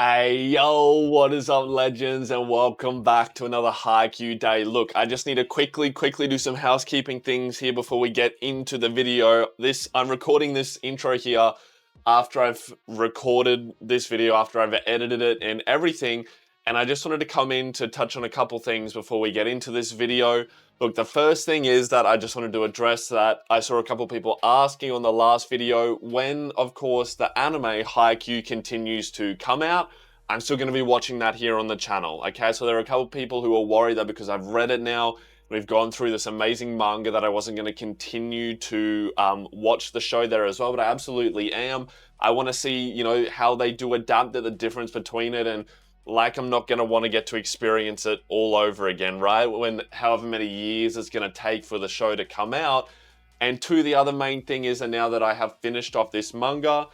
Hey, yo, what is up, legends, and welcome back to another HAIKYUU day. Look, I just need to quickly do some housekeeping things here before we get into the video. I'm recording this intro here after I've recorded this video, after I've edited it and everything, and I just wanted to come in to touch on a couple things before we get into this video. Look, the first thing is that I just wanted to address that I saw a couple people asking on the last video when, of course, the anime HAIKYUU continues to come out. I'm still going to be watching that here on the channel, okay? So there are a couple people who are worried that because I've read it now, we've gone through this amazing manga that I wasn't going to continue to watch the show there as well, but I absolutely am. I want to see, you know, how they do adapt it, the difference between it, and like I'm not going to want to get to experience it all over again, right? When however many years it's going to take for the show to come out. And two, the other main thing is that now that I have finished off this manga,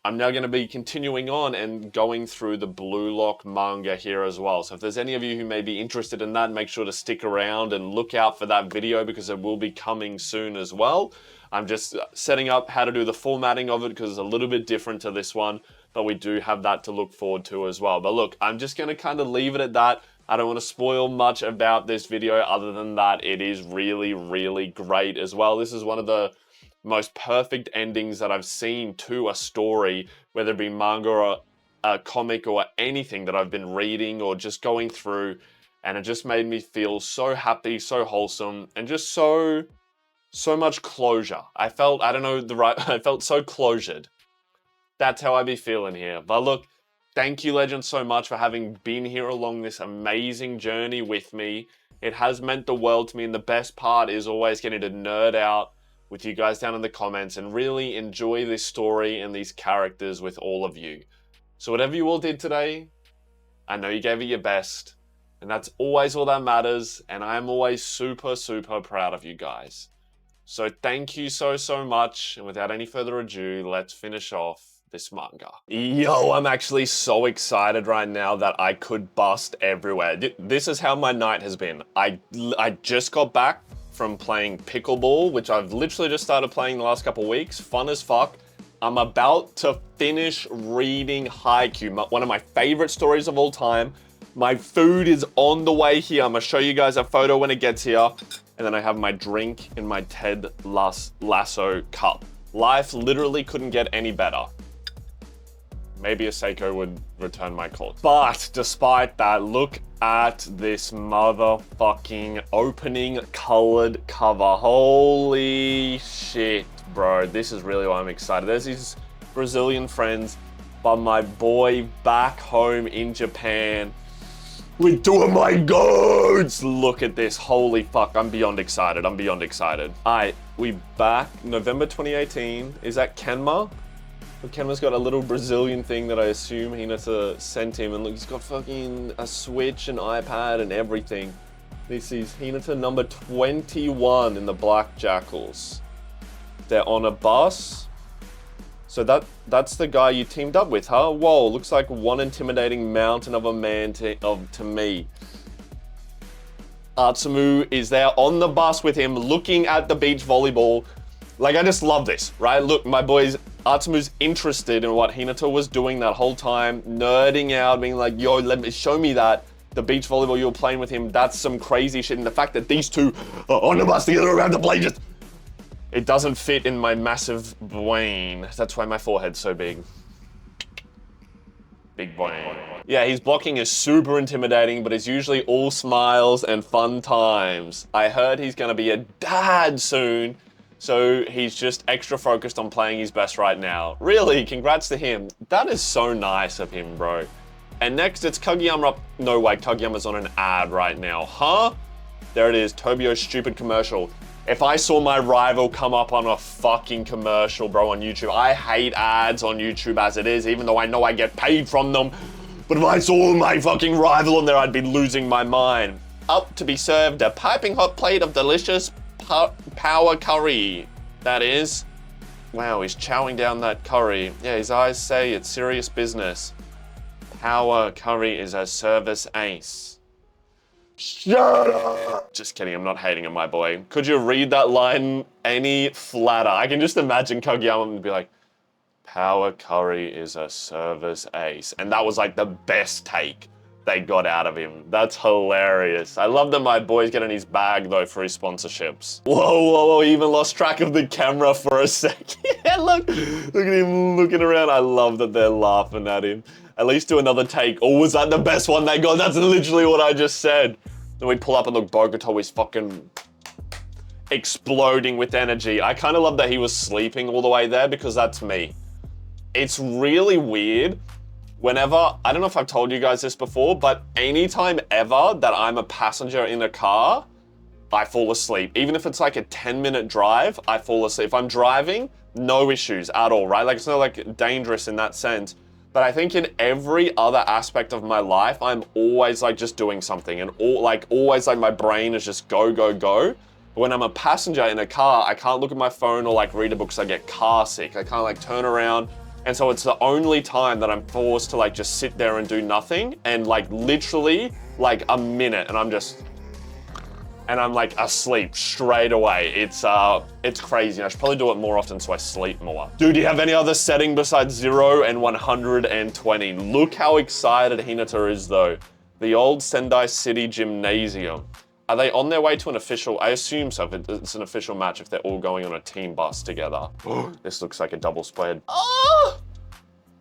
I'm now going to be continuing on and going through the Blue Lock manga here as well. So if there's any of you who may be interested in that, make sure to stick around and look out for that video because it will be coming soon as well. I'm just setting up how to do the formatting of it because it's a little bit different to this one, but we do have that to look forward to as well. But look, I'm just going to kind of leave it at that. I don't want to spoil much about this video other than that it is really, really great as well. This is one of the most perfect endings that I've seen to a story, whether it be manga or a comic or anything that I've been reading or just going through, and it just made me feel so happy, so wholesome, and just so much closure. I felt I felt so closured. That's how I be feeling here. But look, thank you, legends, so much for having been here along this amazing journey with me. It has meant the world to me, and the best part is always getting to nerd out with you guys down in the comments and really enjoy this story and these characters with all of you. So whatever you all did today, I know you gave it your best, and that's always all that matters, and I am always super, super proud of you guys. So thank you so much, and without any further ado, let's finish off this manga. Yo, I'm actually so excited right now that I could bust everywhere. This is how my night has been. I just got back from playing pickleball, which I've literally just started playing the last couple weeks. Fun as fuck. I'm about to finish reading HAIKYUU, one of my favorite stories of all time. My food is on the way here. I'm gonna show you guys a photo when it gets here. And then I have my drink in my Ted Lasso cup. Life literally couldn't get any better. Maybe a Seiko would return my call. But despite that, look at this motherfucking opening colored cover. Holy shit, bro. This is really why I'm excited. There's these Brazilian friends, but my boy back home in Japan with two of my goats. Look at this. Holy fuck. I'm beyond excited. I'm beyond excited. Alright, we back November 2018. Is that Kenma? Kenma's got a little Brazilian thing that I assume Hinata sent him, and look, he's got fucking a Switch and iPad and everything. This is Hinata number 21 in the Black Jackals. They're on a bus. So that's the guy you teamed up with, huh? Whoa, looks like one intimidating mountain of a man to me. Atsumu is there on the bus with him, looking at the beach volleyball. Like, I just love this, right? Look, my boys, Atsumu's interested in what Hinata was doing that whole time, nerding out, being like, yo, show me that. The beach volleyball you were playing with him, that's some crazy shit. And the fact that these two are on the bus together around the play, just, it doesn't fit in my massive brain. That's why my forehead's so big. Big brain. Yeah, his blocking is super intimidating, but it's usually all smiles and fun times. I heard he's gonna be a dad soon. So he's just extra focused on playing his best right now. Really, congrats to him. That is so nice of him, bro. And next, it's Kageyama. No way, Kageyama's on an ad right now. Huh? There it is, Tobio's stupid commercial. If I saw my rival come up on a fucking commercial, bro, on YouTube, I hate ads on YouTube as it is, even though I know I get paid from them. But if I saw my fucking rival on there, I'd be losing my mind. Up to be served, a piping hot plate of delicious power curry, that is. Wow, he's chowing down that curry. Yeah, his eyes say it's serious business. Power curry is a service ace. Shut up! Just kidding, I'm not hating him, my boy. Could you read that line any flatter? I can just imagine Kageyama would be like, Power Curry is a service ace. And that was like the best take they got out of him. That's hilarious. I love that my boy's getting his bag though for his sponsorships. Whoa, whoa, whoa, he even lost track of the camera for a sec. Yeah, look at him looking around. I love that they're laughing at him. At least do another take. Oh, was that the best one they got? That's literally what I just said. Then we pull up and look, Bokuto is fucking exploding with energy. I kind of love that he was sleeping all the way there because that's me. It's really weird. Whenever, I don't know if I've told you guys this before, but anytime ever that I'm a passenger in a car, I fall asleep. Even if it's like a 10-minute drive, I fall asleep. If I'm driving, no issues at all, right? Like it's not like dangerous in that sense. But I think in every other aspect of my life, I'm always like just doing something and always like my brain is just go, go, go. But when I'm a passenger in a car, I can't look at my phone or like read a book because I get car sick. I can't like turn around. And so it's the only time that I'm forced to like just sit there and do nothing and like literally like a minute and I'm like asleep straight away. It's crazy. I should probably do it more often so I sleep more. Dude, do you have any other setting besides 0 and 120? Look how excited Hinata is though. The old Sendai City Gymnasium. Are they on their way to an official? I assume so. It's an official match if they're all going on a team bus together. This looks like a double spread. Oh!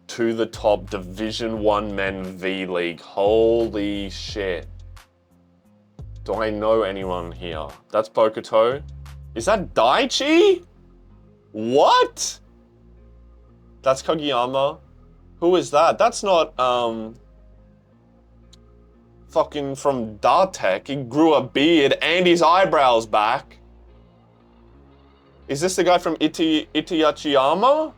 To the top, Division 1 Men V-League. Holy shit. Do I know anyone here? That's Bokuto. Is that Daichi? What? That's Kageyama. Who is that? That's not, fucking from Dartek. He grew a beard and his eyebrows back. Is this the guy from Itayachiyama?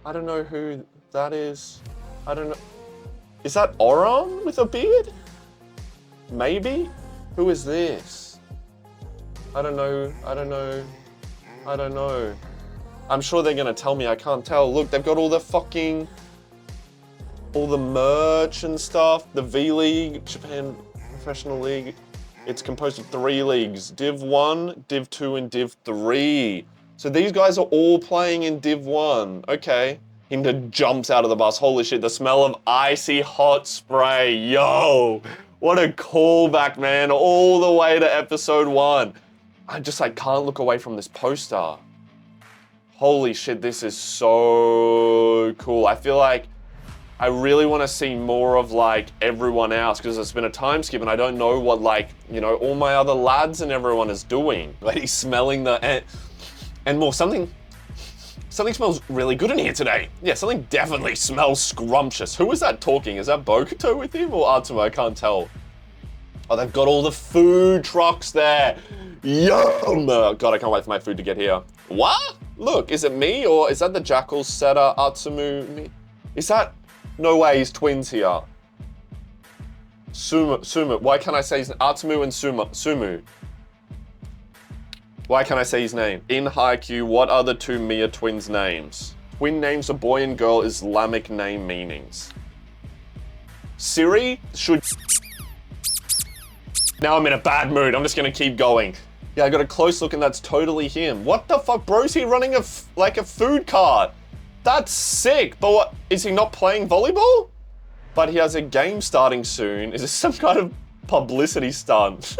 I don't know who that is. I don't know. Is that Oram with a beard? Maybe? Who is this? I don't know. I don't know. I don't know. I'm sure they're gonna tell me. I can't tell. Look, they've got all the fucking... all the merch and stuff. The V-League, Japan Professional League. It's composed of 3 leagues. Div 1, Div 2, and Div 3. So these guys are all playing in Div 1. Okay. Hinda jumps out of the bus. Holy shit, the smell of icy hot spray. Yo, what a callback, man. All the way to episode 1. I just like can't look away from this poster. Holy shit, this is so cool. I feel like I really want to see more of like everyone else because it's been a time skip and I don't know what like, you know, all my other lads and everyone is doing. Like he's smelling the, and more, something smells really good in here today. Yeah, something definitely smells scrumptious. Who is that talking? Is that Bokuto with him or Atsumo? I can't tell. Oh, they've got all the food trucks there. Yum! God, I can't wait for my food to get here. What? Look, is it me or is that the Jackal Setter Atsumu? Is that... No way, he's twins here. Sumu. Why can't I say his name? Atsumu and Sumu. Why can't I say his name? In HAIKYUU, what are the 2 Mia twins' names? Twin names of boy and girl Islamic name meanings. Siri should... Now I'm in a bad mood. I'm just gonna keep going. Yeah, I got a close look and that's totally him. What the fuck, bro? Is he running like a food cart? That's sick, but what, is he not playing volleyball? But he has a game starting soon. Is this some kind of publicity stunt?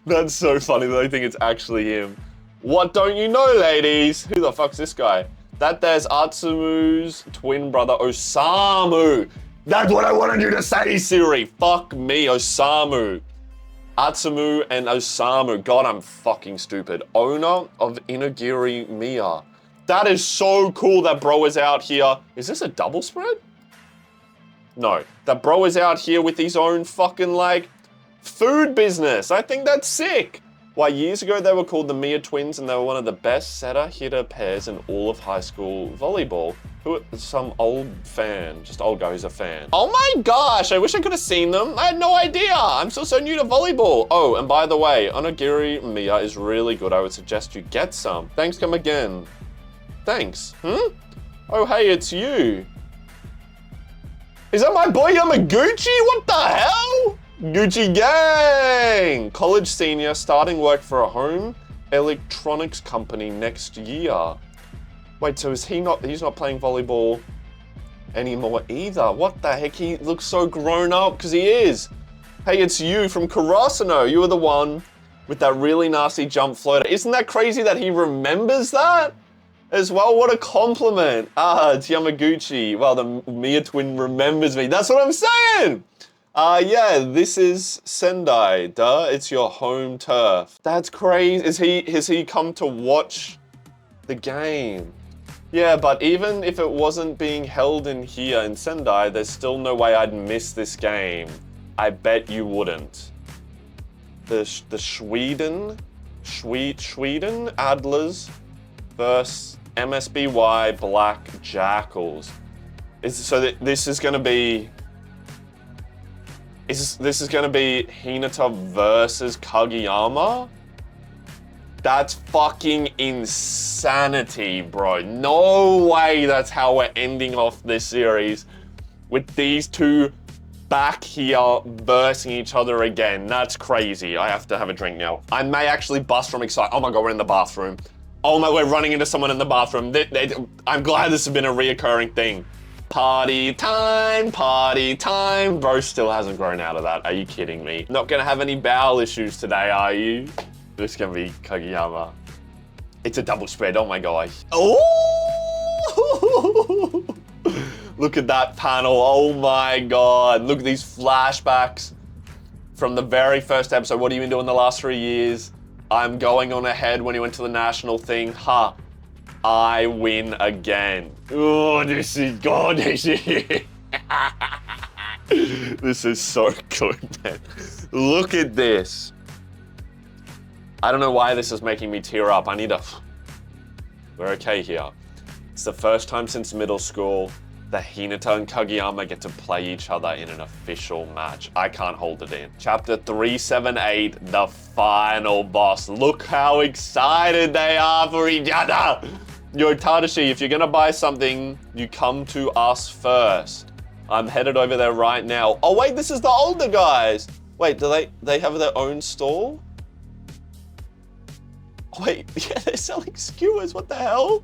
That's so funny that I think it's actually him. What don't you know, ladies? Who the fuck's this guy? That there's Atsumu's twin brother, Osamu. That's what I wanted you to say, Siri. Fuck me, Osamu. Atsumu and Osamu. God, I'm fucking stupid. Owner of Inagiri Miya. That is so cool that bro is out here. Is this a double spread? No. That bro is out here with his own fucking, like, food business. I think that's sick. Why, years ago they were called the Mia twins and they were one of the best setter-hitter pairs in all of high school volleyball. Who, some old fan, just old guy who's a fan. Oh my gosh, I wish I could have seen them. I had no idea. I'm still so new to volleyball. Oh, and by the way, Onigiri Miya is really good. I would suggest you get some. Thanks, come again. Thanks. Oh, hey, it's you. Is that my boy Yamaguchi? What the hell? Gucci gang! College senior starting work for a home electronics company next year. Wait, so is he's not playing volleyball anymore either? What the heck? He looks so grown up, because he is. Hey, it's you from Karasuno. You were the one with that really nasty jump floater. Isn't that crazy that he remembers that as well? What a compliment. Ah, it's Yamaguchi. Well, the Mia twin remembers me. That's what I'm saying. Yeah, this is Sendai. Duh, it's your home turf. That's crazy. Has he come to watch the game? Yeah, but even if it wasn't being held in here in Sendai, there's still no way I'd miss this game. I bet you wouldn't. The Sweden Adlers versus MSBY Black Jackals. This is gonna be. This is gonna be Hinata versus Kageyama? That's fucking insanity, bro. No way that's how we're ending off this series with these two back here versing each other again. That's crazy. I have to have a drink now. I may actually bust from excitement. Oh my God, we're in the bathroom. Oh my, we're running into someone in the bathroom. I'm glad this has been a reoccurring thing. Party time, party time. Bro still hasn't grown out of that. Are you kidding me? Not gonna have any bowel issues today, are you? This is gonna be Kageyama. It's a double spread, oh my gosh. Oh! Look at that panel, oh my God. Look at these flashbacks from the very first episode. What have you been doing the last 3 years? I'm going on ahead when he went to the national thing. Ha, I win again. Oh, this is God, this is... This is so good, man. Look at this. I don't know why this is making me tear up. We're okay here. It's the first time since middle school that Hinata and Kageyama get to play each other in an official match. I can't hold it in. Chapter 378, the final boss. Look how excited they are for each other. Yo, Tadashi, if you're gonna buy something, you come to us first. I'm headed over there right now. Oh wait, this is the older guys. Wait, do they have their own stall? Wait, yeah, they're selling skewers, what the hell?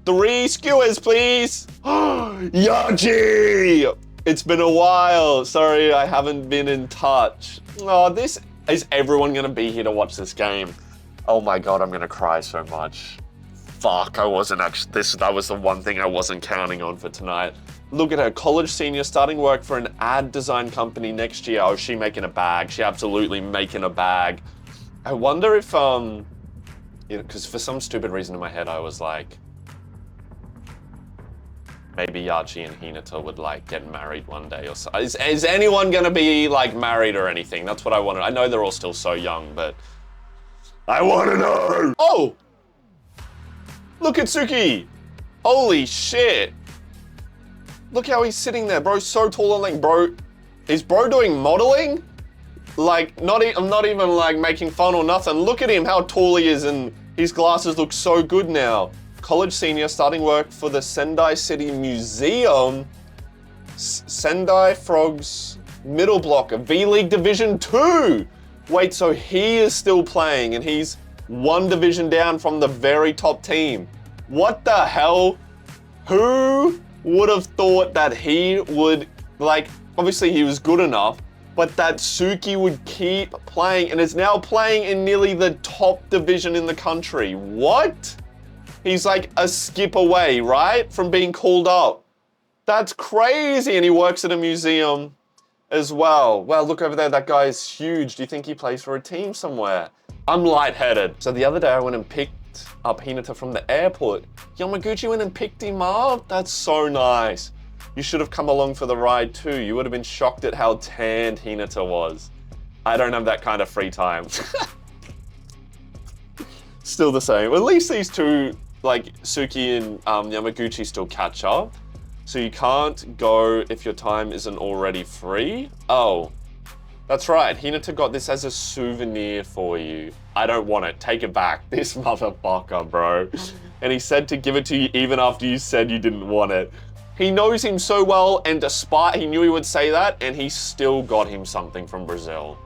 3 skewers, please. Yachi! It's been a while. Sorry, I haven't been in touch. Oh, is everyone gonna be here to watch this game? Oh my God, I'm gonna cry so much. Fuck, I wasn't actually, that was the one thing I wasn't counting on for tonight. Look at her, college senior, starting work for an ad design company next year. Oh, is she making a bag? She absolutely making a bag. I wonder if, because for some stupid reason in my head, I was like, maybe Yachi and Hinata would like get married one day or so. Is anyone gonna be like married or anything? That's what I wanted. I know they're all still so young, but I wanna know. Oh, look at Suki. Holy shit. Look how he's sitting there, bro. So tall and like, bro, is bro doing modeling? Like, I'm not even like making fun or nothing. Look at him, how tall he is, and his glasses look so good now. College senior, starting work for the Sendai City Museum. Sendai Frogs middle blocker, V-League Division 2. Wait, so he is still playing and he's 1 division down from the very top team. What the hell? Who would have thought that he would, like, obviously he was good enough, but that Suki would keep playing and is now playing in nearly the top division in the country. What? He's like a skip away, right? From being called up. That's crazy. And he works at a museum as well. Wow, look over there. That guy is huge. Do you think he plays for a team somewhere? I'm lightheaded. So the other day I went and picked up Hinata from the airport. Yamaguchi went and picked him up. That's so nice. You should have come along for the ride too. You would have been shocked at how tanned Hinata was. I don't have that kind of free time. Still the same. At least these two, like Suki and Yamaguchi, still catch up. So you can't go if your time isn't already free. Oh, that's right. Hinata got this as a souvenir for you. I don't want it. Take it back. This motherfucker, bro. And he said to give it to you even after you said you didn't want it. He knows him so well, and despite he knew he would say that, and he still got him something from Brazil.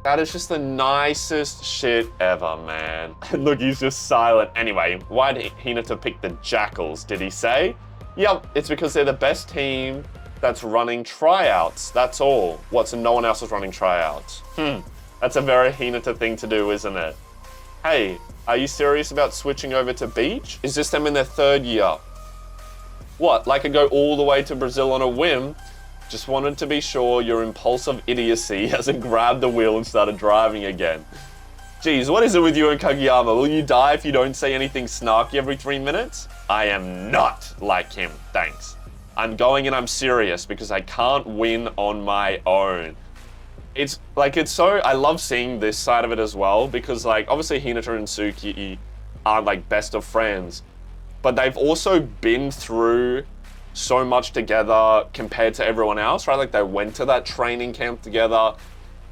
That is just the nicest shit ever, man. Look, he's just silent. Anyway, why did Hinata pick the Jackals, did he say? Yep, it's because they're the best team that's running tryouts. That's all. What, so no one else is running tryouts? That's a very Hinata thing to do, isn't it? Hey, are you serious about switching over to beach? Is this them in their 3rd year? What, like I go all the way to Brazil on a whim? Just wanted to be sure your impulsive idiocy hasn't grabbed the wheel and started driving again. Geez, what is it with you and Kageyama? Will you die if you don't say anything snarky every 3 minutes? I am not like him, thanks. I'm going and I'm serious because I can't win on my own. It's so, I love seeing this side of it as well because like, obviously Hinata and Suki are like best of friends, but they've also been through so much together compared to everyone else, right? Like they went to that training camp together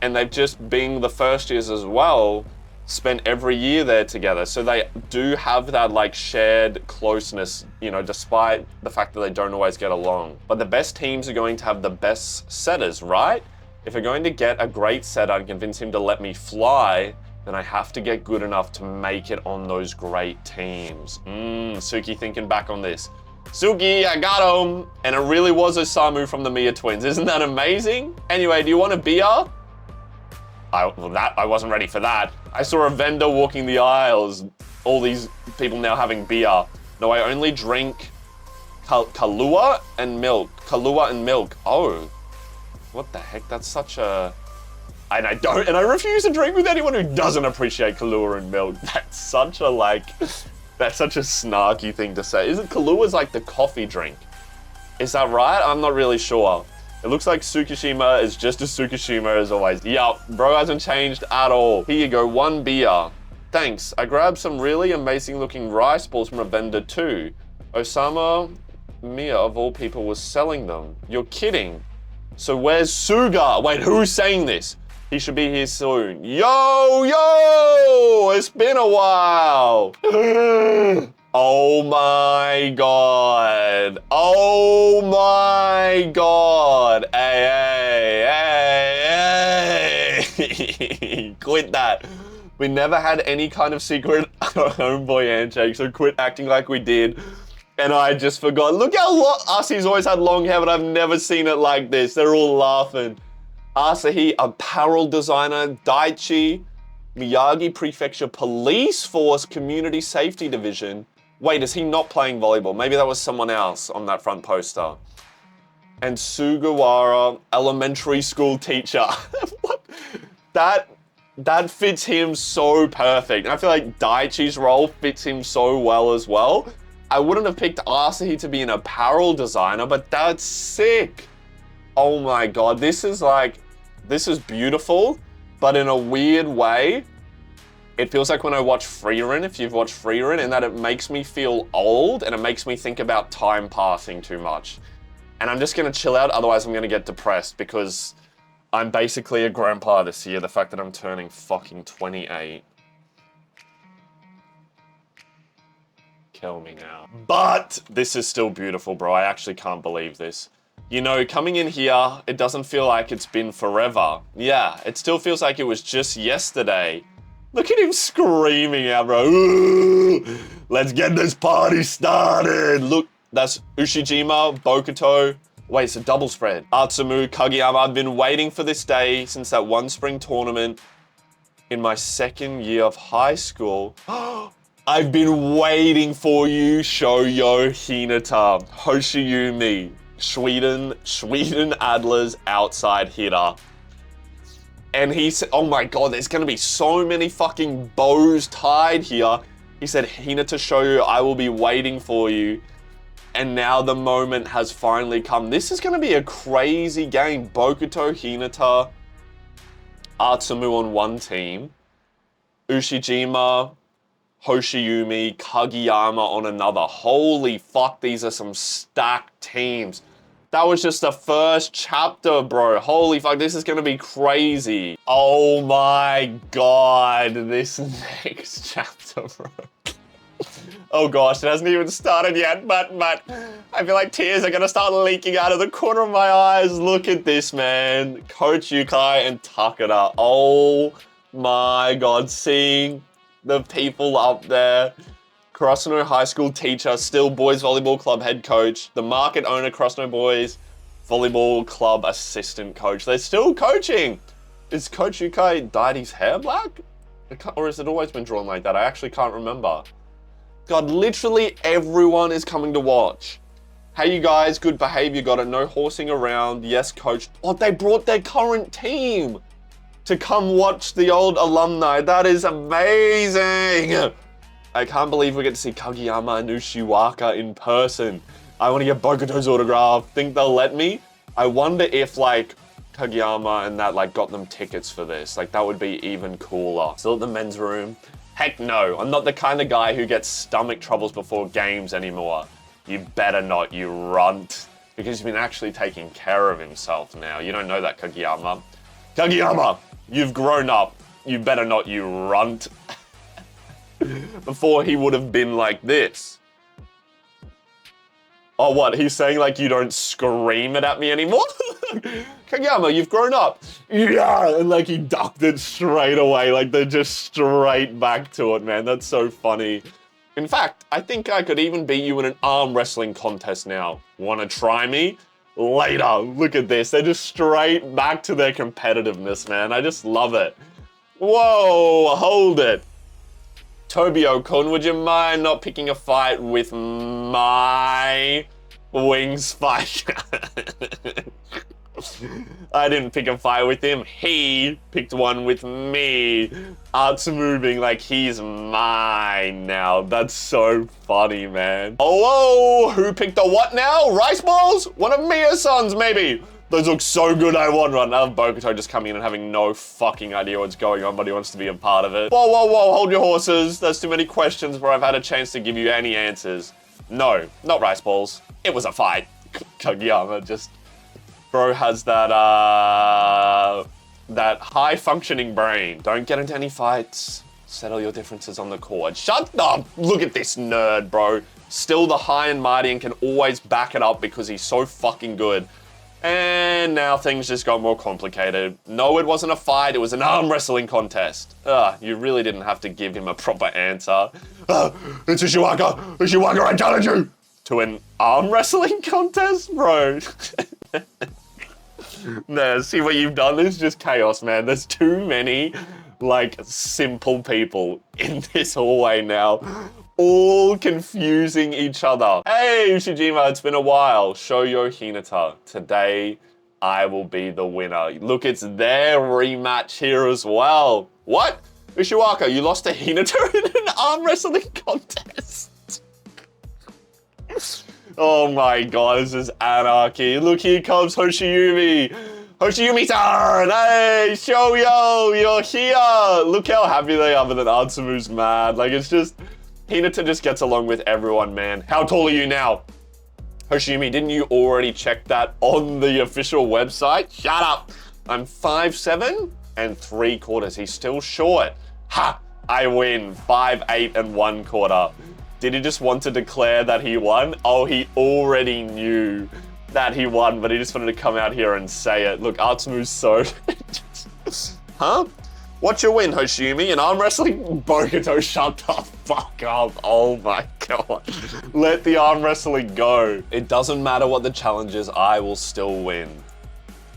and they've just been the first years as well, spent every year there together. So they do have that like shared closeness, you know, despite the fact that they don't always get along. But the best teams are going to have the best setters, right? If we're going to get a great setter and convince him to let me fly, then I have to get good enough to make it on those great teams. Suki thinking back on this. Suki, I got him! And it really was Osamu from the Mia twins. Isn't that amazing? Anyway, do you want a beer? I wasn't ready for that. I saw a vendor walking the aisles. All these people now having beer. No, I only drink Kahlua and milk. Kahlua and milk. Oh, what the heck? That's such a... And I refuse to drink with anyone who doesn't appreciate Kahlua and milk. That's such a that's such a snarky thing to say. Isn't Kahlua like the coffee drink? Is that right? I'm not really sure. It looks like Tsukishima is just as Tsukishima as always. Yup, bro hasn't changed at all. Here you go, 1 beer. Thanks, I grabbed some really amazing looking rice balls from a vendor too. Osama Mia, of all people, was selling them. You're kidding. So where's Suga? Wait, who's saying this? He should be here soon. Yo, it's been a while. Oh my God. Oh my God. Hey. Quit that. We never had any kind of secret homeboy handshake, so quit acting like we did. And I just forgot. Look how Asi's always had long hair, but I've never seen it like this. They're all laughing. Asahi, apparel designer, Daichi, Miyagi Prefecture Police Force Community Safety Division. Wait, is he not playing volleyball? Maybe that was someone else on that front poster. And Sugawara, elementary school teacher. What? That fits him so perfect. And I feel like Daichi's role fits him so well as well. I wouldn't have picked Asahi to be an apparel designer, but that's sick. Oh my God, this is beautiful, but in a weird way, it feels like when I watch Frieren, if you've watched Frieren, in that it makes me feel old and it makes me think about time passing too much. And I'm just gonna chill out, otherwise I'm gonna get depressed because I'm basically a grandpa this year, the fact that I'm turning fucking 28. Kill me now. But this is still beautiful, bro. I actually can't believe this. You know, coming in here, it doesn't feel like it's been forever. Yeah, it still feels like it was just yesterday. Look at him screaming out, bro. Ooh, let's get this party started. Look, that's Ushijima, Bokuto. Wait, it's a double spread. Atsumu, Kageyama. I've been waiting for this day since that one spring tournament in my 2nd year of high school. I've been waiting for you, Shoyo Hinata, Hoshiumi. Sweden Adler's outside hitter. And he said, oh my God, there's gonna be so many fucking bows tied here. He said, Hinata Shoyu, I will be waiting for you. And now the moment has finally come. This is gonna be a crazy game. Bokuto, Hinata, Atsumu on one team, Ushijima, Hoshiumi, Kageyama on another. Holy fuck, these are some stacked teams. That was just the first chapter, bro. Holy fuck, this is gonna be crazy. Oh my God, this next chapter, bro. Oh gosh, it hasn't even started yet, but I feel like tears are gonna start leaking out of the corner of my eyes. Look at this, man. Coach Yukai and Takada. Oh my god, seeing the people up there. Krasno High School teacher, still boys volleyball club head coach. The market owner, Krasno Boys volleyball club assistant coach. They're still coaching. Is Coach Yukai dyed his hair black? Or has it always been drawn like that? I actually can't remember. God, literally everyone is coming to watch. Hey, you guys, good behavior, got it. No horsing around. Yes, coach. Oh, they brought their current team to come watch the old alumni. That is amazing. I can't believe we get to see Kageyama and Ushiwaka in person. I want to get Bokuto's autograph. Think they'll let me? I wonder if, like, Kageyama and that, like, got them tickets for this. Like, that would be even cooler. Still at the men's room. Heck no, I'm not the kind of guy who gets stomach troubles before games anymore. You better not, you runt. Because he's been actually taking care of himself now. You don't know that, Kageyama. Kageyama, you've grown up. You better not, you runt. Before he would have been like this. Oh, what? He's saying like you don't scream it at me anymore? Kageyama, you've grown up. Yeah, and like he ducked it straight away. Like they're just straight back to it, man. That's so funny. In fact, I think I could even beat you in an arm wrestling contest now. Wanna try me? Later. Look at this. They're just straight back to their competitiveness, man. I just love it. Whoa, hold it. Tobio-kun, would you mind not picking a fight with my wings fight? I didn't pick a fight with him. He picked one with me. Art's moving like he's mine now. That's so funny, man. Oh, whoa, who picked a what now? Rice balls? One of Mia's sons, maybe. Those look so good, I want one. I love Bokuto just coming in and having no fucking idea what's going on, but he wants to be a part of it. Whoa, whoa, whoa, hold your horses. There's too many questions where I've had a chance to give you any answers. No, not rice balls. It was a fight. Kageyama just... Bro has that, that high-functioning brain. Don't get into any fights. Settle your differences on the court. Shut up! Look at this nerd, bro. Still the high and mighty and can always back it up because he's so fucking good. And now things just got more complicated. No, it wasn't a fight, it was an arm wrestling contest. You really didn't have to give him a proper answer. It's Ushiwaka! Ushiwaka, I challenge you! To an arm wrestling contest? Bro. No, see what you've done? It's just chaos, man. There's too many, like, simple people in this hallway now. All confusing each other. Hey, Ushijima, it's been a while. Shoyo Hinata. Today, I will be the winner. Look, it's their rematch here as well. What? Ushiwaka, you lost to Hinata in an arm wrestling contest? Oh my god, this is anarchy. Look, here comes Hoshiyumi. Hoshiyumi-san! Hey, Shoyo, you're here! Look how happy they are, but then Atsumu's mad. Like, it's just... Hinata just gets along with everyone, man. How tall are you now? Hoshiyumi, didn't you already check that on the official website? Shut up! I'm 5'7" and 3/4. He's still short. Ha! I win. 5'8" and 1/4. Did he just want to declare that he won? Oh, he already knew that he won, but he just wanted to come out here and say it. Look, Atsumu's so... Huh? What's your win, Hoshiyumi? An arm wrestling? Bokuto, shut the fuck up. Oh my god. Let the arm wrestling go. It doesn't matter what the challenge is, I will still win.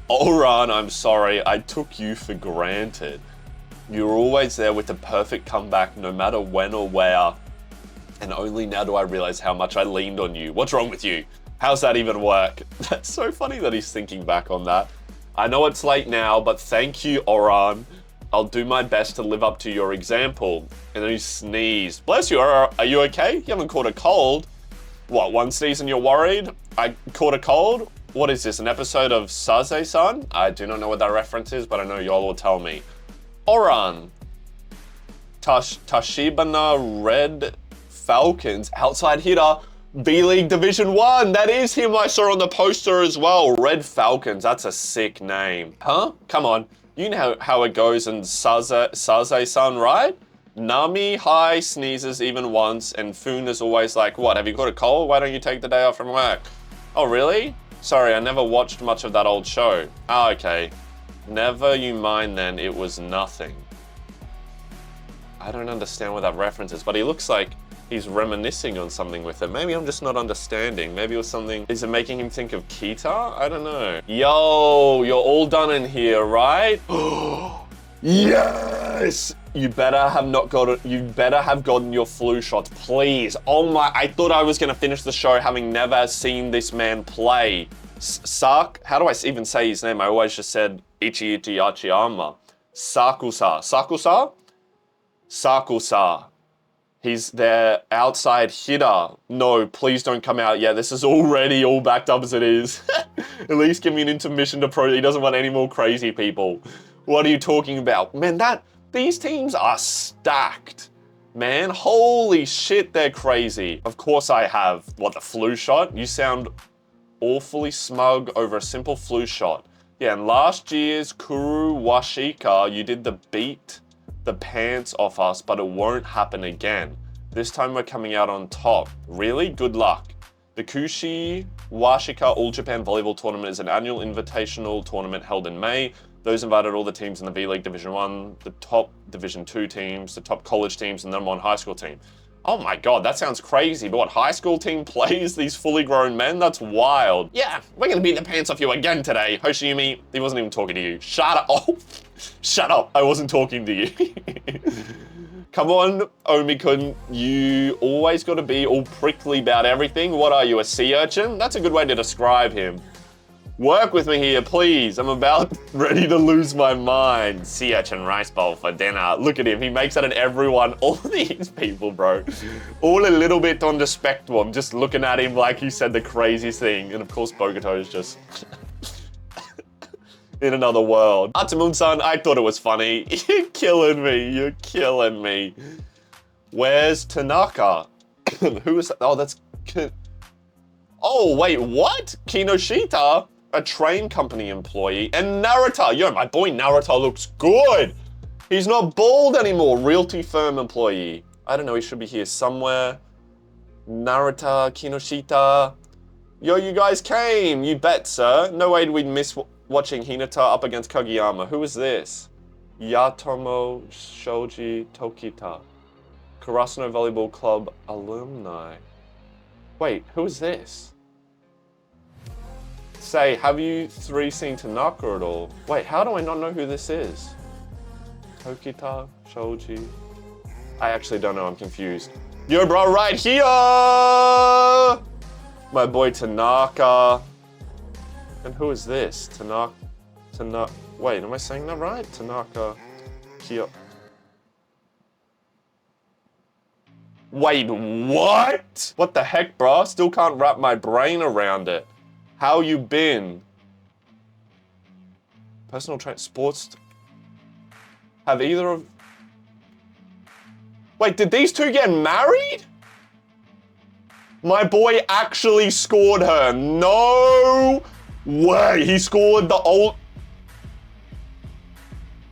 Oran, I'm sorry, I took you for granted. You were always there with the perfect comeback, no matter when or where. And only now do I realize how much I leaned on you. What's wrong with you? How's that even work? That's so funny that he's thinking back on that. I know it's late now, but thank you, Oran. I'll do my best to live up to your example. And then he sneezed. Bless you, are you okay? You haven't caught a cold. What, one sneeze and you're worried? I caught a cold? What is this, an episode of Saze-san? I do not know what that reference is, but I know y'all will tell me. Oran. Tashibana Red Falcons, outside hitter, B-League Division 1. That is him I saw on the poster as well. Red Falcons, that's a sick name. Huh? Come on. You know how it goes in Saze-san, right? Nami Hai sneezes even once, and Foon is always like, what, have you got a cold? Why don't you take the day off from work? Oh, really? Sorry, I never watched much of that old show. Ah, okay. Never you mind then, it was nothing. I don't understand what that reference is, but he looks like he's reminiscing on something with it. Maybe I'm just not understanding. Maybe it was something, is it making him think of Kita? I don't know. Yo, you're all done in here, right? Yes! You better have gotten your flu shots, please. Oh my, I thought I was gonna finish the show having never seen this man play. How do I even say his name? I always just said Ichi Achiyama. Sakusa? Sakusa. He's their outside hitter. No, please don't come out yet. This is already all backed up as it is. At least give me an intermission to pro. He doesn't want any more crazy people. What are you talking about? Man, these teams are stacked. Man, holy shit, they're crazy. Of course I have, what, the flu shot? You sound awfully smug over a simple flu shot. Yeah, and last year's Kuru Washika, you did beat the pants off us, but it won't happen again. This time we're coming out on top. Really? Good luck. The Kushi Washika All Japan Volleyball Tournament is an annual invitational tournament held in May. Those invited all the teams in the V-League Division 1, the top Division 2 teams, the top college teams, and the #1 high school team. Oh my god, that sounds crazy, but what, high school team plays these fully grown men? That's wild. Yeah, we're gonna beat the pants off you again today. Hoshiyumi, he wasn't even talking to you. Shut up. Oh, shut up, I wasn't talking to you. Come on, Omi-kun, you always gotta be all prickly about everything. What are you, a sea urchin? That's a good way to describe him. Work with me here, please. I'm about ready to lose my mind. Sea urchin rice bowl for dinner. Look at him. He makes that at everyone. All these people, bro. All a little bit on the spectrum. Just looking at him like he said the craziest thing. And of course, Bogoto is just in another world. Atsumun-san, I thought it was funny. You're killing me. You're killing me. Where's Tanaka? Who is that? Oh, that's... Oh, wait, what? Kinoshita? A train company employee, and Narita. Yo, my boy Narita looks good. He's not bald anymore. Realty firm employee. I don't know, he should be here somewhere. Narita, Kinoshita. Yo, you guys came. You bet, sir. No way we'd miss watching Hinata up against Kageyama. Who is this? Yatomo Shoji Tokita. Karasuno Volleyball Club alumni. Wait, who is this? Say, have you three seen Tanaka at all? Wait, how do I not know who this is? Tokita, Shoji. I actually don't know, I'm confused. Yo, bro, right here! My boy Tanaka. And who is this? Tanaka. Wait, am I saying that right? Tanaka. Kyo. Wait, what? What the heck, bro? Still can't wrap my brain around it. How you been? Personal train, sports. Have either of... Wait, did these two get married? My boy actually scored her. No way. He scored the old...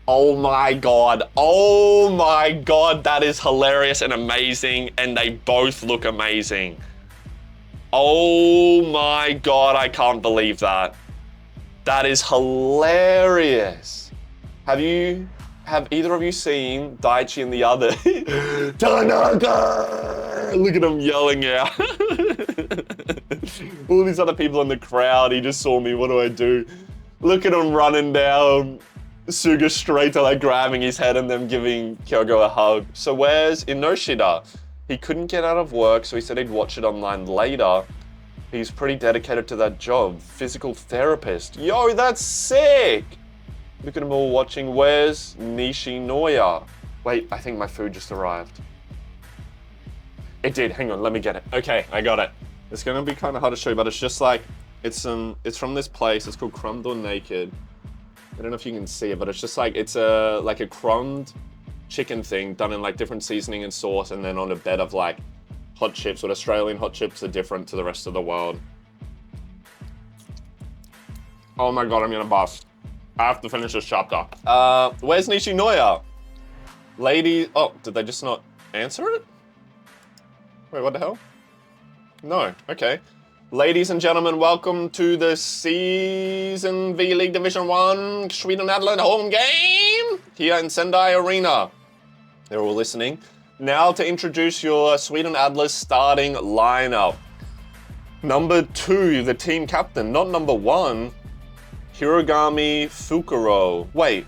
Oh my god. Oh my god. That is hilarious and amazing. And they both look amazing. Oh my god, I can't believe that. That is hilarious. Have either of you seen Daichi and the other? Tanaka! Look at him yelling out. All these other people in the crowd, he just saw me, what do I do? Look at him running down Suga straight to like grabbing his head and then giving Kyogo a hug. So where's Inoshida? He couldn't get out of work, so he said he'd watch it online later. He's pretty dedicated to that job. Physical therapist. Yo, that's sick! Look at them all watching. Where's Nishinoya? Wait, I think my food just arrived. It did, hang on, let me get it. Okay, I got it. It's gonna be kind of hard to show you, but it's just like, it's from this place, it's called Crumbed or Naked. I don't know if you can see it, but it's just like, it's like a crumbed chicken thing done in like different seasoning and sauce and then on a bed of like hot chips, but Australian hot chips are different to the rest of the world. Oh my god, I'm gonna bust. I have to finish this chapter. Where's Nishinoya? Lady, oh, did they just not answer it? Wait, what the hell? No, okay. Ladies and gentlemen, welcome to the Season V League Division 1 Sweden Adelaide home game here in Sendai Arena. They're all listening. Now to introduce your Sweden Adelaide starting lineup. Number 2, the team captain, not number 1, Hirogami Fukuro. Wait,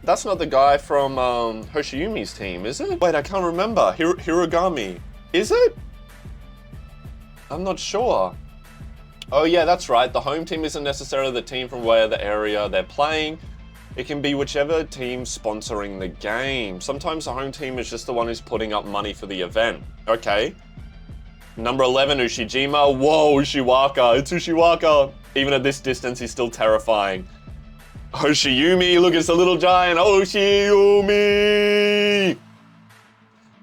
that's not the guy from Hoshiyumi's team, is it? Wait, I can't remember. Hirogami, is it? I'm not sure. Oh yeah, that's right. The home team isn't necessarily the team from where the area they're playing. It can be whichever team sponsoring the game. Sometimes the home team is just the one who's putting up money for the event. Okay. Number 11, Ushijima. Whoa, Ushiwaka. It's Ushiwaka. Even at this distance, he's still terrifying. Hoshiyumi. Look, it's the little giant. Hoshiyumi.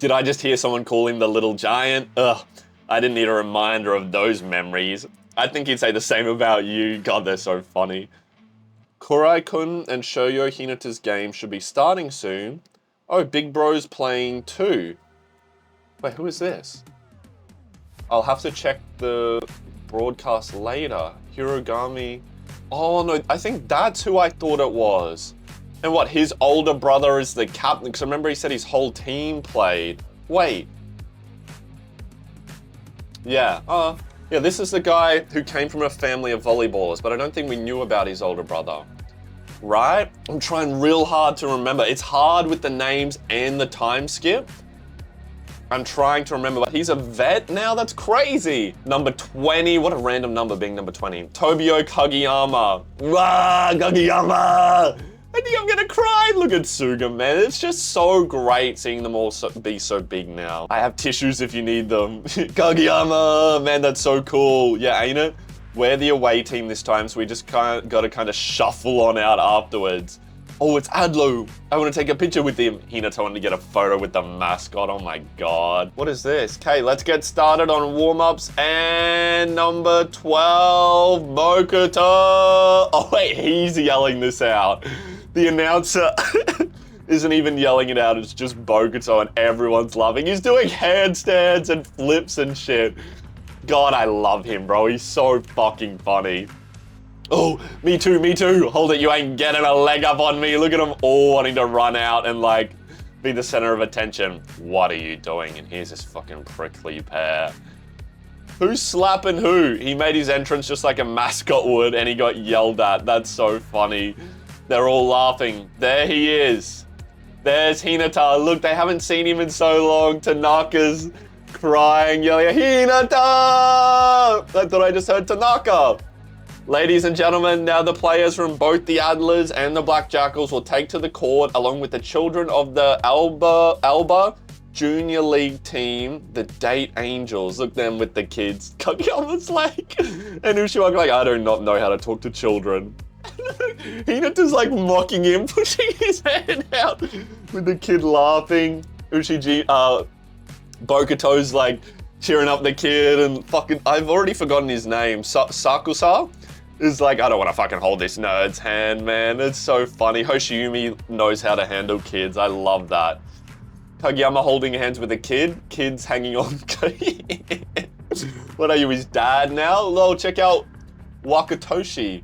Did I just hear someone call him the little giant? Ugh. I didn't need a reminder of those memories. I think he'd say the same about you. God, they're so funny. Kurai-kun and Shoyo Hinata's game should be starting soon. Oh, Big Bro's playing too. Wait, who is this? I'll have to check the broadcast later. Hirogami. Oh no, I think that's who I thought it was. And what, his older brother is the captain? Because I remember he said his whole team played. Wait. Yeah, yeah, this is the guy who came from a family of volleyballers, but I don't think we knew about his older brother. Right? I'm trying real hard to remember. It's hard with the names and the time skip. I'm trying to remember, but he's a vet now? That's crazy. Number 20, what a random number being number 20. Tobio Kageyama. Wah, Kageyama! I think I'm gonna cry. Look at Suga, man. It's just so great seeing them all be so big now. I have tissues if you need them. Kageyama, man, that's so cool. Yeah, ain't it? We're the away team this time, so we just gotta kind of shuffle on out afterwards. Oh, it's Adlo. I want to take a picture with him. Hinata wanted to get a photo with the mascot. Oh my God. What is this? Okay, let's get started on warm-ups. And number 12, Mokuto. Oh wait, he's yelling this out. The announcer isn't even yelling it out. It's just Bokuto and everyone's laughing. He's doing handstands and flips and shit. God, I love him, bro. He's so fucking funny. Oh, me too, me too. Hold it, you ain't getting a leg up on me. Look at them all wanting to run out and like be the center of attention. What are you doing? And here's this fucking prickly pear. Who's slapping who? He made his entrance just like a mascot would and he got yelled at. That's so funny. They're all laughing. There he is. There's Hinata. Look, they haven't seen him in so long. Tanaka's crying, yelling, Hinata! I thought I just heard Tanaka. Ladies and gentlemen, now the players from both the Adlers and the Black Jackals will take to the court along with the children of the Alba Junior League team, the Date Angels. Look them with the kids. Kageyama's like, and Ushiwaka like, I do not know how to talk to children. Hinata's like mocking him, pushing his hand out with the kid laughing. Bokuto's like cheering up the kid and fucking, I've already forgotten his name. Sakusa is like, I don't want to fucking hold this nerd's hand, man. It's so funny. Hoshiyumi knows how to handle kids. I love that. Kageyama holding hands with a kid. Kids hanging on. What are you, his dad now? Lol, check out Wakatoshi.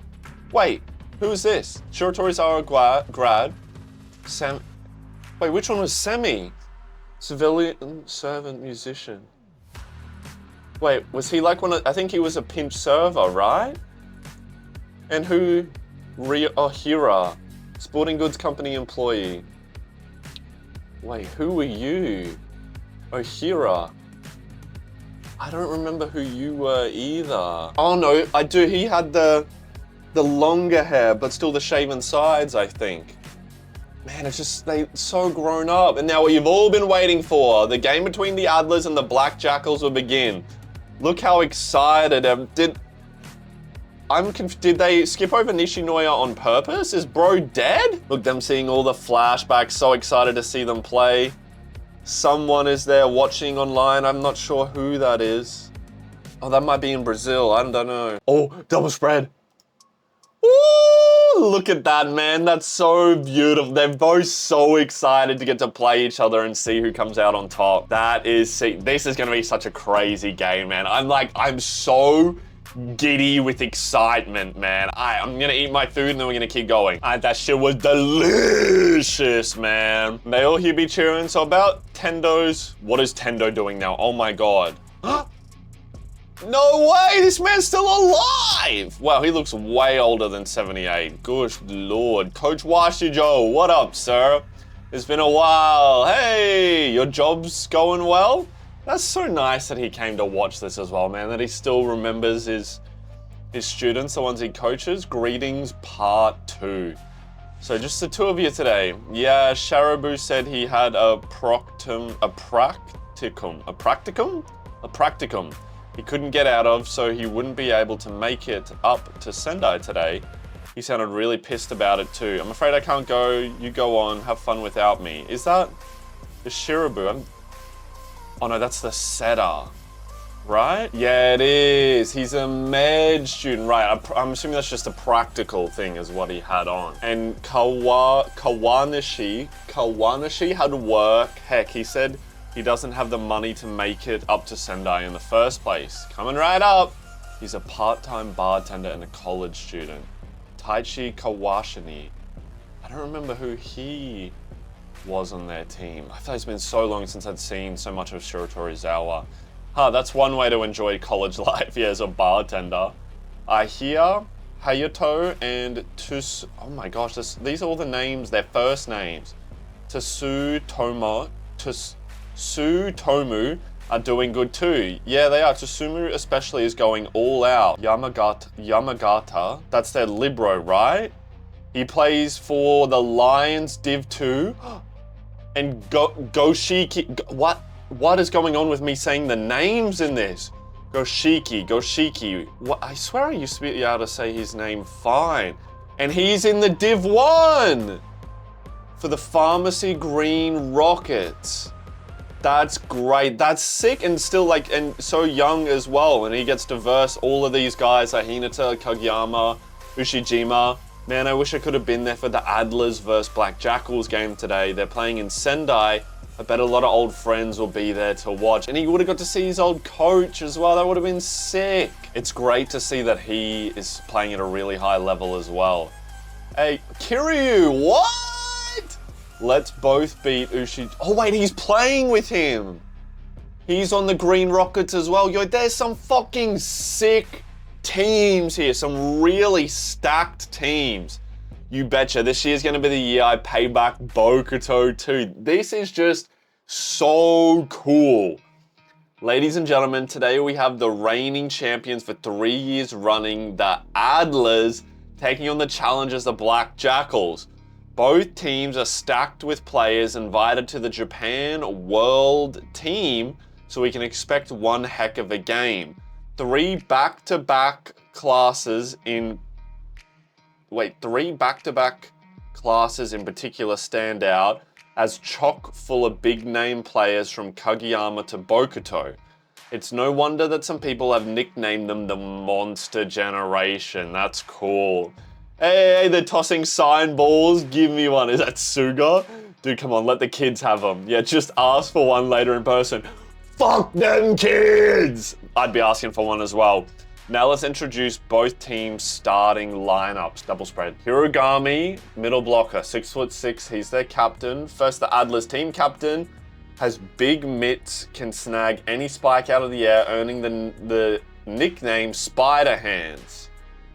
Wait, who is this? Shiratorizawa grad. Wait, which one was Semi? Civilian servant musician. Wait, was he like one of, I think he was a pinch server, right? And who? Hira, sporting goods company employee. Wait, who were you? Hira. I don't remember who you were either. Oh no, I do. He had the longer hair, but still the shaven sides, I think. Man, it's just, they so grown up. And now what you've all been waiting for, the game between the Adlers and the Black Jackals will begin. Look how excited, did they skip over Nishinoya on purpose? Is bro dead? Look, them seeing all the flashbacks, so excited to see them play. Someone is there watching online, I'm not sure who that is. Oh, that might be in Brazil, I don't know. Oh, double spread. Ooh, Look at that, man. That's so beautiful. They're both so excited to get to play each other and see who comes out on top. That is, this is going to be such a crazy game, man. I'm so giddy with excitement, man. I'm gonna eat my food and then we're gonna keep going. That shit was delicious, man. They all here be cheering. So about Tendo's, what is Tendo doing now? Oh my God. No way, this man's still alive. Wow, he looks way older than 78. Good Lord. Coach Washijo, what up, sir? It's been a while. Hey, your job's going well? That's so nice that he came to watch this as well, man, that he still remembers his students, the ones he coaches. Greetings, part 2. So just the 2 of you today. Yeah, Sharabu said he had a practicum he couldn't get out of, so he wouldn't be able to make it up to Sendai today. He sounded really pissed about it too. I'm afraid I can't go. You go on, have fun without me. Is that the Shirabu? Oh no, that's the setter, right? Yeah, it is. He's a med student, right? I'm assuming that's just a practical thing is what he had on. And Kawanishi had work. Heck, he said he doesn't have the money to make it up to Sendai in the first place. Coming right up. He's a part-time bartender and a college student. Taichi Kawashini. I don't remember who he was on their team. I feel like it's been so long since I'd seen so much of Shiratorizawa. That's one way to enjoy college life, yeah, as a bartender. I hear Hayato and oh my gosh, these are all the names, their first names. Tomu are doing good too. Yeah, they are. Tsusumu especially is going all out. Yamagata, that's their libero, right? He plays for the Lions Div 2. And Goshiki, what is going on with me saying the names in this? Goshiki. What? I swear I used to be able to say his name fine. And he's in the Div 1 for the Pharmacy Green Rockets. That's great. That's sick and still and so young as well. And he gets to verse all of these guys like Hinata, Kageyama, Ushijima. Man, I wish I could have been there for the Adlers vs Black Jackals game today. They're playing in Sendai. I bet a lot of old friends will be there to watch. And he would have got to see his old coach as well. That would have been sick. It's great to see that he is playing at a really high level as well. Hey, Kiryu, what? Let's both beat Ushi. Oh wait, he's playing with him. He's on the Green Rockets as well. Yo, there's some fucking sick teams here. Some really stacked teams. You betcha. This year's going to be the year I pay back Bokuto too. This is just so cool. Ladies and gentlemen, today we have the reigning champions for 3 years running, the Adlers, taking on the challengers, the Black Jackals. Both teams are stacked with players invited to the Japan World team, so we can expect one heck of a game. 3 back-to-back classes in particular stand out as chock full of big name players from Kageyama to Bokuto. It's no wonder that some people have nicknamed them the Monster Generation. That's cool. Hey, they're tossing sign balls. Give me one. Is that Suga? Dude, come on, let the kids have them. Yeah, just ask for one later in person. Fuck them kids! I'd be asking for one as well. Now let's introduce both teams' starting lineups. Double spread. Hirogami, middle blocker, 6'6". He's their captain. First, the Adler's team captain has big mitts, can snag any spike out of the air, earning the nickname Spider Hands.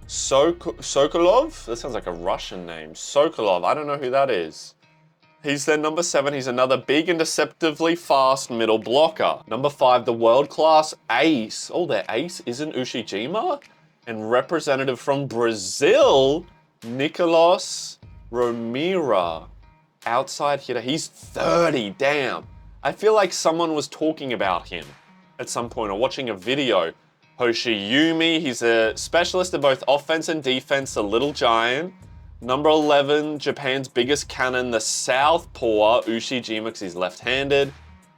Sokolov? That sounds like a Russian name. Sokolov, I don't know who that is. He's their number 7. He's another big and deceptively fast middle blocker. Number 5, the world-class ace. Oh, their ace isn't Ushijima? And representative from Brazil, Nicolas Romira. Outside hitter. He's 30, damn. I feel like someone was talking about him at some point or watching a video. Hoshiyumi, he's a specialist in both offense and defense, the little giant. Number 11, Japan's biggest cannon, the southpaw, Ushijima, because he's left-handed.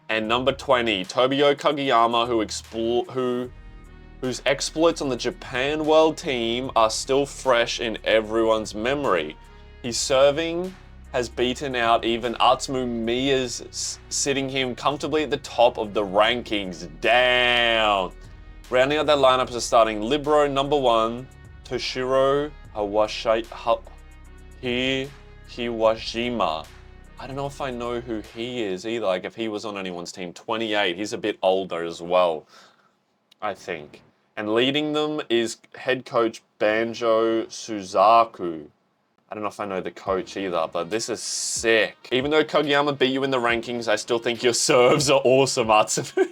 And number 20, Tobio Kageyama, who whose exploits on the Japan World team are still fresh in everyone's memory. His serving has beaten out even Atsumu Miya's, sitting him comfortably at the top of the rankings. Down. Rounding out that lineup is a starting libero number 1, Toshiro Hiwajima. I don't know if I know who he is either, like if he was on anyone's team. 28, he's a bit older as well, I think. And leading them is head coach Banjo Suzaku. I don't know if I know the coach either, but this is sick. Even though Kageyama beat you in the rankings, I still think your serves are awesome, Atsumu.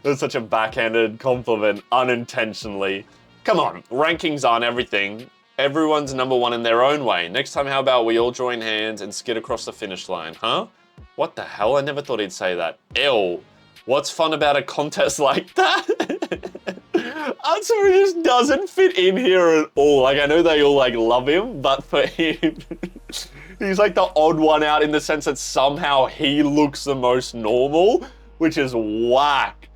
That's such a backhanded compliment, unintentionally. Come on, rankings aren't everything. Everyone's number 1 in their own way. Next time, how about we all join hands and skid across the finish line, huh? What the hell? I never thought he'd say that. Ew. What's fun about a contest like that? Atsumu just doesn't fit in here at all. Like, I know they all, like, love him, but for him, he's, like, the odd one out in the sense that somehow he looks the most normal, which is whack.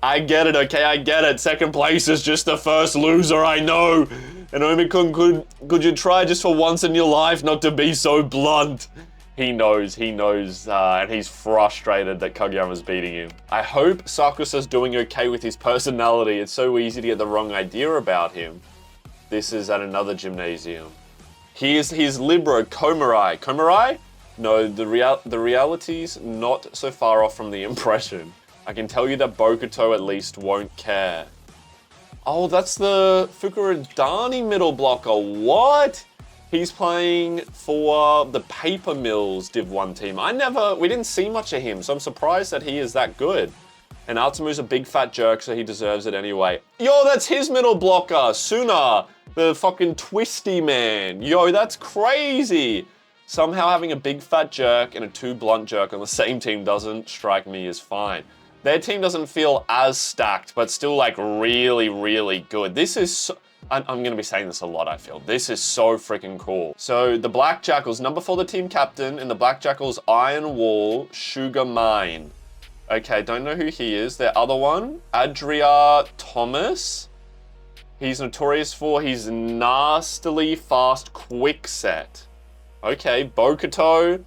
I get it, okay? I get it. Second place is just the first loser, I know. And Omikun, could you try just for once in your life not to be so blunt? He knows, and he's frustrated that Kageyama's beating him. I hope Sakusa's doing okay with his personality. It's so easy to get the wrong idea about him. This is at another gymnasium. Here's his libero, Komarai. Komarai? No, the reality's not so far off from the impression. I can tell you that Bokuto at least won't care. Oh, that's the Fukurodani middle blocker. What? He's playing for the Paper Mills Div 1 team. We didn't see much of him, so I'm surprised that he is that good. And Atsumu's a big fat jerk, so he deserves it anyway. Yo, that's his middle blocker, Suna, the fucking twisty man. Yo, that's crazy. Somehow having a big fat jerk and a 2 blunt jerk on the same team doesn't strike me as fine. Their team doesn't feel as stacked, but still like really, really good. This is I'm going to be saying this a lot, I feel. This is so freaking cool. So the Black Jackals, number 4, the team captain, and the Black Jackals Iron Wall, Sugar Mine. Okay, don't know who he is. Their other one, Adria Thomas. He's notorious for his nastily fast quick set. Okay, Bokuto.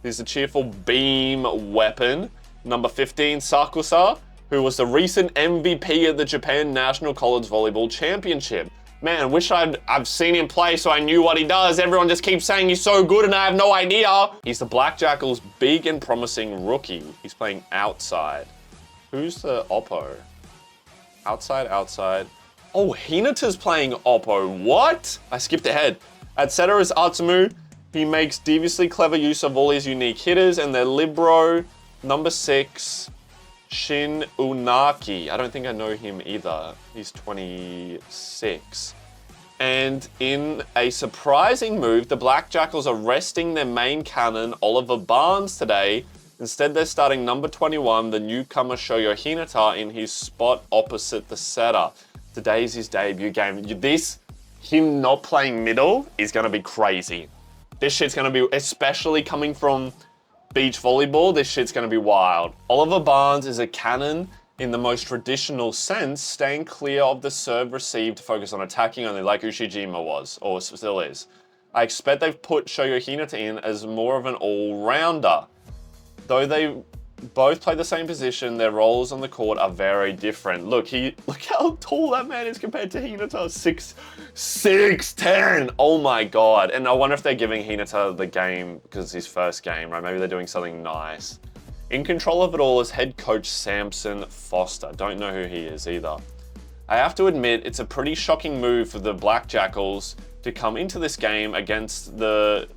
He's a cheerful beam weapon. Number 15, Sakusa, who was the recent MVP of the Japan National College Volleyball Championship. Man, wish I've seen him play so I knew what he does. Everyone just keeps saying he's so good and I have no idea. He's the Black Jackals' big and promising rookie. He's playing outside. Who's the Oppo? Outside. Oh, Hinata's playing Oppo. What? I skipped ahead. At setter is Atsumu. He makes deviously clever use of all his unique hitters, and their libero, number 6, Shin Unaki. I don't think I know him either. He's 26. And in a surprising move, the Black Jackals are resting their main cannon, Oliver Barnes, today. Instead, they're starting number 21, the newcomer Shoyo Hinata, in his spot opposite the setter. Today's his debut game. Him not playing middle is going to be crazy. This shit's going to be, especially coming from beach volleyball, this shit's going to be wild. Oliver Barnes is a cannon in the most traditional sense, staying clear of the serve received to focus on attacking only like Ushijima was, or still is. I expect they've put Shoyo Hinata in as more of an all-rounder. Though they both play the same position, their roles on the court are very different. Look how tall that man is compared to Hinata. 6'10". Oh my god. And I wonder if they're giving Hinata the game because it's his first game, right? Maybe they're doing something nice. In control of it all is head coach Samson Foster. Don't know who he is either. I have to admit, it's a pretty shocking move for the Black Jackals to come into this game against the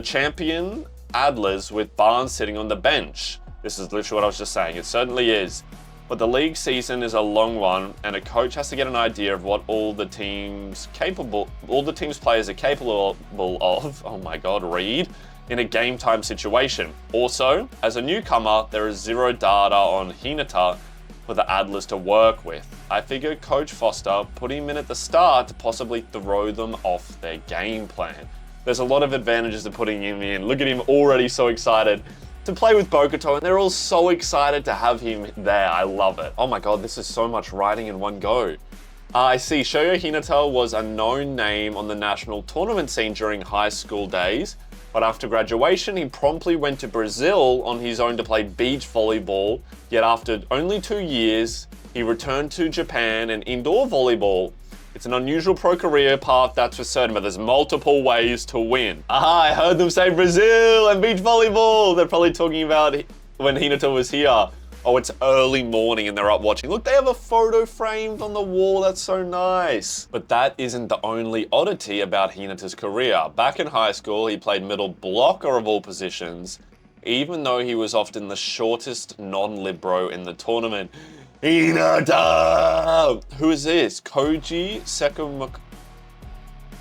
champion Adlers with Barnes sitting on the bench. This is literally what I was just saying. It certainly is. But the league season is a long one, and a coach has to get an idea of what all the team's players are capable of, oh my god, read, in a game time situation. Also, as a newcomer, there is zero data on Hinata for the Adlers to work with. I figure Coach Foster put him in at the start to possibly throw them off their game plan. There's a lot of advantages to putting him in. Look at him already so excited. to play with Bokuto, and they're all so excited to have him there. I love it. Oh my god, this is so much writing in one go. I see, Shoyo Hinata was a known name on the national tournament scene during high school days, but after graduation, he promptly went to Brazil on his own to play beach volleyball, yet after only 2 years, he returned to Japan and indoor volleyball. It's an unusual pro career path, that's for certain, but there's multiple ways to win. Aha, I heard them say Brazil and beach volleyball. They're probably talking about when Hinata was here. Oh, it's early morning and they're up watching. Look, they have a photo framed on the wall. That's so nice. But that isn't the only oddity about Hinata's career. Back in high school, he played middle blocker of all positions, even though he was often the shortest non-libero in the tournament. Hinata! Who is this? Koji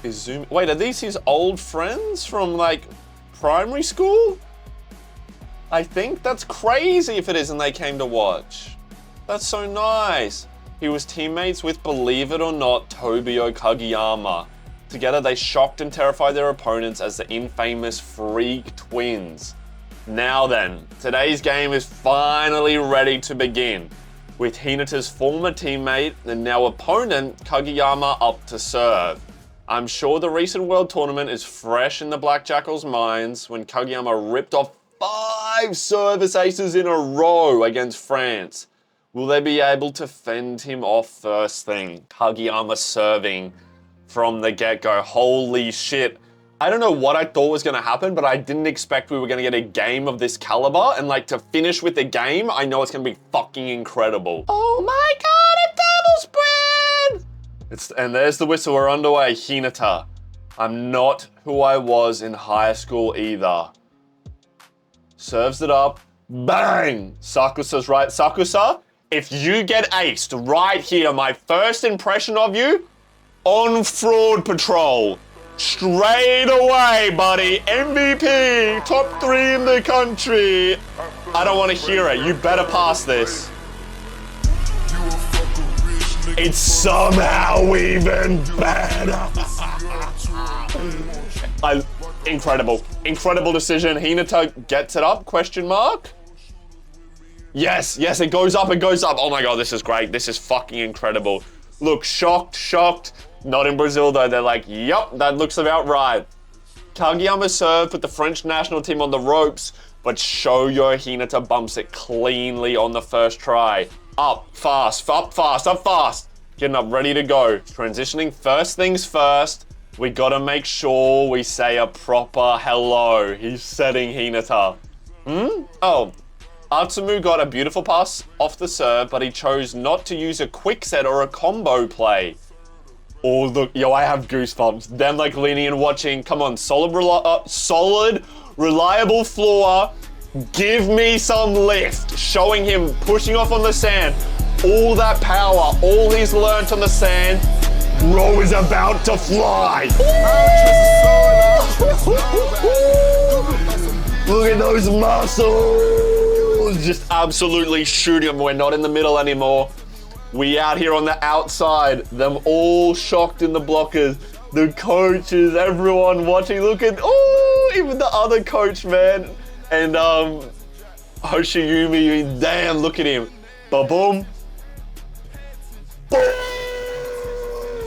Izumi? Wait, are these his old friends from like primary school? I think that's crazy if it is and they came to watch. That's so nice. He was teammates with, believe it or not, Tobio Kageyama. Together they shocked and terrified their opponents as the infamous Freak Twins. Now then, today's game is finally ready to begin, with Hinata's former teammate and now opponent Kageyama up to serve. I'm sure the recent World Tournament is fresh in the Black Jackal's minds when Kageyama ripped off 5 service aces in a row against France. Will they be able to fend him off first thing? Kageyama serving from the get-go. Holy shit. I don't know what I thought was going to happen, but I didn't expect we were going to get a game of this caliber. And like to finish with the game, I know it's going to be fucking incredible. Oh my god, a double spread! And there's the whistle, we're underway. Hinata. I'm not who I was in high school either. Serves it up. Bang! Sakusa's right. Sakusa, if you get aced right here, my first impression of you, on fraud patrol. Straight away, buddy. MVP, top 3 in the country. I don't want to hear it. You better pass this. It's somehow even better. Incredible. Incredible decision. Hinata gets it up, question mark. Yes, yes, it goes up, it goes up. Oh my god, this is great. This is fucking incredible. Look, shocked. Not in Brazil though. They're like, yup, that looks about right. Kageyama served with the French national team on the ropes, but Shoyo Hinata bumps it cleanly on the first try. Up fast. Getting up, ready to go. Transitioning, first things first. We gotta make sure we say a proper hello. He's setting Hinata. Oh, Atsumu got a beautiful pass off the serve, but he chose not to use a quick set or a combo play. Oh, look, yo, I have goosebumps. Them like leaning and watching. Come on, solid, reliable floor. Give me some lift. Showing him pushing off on the sand. All that power, all he's learnt on the sand. Bro is about to fly. Look at those muscles. Just absolutely shooting him. We're not in the middle anymore. We out here on the outside. Them all shocked in the blockers. The coaches, everyone watching. Look at, oh, even the other coach, man. And Hoshiyumi, damn, look at him. Ba-boom. Boom.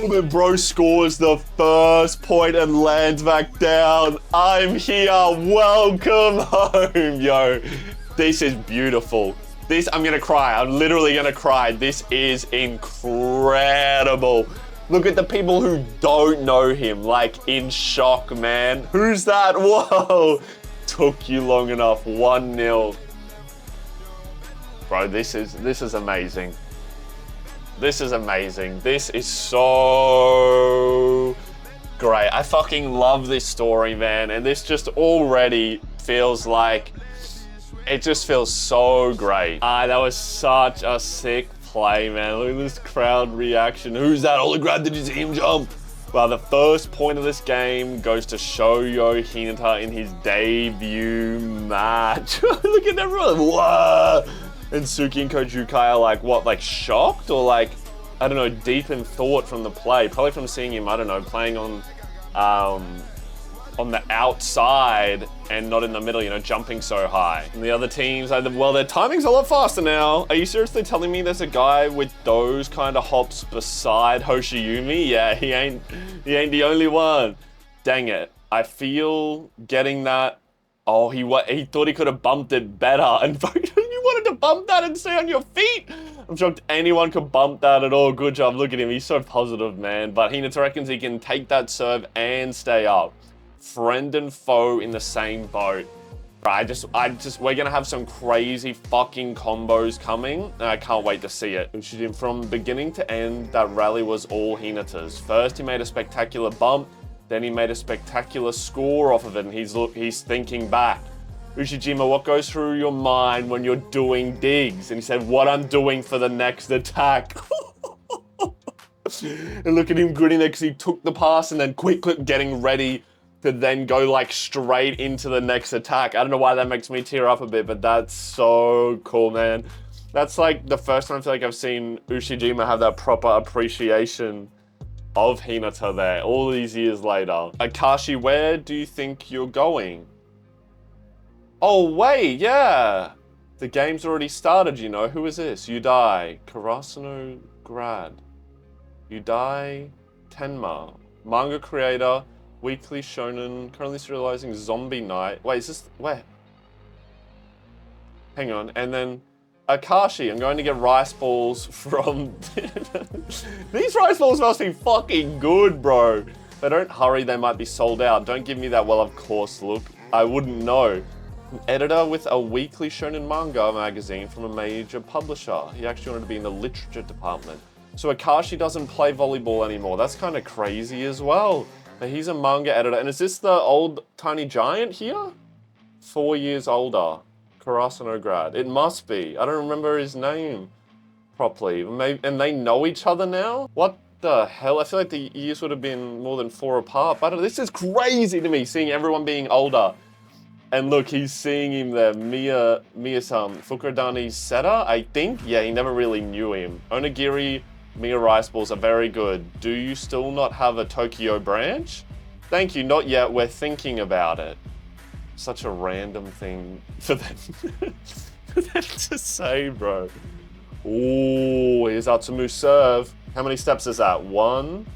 And bro scores the first point and lands back down. I'm here. Welcome home, yo. This is beautiful. This, I'm gonna cry. I'm literally gonna cry. This is incredible. Look at the people who don't know him, like in shock, man. Who's that? Whoa. Took you long enough. 1-0. Bro, this is amazing. This is amazing. This is so great. I fucking love this story, man. And this just already feels like, it just feels so great. That was such a sick play, man. Look at this crowd reaction. Who's that? Holy crap, did you see him jump? Well, the first point of this game goes to Shoyo Hinata in his debut match. Look at everyone. Whoa. And Suki and Coach Yukai are like, what, like shocked? Or like, I don't know, deep in thought from the play. Probably from seeing him, I don't know, playing on on the outside and not in the middle, you know, jumping so high. And the other teams, well, their timing's a lot faster now. Are you seriously telling me there's a guy with those kind of hops beside Hoshiyumi? Yeah, he ain't the only one. Dang it. I feel getting that. Oh, he thought he could have bumped it better. And you wanted to bump that and stay on your feet? I'm shocked anyone could bump that at all. Good job. Look at him. He's so positive, man. But Hinata reckons he can take that serve and stay up. Friend and foe in the same boat. We're gonna have some crazy fucking combos coming, and I can't wait to see it. From beginning to end, that rally was all Hinata's. First, he made a spectacular bump, then he made a spectacular score off of it, and he's thinking back. Ushijima, what goes through your mind when you're doing digs? And he said, what I'm doing for the next attack. And look at him grinning there because he took the pass and then quick getting ready to then go like straight into the next attack. I don't know why that makes me tear up a bit, but that's so cool, man. That's like the first time I feel like I've seen Ushijima have that proper appreciation of Hinata there all these years later. Akashi, where do you think you're going? Oh, wait, yeah. The game's already started, you know. Who is this? Yudai. Karasuno grad. Yudai Tenma. Manga creator. Weekly Shonen, currently serializing Zombie Night. Wait, is this, where? Hang on, and then Akashi, I'm going to get rice balls from... These rice balls must be fucking good, bro. If they don't hurry, they might be sold out. Don't give me that, well, of course, look. I wouldn't know. An editor with a weekly Shonen manga magazine from a major publisher. He actually wanted to be in the literature department. So Akashi doesn't play volleyball anymore. That's kind of crazy as well. He's a manga editor. And is this the old tiny giant here? 4 years older. Karasuno grad. It must be. I don't remember his name properly. And they know each other now? What the hell? I feel like the years would have been more than 4 apart. But this is crazy to me, seeing everyone being older. And look, he's seeing him there. Miya-san. Fukuradani Seta, I think? Yeah, he never really knew him. Onigiri... Mia rice balls are very good. Do you still not have a Tokyo branch? Thank you, not yet. We're thinking about it. Such a random thing for them, for them to say, bro. Ooh, here's Atsumu serve. How many steps is that? 1,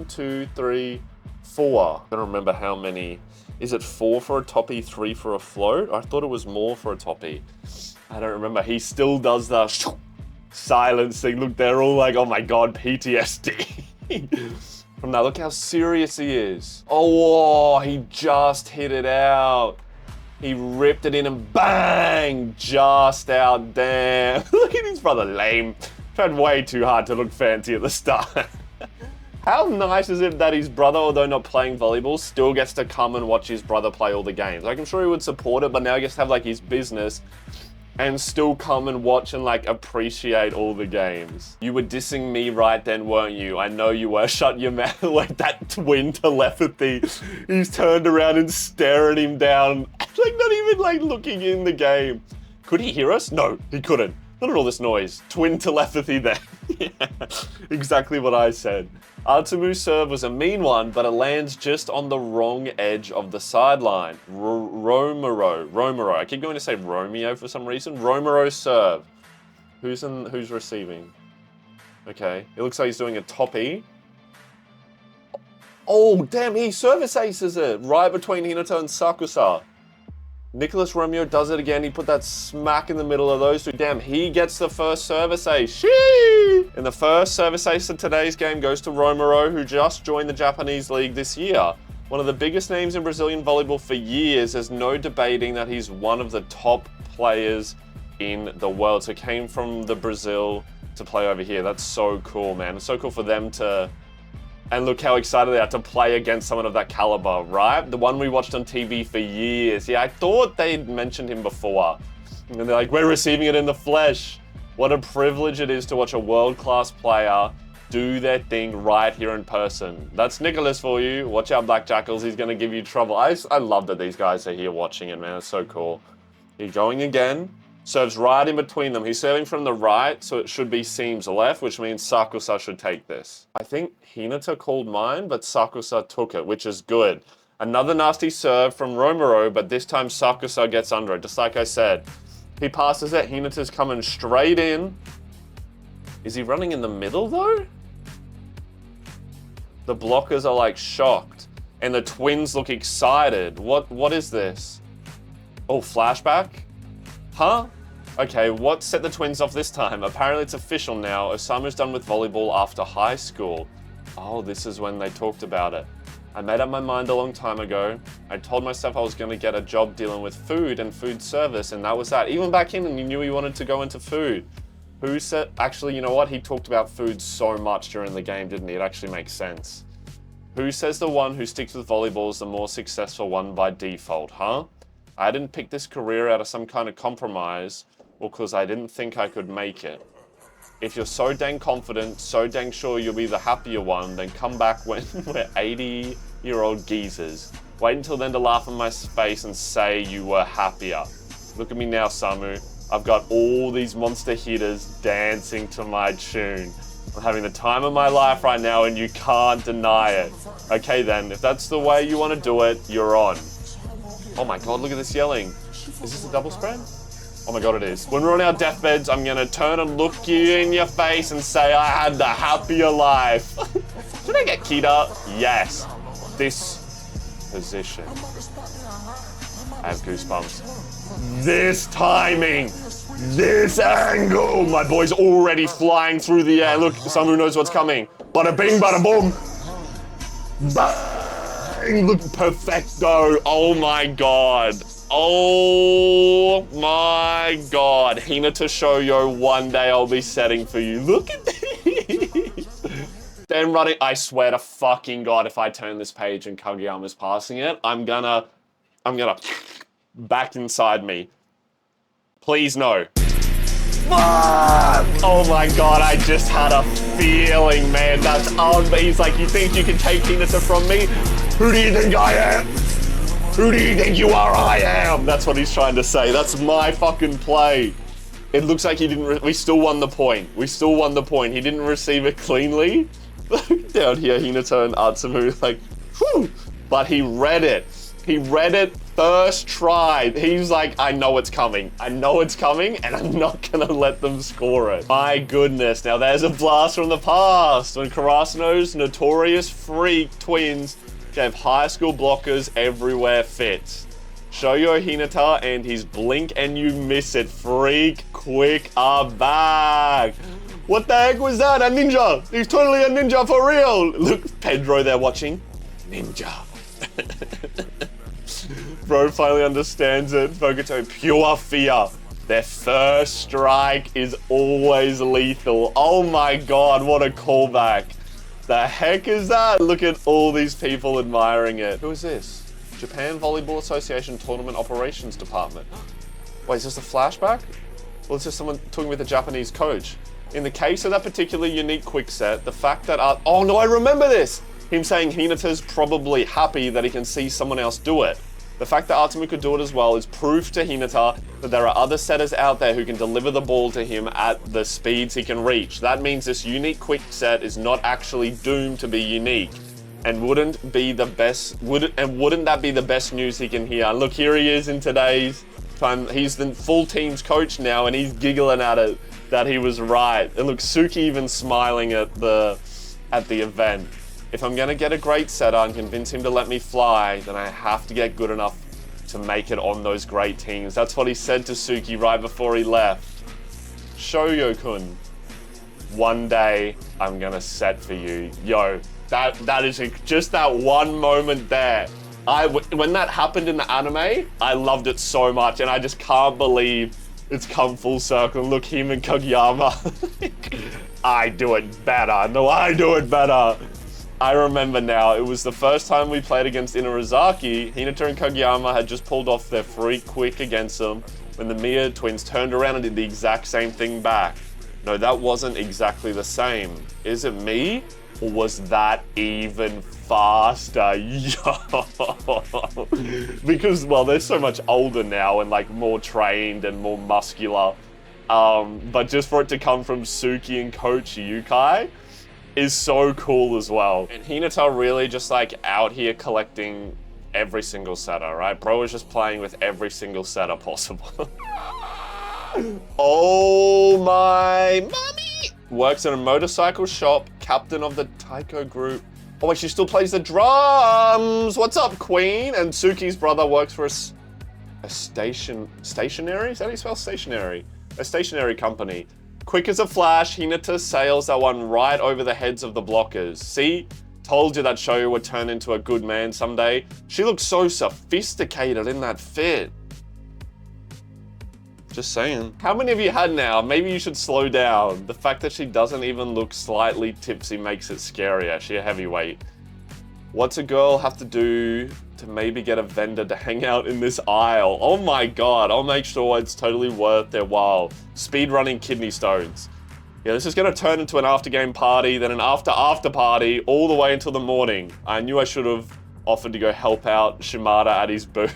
2, 3, 4. I don't remember how many. Is it 4 for a toppy, 3 for a float? I thought it was more for a toppy. I don't remember. He still does the silencing. Look, they're all like, oh my god, PTSD. From that, look how serious he is. Oh, he just hit it out. He ripped it in and bang, just out. Damn. Look at his brother, lame. Tried way too hard to look fancy at the start. How nice is it that his brother, although not playing volleyball, still gets to come and watch his brother play all the games? Like, I'm sure he would support it, but now he gets to have like his business and still come and watch and like appreciate all the games. You were dissing me right then, weren't you? I know you were. Shut your mouth. Like that twin telepathy. He's turned around and staring him down. Like not even like looking in the game. Could he hear us? No, he couldn't. Look at all this noise. Twin telepathy there. Yeah, exactly what I said. Atsumu's serve was a mean one, but it lands just on the wrong edge of the sideline. Romero. I keep going to say Romeo for some reason. Romero's serve. Who's receiving? Okay, it looks like he's doing a toppy. Oh, damn, he service aces it right between Hinata and Sakusa. Nicholas Romeo does it again. He put that smack in the middle of those two. Damn, he gets the first service ace. Shee! And the first service ace of today's game goes to Romero, who just joined the Japanese league this year. One of the biggest names in Brazilian volleyball for years. There's no debating that he's one of the top players in the world. So came from the Brazil to play over here. That's so cool, man. It's so cool for them to... And look how excited they are to play against someone of that caliber, right? The one we watched on TV for years. Yeah, I thought they'd mentioned him before. And they're like, we're receiving it in the flesh. What a privilege it is to watch a world-class player do their thing right here in person. That's Nicholas for you. Watch out, Black Jackals. He's going to give you trouble. I love that these guys are here watching it, man. It's so cool. He's going again. Serves right in between them. He's serving from the right, so it should be seams left, which means Sakusa should take this. I think Hinata called mine, but Sakusa took it, which is good. Another nasty serve from Romero, but this time Sakusa gets under it, just like I said. He passes it, Hinata's coming straight in. Is he running in the middle though? The blockers are like shocked, and the twins look excited. What is this? Oh, flashback? Huh? Okay, what set the twins off this time? Apparently it's official now. Osamu's done with volleyball after high school. Oh, this is when they talked about it. I made up my mind a long time ago. I told myself I was going to get a job dealing with food and food service, and that was that. Even back in, and you knew he wanted to go into food. Who said... Actually, you know what? He talked about food so much during the game, didn't he? It actually makes sense. Who says the one who sticks with volleyball is the more successful one by default, huh? I didn't pick this career out of some kind of compromise, or because I didn't think I could make it. If you're so dang confident, so dang sure you'll be the happier one, then come back when we're 80-year-old geezers. Wait until then to laugh in my face and say you were happier. Look at me now, Samu. I've got all these monster hitters dancing to my tune. I'm having the time of my life right now and you can't deny it. Okay then, if that's the way you want to do it, you're on. Oh my god, look at this yelling. Is this a double spread? Oh my god, it is. When we're on our deathbeds, I'm gonna turn and look you in your face and say I had the happier life. Did I get Kita? Yes. This position. I have goosebumps. This timing. This angle. My boy's already flying through the air. Look, someone who knows what's coming. Bada bing, bada boom. Bang. Look, perfecto. Oh my god. Oh my god. Hinata Shoujo, one day I'll be setting for you. Look at this. Then running, I swear to fucking god, if I turn this page and Kageyama's passing it, I'm gonna back inside me. Please no. Oh my god, I just had a feeling, man. That's he's like, you think you can take Hinata from me? Who do you think I am? Who do you think you are? I am. That's what he's trying to say. That's my fucking play. It looks like he didn't, we still won the point. We still won the point. He didn't receive it cleanly. Down here, Hinata and Atsumu, like, whew. But he read it. He read it first try. He's like, I know it's coming. I know it's coming, and I'm not gonna let them score it. My goodness. Now there's a blast from the past when Karasuno's notorious freak twins gave high school blockers everywhere fits. Shoujo Hinata and his blink and you miss it freak quick are back. What the heck was that? A ninja. He's totally a ninja for real. Look, Pedro there watching. Ninja. Bro finally understands it. Bogoto, pure fear. Their first strike is always lethal. Oh my god, what a callback. The heck is that? Look at all these people admiring it. Who is this? Japan Volleyball Association Tournament Operations Department. Wait, is this a flashback? Well, it's just someone talking with a Japanese coach. In the case of that particular unique quick set, the fact that oh no, I remember this! Him saying Hinata's probably happy that he can see someone else do it. The fact that Atsumu could do it as well is proof to Hinata that there are other setters out there who can deliver the ball to him at the speeds he can reach. That means this unique quick set is not actually doomed to be unique. And wouldn't that be the best news he can hear? Look, here he is in today's time. He's the full team's coach now and he's giggling at it that he was right. And look, Suki even smiling at the event. If I'm gonna get a great setter and convince him to let me fly, then I have to get good enough to make it on those great teams. That's what he said to Suki right before he left. Shoujo-kun, one day I'm gonna set for you. Yo, that is just that one moment there. When that happened in the anime, I loved it so much and I just can't believe it's come full circle. Look, him and Kageyama. I do it better. No, I do it better. I remember now, it was the first time we played against Inarizaki. Hinata and Kageyama had just pulled off their freak quick against them when the Mia twins turned around and did the exact same thing back. No, that wasn't exactly the same. Is it me? Or was that even faster? Yo! Because, well, they're so much older now and like more trained and more muscular. But just for it to come from Suki and Coach Yukai is so cool as well. And Hinata really just like out here collecting every single setter, right? Bro is just playing with every single setter possible. Oh my mommy! Works in a motorcycle shop, captain of the Taiko group. Oh wait, she still plays the drums! What's up, queen? And Tsuki's brother works for a stationary? Is that how you spell stationary? A stationary company. Quick as a flash, Hinata sails that one right over the heads of the blockers. See? Told you that Shoyo would turn into a good man someday. She looks so sophisticated in that fit. Just saying. How many of you had now? Maybe you should slow down. The fact that she doesn't even look slightly tipsy makes it scarier. She a heavyweight. What's a girl have to do to maybe get a vendor to hang out in this aisle? Oh my god, I'll make sure it's totally worth their while. Speedrunning kidney stones. Yeah, this is gonna turn into an after-game party, then an after party, all the way until the morning. I knew I should have offered to go help out Shimada at his booth.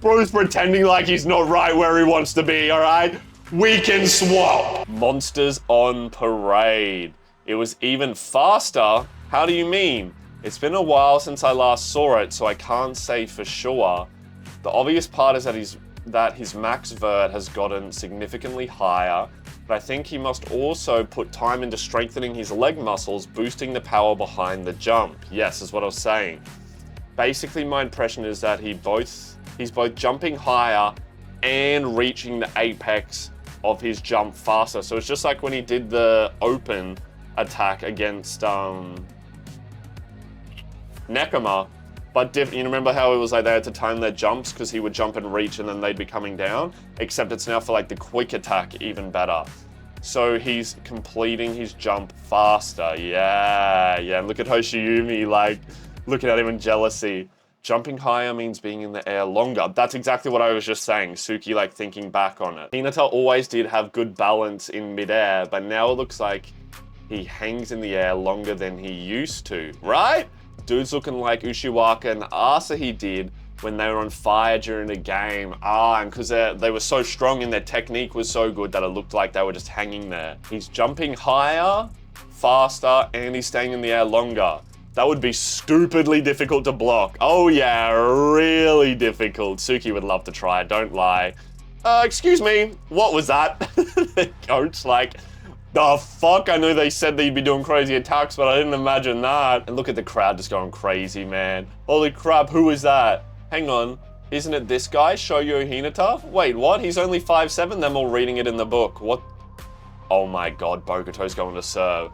Bro's pretending like he's not right where he wants to be, all right? We can swap. Monsters on parade. It was even faster. How do you mean? It's been a while since I last saw it, so I can't say for sure. The obvious part is that his max vert has gotten significantly higher, but I think he must also put time into strengthening his leg muscles, boosting the power behind the jump. Yes, is what I was saying. Basically, my impression is that he's both jumping higher and reaching the apex of his jump faster. So it's just like when he did the open attack against Nekoma, but you remember how it was like they had to time their jumps because he would jump and reach and then they'd be coming down, except it's now for like the quick attack even better. So he's completing his jump faster. Yeah, and look at Hoshiumi, like looking at him in jealousy. Jumping higher means being in the air longer. That's exactly what I was just saying. Suki, like, thinking back on it. Hinata always did have good balance in midair, but now it looks like he hangs in the air longer than he used to, right? Dude's looking like Ushiwaka and Asahi did when they were on fire during the game. And because they were so strong and their technique was so good that it looked like they were just hanging there. He's jumping higher, faster, and he's staying in the air longer. That would be stupidly difficult to block. Oh yeah, really difficult. Suki would love to try it, don't lie. Excuse me, what was that? The coach, like, the fuck? I knew they said that you'd be doing crazy attacks, but I didn't imagine that. And look at the crowd just going crazy, man. Holy crap, who is that? Hang on, isn't it this guy, Shoyo Hinata? Wait, what? He's only 5'7", them all reading it in the book. What? Oh my god, Bokuto's going to serve.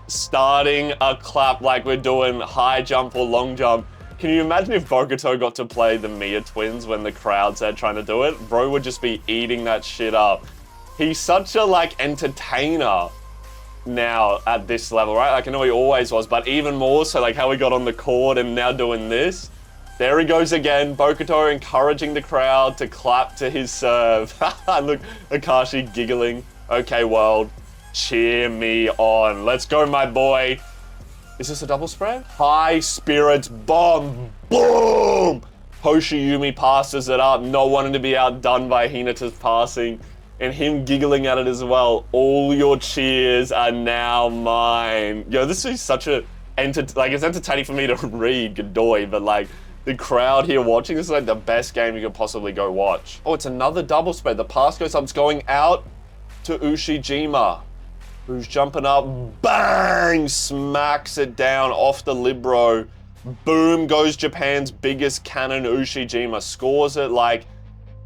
Starting a clap like we're doing high jump or long jump. Can you imagine if Bokuto got to play the Mia twins when the crowd's there trying to do it? Bro would just be eating that shit up. He's such a, like, entertainer now at this level, right? Like, I know he always was, but even more so, like, how he got on the court and now doing this. There he goes again, Bokuto encouraging the crowd to clap to his serve. Look, Akashi giggling. Okay, world. Cheer me on. Let's go, my boy. Is this a double spread? High spirits bomb. Boom! Hoshiumi passes it up, not wanting to be outdone by Hinata's passing, and him giggling at it as well. All your cheers are now mine. Yo, this is such a, it's entertaining for me to read, Godoy, but like, the crowd here watching, this is like the best game you could possibly go watch. Oh, it's another double spread. The pass goes up, it's going out to Ushijima, who's jumping up, bang, smacks it down off the libero. Boom goes Japan's biggest cannon, Ushijima, scores it like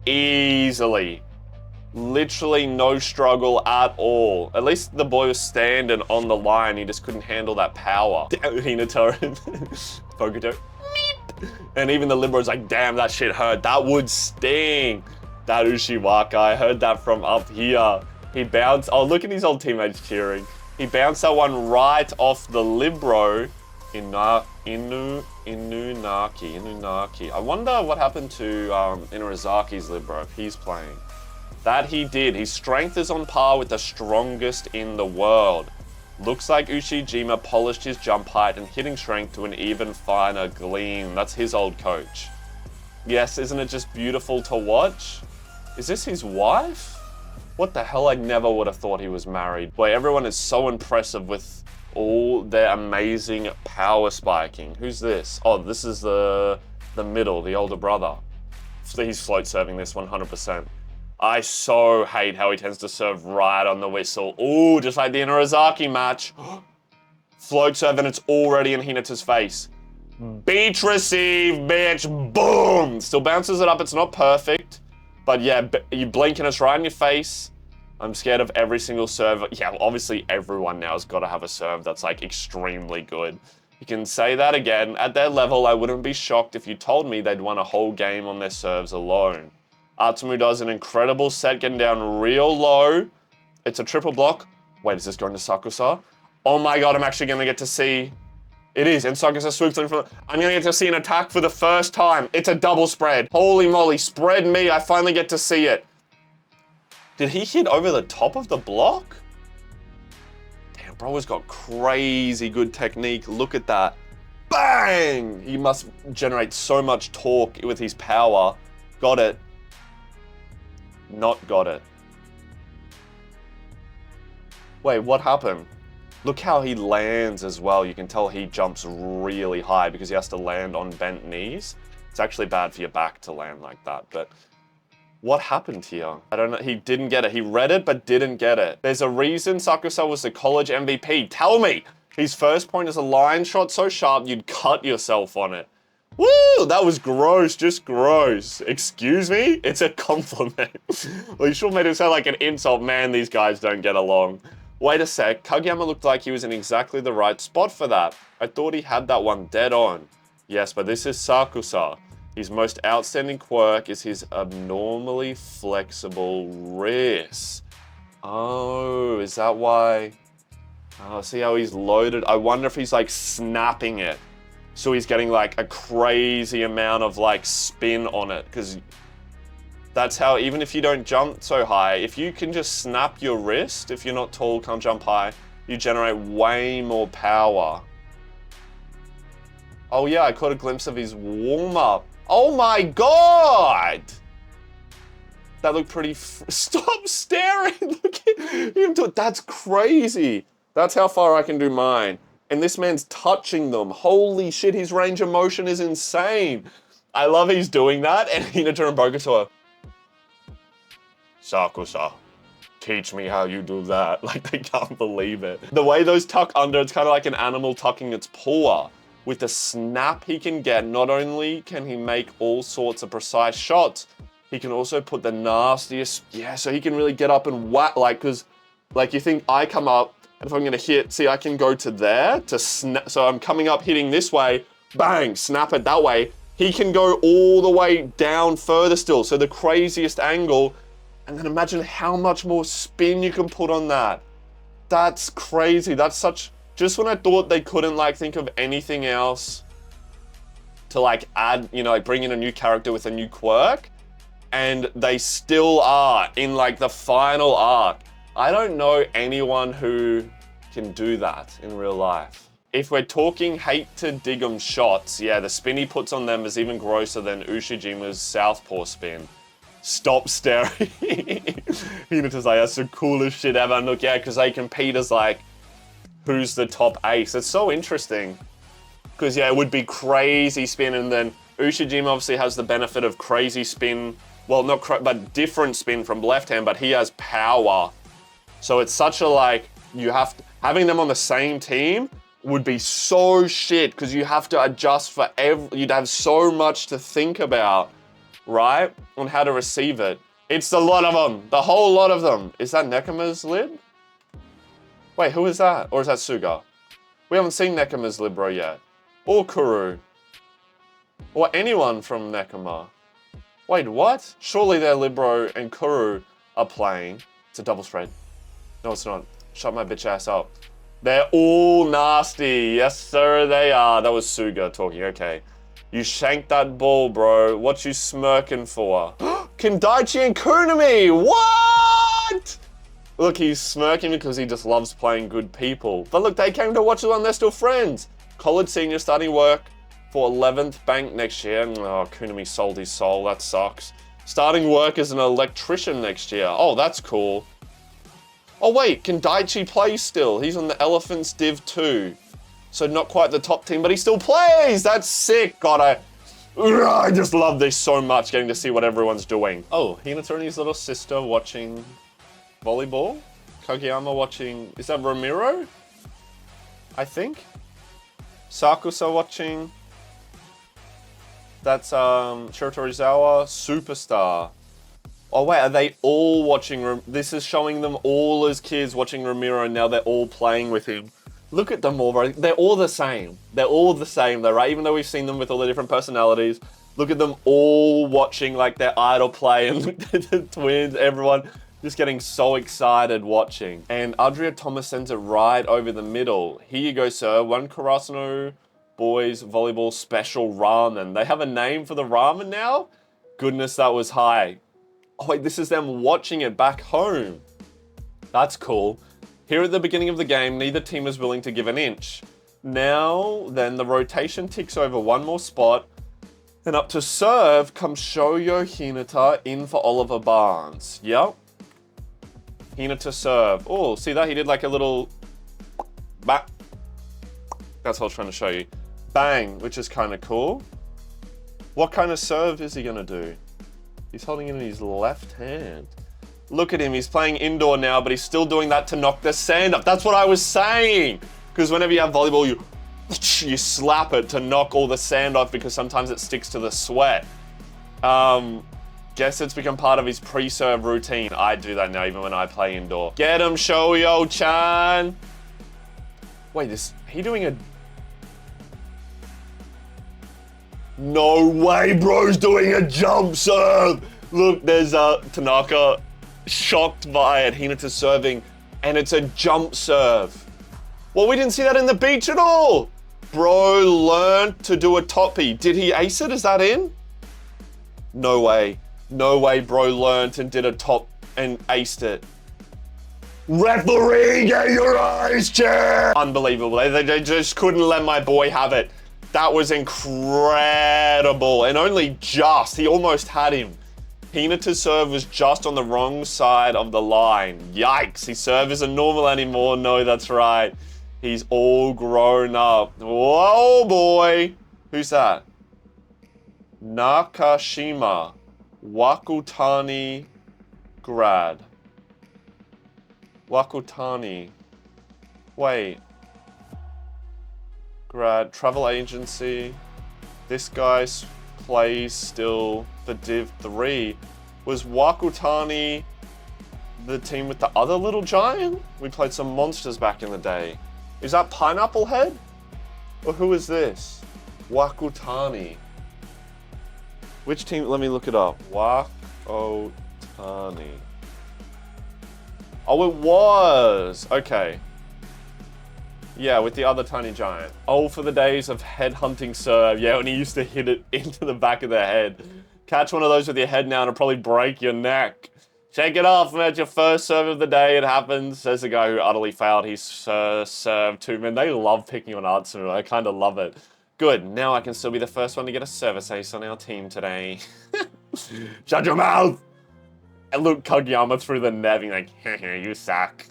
easily. Literally no struggle at all. At least the boy was standing on the line, he just couldn't handle that power. Hinata and Bokuto, and even the libero's like, damn, that shit hurt. That would sting. That Ushiwaka, I heard that from up here. He bounced, oh, look at his old teammates cheering. He bounced that one right off the libero. Inunaki. I wonder what happened to Inurizaki's libero if he's playing. That he did. His strength is on par with the strongest in the world. Looks like Ushijima polished his jump height and hitting strength to an even finer gleam. That's his old coach. Yes, isn't it just beautiful to watch? Is this his wife? What the hell, I never would have thought he was married. Boy, everyone is so impressive with all their amazing power spiking. Who's this? Oh, this is the middle, the older brother. So he's float serving this 100%. I so hate how he tends to serve right on the whistle. Ooh, just like the Inarizaki match. Float serve and it's already in Hinata's face. Beach receive, bitch, boom! Still bounces it up, it's not perfect. But yeah, you blink and it's right in your face. I'm scared of every single serve. Yeah, obviously everyone now has got to have a serve that's like extremely good. You can say that again. At their level, I wouldn't be shocked if you told me they'd won a whole game on their serves alone. Atsumu does an incredible set, getting down real low. It's a triple block. Wait, is this going to Sakusa? Oh my god, I'm actually going to get to see... It is, and Sakusa swoops in from... I'm going to get to see an attack for the first time. It's a double spread. Holy moly, spread me. I finally get to see it. Did he hit over the top of the block? Damn, bro has got crazy good technique. Look at that. Bang! He must generate so much torque with his power. Got it. Not got it. Wait, what happened? Look how he lands as well. You can tell he jumps really high because he has to land on bent knees. It's actually bad for your back to land like that, but what happened here? I don't know. He didn't get it. He read it, but didn't get it. There's a reason Sakusa was the college MVP. Tell me! His first point is a line shot so sharp you'd cut yourself on it. Woo! That was gross, just gross. Excuse me? It's a compliment. Well, you sure made it sound like an insult. Man, these guys don't get along. Wait a sec, Kageyama looked like he was in exactly the right spot for that. I thought he had that one dead on. Yes, but this is Sakusa. His most outstanding quirk is his abnormally flexible wrist. Oh, is that why? Oh, see how he's loaded? I wonder if he's like snapping it. So he's getting like a crazy amount of like spin on it, because that's how, even if you don't jump so high, if you can just snap your wrist, if you're not tall, can't jump high, you generate way more power. Oh yeah, I caught a glimpse of his warm-up. Oh my god! That looked pretty... Stop staring! Look at him do it. That's crazy. That's how far I can do mine. And this man's touching them. Holy shit, his range of motion is insane. I love he's doing that, and Hinata and Bokuto are... Sakusa, teach me how you do that. Like, they can't believe it. The way those tuck under, it's kind of like an animal tucking its paw. With the snap he can get, not only can he make all sorts of precise shots, he can also put the nastiest, yeah, so he can really get up and whack, like, because, like, you think I come up, and if I'm gonna hit, see, I can go to there, to snap, so I'm coming up, hitting this way, bang, snap it that way. He can go all the way down further still, so the craziest angle, and then imagine how much more spin you can put on that. That's crazy, that's such... Just when I thought they couldn't like think of anything else to like add, you know, like bring in a new character with a new quirk, and they still are in like the final arc. I don't know anyone who can do that in real life. If we're talking hate to dig 'em shots, yeah, the spin he puts on them is even grosser than Ushijima's southpaw spin. Stop staring. Hinata's like, that's the coolest shit ever. And look, yeah, because they compete as like, who's the top ace. It's so interesting. Because, yeah, it would be crazy spin, and then Ushijima obviously has the benefit of crazy spin. Well, not but different spin from left hand, but he has power. So it's such a, like, you have to, having them on the same team would be so shit, because you have to adjust for you'd have so much to think about, right? On how to receive it. It's the lot of them. The whole lot of them. Is that Nekoma's lid? Wait, who is that? Or is that Suga? We haven't seen Nekoma's Libro yet. Or Kuru. Or anyone from Nekoma. Wait, what? Surely their Libro and Kuru are playing. It's a double spread. No, it's not. Shut my bitch ass up. They're all nasty. Yes, sir, they are. That was Suga talking. Okay. You shanked that ball, bro. What you smirking for? Kindaichi and Kunami! What? Look, he's smirking because he just loves playing good people. But look, they came to watch it and they're still friends. College senior starting work for 11th bank next year. Oh, Kunami sold his soul. That sucks. Starting work as an electrician next year. Oh, that's cool. Oh wait, can Daichi play still? He's on the Elephants Div 2. So not quite the top team, but he still plays! That's sick! God, I just love this so much, getting to see what everyone's doing. Oh, Hinata and his little sister watching volleyball. Kageyama watching, is that Ramiro? I think. Sakusa watching. That's Shiratorizawa, Superstar. Oh wait, are they all watching? This is showing them all as kids watching Ramiro, and now they're all playing with him. Look at them all, bro. They're all the same. They're all the same though, right? Even though we've seen them with all the different personalities. Look at them all watching like their idol play, and look at the twins, everyone just getting so excited watching. And Adria Thomas sends it right over the middle. Here you go, sir. One Karasuno boys volleyball special ramen. They have a name for the ramen now? Goodness, that was high. Oh wait, this is them watching it back home. That's cool. Here at the beginning of the game, neither team is willing to give an inch. Now, then the rotation ticks over one more spot, and up to serve comes Shoyo Hinata in for Oliver Barnes. Yep. Hinata serve. Oh, see that? He did like a little... Bang. That's what I was trying to show you. Bang, which is kind of cool. What kind of serve is he going to do? He's holding it in his left hand. Look at him, he's playing indoor now, but he's still doing that to knock the sand up. That's what I was saying. Because whenever you have volleyball, you slap it to knock all the sand off because sometimes it sticks to the sweat. Guess it's become part of his pre-serve routine. I do that now, even when I play indoor. Get him, Shoyo-chan. Wait, he doing a... No way, bro's doing a jump serve. Look, there's Tanaka shocked by it. Hinata serving, and it's a jump serve. Well, we didn't see that in the beach at all. Bro learned to do a toppy. Did he ace it? Is that in? No way. No way, bro learned and did a top and aced it. Referee, get your eyes checked. Unbelievable. They just couldn't let my boy have it. That was incredible, and only just, he almost had him. Hinata's serve was just on the wrong side of the line. Yikes, his serve isn't normal anymore. No, that's right. He's all grown up. Whoa, boy. Who's that? Nakashima, Wakutani grad. Wakutani. Wait. Grad, travel agency. This guy plays still for Div 3. Was Wakutani the team with the other little giant? We played some monsters back in the day. Is that Pineapple Head? Or who is this? Wakutani. Which team? Let me look it up. Wakutani. Oh, it was. Okay. Yeah, with the other tiny giant. Oh, for the days of head hunting serve. Yeah, when he used to hit it into the back of their head. Catch one of those with your head now and it'll probably break your neck. Shake it off, man. It's your first serve of the day. It happens. Says the guy who utterly failed his serve too. Man, they love picking on Atsumu. I kind of love it. Good. Now I can still be the first one to get a service ace on our team today. Shut your mouth! And look, Kageyama through the net being like, you suck.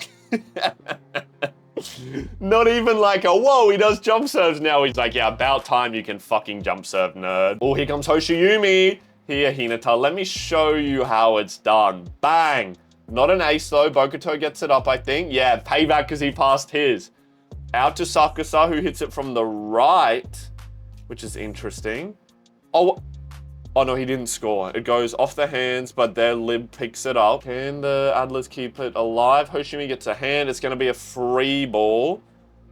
Not even like a, whoa, he does jump serves now. He's like, yeah, about time you can fucking jump serve, nerd. Oh, here comes Hoshiyumi. Here, Hinata, let me show you how it's done. Bang. Not an ace though. Bokuto gets it up, I think. Yeah, payback because he passed his. Out to Sakusa, who hits it from the right, which is interesting. Oh no, he didn't score. It goes off the hands, but their lib picks it up. Can the Adlers keep it alive? Hoshimi gets a hand. It's going to be a free ball.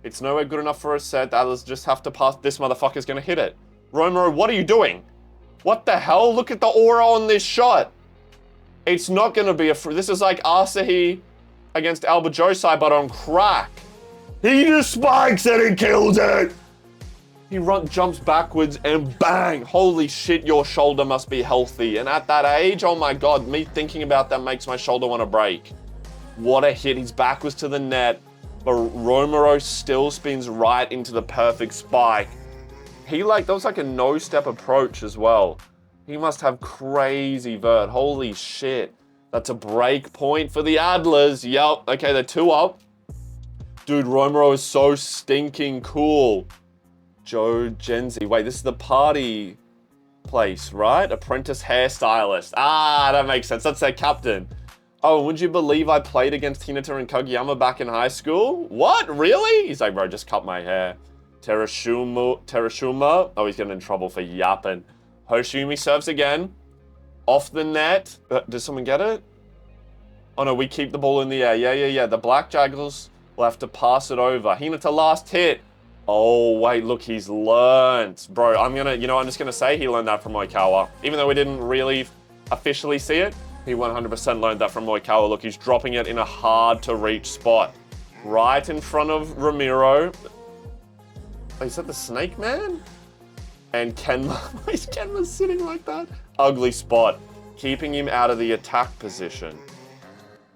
It's nowhere good enough for a set. The Adlers just have to pass. This motherfucker's going to hit it. Romero, what are you doing? What the hell? Look at the aura on this shot. It's not going to be a free. This is like Asahi against Alba Josai, but on crack. He just spikes it and kills it. He jumps backwards and bang. Holy shit, your shoulder must be healthy. And at that age, oh my God, me thinking about that makes my shoulder want to break. What a hit. His back was to the net, but Romero still spins right into the perfect spike. That was like a no-step approach as well. He must have crazy vert. Holy shit. That's a break point for the Adlers. Yup. Okay, they're 2 up. Dude, Romero is so stinking cool. Joe Genzi. Wait, this is the party place, right? Apprentice hairstylist. Ah, that makes sense. That's their captain. Oh, would you believe I played against Hinata and Kageyama back in high school? What? Really? He's like, bro, just cut my hair. Terashuma. Oh, he's getting in trouble for yapping. Hoshiyumi serves again. Off the net. Does someone get it? Oh, no, we keep the ball in the air. Yeah. The Black Jackals will have to pass it over. Hinata last hit. Oh, wait, look, he's learned. Bro, I'm just gonna say he learned that from Oikawa. Even though we didn't really officially see it, he 100% learned that from Oikawa. Look, he's dropping it in a hard-to-reach spot. Right in front of Ramiro. Is that the Snake Man? And Kenma. Why is Kenma sitting like that? Ugly spot. Keeping him out of the attack position.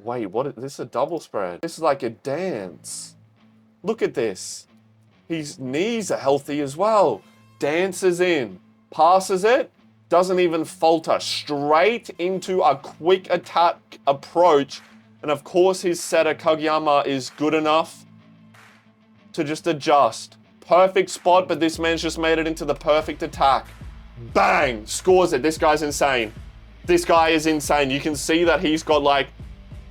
Wait, what is this? A double spread? This is like a dance. Look at this. His knees are healthy as well. Dances in. Passes it. Doesn't even falter. Straight into a quick attack approach. And of course his setter Kageyama is good enough to just adjust. Perfect spot, but this man's just made it into the perfect attack. Bang! Scores it. This guy's insane. This guy is insane. You can see that he's got like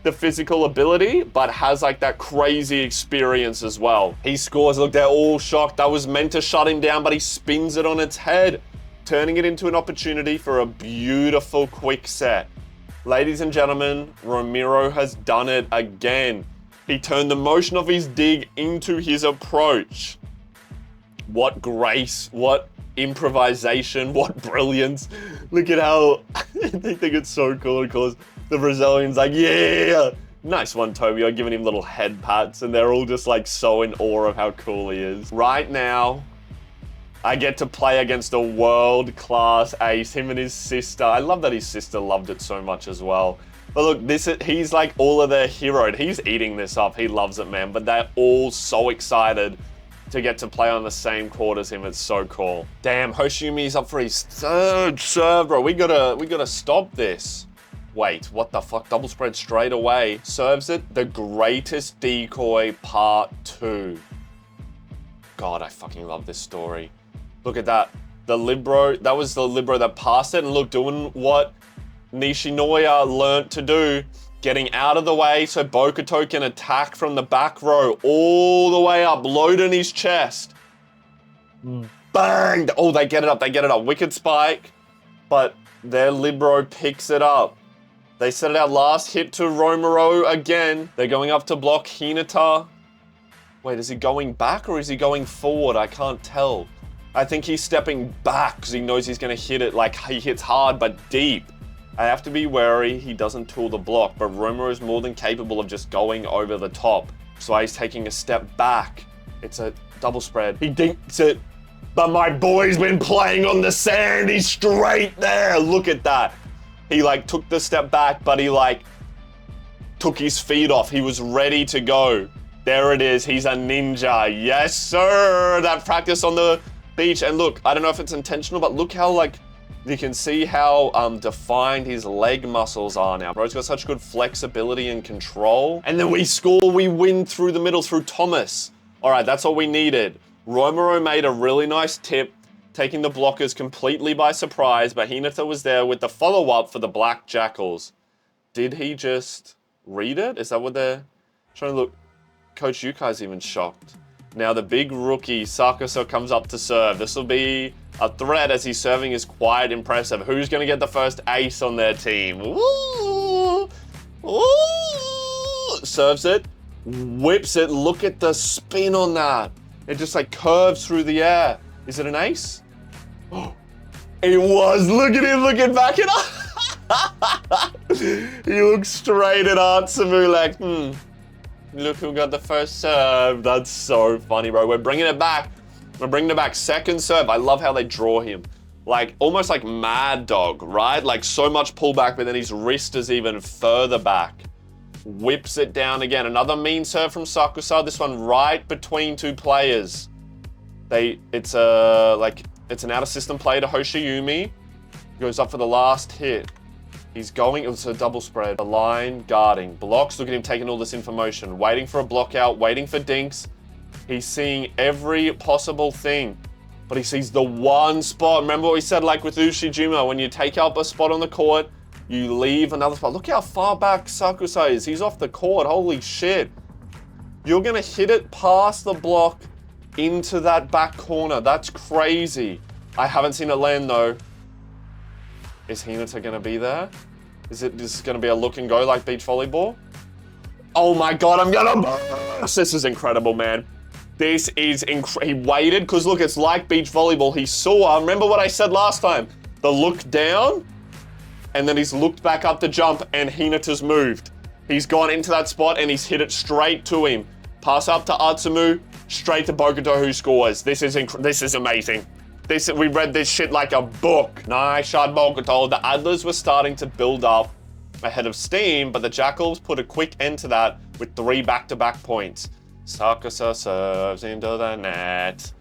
the physical ability, but has like that crazy experience as well. He scores. Look, they're all shocked. That was meant to shut him down, but he spins it on its head, turning it into an opportunity for a beautiful quick set. Ladies and gentlemen, Ramiro has done it again. He turned the motion of his dig into his approach. What grace, what improvisation, what brilliance. Look at how they think it's so cool. Of course, the Brazilian's like, yeah. Nice one, Tobio, giving him little head pats, and they're all just like so in awe of how cool he is. Right now, I get to play against a world-class ace, him and his sister. I love that his sister loved it so much as well. But look, he's like all of their hero. He's eating this up. He loves it, man. But they're all so excited to get to play on the same court as him. It's so cool. Damn, Hoshiyumi's up for his 3rd serve, bro. We gotta stop this. Wait, what the fuck? Double spread straight away. Serves it. The greatest decoy part 2. God, I fucking love this story. Look at that. The Libero, that was the Libero that passed it. And look, doing what Nishinoya learnt to do. Getting out of the way so Bokuto can attack from the back row all the way up, loading his chest. Bang! Oh, they get it up. Wicked spike, but their Libero picks it up. They set it out last hit to Romero again. They're going up to block Hinata. Wait, is he going back or is he going forward? I can't tell. I think he's stepping back because he knows he's going to hit it like he hits hard but deep. I have to be wary he doesn't tool the block, but Romero is more than capable of just going over the top. So he's taking a step back. It's a double spread. He dinks it, but my boy's been playing on the sand. He's straight there. Look at that. He like took the step back, but he like took his feet off. He was ready to go. There it is. He's a ninja. Yes, sir. That practice on the beach. And look, I don't know if it's intentional, but look how like, you can see how defined his leg muscles are now. Bro's got such good flexibility and control. And then we score, we win through the middle through Thomas. All right, that's all we needed. Romero made a really nice tip, taking the blockers completely by surprise, but Hinata was there with the follow-up for the Black Jackals. Did he just read it? Is that what they're trying to look? Coach Yukai's even shocked. Now the big rookie, Sakusa, comes up to serve. This will be a threat as he's serving is quite impressive. Who's going to get the first ace on their team? Ooh, ooh. Serves it, whips it. Look at the spin on that. It just like curves through the air. Is it an ace? Oh, it was. Look at him looking back at us. He looks straight at Atsumu like, look who got the first serve. That's so funny, bro. We're bringing it back. We're bringing it back. Second serve. I love how they draw him. Like, almost like Mad Dog, right? Like, so much pullback, but then his wrist is even further back. Whips it down again. Another mean serve from Sakusa. This one right between two players. It's an out-of-system play to Hoshiyumi. Goes up for the last hit. He's going, it's a double spread. The line, guarding, blocks, look at him taking all this information, waiting for a block out, waiting for dinks. He's seeing every possible thing, but he sees the one spot. Remember what we said, like with Ushijima, when you take up a spot on the court, you leave another spot. Look how far back Sakusa is. He's off the court, holy shit. You're gonna hit it past the block into that back corner. That's crazy. I haven't seen it land though. Is Hinata gonna be there? Is this gonna be a look and go like beach volleyball? Oh my God, I'm gonna burst. This is incredible, man. This is he waited, because look, it's like beach volleyball. He saw, remember what I said last time? The look down, and then he's looked back up to jump, and Hinata's moved. He's gone into that spot, and he's hit it straight to him. Pass up to Atsumu, straight to Bokuto, who scores. This is amazing. We read this shit like a book. Nice shot, Bokuto. The Adlers were starting to build up ahead of steam, but the Jackals put a quick end to that with 3 back-to-back points. Sakusa serves into the net.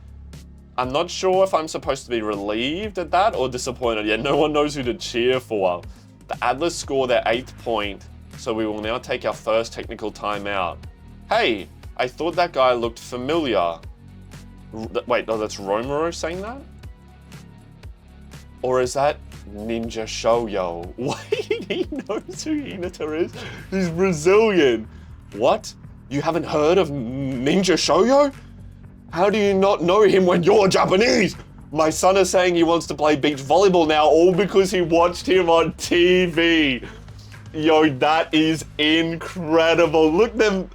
I'm not sure if I'm supposed to be relieved at that or disappointed. Yeah, no one knows who to cheer for. The Adlers score their 8th point, so we will now take our first technical timeout. Hey, I thought that guy looked familiar. Wait, no, that's Romero saying that? Or is that Ninja Shoyo? Wait, he knows who Hinata is? He's Brazilian. What? You haven't heard of Ninja Shoyo? How do you not know him when you're Japanese? My son is saying he wants to play beach volleyball now, all because he watched him on TV. Yo, that is incredible. Look, them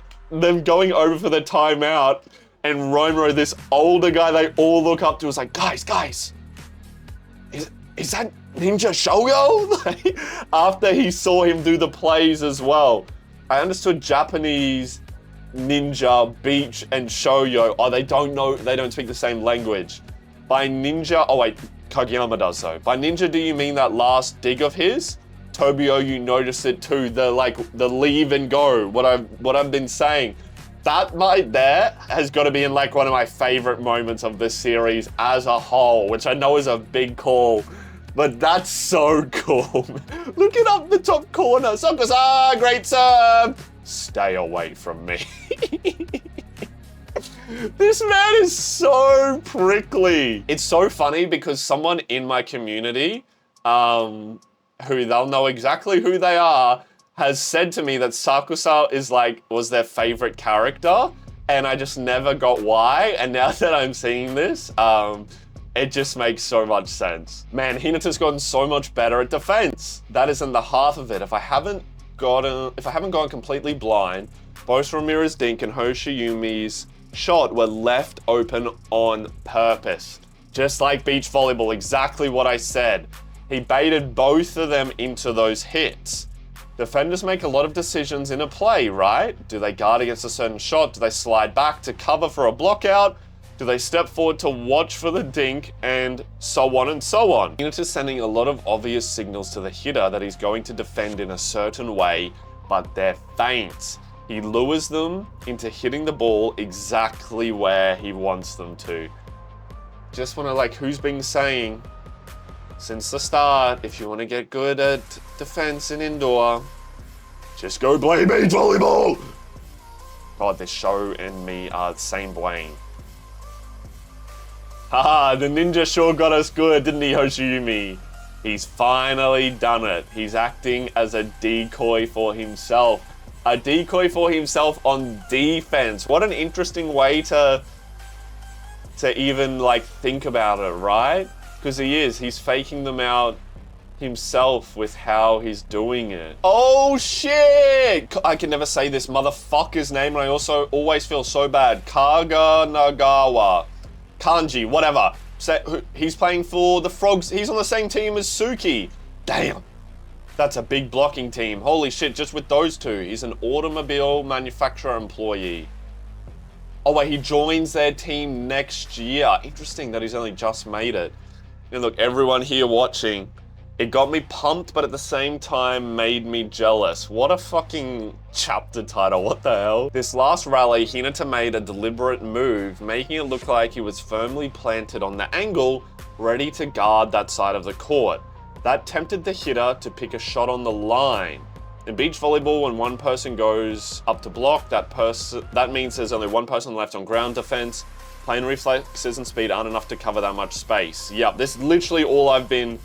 going over for the timeout, and Romero, this older guy they all look up to, is like, guys, is that Ninja Shoyo? After he saw him do the plays as well. I understood Japanese, ninja, beach, and shoyo. Oh, they don't speak the same language. By ninja, oh wait, Kageyama does though. By ninja, do you mean that last dig of his? Tobio, you noticed it too, the leave and go, what I've been saying. That right there has got to be in like one of my favorite moments of this series as a whole, which I know is a big call, but that's so cool. Look it up the top corner. Sakusa, great serve. Stay away from me. This man is so prickly. It's so funny because someone in my community, who they'll know exactly who they are, has said to me that Sakusa was their favorite character, and I just never got why. And now that I'm seeing this, it just makes so much sense. Man, Hinata's gotten so much better at defense. That isn't the half of it. If I haven't gone completely blind, both Ramirez Dink and Hoshiyumi's shot were left open on purpose. Just like beach volleyball, exactly what I said. He baited both of them into those hits. Defenders make a lot of decisions in a play, right? Do they guard against a certain shot? Do they slide back to cover for a block out? Do they step forward to watch for the dink? And so on and so on. Hinata's sending a lot of obvious signals to the hitter that he's going to defend in a certain way, but they're faint. He lures them into hitting the ball exactly where he wants them to. Just want to who's been saying since the start, if you want to get good at defense in indoor, just go play beach volleyball. God, this show and me are the same brain. Haha, the ninja sure got us good, didn't he, Hoshiyumi? He's finally done it. He's acting as a decoy for himself. A decoy for himself on defense. What an interesting way to even think about it, right? Because he's faking them out himself with how he's doing it. Oh shit! I can never say this motherfucker's name, and I also always feel so bad. Kaganagawa. Kanji, whatever. He's playing for the Frogs. He's on the same team as Suki. Damn. That's a big blocking team. Holy shit, just with those two. He's an automobile manufacturer employee. Oh wait, he joins their team next year. Interesting that he's only just made it. And look, everyone here watching, it got me pumped, but at the same time made me jealous. What a fucking chapter title, what the hell? This last rally, Hinata made a deliberate move, making it look like he was firmly planted on the angle, ready to guard that side of the court. That tempted the hitter to pick a shot on the line. In beach volleyball, when one person goes up to block, that means there's only one person left on ground defense. Plane reflexes and speed aren't enough to cover that much space. Yep, this is literally all I've been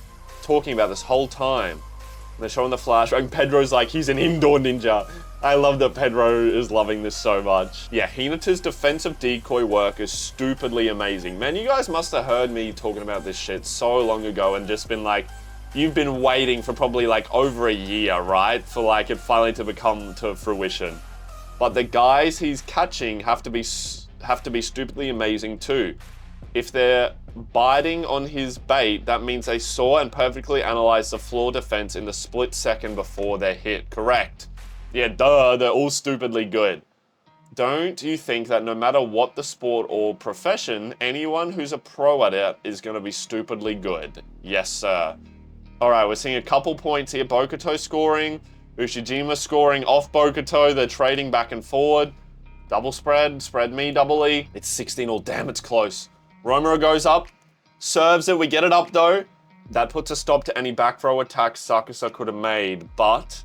talking about this whole time. And they're showing the flash, and Pedro's like, he's an indoor ninja. I love that Pedro is loving this so much. Yeah, Hinata's defensive decoy work is stupidly amazing. Man, you guys must have heard me talking about this shit so long ago and just been like, you've been waiting for probably like over a year, right? For like it finally to come to fruition. But the guys he's catching have to be stupidly amazing too. If they're biting on his bait, that means they saw and perfectly analyzed the floor defense in the split second before they're hit. Correct. Yeah, duh, they're all stupidly good. Don't you think that no matter what the sport or profession, anyone who's a pro at it is going to be stupidly good? Yes, sir. All right, we're seeing a couple points here. Bokuto scoring, Ushijima scoring off Bokuto. They're trading back and forward. Double spread me, double E. It's 16-all, damn, it's close. Romero goes up, serves it, we get it up though. That puts a stop to any back throw attacks Sakusa could have made, but...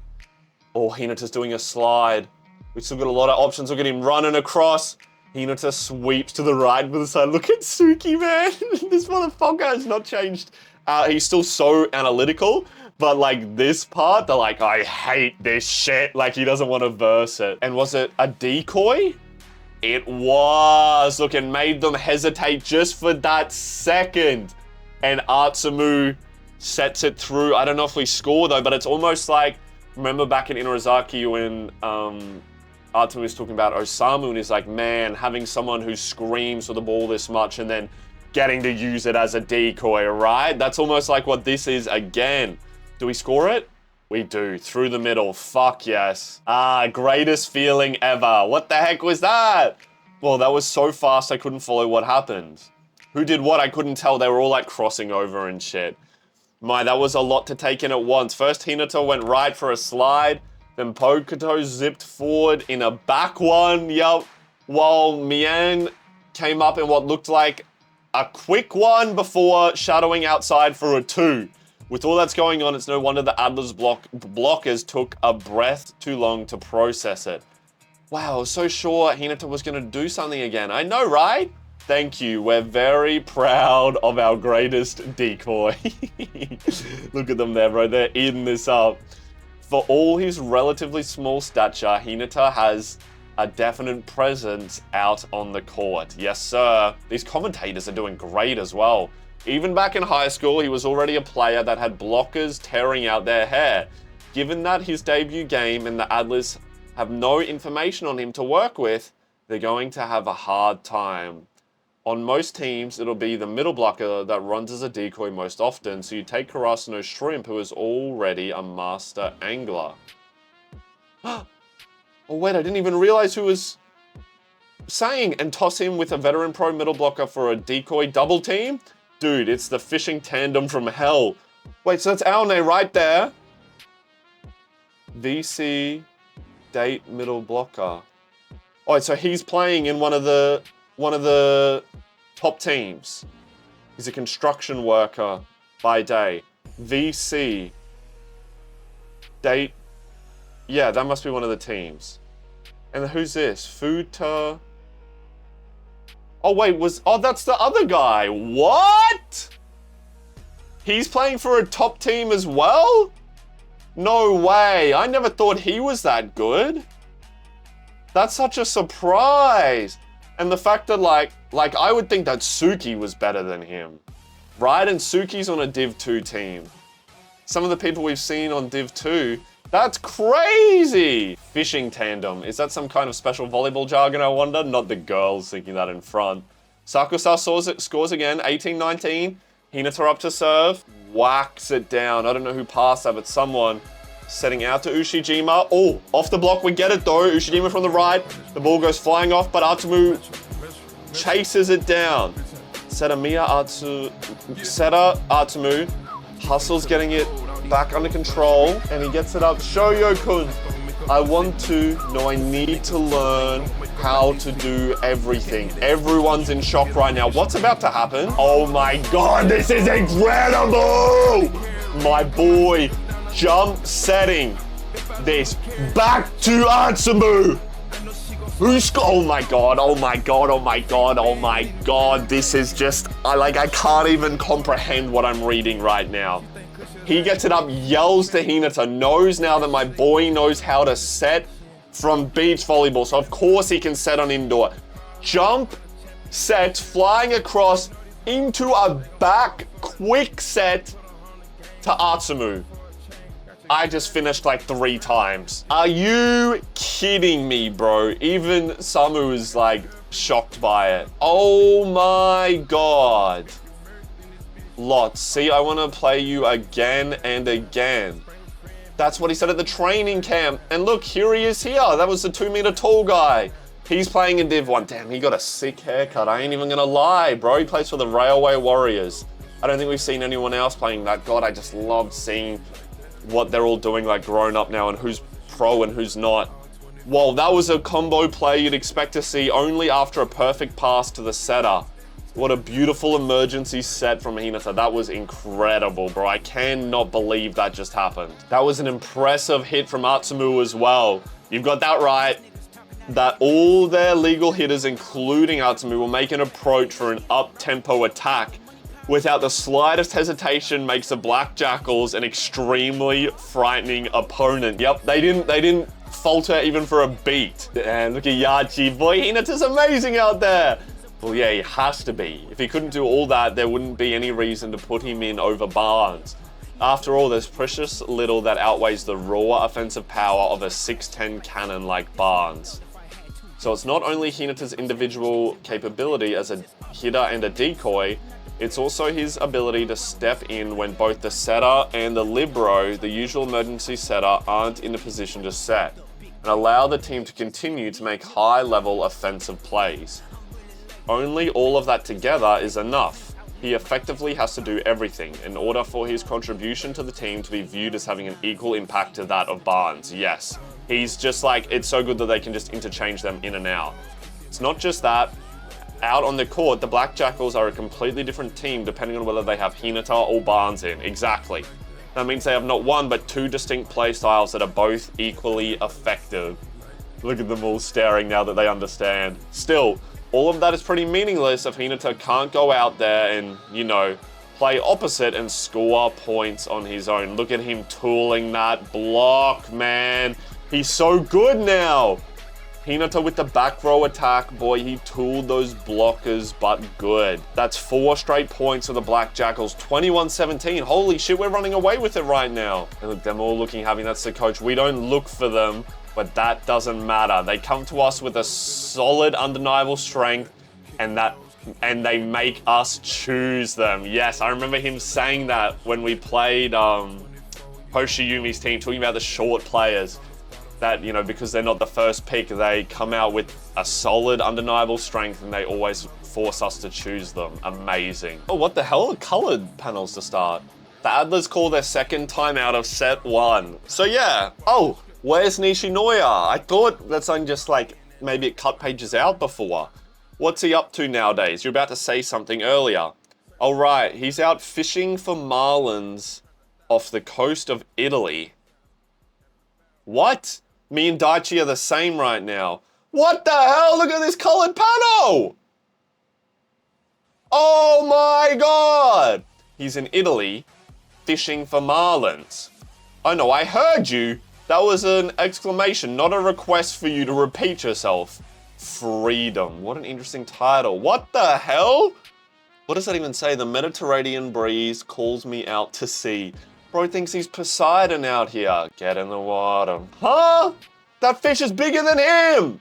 Oh, Hinata's doing a slide. We've still got a lot of options. Look at him running across. Hinata sweeps to the right with the side. Look at Suki, man. This motherfucker has not changed. He's still so analytical, but like this part, they're like, I hate this shit. Like he doesn't want to verse it. And was it a decoy? It was. Look, it made them hesitate just for that second. And Atsumu sets it through. I don't know if we score though, but it's almost like, remember back in Inurazaki when Atsumu was talking about Osamu and he's like, man, having someone who screams for the ball this much and then getting to use it as a decoy, right? That's almost like what this is again. Do we score it? We do. Through the middle. Fuck yes. Greatest feeling ever. What the heck was that? Well, that was so fast I couldn't follow what happened. Who did what? I couldn't tell. They were all like crossing over and shit. That was a lot to take in at once. First, Hinata went right for a slide. Then Bokuto zipped forward in a back one. Yup. While Mian came up in what looked like a quick one before shadowing outside for a 2. With all that's going on, it's no wonder the Adler's blockers took a breath too long to process it. Wow, I was so sure Hinata was going to do something again. I know, right? Thank you. We're very proud of our greatest decoy. Look at them there, bro. They're eating this up. For all his relatively small stature, Hinata has a definite presence out on the court. Yes, sir. These commentators are doing great as well. Even back in high school, he was already a player that had blockers tearing out their hair. Given that his debut game and the Adlers have no information on him to work with, they're going to have a hard time. On most teams, it'll be the middle blocker that runs as a decoy most often, so you take Karasuno's Shrimp, who is already a master angler. Oh wait, I didn't even realize who was saying, and toss him with a veteran pro middle blocker for a decoy double team? Dude, it's the fishing tandem from hell. Wait, so that's Aone right there. VC, date middle blocker. Oh, so he's playing in one of the top teams. He's a construction worker by day. VC. Date. Yeah, that must be one of the teams. And who's this? Futa. Oh, wait, that's the other guy. What? He's playing for a top team as well? No way. I never thought he was that good. That's such a surprise. And the fact that like I would think that Suki was better than him. Right? And Suki's on a Div 2 team. Some of the people we've seen on Div 2, that's crazy! Fishing tandem. Is that some kind of special volleyball jargon, I wonder? Not the girls thinking that in front. Sakusa scores again, 18-19. Hinata up to serve. Whacks it down. I don't know who passed that, but someone setting out to Ushijima. Oh, off the block, we get it though. Ushijima from the right. The ball goes flying off, but Atsumu chases it down. Seta Atsumu hustles getting it back under control, and he gets it up. Shoyo-kun, I need to learn how to do everything. Everyone's in shock right now. What's about to happen? Oh my god, this is incredible! my boy jump setting this back to Atsumu. Oh my god, oh my god, oh my god, oh my god. This is just, I can't even comprehend what I'm reading right now. He gets it up, yells to Hinata, knows now that my boy knows how to set from beach volleyball. So of course he can set on indoor. Jump, set, flying across into a back quick set to Atsumu. I just finished like 3 times. Are you kidding me, bro? Even Samu is like shocked by it. Oh my god. Lots. See, I want to play you again and again. That's what he said at the training camp. And look, here he is here. That was the 2-meter tall guy. He's playing in Div 1. Damn, he got a sick haircut. I ain't even gonna lie, bro. He plays for the Railway Warriors. I don't think we've seen anyone else playing that. God, I just loved seeing what they're all doing, like grown up now, and who's pro and who's not. Whoa, that was a combo play you'd expect to see only after a perfect pass to the setter. What a beautiful emergency set from Hinata. That was incredible, bro. I cannot believe that just happened. That was an impressive hit from Atsumu as well. You've got that right. That all their legal hitters, including Atsumu, will make an approach for an up-tempo attack without the slightest hesitation makes the Black Jackals an extremely frightening opponent. Yep, they didn't falter even for a beat. And look at Yachi, boy, Hinata's amazing out there. Well, yeah, he has to be. If he couldn't do all that, there wouldn't be any reason to put him in over Barnes. After all, there's precious little that outweighs the raw offensive power of a 6'10 cannon like Barnes. So it's not only Hinata's individual capability as a hitter and a decoy, it's also his ability to step in when both the setter and the libero, the usual emergency setter, aren't in a position to set, and allow the team to continue to make high-level offensive plays. Only all of that together is enough. He effectively has to do everything in order for his contribution to the team to be viewed as having an equal impact to that of Barnes. Yes, he's just like, it's so good that they can just interchange them in and out. It's not just that. Out on the court, the Black Jackals are a completely different team depending on whether they have Hinata or Barnes in. Exactly. That means they have not one, but 2 distinct play styles that are both equally effective. Look at them all staring now that they understand. Still, all of that is pretty meaningless if Hinata can't go out there and, you know, play opposite and score points on his own. Look at him tooling that block, man. He's so good now. Hinata with the back row attack, boy, he tooled those blockers, but good. That's 4 straight points for the Black Jackals, 21-17. Holy shit, we're running away with it right now. And look, them all looking happy, that's the coach. We don't look for them, but that doesn't matter. They come to us with a solid, undeniable strength, and they make us choose them. Yes, I remember him saying that when we played Hoshiyumi's team, talking about the short players. That, you know, because they're not the first pick, they come out with a solid, undeniable strength, and they always force us to choose them. Amazing. Oh, what the hell are colored panels to start? The Adlers call their second time out of set 1. So yeah. Oh, where's Nishinoya? I thought that's something just like, maybe it cut pages out before. What's he up to nowadays? You're about to say something earlier. Oh right, he's out fishing for marlins off the coast of Italy. What? Me and Daichi are the same right now. What the hell? Look at this colored panel! Oh my god! He's in Italy, fishing for marlins. Oh no, I heard you. That was an exclamation, not a request for you to repeat yourself. Freedom. What an interesting title. What the hell? What does that even say? The Mediterranean breeze calls me out to sea. Bro thinks he's Poseidon out here. Get in the water. Huh? That fish is bigger than him!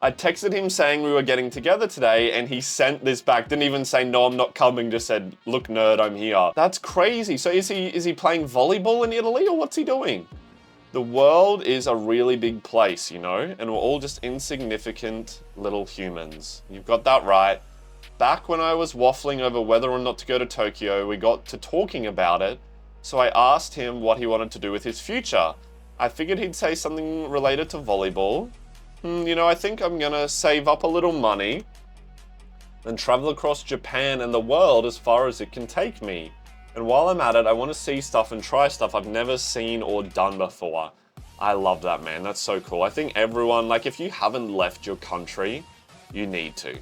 I texted him saying we were getting together today, and he sent this back. Didn't even say, no, I'm not coming. Just said, look, nerd, I'm here. That's crazy. So is he playing volleyball in Italy, or what's he doing? The world is a really big place, you know? And we're all just insignificant little humans. You've got that right. Back when I was waffling over whether or not to go to Tokyo, we got to talking about it. So I asked him what he wanted to do with his future. I figured he'd say something related to volleyball. You know, I think I'm gonna save up a little money and travel across Japan and the world as far as it can take me. And while I'm at it, I want to see stuff and try stuff I've never seen or done before. I love that, man. That's so cool. I think everyone, like, if you haven't left your country, you need to.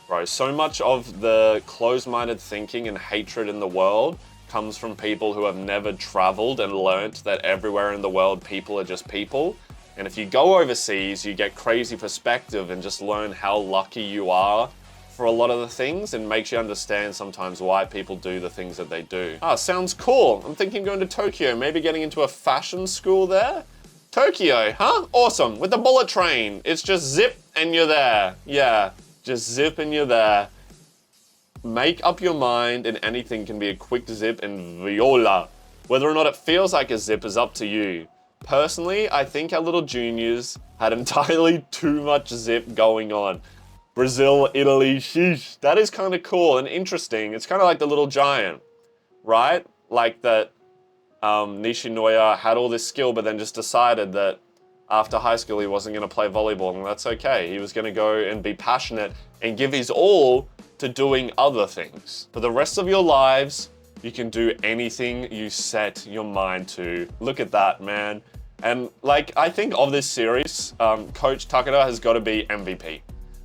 Bro, so much of the closed-minded thinking and hatred in the world comes from people who have never traveled and learnt that everywhere in the world, people are just people. And if you go overseas, you get crazy perspective and just learn how lucky you are for a lot of the things, and makes you understand sometimes why people do the things that they do. Ah, sounds cool. I'm thinking going to Tokyo, maybe getting into a fashion school there. Tokyo, huh? Awesome. With the bullet train. It's just zip and you're there. Yeah, just zip and you're there. Make up your mind and anything can be a quick zip and viola. Whether or not it feels like a zip is up to you. Personally, I think our little juniors had entirely too much zip going on. Brazil, Italy, sheesh. That is kind of cool and interesting. It's kind of like the Little Giant, right? Like that Nishinoya had all this skill, but then just decided that after high school he wasn't going to play volleyball, and that's okay. He was going to go and be passionate and give his all to doing other things. For the rest of your lives, you can do anything you set your mind to. Look at that, man. And like, I think of this series, Coach Takeda has got to be MVP.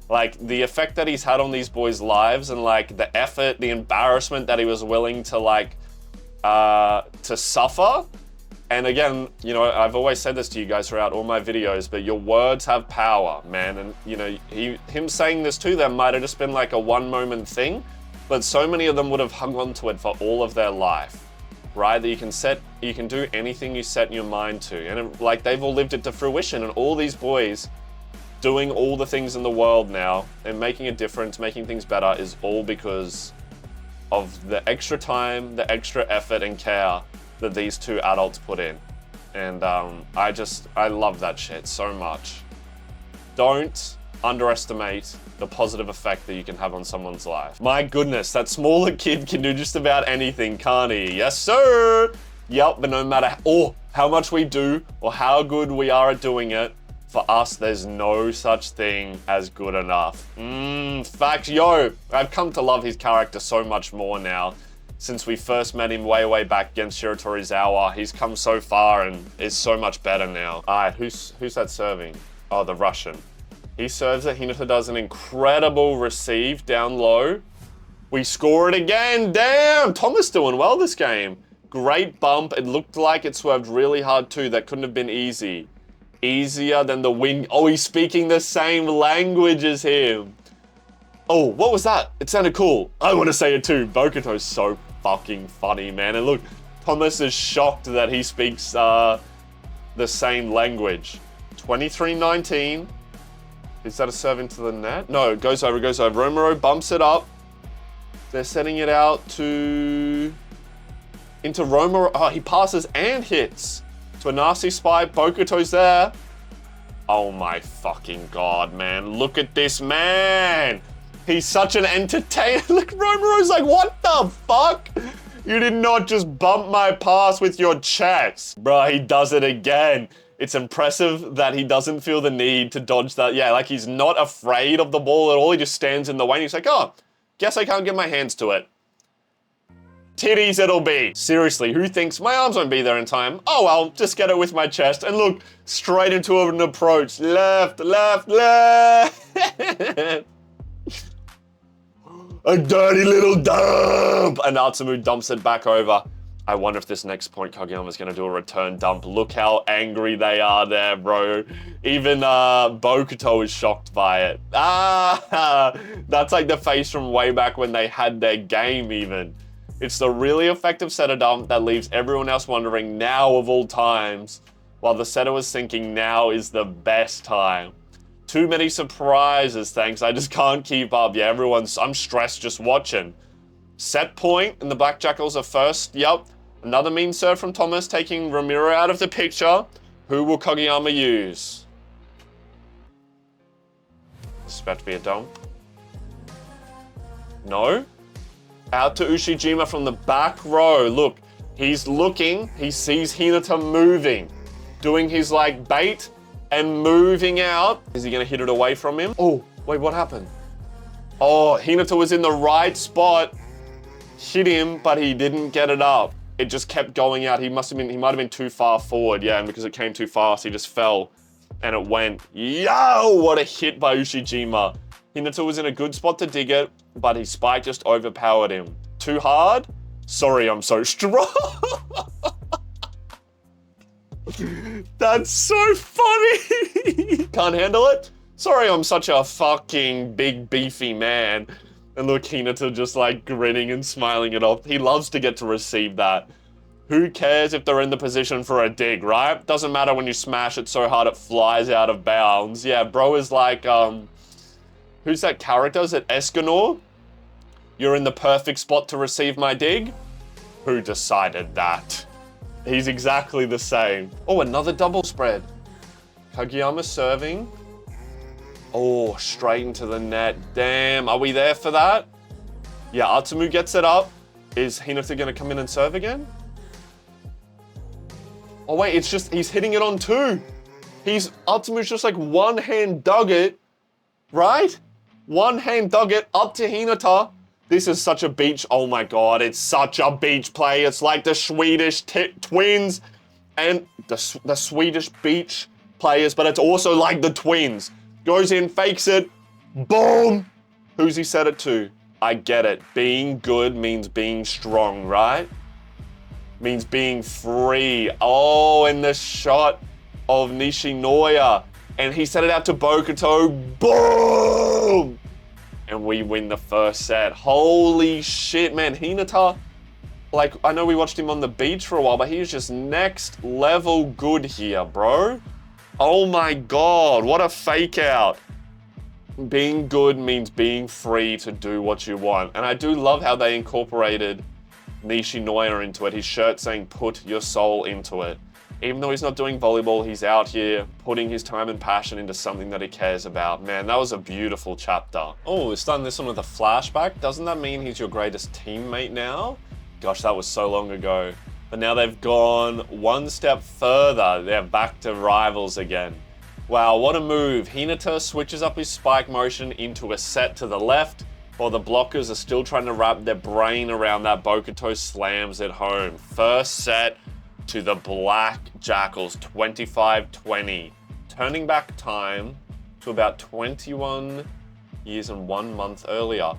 Like, the effect that he's had on these boys' lives and like the effort, the embarrassment that he was willing to like, to suffer. And again, you know, I've always said this to you guys throughout all my videos, but your words have power, man. And you know, him saying this to them might have just been like a one moment thing, but so many of them would have hung on to it for all of their life, right? That you can do anything you set your mind to. And like, they've all lived it to fruition, and all these boys doing all the things in the world now and making a difference, making things better, is all because of the extra time, the extra effort and care that these two adults put in. And I love that shit so much. Don't underestimate the positive effect that you can have on someone's life. My goodness, that smaller kid can do just about anything, can't he? Yes, sir. Yep, but no matter how much we do or how good we are at doing it, for us, there's no such thing as good enough. Facts, yo. I've come to love his character so much more now. Since we first met him way back against Shiratorizawa, he's come so far and is so much better now. Alright, who's that serving? Oh, the Russian. He serves it. Hinata does an incredible receive down low. We score it again. Damn, Thomas doing well this game. Great bump. It looked like it swerved really hard too. That couldn't have been easy. Easier than the wing. Oh, he's speaking the same language as him. Oh, what was that? It sounded cool. I want to say it too. Bokuto's so fucking funny, man. And look, Thomas is shocked that he speaks the same language. 23-19. Is that a serve into the net? No, it goes over, it goes over. Romero bumps it up. They're setting it out into Romero. Oh, he passes and hits. To a nasty spike. Bokuto's there. Oh my fucking god, man. Look at this man. He's such an entertainer. Look, Romero's like, what the fuck? You did not just bump my pass with your chest. Bruh, he does it again. It's impressive that he doesn't feel the need to dodge that. Yeah, like he's not afraid of the ball at all. He just stands in the way and he's like, oh, guess I can't get my hands to it. Titties it'll be. Seriously, who thinks my arms won't be there in time? Oh well, just get it with my chest. And look, straight into an approach. Left, left, left. A dirty little dump. And Natsumu dumps it back over. I wonder if this next point Kageyama's gonna do a return dump. Look how angry they are there, bro. Even Bokuto is shocked by it. That's like the face from way back when they had their game even. It's the really effective setter dump that leaves everyone else wondering now of all times, while the setter was thinking now is the best time. Too many surprises, thanks. I just can't keep up. Yeah, I'm stressed just watching. Set point, and the Black Jackals are first. Yep. Another mean serve from Thomas, taking Ramiro out of the picture. Who will Kageyama use? This is about to be a dump. No? Out to Ushijima from the back row. Look, he's looking. He sees Hinata moving. Doing his, like, bait and moving out. Is he going to hit it away from him? Oh, wait, what happened? Oh, Hinata was in the right spot. hit him, but he didn't get it up. It just kept going out. He might have been too far forward, yeah, and because it came too fast, he just fell and it went. Yo, what a hit by Ushijima. Hinata was in a good spot to dig it, but his spike just overpowered him. Too hard? Sorry, I'm so strong. That's so funny. Can't handle it? Sorry, I'm such a fucking big beefy man. And look, Hinata just like grinning and smiling it off. He loves to get to receive that. Who cares if they're in the position for a dig, right? Doesn't matter when you smash it so hard it flies out of bounds. Yeah, bro is like, who's that character? Is it Escanor? You're in the perfect spot to receive my dig? Who decided that? He's exactly the same. Oh, another double spread. Kageyama serving. Oh, straight into the net. Damn, are we there for that? Yeah, Atsumu gets it up. Is Hinata gonna come in and serve again? Oh wait, it's just, he's hitting it on two. Atsumu's just like one hand dug it, right? One hand dug it up to Hinata. This is such a beach, oh my God, it's such a beach play. It's like the Swedish twins and the Swedish beach players, but it's also like the twins. Goes in, fakes it, boom! Who's he set it to? I get it. Being good means being strong, right? Means being free. Oh, and the shot of Nishinoya. And he set it out to Bokuto, boom! And we win the first set. Holy shit, man. Hinata, like, I know we watched him on the beach for a while, but he's just next level good here, bro. Oh my God, what a fake out. Being good means being free to do what you want. And I do love how they incorporated Nishinoya into it. His shirt saying, put your soul into it. Even though he's not doing volleyball, he's out here putting his time and passion into something that he cares about. Man, that was a beautiful chapter. Oh, we're starting this one with a flashback. Doesn't that mean he's your greatest teammate now? Gosh, that was so long ago. But now they've gone one step further. They're back to rivals again. Wow, what a move. Hinata switches up his spike motion into a set to the left, while the blockers are still trying to wrap their brain around that. Bokuto slams it home. First set to the Black Jackals, 25-20. Turning back time to about 21 years and 1 month earlier.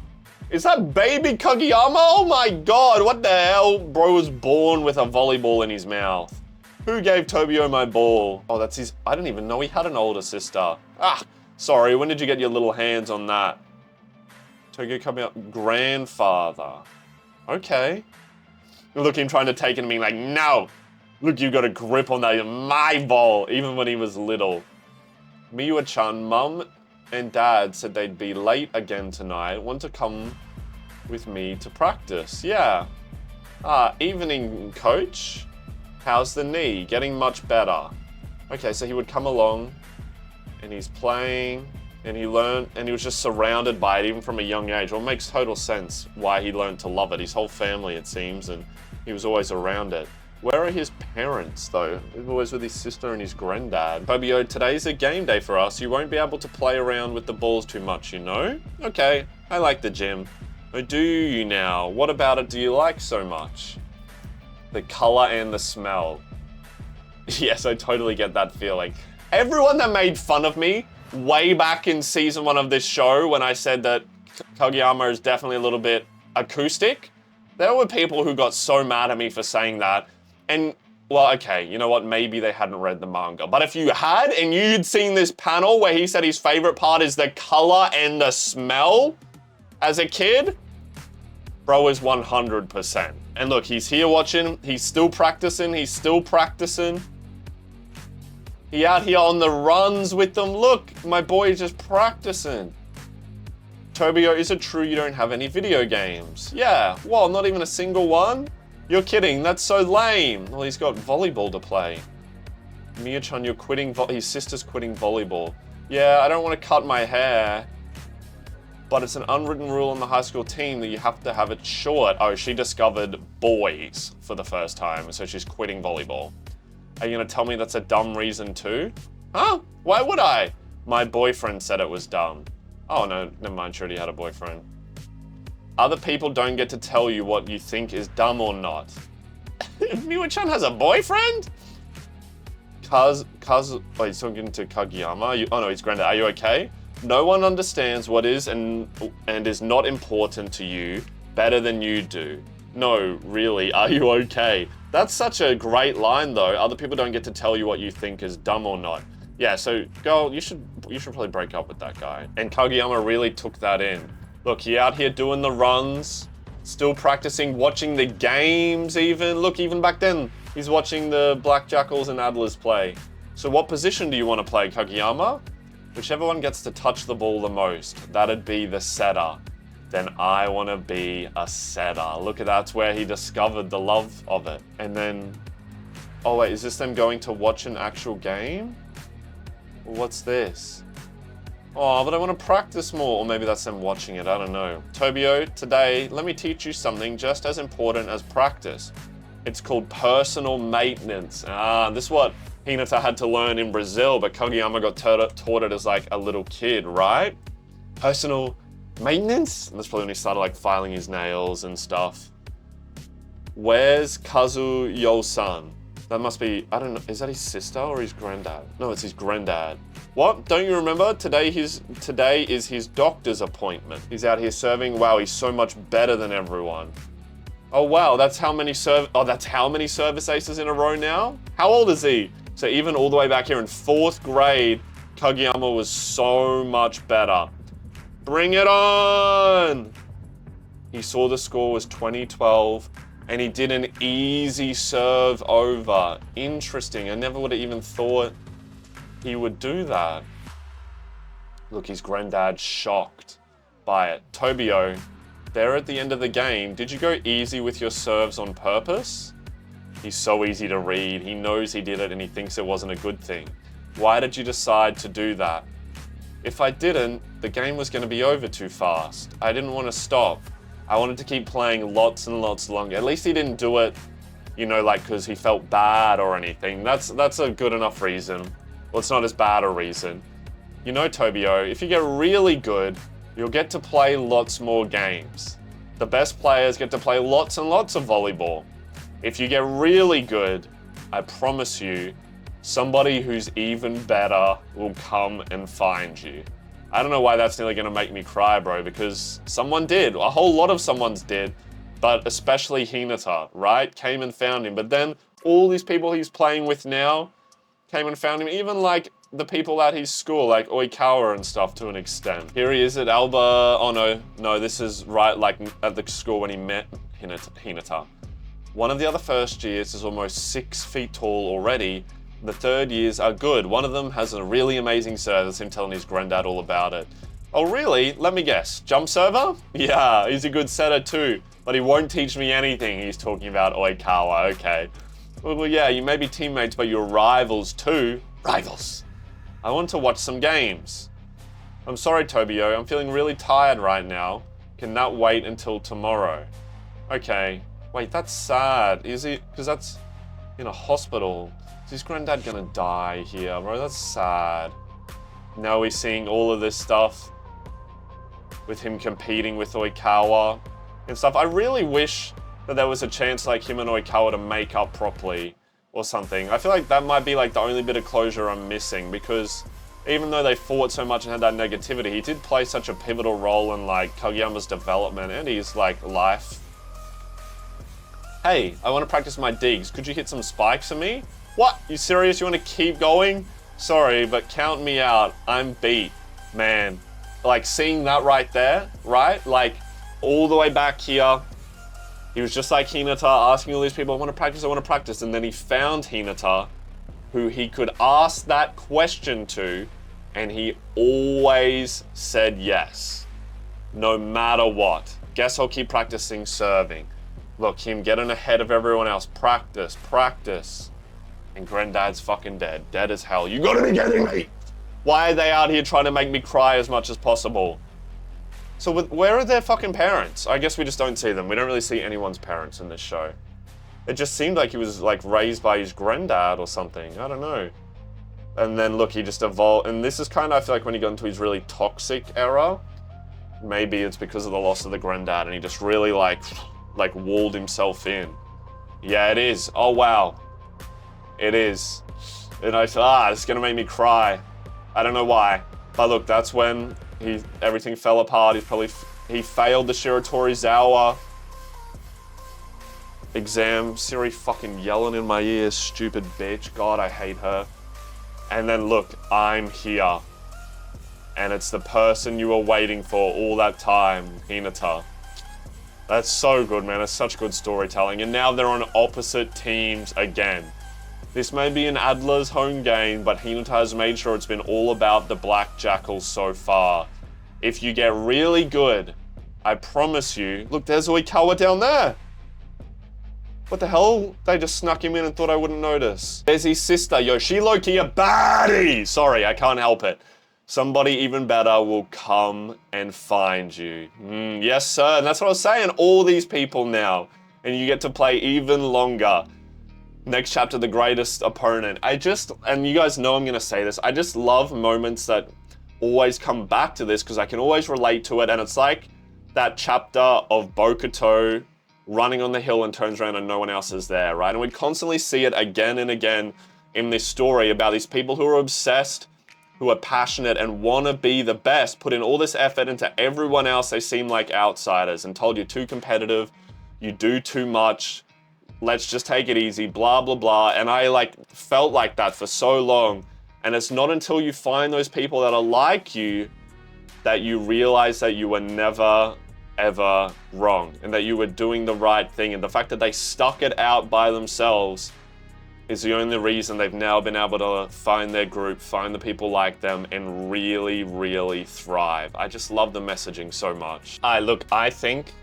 Is that baby Kageyama? Oh my God, what the hell? Bro was born with a volleyball in his mouth. Who gave Tobio my ball? Oh, that's his, I didn't even know he had an older sister. Ah, sorry, when did you get your little hands on that? Tokyo coming up, grandfather. Okay. Look, him trying to take it and being like, no. Look, you got a grip on that, my ball, even when he was little. Miwa-chan, mum and dad said they'd be late again tonight. Want to come with me to practice? Yeah. Evening, coach. How's the knee? Getting much better. Okay, so he would come along and he's playing and he learned and he was just surrounded by it even from a young age. Well, it makes total sense why he learned to love it. His whole family, it seems, and he was always around it. Where are his parents, though? He was always with his sister and his granddad. Tobio, today's a game day for us. You won't be able to play around with the balls too much, you know? Okay, I like the gym. Oh, do you now? What about it do you like so much? The color and the smell. Yes, I totally get that feeling. Everyone that made fun of me way back in season 1 of this show when I said that Kageyama is definitely a little bit acoustic, there were people who got so mad at me for saying that. And, well, okay, you know what? Maybe they hadn't read the manga. But if you had, and you'd seen this panel where he said his favorite part is the color and the smell as a kid, bro is 100%. And look, he's here watching. He's still practicing. He's still practicing. He out here on the runs with them. Look, my boy is just practicing. Tobio, is it true you don't have any video games? Yeah, well, not even a single one? You're kidding, that's so lame. Well, he's got volleyball to play. Miya-chan, you're quitting, his sister's quitting volleyball. Yeah, I don't want to cut my hair, but it's an unwritten rule on the high school team that you have to have it short. Oh, she discovered boys for the first time, so she's quitting volleyball. Are you gonna tell me that's a dumb reason too? Huh? Why would I? My boyfriend said it was dumb. Oh no, never mind, she already had a boyfriend. Other people don't get to tell you what you think is dumb or not. Miwa-chan has a boyfriend? Oh, he's talking to Kageyama. Oh no, he's granddad. Are you okay? No one understands what is and is not important to you better than you do. No, really, are you okay? That's such a great line though. Other people don't get to tell you what you think is dumb or not. Yeah, so girl, you should probably break up with that guy. And Kageyama really took that in. Look, he out here doing the runs, still practicing, watching the games even. Look, even back then, he's watching the Black Jackals and Adlers play. So what position do you want to play, Kageyama? Whichever one gets to touch the ball the most, that'd be the setter. Then I want to be a setter. Look at that's where he discovered the love of it. And then, oh wait, is this them going to watch an actual game? What's this? Oh, but I want to practice more. Or maybe that's them watching it, I don't know. Tobio, today, let me teach you something just as important as practice. It's called personal maintenance. This is what Hinata had to learn in Brazil, but Kageyama got taught it as like a little kid, right? Personal maintenance? And that's probably when he started like filing his nails and stuff. Where's Kazuyo-san? That must be, I don't know, is that his sister or his granddad? No, it's his granddad. What? Don't you remember? Today is his doctor's appointment. He's out here serving. Wow, he's so much better than everyone. Oh wow, that's how many service aces in a row now? How old is he? So even all the way back here in 4th grade, Kageyama was so much better. Bring it on! He saw the score was 2012 and he did an easy serve over. Interesting, I never would have even thought he would do that. Look, his granddad's shocked by it. Tobio, there at the end of the game, did you go easy with your serves on purpose? He's so easy to read. He knows he did it and he thinks it wasn't a good thing. Why did you decide to do that? If I didn't, the game was going to be over too fast. I didn't want to stop. I wanted to keep playing lots and lots longer. At least he didn't do it, you know, like because he felt bad or anything. That's a good enough reason. Well, it's not as bad a reason. You know, Tobio, if you get really good, you'll get to play lots more games. The best players get to play lots and lots of volleyball. If you get really good, I promise you, somebody who's even better will come and find you. I don't know why that's nearly gonna make me cry, bro, because someone did. A whole lot of someone's did, but especially Hinata, right? Came and found him. But then all these people he's playing with now came and found him, even like the people at his school, like Oikawa and stuff to an extent. Here he is at Alba. Oh no, this is right like at the school when he met Hinata. One of the other first years is almost 6 feet tall already. The third years are good. One of them has a really amazing serve. That's him telling his granddad all about it. Oh really? Let me guess. Jump server? Yeah, he's a good setter too. But he won't teach me anything. He's talking about Oikawa, okay. Well, yeah, you may be teammates, but you're rivals too. Rivals. I want to watch some games. I'm sorry, Tobio. I'm feeling really tired right now. Can that wait until tomorrow? Okay. Wait, that's sad. Is he? Because that's in a hospital. Is his granddad gonna die here, bro? That's sad. Now we're seeing all of this stuff with him competing with Oikawa and stuff. I really wish that there was a chance like him and Oikawa to make up properly or something. I feel like that might be like the only bit of closure I'm missing, because even though they fought so much and had that negativity, he did play such a pivotal role in like Kageyama's development and his like life. Hey, I want to practice my digs. Could you hit some spikes for me? What? You serious? You want to keep going? Sorry, but count me out. I'm beat. Man, like seeing that right there, right? Like all the way back here, he was just like Hinata, asking all these people, I want to practice. And then he found Hinata, who he could ask that question to, and he always said yes, no matter what. Guess I'll keep practicing serving. Look, him getting ahead of everyone else. Practice, practice. And granddad's fucking dead. Dead as hell. You gotta be kidding me! Why are they out here trying to make me cry as much as possible? So where are their fucking parents? I guess we just don't see them. We don't really see anyone's parents in this show. It just seemed like he was like raised by his granddad or something. I don't know. And then look, he just evolved. And this is kind of, I feel like when he got into his really toxic era, maybe it's because of the loss of the granddad and he just really like walled himself in. Yeah, it is. Oh, wow. It is. And I thought, it's gonna make me cry. I don't know why. But look, that's when everything fell apart. He failed the Shiratorizawa exam. Siri fucking yelling in my ear, stupid bitch. God, I hate her. And then look, I'm here. And it's the person you were waiting for all that time, Hinata. That's so good, man. It's such good storytelling. And now they're on opposite teams again. This may be an Adler's home game, but Hinata has made sure it's been all about the Black Jackals so far. If you get really good, I promise you... Look, there's Oikawa down there. What the hell? They just snuck him in and thought I wouldn't notice. There's his sister. Yo, she low-key a baddie. Sorry, I can't help it. Somebody even better will come and find you. Yes, sir. And that's what I was saying. All these people now. And you get to play even longer. Next chapter, the greatest opponent. And you guys know I'm going to say this, I just love moments that always come back to this because I can always relate to it. And it's like that chapter of Bokuto running on the hill and turns around and no one else is there, right? And we constantly see it again and again in this story about these people who are obsessed, who are passionate and want to be the best, put in all this effort into everyone else. They seem like outsiders and told you're too competitive, you do too much, let's just take it easy, blah, blah, blah. And I felt like that for so long. And it's not until you find those people that are like you that you realize that you were never, ever wrong and that you were doing the right thing. And the fact that they stuck it out by themselves is the only reason they've now been able to find their group, find the people like them, and really, really thrive. I just love the messaging so much. Look, I think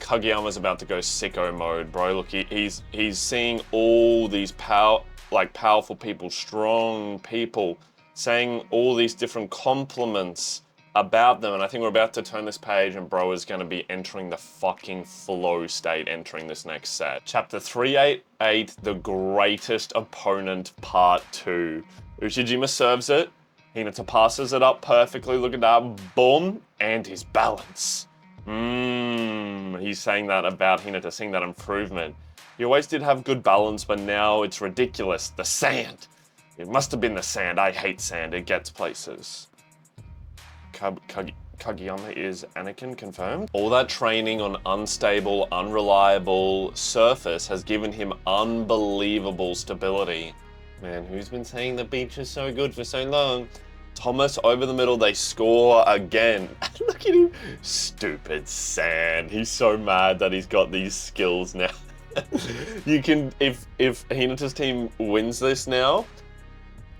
Kageyama's about to go sicko mode, bro. Look, he's seeing all these powerful people, strong people, saying all these different compliments about them, and I think we're about to turn this page and bro is going to be entering the fucking flow state entering this next set. Chapter 388, The Greatest Opponent, Part 2. Ushijima serves it. Hinata passes it up perfectly. Look at that. Boom. And his balance. He's saying that about Hinata, seeing that improvement. He always did have good balance, but now it's ridiculous. The sand. It must have been the sand. I hate sand. It gets places. Kageyama is Anakin confirmed? All that training on unstable, unreliable surface has given him unbelievable stability. Man, who's been saying the beach is so good for so long? Thomas over the middle, they score again. Look at him. Stupid sand. He's so mad that he's got these skills now. You can, if Hinata's team wins this now,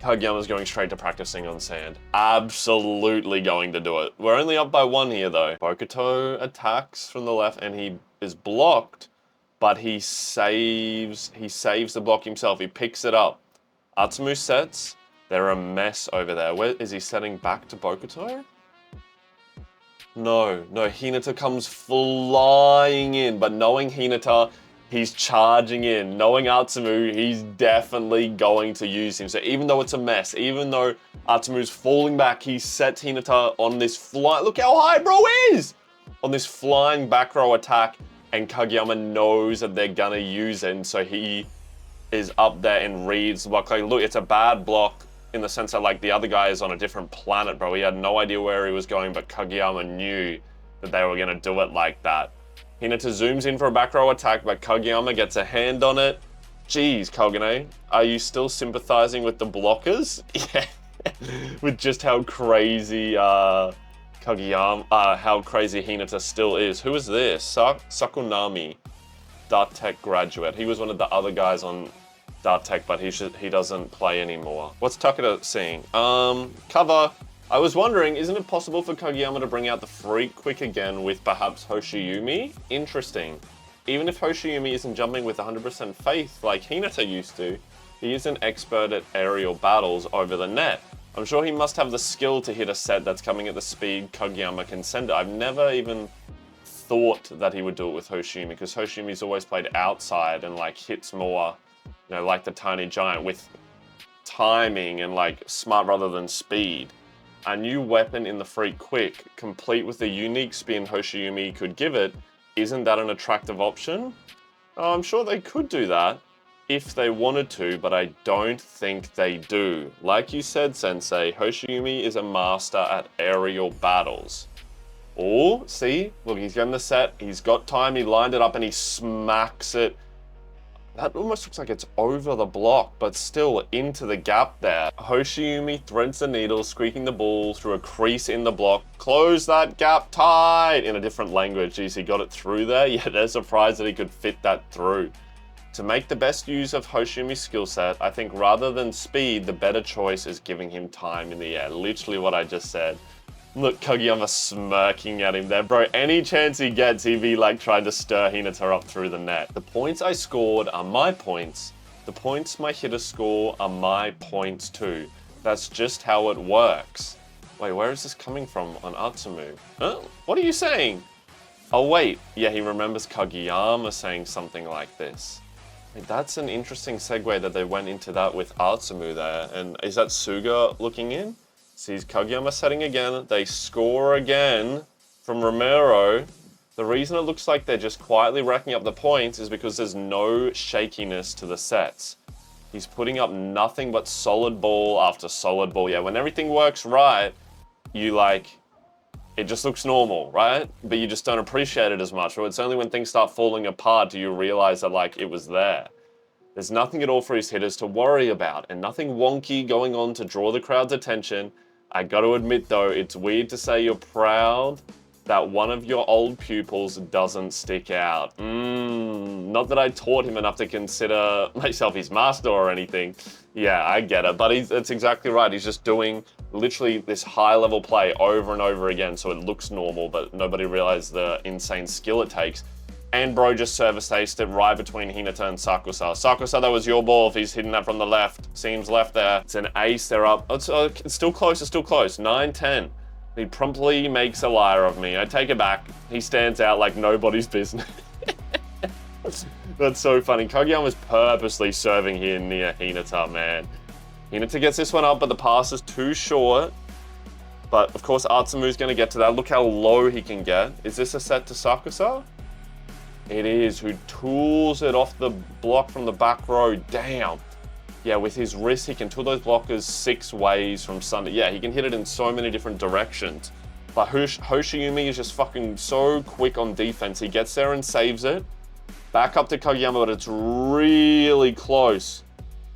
Kageyama's going straight to practicing on sand. Absolutely going to do it. We're only up by 1 here though. Bokuto attacks from the left and he is blocked, but he saves the block himself. He picks it up. Atsumu sets. They're a mess over there. Where is he setting back to Bokuto? No, Hinata comes flying in, but knowing Hinata, he's charging in. Knowing Atsumu, he's definitely going to use him. So even though it's a mess, even though Atsumu's falling back, he sets Hinata on this fly. Look how high bro is! On this flying back row attack, and Kageyama knows that they're gonna use it, and so he is up there and reads the block. Like, look, it's a bad block in the sense that the other guy is on a different planet, bro. He had no idea where he was going, but Kageyama knew that they were gonna do it like that. Hinata zooms in for a back row attack, but Kageyama gets a hand on it. Jeez, Kogane, are you still sympathizing with the blockers? Yeah, with just how crazy Kageyama, how crazy Hinata still is. Who is this? Sakunami, Dart Tech graduate. He was one of the other guys on Dart Tech, but he doesn't play anymore. What's Takeda seeing? Cover. I was wondering, isn't it possible for Kageyama to bring out the Freak Quick again with perhaps Hoshiyumi? Interesting. Even if Hoshiyumi isn't jumping with 100% faith like Hinata used to, he is an expert at aerial battles over the net. I'm sure he must have the skill to hit a set that's coming at the speed Kageyama can send it. I've never even thought that he would do it with Hoshiyumi, because Hoshiyumi's always played outside and hits more, like the Tiny Giant with timing and smart rather than speed. A new weapon in the Freak Quick, complete with the unique spin Hoshiumi could give it. Isn't that an attractive option? Oh, I'm sure they could do that if they wanted to, but I don't think they do. Like you said, Sensei, Hoshiumi is a master at aerial battles. Oh, see? Look, he's getting the set. He's got time. He lined it up and he smacks it. That almost looks like it's over the block, but still into the gap there. Hoshiumi threads the needle, squeaking the ball through a crease in the block. Close that gap tight! In a different language. Geez, he got it through there? Yeah, they're surprised that he could fit that through. To make the best use of Hoshiumi's skill set, I think rather than speed, the better choice is giving him time in the air. Literally what I just said. Look, Kageyama smirking at him there. Bro, any chance he gets, he'd be like trying to stir Hinata up through the net. The points I scored are my points. The points my hitters score are my points too. That's just how it works. Wait, where is this coming from on Atsumu? Huh? What are you saying? Oh wait, yeah, he remembers Kageyama saying something like this. Wait, that's an interesting segue that they went into that with Atsumu there. And is that Suga looking in? Sees Kageyama setting again, they score again from Romero. The reason it looks like they're just quietly racking up the points is because there's no shakiness to the sets. He's putting up nothing but solid ball after solid ball. Yeah, when everything works right, it just looks normal, right? But you just don't appreciate it as much. Or it's only when things start falling apart do you realize that it was there. There's nothing at all for his hitters to worry about, and nothing wonky going on to draw the crowd's attention. I gotta admit though, it's weird to say you're proud that one of your old pupils doesn't stick out. Not that I taught him enough to consider myself his master or anything. Yeah, I get it, but it's exactly right. He's just doing literally this high level play over and over again so it looks normal, but nobody realized the insane skill it takes. And bro just service aced it right between Hinata and Sakusa. Sakusa, that was your ball if he's hitting that from the left. Seems left there. It's an ace, they're up. It's still close, it's still close. 9-10. He promptly makes a liar of me. I take it back. He stands out like nobody's business. That's so funny. Kageyama's purposely serving here near Hinata, man. Hinata gets this one up, but the pass is too short. But of course, Atsumu's gonna get to that. Look how low he can get. Is this a set to Sakusa? It is, who tools it off the block from the back row. Damn. Yeah, with his wrist, he can tool those blockers 6 ways from Sunday. Yeah, he can hit it in so many different directions. But Hoshiumi is just fucking so quick on defense. He gets there and saves it. Back up to Kageyama, but it's really close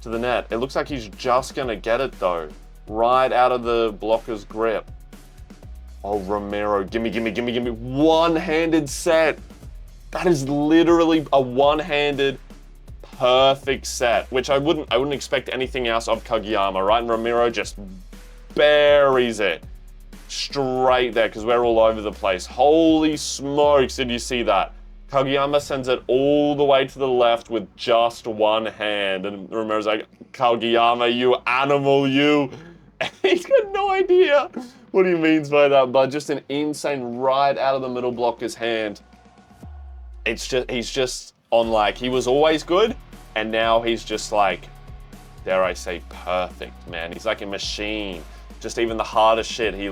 to the net. It looks like he's just gonna get it though. Right out of the blocker's grip. Oh, Romero, gimme. One-handed set. That is literally a one-handed perfect set, which I wouldn't expect anything else of Kageyama, right? And Romero just buries it straight there because we're all over the place. Holy smokes, did you see that? Kageyama sends it all the way to the left with just one hand, and Romero's like, Kageyama, you animal, you. And he's got no idea what he means by that, but just an insane right out of the middle blocker's hand. He's just on he was always good, and now he's just dare I say, perfect, man. He's like a machine. Just even the hardest shit, he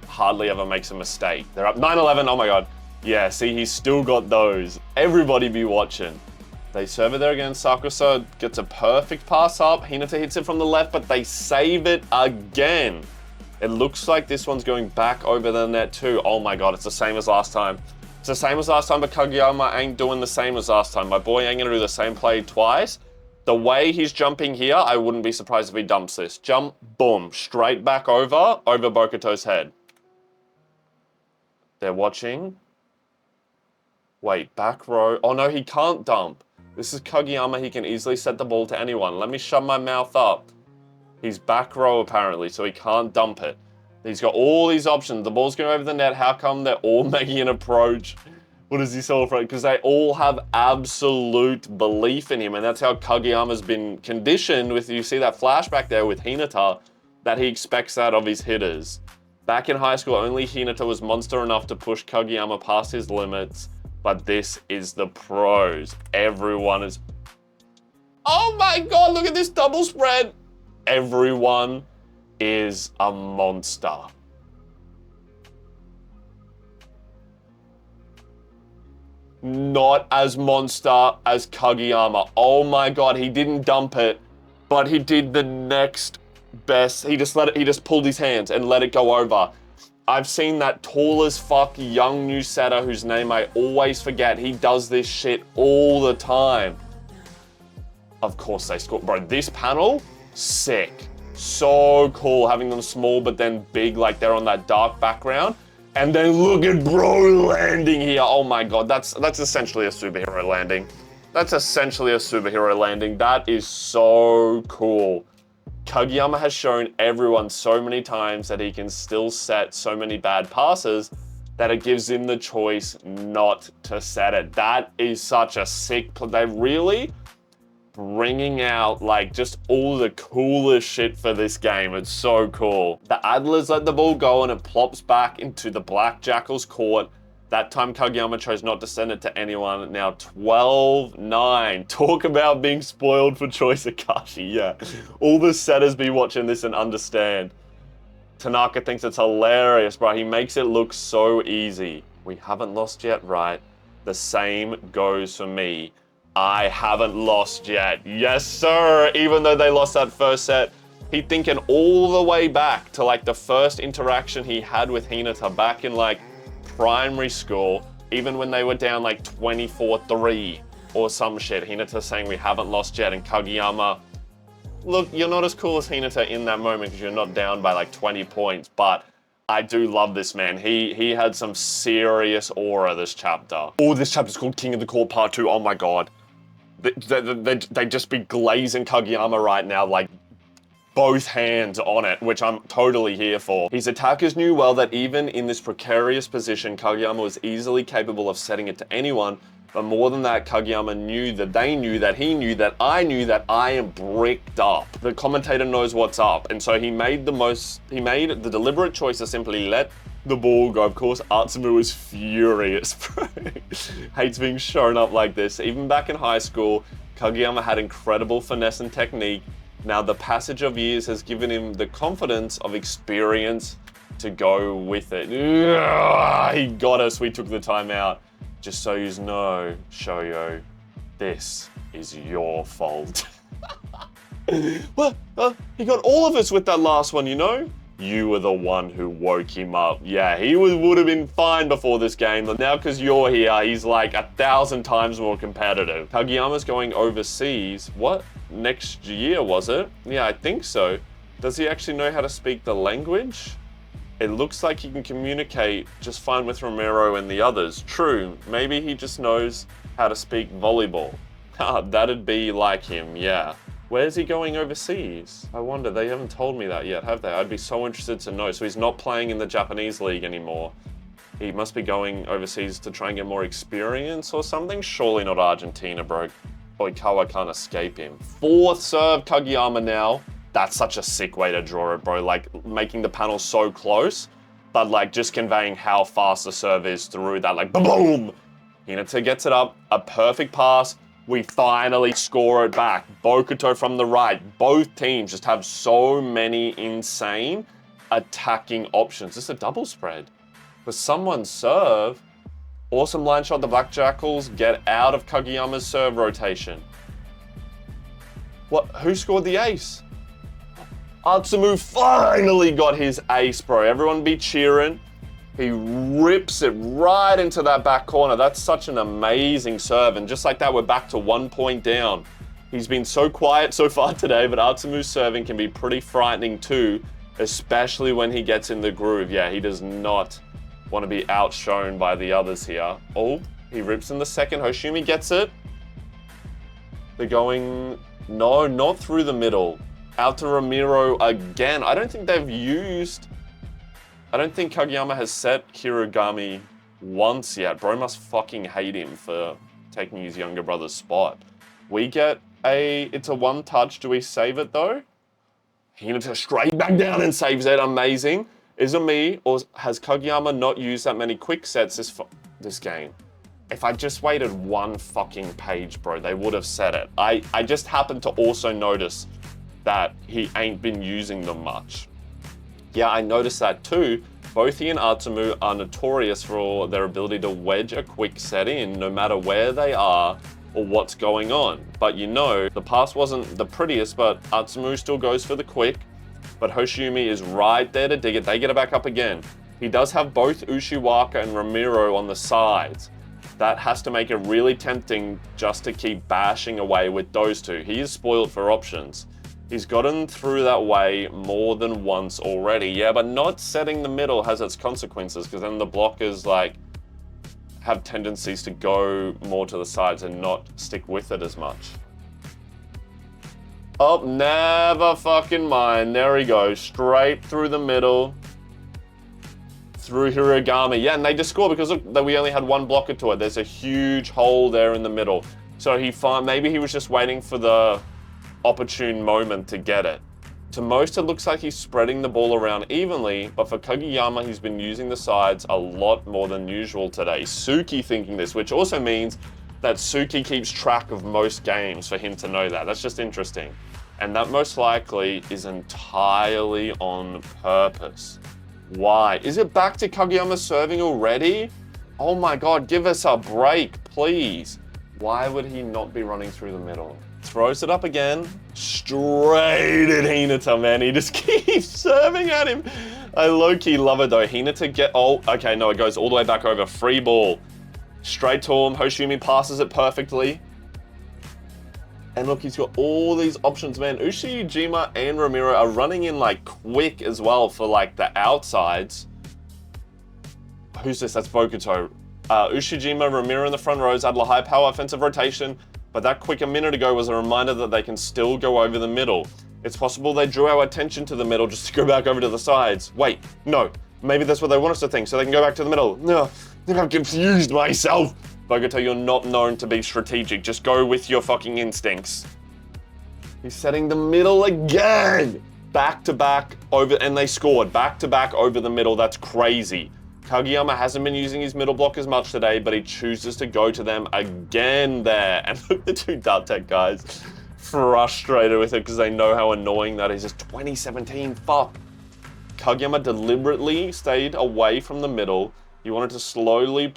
hardly ever makes a mistake. They're up 9-11, oh my god. Yeah, see, he's still got those. Everybody be watching. They serve it there again. Sakusa gets a perfect pass up. Hinata hits it from the left, but they save it again. It looks like this one's going back over the net too. Oh my god, it's the same as last time. It's the same as last time, but Kageyama ain't doing the same as last time. My boy ain't gonna do the same play twice. The way he's jumping here, I wouldn't be surprised if he dumps this. Jump, boom, straight back over Bokuto's head. They're watching. Wait, back row. Oh no, he can't dump. This is Kageyama, he can easily set the ball to anyone. Let me shut my mouth up. He's back row apparently, so he can't dump it. He's got all these options. The ball's going over the net. How come they're all making an approach? What is he so afraid? Because they all have absolute belief in him. And that's how Kageyama's been conditioned with, you see that flashback there with Hinata, that he expects that of his hitters. Back in high school, only Hinata was monster enough to push Kageyama past his limits. But this is the pros. Everyone is... Oh my god, look at this double spread. Everyone is a monster. Not as monster as Kageyama. Oh my god, he didn't dump it, but he did the next best. He just pulled his hands and let it go over. I've seen that tall as fuck young new setter whose name I always forget. He does this shit all the time. Of course they score. Bro, this panel, sick. So cool having them small but then big like they're on that dark background. And then look at bro landing here. Oh my god, that's essentially a superhero landing. That's essentially a superhero landing. That is so cool. Kageyama has shown everyone so many times that he can still set so many bad passes that it gives him the choice not to set it. That is such a sick play. They're really bringing out like just all the coolest shit for this game. It's so cool. The Adlers let the ball go and it plops back into the Black Jackal's court. That time Kageyama chose not to send it to anyone. Now 12-9. Talk about being spoiled for choice, Akashi. Yeah, all the setters be watching this and understand. Tanaka thinks it's hilarious, bro. He makes it look so easy. We haven't lost yet, right? The same goes for me. I haven't lost yet. Yes, sir. Even though they lost that first set, he thinking all the way back to like the first interaction he had with Hinata back in like primary school, even when they were down like 24-3 or some shit. Hinata saying we haven't lost yet, and Kageyama, look, you're not as cool as Hinata in that moment because you're not down by like 20 points, but I do love this man. He had some serious aura this chapter. Oh, this chapter's called King of the Court Part 2. Oh my god. They just be glazing Kageyama right now, like both hands on it, which I'm totally here for. His attackers knew well that even in this precarious position, Kageyama was easily capable of setting it to anyone, but more than that, Kageyama knew that they knew that he knew that I knew that I am bricked up. The commentator knows what's up, and so he made the deliberate choice to simply let the ball go. Of course, Atsumu was furious, bro. Hates being shown up like this. Even back in high school, Kageyama had incredible finesse and technique. Now, the passage of years has given him the confidence of experience to go with it. Ugh, he got us. We took the time out. Just so you know, Shoyo, this is your fault. What? He got all of us with that last one, you know? You were the one who woke him up. Yeah, he would have been fine before this game, but now because you're here, he's like 1,000 times more competitive. Kageyama's going overseas. What? Next year, was it? Yeah, I think so. Does he actually know how to speak the language? It looks like he can communicate just fine with Romero and the others. True, maybe he just knows how to speak volleyball. That'd be like him, yeah. Where's he going overseas? I wonder, they haven't told me that yet, have they? I'd be so interested to know. So he's not playing in the Japanese league anymore. He must be going overseas to try and get more experience or something? Surely not Argentina, bro. Oikawa can't escape him. Fourth serve, Kageyama now. That's such a sick way to draw it, bro. Like, making the panel so close, but like just conveying how fast the serve is through that, like, boom! Hinata gets it up, a perfect pass. We finally score it back. Bokuto from the right. Both teams just have so many insane attacking options. This is a double spread. For someone's serve, awesome line shot. The Black Jackals get out of Kageyama's serve rotation. What? Who scored the ace? Atsumu finally got his ace, bro. Everyone be cheering. He rips it right into that back corner. That's such an amazing serve. And just like that, we're back to 1 point down. He's been so quiet so far today, but Atsumu's serving can be pretty frightening too, especially when he gets in the groove. Yeah, he does not want to be outshone by the others here. Oh, he rips in the second. Hoshimi gets it. They're going, no, not through the middle. Out to Ramiro again. I don't think Kageyama has set Hiragami once yet. Bro must fucking hate him for taking his younger brother's spot. We get it's a one touch. Do we save it though? Hinata straight back down and saves it. Amazing. Is it me, or has Kageyama not used that many quick sets this game? If I just waited one fucking page, bro, they would have said it. I just happened to also notice that he ain't been using them much. Yeah, I noticed that too. Both he and Atsumu are notorious for their ability to wedge a quick set in no matter where they are or what's going on. But you know, the pass wasn't the prettiest, but Atsumu still goes for the quick. But Hoshiumi is right there to dig it. They get it back up again. He does have both Ushiwaka and Ramiro on the sides. That has to make it really tempting just to keep bashing away with those two. He is spoiled for options. He's gotten through that way more than once already. Yeah, but not setting the middle has its consequences, because then the blockers like have tendencies to go more to the sides and not stick with it as much. Oh, never fucking mind. There he goes. Straight through the middle. Through Hiragami. Yeah, and they just score because look, we only had one blocker to it. There's a huge hole there in the middle. So maybe he was just waiting for the opportune moment to get it. To most, it looks like he's spreading the ball around evenly, but for Kageyama, he's been using the sides a lot more than usual today. Suki thinking this, which also means that Suki keeps track of most games for him to know that. That's just interesting. And that most likely is entirely on purpose. Why? Is it back to Kageyama serving already? Oh my god, give us a break, please. Why would he not be running through the middle? Throws it up again. Straight at Hinata, man. He just keeps serving at him. I low-key love it though. Hinata oh, okay, no, it goes all the way back over. Free ball. Straight to him. Hoshiumi passes it perfectly. And look, he's got all these options, man. Ushijima and Ramiro are running in like quick as well for like the outsides. Who's this? That's Bokuto. Ushijima, Ramiro in the front rows, add a high power offensive rotation. But that quick a minute ago was a reminder that they can still go over the middle. It's possible they drew our attention to the middle just to go back over to the sides. Wait, no. Maybe that's what they want us to think, so they can go back to the middle. No, I'm confused myself. Bokuto, you're not known to be strategic. Just go with your fucking instincts. He's setting the middle again. Back to back over, and they scored. Back to back over the middle. That's crazy. Kageyama hasn't been using his middle block as much today, but he chooses to go to them again there. And look, the two Dart Tech guys frustrated with it because they know how annoying that is. It's 2017, fuck. Kageyama deliberately stayed away from the middle. He wanted to slowly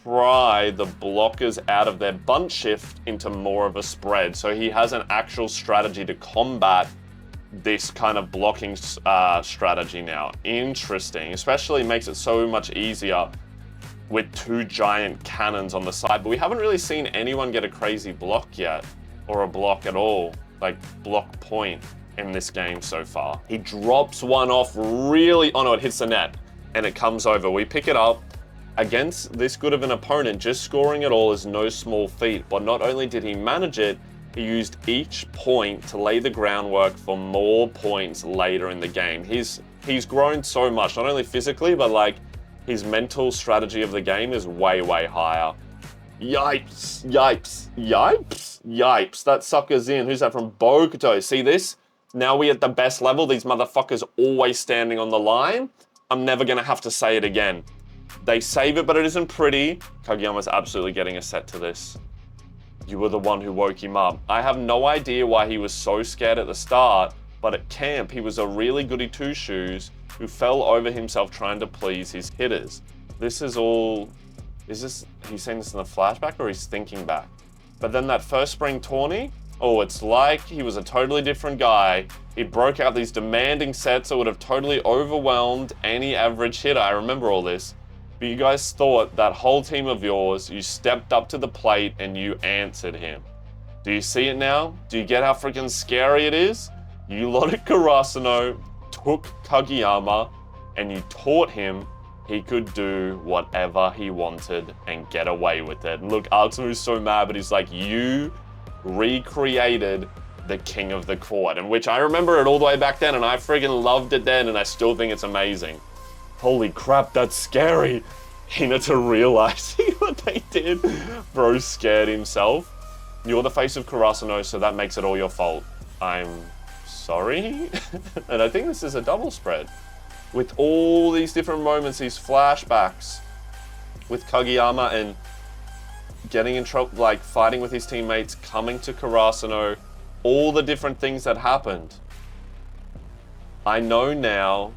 pry the blockers out of their bunch shift into more of a spread. So he has an actual strategy to combat this kind of blocking strategy now. Interesting, especially makes it so much easier with two giant cannons on the side. But we haven't really seen anyone get a crazy block yet, or a block at all, like block point in this game so far. He drops one off really, oh no, it hits the net and it comes over. We pick it up. Against this good of an opponent, just scoring it all is no small feat. But not only did he manage it, he used each point to lay the groundwork for more points later in the game. He's grown so much, not only physically, but like his mental strategy of the game is way, way higher. Yipes, yipes, yipes, yipes. That sucker's in. Who's that from? Bokuto. See this? Now we at the best level. These motherfuckers always standing on the line. I'm never gonna have to say it again. They save it, but it isn't pretty. Kageyama's absolutely getting a set to this. You were the one who woke him up. I have no idea why he was so scared at the start, but at camp, he was a really goody two-shoes who fell over himself trying to please his hitters. This is all... he's saying this in the flashback or he's thinking back? But then that first spring tourney, oh, it's like he was a totally different guy. He broke out these demanding sets that would have totally overwhelmed any average hitter. I remember all this. But you guys thought that whole team of yours, you stepped up to the plate and you answered him. Do you see it now? Do you get how freaking scary it is? You lot at Karasuno took Kageyama and you taught him he could do whatever he wanted and get away with it. And look, Atsumu's so mad, but he's like, you recreated the king of the court. And which I remember it all the way back then, and I friggin' loved it then, and I still think it's amazing. Holy crap, that's scary. Hinata realizing what they did. Bro scared himself. You're the face of Karasuno, so that makes it all your fault. I'm sorry? And I think this is a double spread. With all these different moments, these flashbacks with Kageyama and getting in trouble, like fighting with his teammates, coming to Karasuno, all the different things that happened. I know now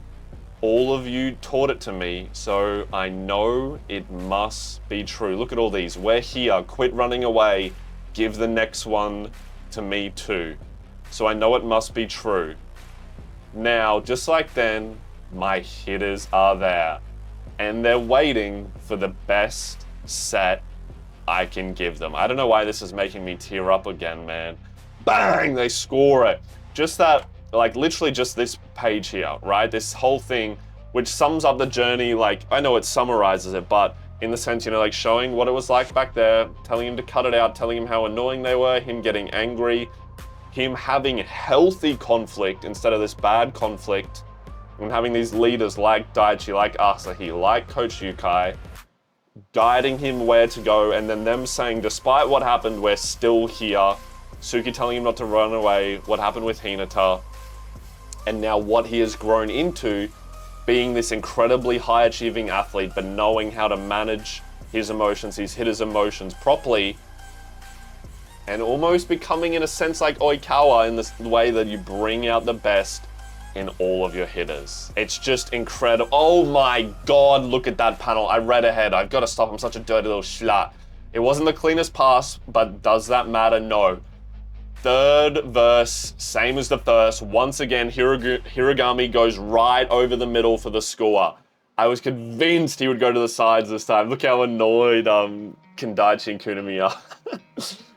all of you taught it to me, so I know it must be true. Look at all these. We're here. Quit running away. Give the next one to me too. So I know it must be true. Now, just like then, my hitters are there. And they're waiting for the best set I can give them. I don't know why this is making me tear up again, man. Bang! They score it. Just that, like literally just this page here, right? This whole thing, which sums up the journey, like, I know it summarizes it, but in the sense, you know, like showing what it was like back there, telling him to cut it out, telling him how annoying they were, him getting angry, him having healthy conflict instead of this bad conflict, and having these leaders like Daichi, like Asahi, like Coach Yukai, guiding him where to go, and then them saying, despite what happened, we're still here. Suki telling him not to run away, what happened with Hinata, and now what he has grown into, being this incredibly high-achieving athlete, but knowing how to manage his emotions, he's hit his emotions properly, and almost becoming, in a sense, like Oikawa in this way that you bring out the best in all of your hitters. It's just incredible. Oh my God, look at that panel. I read ahead. I've got to stop. I'm such a dirty little schlat. It wasn't the cleanest pass, but does that matter? No. Third verse, same as the first. Once again, Hiragami goes right over the middle for the score. I was convinced he would go to the sides this time. Look how annoyed Kendaichi and Kunami are.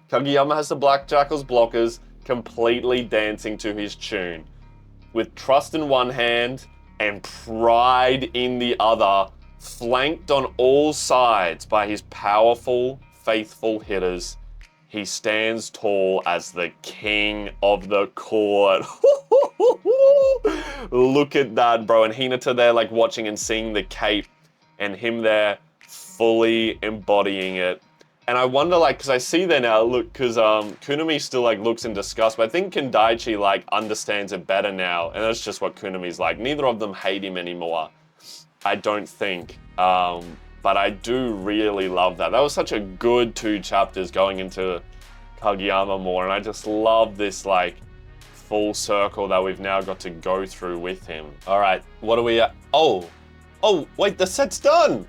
Kageyama has the Black Jackals blockers completely dancing to his tune. With trust in one hand and pride in the other, flanked on all sides by his powerful, faithful hitters, he stands tall as the king of the court. Look at that, bro. And Hinata there, like, watching and seeing the cape, and him there fully embodying it. And I wonder, like, because I see there now, look, because Kunami still, like, looks in disgust, but I think Kendaichi, like, understands it better now. And that's just what Kunami's like. Neither of them hate him anymore, I don't think. But I do really love that. That was such a good 2 chapters going into Kageyama more. And I just love this, like, full circle that we've now got to go through with him. All right, what are we at? Oh, wait, the set's done.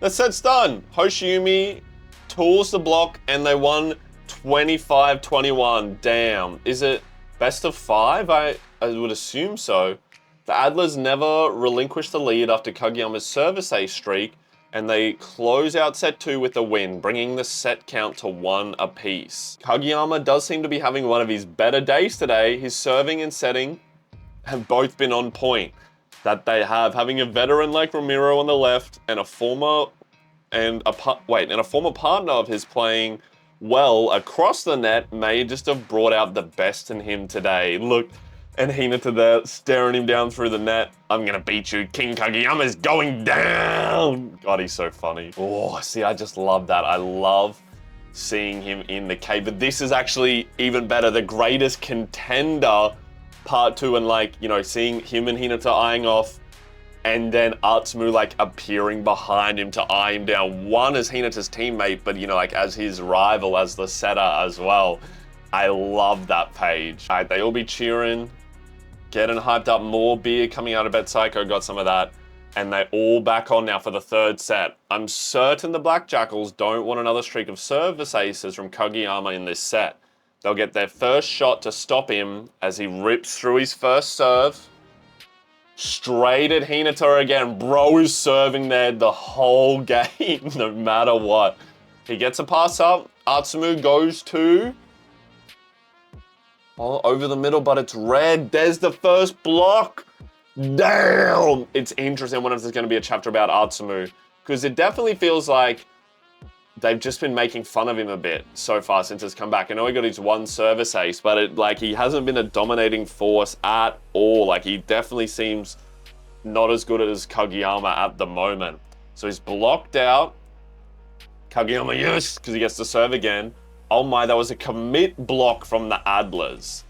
The set's done. Hoshiumi tools the block, and they won 25-21. Damn. Is it best of 5? I would assume so. The Adlers never relinquished the lead after Kageyama's service ace streak, and they close out set 2 with a win, bringing the set count to 1 apiece. Kageyama does seem to be having one of his better days today. His serving and setting have both been on point. That they have, having a veteran like Ramiro on the left and a former partner of his playing well across the net may just have brought out the best in him today. Look, and Hinata there staring him down through the net. I'm gonna beat you. King Kageyama's going down. God, he's so funny. Oh, see, I just love that. I love seeing him in the cave. But this is actually even better. The greatest contender part 2, and, like, you know, seeing him and Hinata eyeing off, and then Atsumu, like, appearing behind him to eye him down. One as Hinata's teammate, but, you know, like, as his rival, as the setter as well. I love that page. All right, they all be cheering, getting hyped up. More beer coming out of Bet Psycho, got some of that. And they all back on now for the 3rd set. I'm certain the Black Jackals don't want another streak of service aces from Kageyama in this set. They'll get their first shot to stop him as he rips through his first serve. Straight at Hinata again. Bro is serving there the whole game, no matter what. He gets a pass up. Atsumu goes to... oh, over the middle, but it's red. There's the first block. Damn! It's interesting. I wonder if there's going to be a chapter about Atsumu, because it definitely feels like they've just been making fun of him a bit so far since he's come back. I know he got his 1 service ace, but like, he hasn't been a dominating force at all. Like, he definitely seems not as good as Kageyama at the moment. So he's blocked out. Kageyama, yes, because he gets to serve again. Oh my, that was a commit block from the Adlers.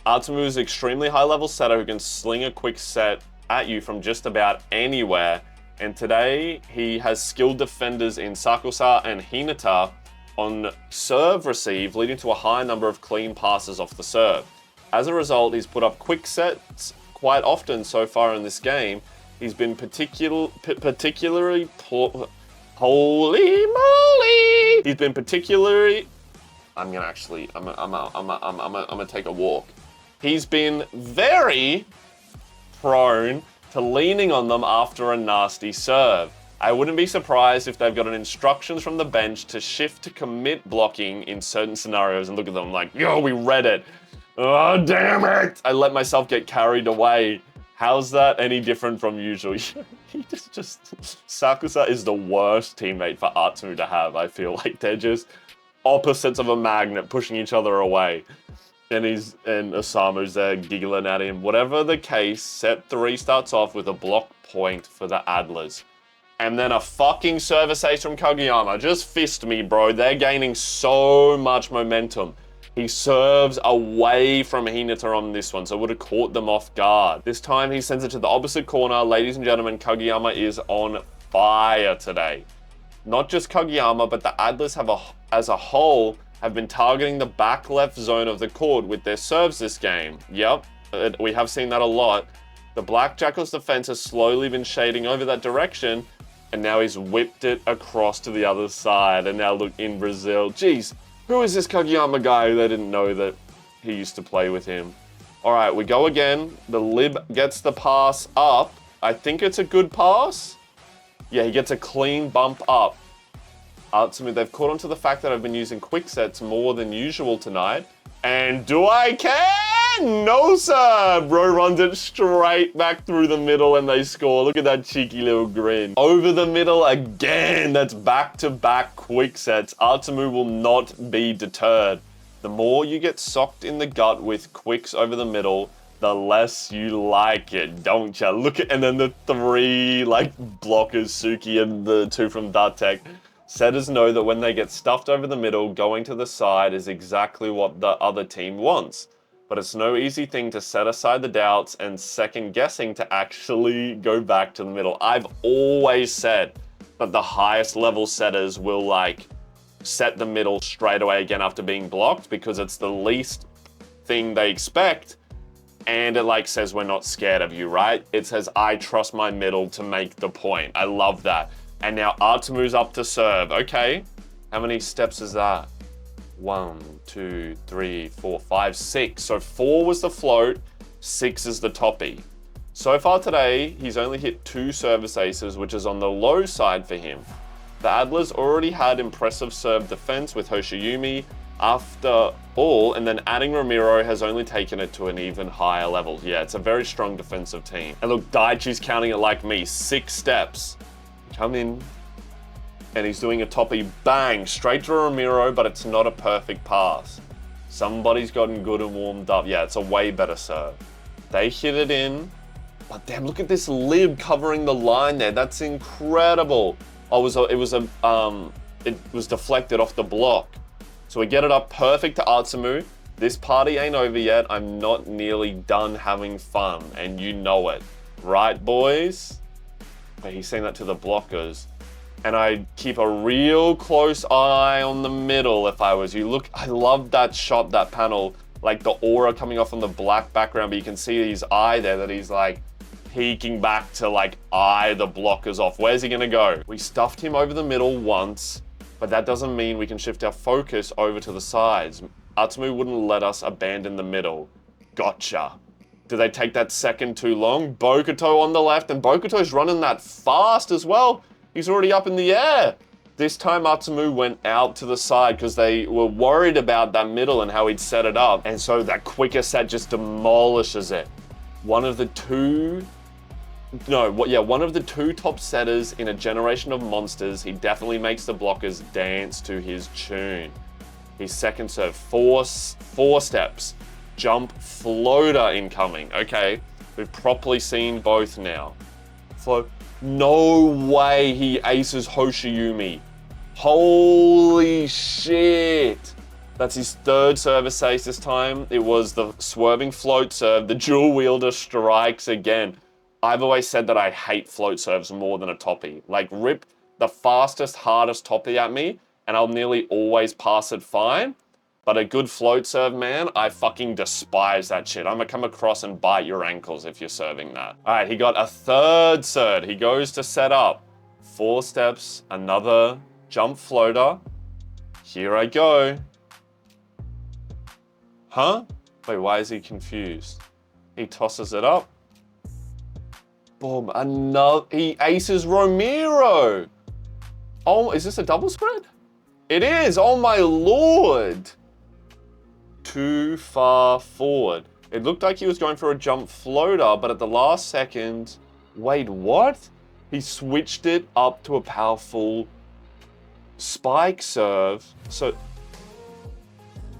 Atsumu is an extremely high-level setter who can sling a quick set at you from just about anywhere. And today, he has skilled defenders in Sakusa and Hinata on serve receive, leading to a high number of clean passes off the serve. As a result, he's put up quick sets quite often so far in this game, He's been particularly poor. Holy moly! He's been particularly. I'm gonna take a walk. He's been very prone to leaning on them after a nasty serve. I wouldn't be surprised if they've gotten instructions from the bench to shift to commit blocking in certain scenarios, and look at them like, yo, we read it. Oh, damn it! I let myself get carried away. How's that any different from usual? He just Sakusa is the worst teammate for Atsumu to have. I feel like they're just opposites of a magnet pushing each other away. And Osamu's there giggling at him. Whatever the case, set 3 starts off with a block point for the Adlers. And then a fucking service ace from Kageyama. Just fist me, bro. They're gaining so much momentum. He serves away from Hinata on this one, so it would have caught them off guard. This time he sends it to the opposite corner. Ladies and gentlemen, Kageyama is on fire today. Not just Kageyama, but the Adlers as a whole have been targeting the back left zone of the court with their serves this game. Yep, we have seen that a lot. The Black Jackal's defense has slowly been shading over that direction, and now he's whipped it across to the other side. And now look, in Brazil, geez, who is this Kageyama guy? They didn't know that he used to play with him. All right, we go again. The Lib gets the pass up. I think it's a good pass. Yeah, he gets a clean bump up. Atsumu, they've caught on to the fact that I've been using quick sets more than usual tonight. And do I care? No, sir. Bro runs it straight back through the middle and they score. Look at that cheeky little grin. Over the middle again. That's back-to-back quick sets. Atsumu will not be deterred. The more you get socked in the gut with quicks over the middle, the less you like it, don't ya? Look at, and then the 3 like blockers, Suki and the 2 from Datek. Setters know that when they get stuffed over the middle, going to the side is exactly what the other team wants. But it's no easy thing to set aside the doubts and second guessing to actually go back to the middle. I've always said that the highest level setters will like set the middle straight away again after being blocked because it's the least thing they expect. And it like says, we're not scared of you, right? It says, I trust my middle to make the point. I love that. And now Atsumu's up to serve. Okay, how many steps is that? 1, 2, 3, 4, 5, 6. So 4 was the float, 6 is the toppy. So far today, he's only hit 2 service aces, which is on the low side for him. The Adlers already had impressive serve defense with Hoshiyumi after all, and then adding Ramiro has only taken it to an even higher level. Yeah, it's a very strong defensive team. And look, Daichi's counting it like me, 6 steps. Come in, and he's doing a toppy, bang, straight to Ramiro, but it's not a perfect pass. Somebody's gotten good and warmed up. Yeah, it's a way better serve. They hit it in, but damn, look at this Lib covering the line there. That's incredible. Oh, it was deflected off the block. So we get it up perfect to Atsumu. This party ain't over yet. I'm not nearly done having fun, and you know it. Right, boys? But he's saying that to the blockers. And I keep a real close eye on the middle if I was you. Look, I love that shot, that panel. Like the aura coming off on the black background, but you can see his eye there that he's like peeking back to like eye the blockers off. Where's he gonna go? We stuffed him over the middle once, but that doesn't mean we can shift our focus over to the sides. Atsumu wouldn't let us abandon the middle. Gotcha. Did they take that second too long? Bokuto on the left, and Bokuto's running that fast as well. He's already up in the air. This time Atsumu went out to the side because they were worried about that middle and how he'd set it up. And so that quicker set just demolishes it. One of the two top setters in a generation of monsters. He definitely makes the blockers dance to his tune. His second serve, four steps. Jump floater incoming. Okay, we've properly seen both now. Float. No way he aces Hoshiyumi. Holy shit. That's his 3rd service ace this time. It was the swerving float serve. The dual wielder strikes again. I've always said that I hate float serves more than a toppy. Like, rip the fastest, hardest toppy at me, and I'll nearly always pass it fine. But a good float serve, man, I fucking despise that shit. I'm gonna come across and bite your ankles if you're serving that. All right, he got a third serve. He goes to set up. 4 steps, another jump floater. Here I go. Huh? Wait, why is he confused? He tosses it up. Boom, another, he aces Romero. Oh, is this a double spread? It is, oh my lord. Too far forward. It looked like he was going for a jump floater, but at the last second, wait, what? He switched it up to a powerful spike serve. So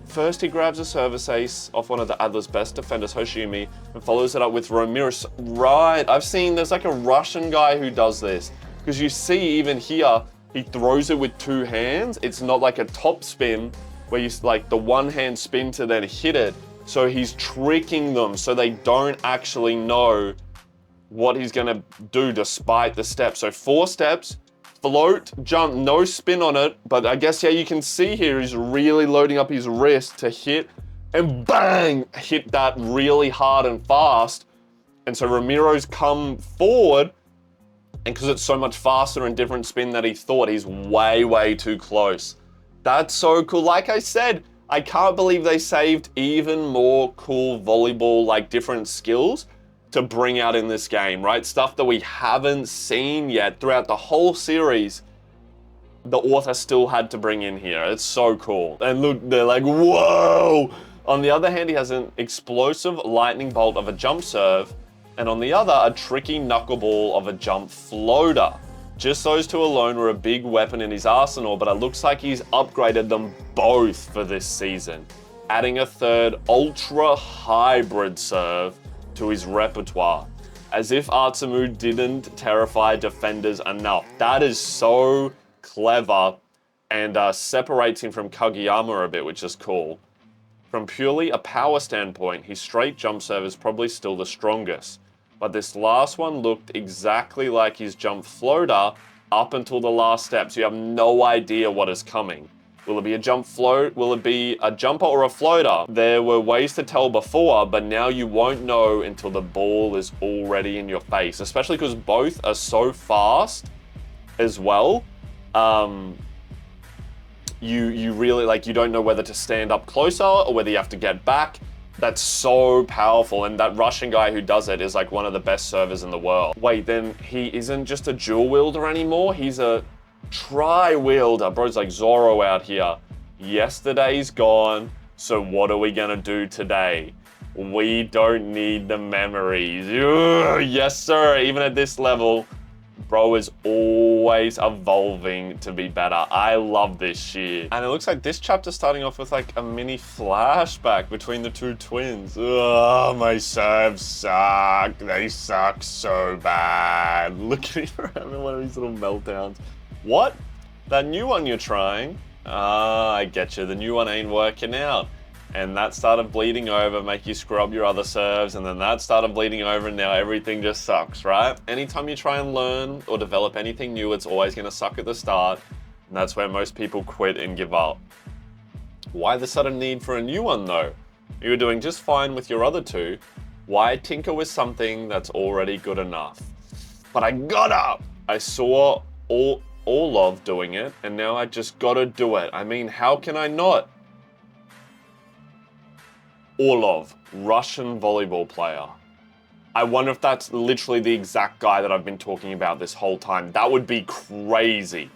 first he grabs a service ace off one of the Adler's best defenders, Hoshimi, and follows it up with Ramirez. Right, I've seen there's like a Russian guy who does this. Because you see even here, he throws it with 2 hands. It's not like a top spin where you like the one hand spin to then hit it. So he's tricking them so they don't actually know what he's gonna do despite the steps. So 4 steps, float, jump, no spin on it. But I guess, yeah, you can see here, he's really loading up his wrist to hit and bang, hit that really hard and fast. And so Ramiro's come forward, and because it's so much faster and different spin than he thought, he's way, way too close. That's so cool. Like I said, I can't believe they saved even more cool volleyball, like different skills to bring out in this game, right? Stuff that we haven't seen yet throughout the whole series. The author still had to bring in here. It's so cool. And look, they're like, whoa! On the other hand, he has an explosive lightning bolt of a jump serve, and on the other, a tricky knuckleball of a jump floater. Just those 2 alone were a big weapon in his arsenal, but it looks like he's upgraded them both for this season, adding a third ultra hybrid serve to his repertoire, as if Atsumu didn't terrify defenders enough. That is so clever and separates him from Kageyama a bit, which is cool. From purely a power standpoint, his straight jump serve is probably still the strongest, but this last one looked exactly like his jump floater up until the last step, so you have no idea what is coming. Will it be a jump float? Will it be a jumper or a floater? There were ways to tell before, but now you won't know until the ball is already in your face, especially because both are so fast as well. You really, like, you don't know whether to stand up closer or whether you have to get back. That's so powerful, and that Russian guy who does it is like one of the best servers in the world. Wait, then he isn't just a dual wielder anymore? He's a tri-wielder. Bro's like Zorro out here. Yesterday's gone, so what are we gonna do today? We don't need the memories. Ugh, yes, sir. Even at this level, bro is always evolving to be better. I love this shit. And it looks like this chapter's starting off with like a mini flashback between the 2 twins. Oh, my serves suck. They suck so bad. Look at him having one of these little meltdowns. What? That new one you're trying? Ah, I get you. The new one ain't working out. And that started bleeding over, make you screw up your other serves, and then that started bleeding over, and now everything just sucks, right? Anytime you try and learn or develop anything new, it's always gonna suck at the start, and that's where most people quit and give up. Why the sudden need for a new one, though? You were doing just fine with your other 2. Why tinker with something that's already good enough? But I gotta! I saw Orlov doing it, and now I just gotta do it. I mean, how can I not? Orlov, Russian volleyball player. I wonder if that's literally the exact guy that I've been talking about this whole time. That would be crazy.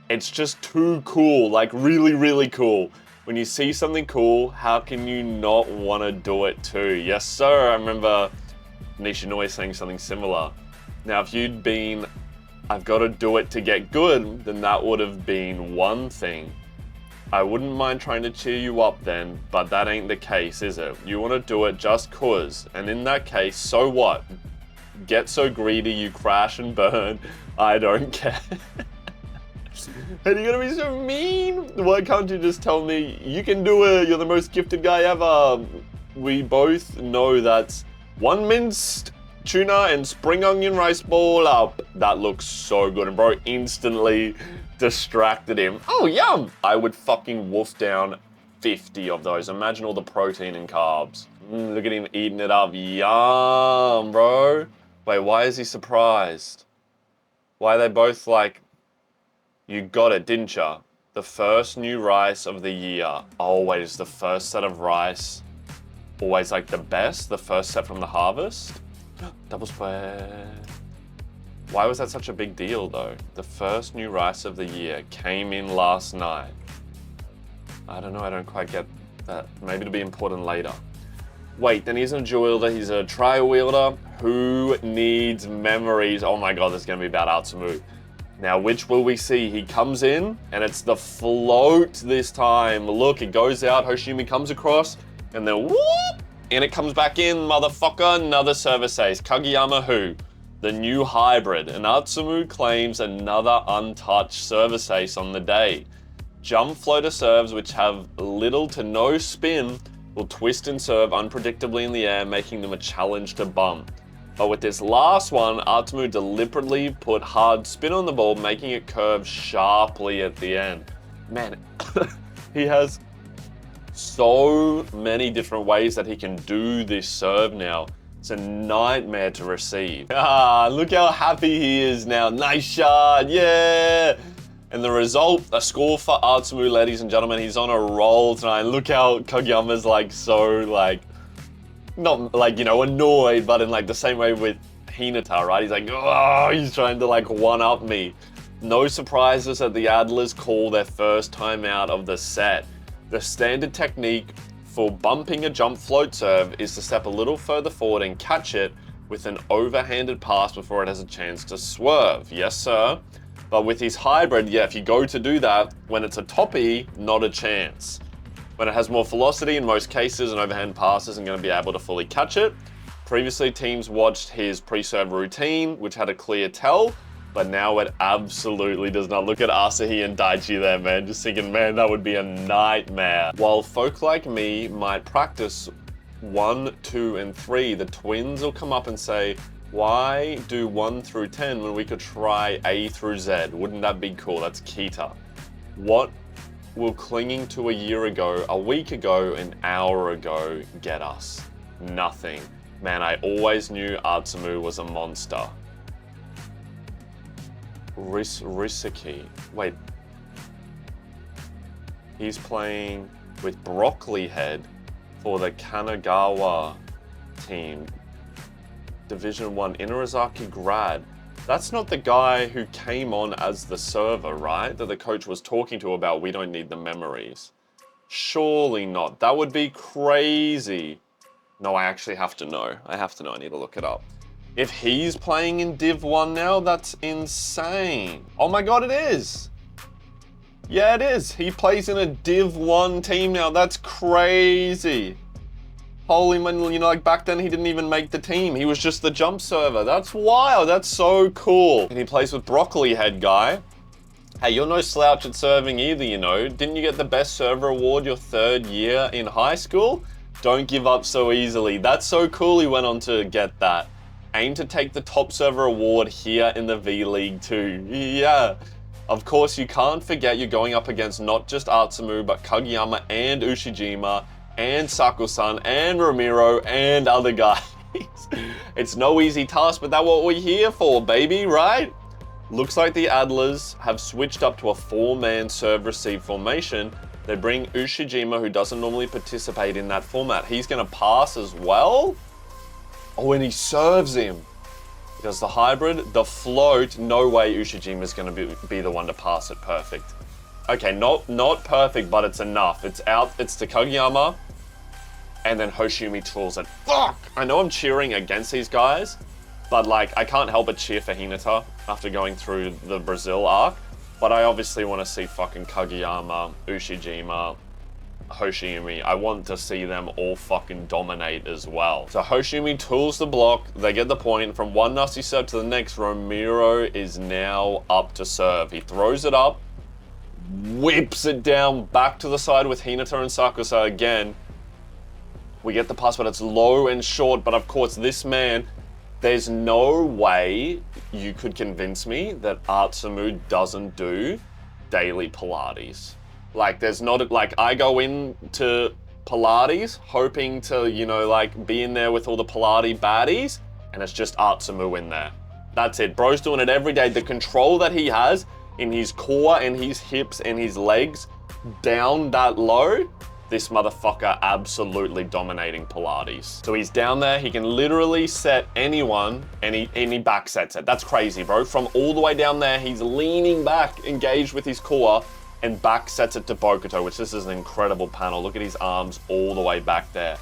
It's just too cool, like really, really cool. When you see something cool, how can you not want to do it too? Yes, sir. I remember Nishinoya saying something similar. Now, if you'd been, I've got to do it to get good, then that would have been one thing. I wouldn't mind trying to cheer you up then, but that ain't the case, is it? You want to do it just cause, and in that case, so what? Get so greedy you crash and burn, I don't care. And you're gonna be so mean? Why can't you just tell me, you can do it, you're the most gifted guy ever? We both know that's 1 minced tuna and spring onion rice ball up. That looks so good, and bro instantly distracted him. Oh, yum! I would fucking wolf down 50 of those. Imagine all the protein and carbs. Look at him eating it up. Yum, bro. Wait, why is he surprised? Why are they both like, you got it, didn't ya? The first new rice of the year. Oh, wait, is the first set of rice always like the best? The first set from the harvest? Double square. Why was that such a big deal though? The first new rice of the year came in last night. I don't know, I don't quite get that. Maybe it'll be important later. Wait, then he's a dual wielder, he's a trial wielder. Who needs memories? Oh my god, this is gonna be about Atsumu. Now, which will we see? He comes in, and it's the float this time. Look, it goes out, Hoshimi comes across, and then whoop! And it comes back in, motherfucker. Another service ace. Kageyama who? The new hybrid. And Atsumu claims another untouched service ace on the day. Jump floater serves, which have little to no spin, will twist and serve unpredictably in the air, making them a challenge to bump. But with this last one, Atsumu deliberately put hard spin on the ball, making it curve sharply at the end. Man, he has so many different ways that he can do this serve now. It's a nightmare to receive. Ah, look how happy he is now. Nice shot, yeah! And the result, a score for Atsumu, ladies and gentlemen. He's on a roll tonight. Look how Kageyama's like so like, not like, you know, annoyed, but in like the same way with Hinata, right? He's like, oh, he's trying to like one-up me. No surprises that the Adlers call their first time out of the set. The standard technique for bumping a jump float serve is to step a little further forward and catch it with an overhanded pass before it has a chance to swerve. Yes, sir. But with his hybrid, yeah, if you go to do that, when it's a toppy, not a chance. When it has more velocity, in most cases, an overhand pass isn't going to be able to fully catch it. Previously, teams watched his pre-serve routine, which had a clear tell, but now it absolutely does not. Look at Asahi and Daichi there, man. Just thinking, man, that would be a nightmare. While folk like me might practice 1, 2, and 3, the twins will come up and say, why do 1 through 10 when we could try A through Z? Wouldn't that be cool? That's Kita. What will clinging to a year ago, a week ago, an hour ago get us? Nothing. Man, I always knew Atsumu was a monster. Risaki. Wait. He's playing with Broccoli Head for the Kanagawa team. Division 1, Inarizaki grad. That's not the guy who came on as the server, right? That the coach was talking to about, we don't need the memories. Surely not. That would be crazy. No, I actually have to know. I have to know. I need to look it up. If he's playing in Div 1 now, that's insane. Oh my god, it is. Yeah, it is. He plays in a Div 1 team now. That's crazy. Holy man, you know, like back then he didn't even make the team. He was just the jump server. That's wild. That's so cool. And he plays with Broccoli Head guy. Hey, you're no slouch at serving either, you know. Didn't you get the best server award your 3rd year in high school? Don't give up so easily. That's so cool he went on to get that. Aim to take the top server award here in the V-League too. Yeah. Of course, you can't forget you're going up against not just Atsumu, but Kageyama and Ushijima, and Saku-san, and Ramiro, and other guys. It's no easy task, but that's what we're here for, baby, right? Looks like the Adlers have switched up to a 4-man serve-receive formation. They bring Ushijima, who doesn't normally participate in that format. He's gonna pass as well? Oh, and he serves him. He does the hybrid, the float. No way Ushijima's gonna be the one to pass it perfect. Okay, not perfect, but it's enough. It's out, it's to Kageyama, and then Hoshimi tools it. Fuck! I know I'm cheering against these guys, but like, I can't help but cheer for Hinata after going through the Brazil arc, but I obviously want to see fucking Kageyama, Ushijima, Hoshimi. I want to see them all fucking dominate as well. So Hoshimi tools the block, they get the point. From one nasty serve to the next, Ramiro is now up to serve. He throws it up, whips it down back to the side with Hinata and Sakusa again. We get the pass, but it's low and short. But of course, this man, there's no way you could convince me that Atsumu doesn't do daily Pilates. Like, there's not, like, I go into Pilates hoping to, you know, like, be in there with all the Pilates baddies, and it's just Atsumu in there. That's it. Bro's doing it every day. The control that he has in his core and his hips and his legs down that low, this motherfucker absolutely dominating Pilates. So he's down there, he can literally set anyone, and he back sets it. That's crazy, bro. From all the way down there, he's leaning back, engaged with his core, and back sets it to Bokuto, which this is an incredible panel. Look at his arms all the way back there.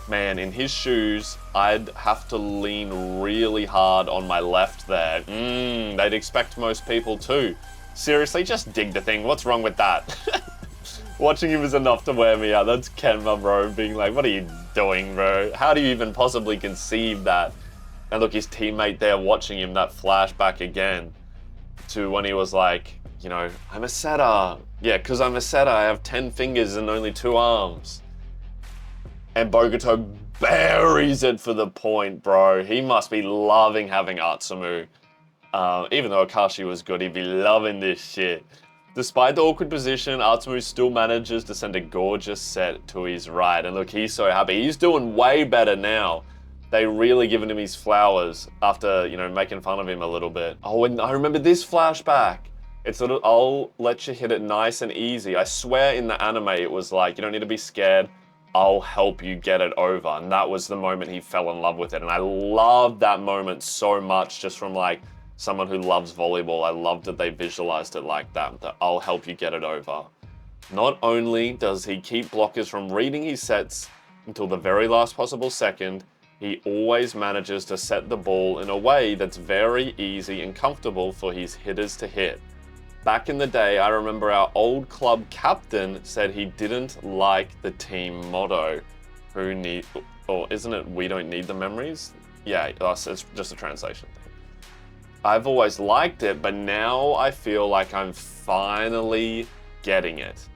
Man, in his shoes, I'd have to lean really hard on my left there. They'd expect most people to. Seriously, just dig the thing. What's wrong with that? Watching him is enough to wear me out. That's Kenma, bro, being like, what are you doing, bro? How do you even possibly conceive that? And look, his teammate there watching him, that flashback again to when he was like, you know, I'm a setter. Yeah, because I'm a setter. I have 10 fingers and only 2 arms. And Bokuto buries it for the point, bro. He must be loving having Atsumu. Even though Akashi was good, he'd be loving this shit. Despite the awkward position, Atsumu still manages to send a gorgeous set to his right. And look, he's so happy. He's doing way better now. They really giving him his flowers after, you know, making fun of him a little bit. Oh, and I remember this flashback. It's sort of, I'll let you hit it nice and easy. I swear in the anime, it was like, you don't need to be scared. I'll help you get it over. And that was the moment he fell in love with it. And I loved that moment so much, just from like someone who loves volleyball. I loved that they visualized it like that I'll help you get it over. Not only does he keep blockers from reading his sets until the very last possible second, he always manages to set the ball in a way that's very easy and comfortable for his hitters to hit. Back in the day, I remember our old club captain said he didn't like the team motto, or isn't it, we don't need the memories? Yeah, it's just a translation thing. I've always liked it, but now I feel like I'm finally getting it.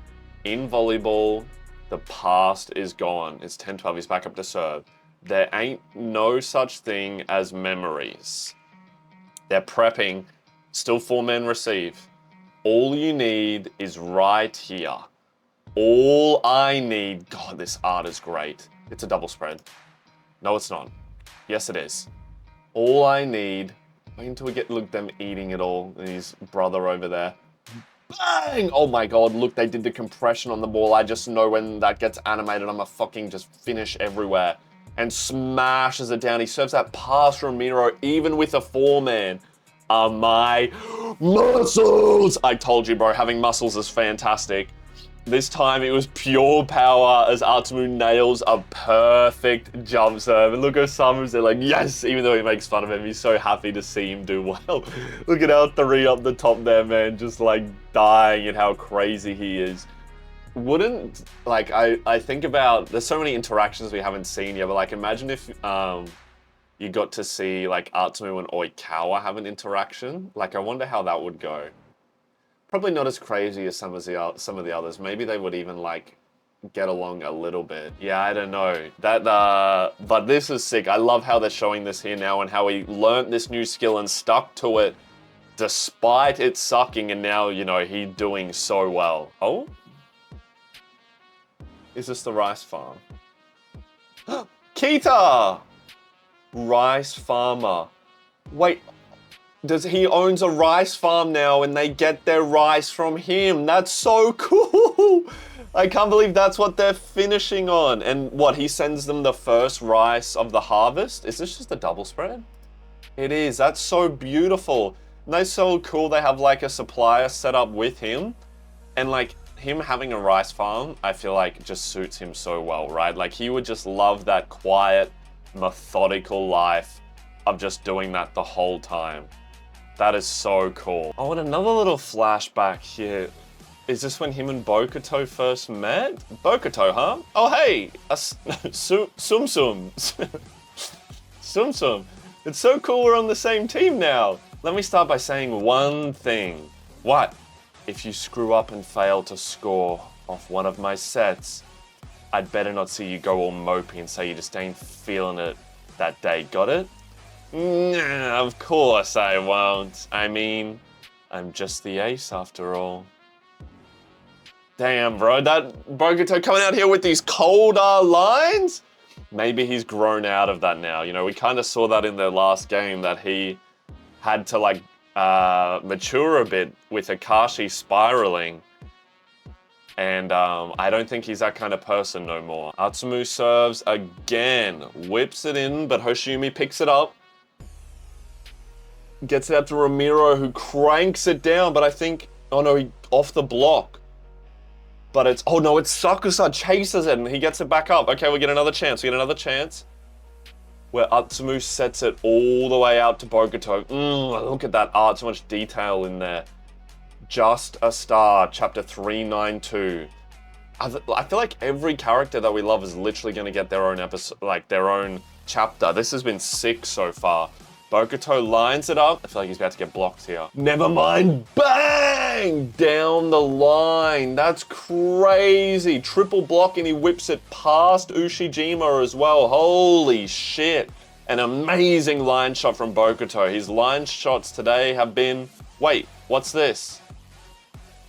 In volleyball, the past is gone. It's 10-12, he's back up to serve. There ain't no such thing as memories. They're prepping, still 4-man receive. All you need is right here. All I need, God, this art is great. It's a double spread. No, it's not. Yes, it is. All I need, wait until we get, look, them eating it all, and his brother over there. Bang! Oh my God, look, they did the compression on the ball. I just know when that gets animated, I'm a fucking just finish everywhere. And smashes it down. He serves that pass from Miro, even with a 4-man. Are my muscles! I told you, bro, having muscles is fantastic. This time it was pure power as Atsumu nails a perfect jump serve. And look at Samu's there like, yes! Even though he makes fun of him, he's so happy to see him do well. Look at our 3 up the top there, man, just like dying and how crazy he is. Wouldn't, like, I think about, there's so many interactions we haven't seen yet, but like, imagine if you got to see like Atsumu and Oikawa have an interaction. Like, I wonder how that would go. Probably not as crazy as some of the others. Maybe they would even like get along a little bit. Yeah, I don't know. But this is sick. I love how they're showing this here now and how he learned this new skill and stuck to it despite it sucking, and now, you know, he's doing so well. Oh? Is this the rice farm? Kita! Rice farmer. Wait, he owns a rice farm now and they get their rice from him. That's so cool. I can't believe that's what they're finishing on. And what, he sends them the first rice of the harvest? Is this just a double spread? It is. That's so beautiful. And that's so cool. They have like a supplier set up with him. And like him having a rice farm, I feel like just suits him so well, right? Like he would just love that quiet, methodical life of just doing that the whole time. That is so cool. Oh, and another little flashback here. Is this when him and Bokuto first met? Bokuto, huh? Oh, hey, Sum Sum. Sum Sum. It's so cool we're on the same team now. Let me start by saying one thing. What? If you screw up and fail to score off one of my sets, I'd better not see you go all mopey and say you just ain't feeling it that day, got it? Nah, of course I won't. I mean, I'm just the ace after all. Damn, bro, that Bokuto coming out here with these cold lines? Maybe he's grown out of that now. You know, we kind of saw that in the last game that he had to like mature a bit with Akashi spiraling. And I don't think he's that kind of person no more. Atsumu serves again, whips it in, but Hoshiumi picks it up. Gets it out to Ramiro, who cranks it down, but I think, oh no, he off the block. But it's, oh no, it's Sakusa chases it and he gets it back up. Okay, we get another chance, where Atsumu sets it all the way out to Bokuto. Look at that art, so much detail in there. Just a Star, chapter 392. I feel like every character that we love is literally going to get their own episode, like their own chapter. This has been 6 so far. Bokuto lines it up. I feel like he's about to get blocked here. Never mind. Bang! Down the line. That's crazy. Triple block and he whips it past Ushijima as well. Holy shit. An amazing line shot from Bokuto. His line shots today have been... Wait, what's this?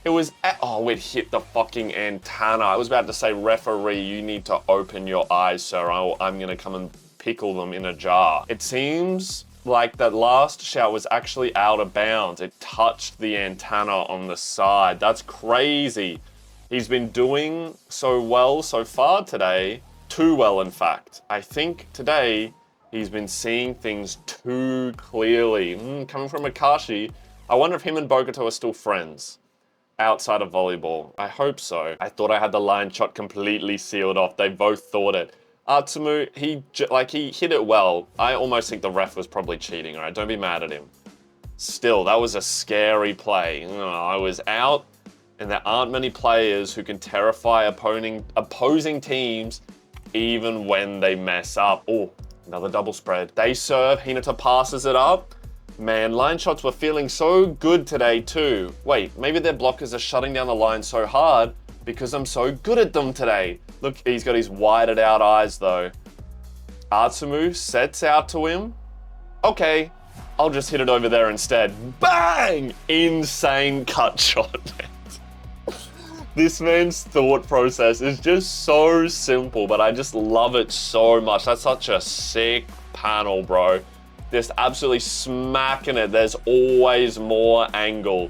It was... Oh, it hit the fucking antenna. I was about to say, referee, you need to open your eyes, sir. I'm going to come and pickle them in a jar. It seems... like that last shot was actually out of bounds. It touched the antenna on the side. That's crazy. He's been doing so well so far today. Too well, in fact. I think today he's been seeing things too clearly. Coming from Akashi, I wonder if him and Bokuto are still friends outside of volleyball. I hope so. I thought I had the line shot completely sealed off. They both thought it. Atsumu, he hit it well. I almost think the ref was probably cheating, all right? Don't be mad at him. Still, that was a scary play. I was out, and there aren't many players who can terrify opposing teams even when they mess up. Oh, another double spread. They serve, Hinata passes it up. Man, line shots were feeling so good today too. Wait, maybe their blockers are shutting down the line so hard because I'm so good at them today. Look, he's got his widened out eyes though. Atsumu sets out to him. Okay, I'll just hit it over there instead. Bang! Insane cut shot. This man's thought process is just so simple, but I just love it so much. That's such a sick panel, bro. Just absolutely smacking it. There's always more angle.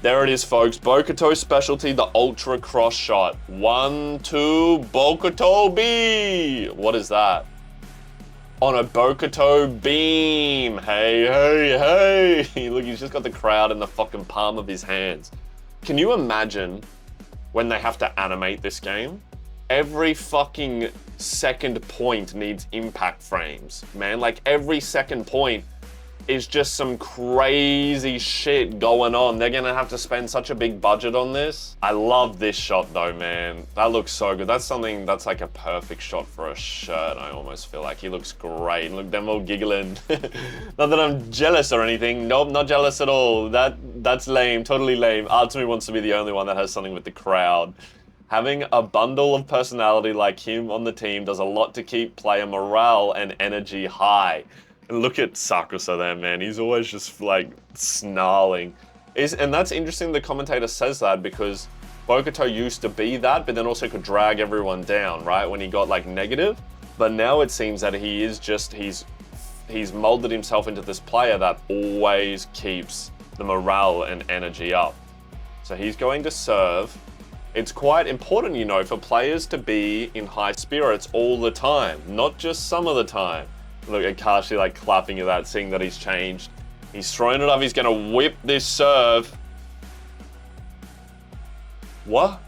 There it is, folks. Bokuto's specialty, the ultra cross shot. 1, 2, Bokuto B. What is that? On a Bokuto beam. Hey, hey, hey. Look, he's just got the crowd in the fucking palm of his hands. Can you imagine when they have to animate this game? Every fucking second point needs impact frames, man. Like every second point is just some crazy shit going on. They're gonna have to spend such a big budget on this. I love this shot though, man. That looks so good. That's something that's like a perfect shot for a shirt, I almost feel like. He looks great. Look, them all giggling. Not that I'm jealous or anything. Nope, not jealous at all. That's lame, totally lame. Atsumi wants to be the only one that has something with the crowd. Having a bundle of personality like him on the team does a lot to keep player morale and energy high. And look at Sakusa there, man. He's always just like snarling. And that's interesting the commentator says that because Bokuto used to be that, but then also could drag everyone down, right? When he got like negative. But now it seems that he is just, he's molded himself into this player that always keeps the morale and energy up. So he's going to serve. It's quite important, you know, for players to be in high spirits all the time, not just some of the time. Look at Kashi like clapping at that, seeing that he's changed. He's thrown it up, he's gonna whip this serve. What?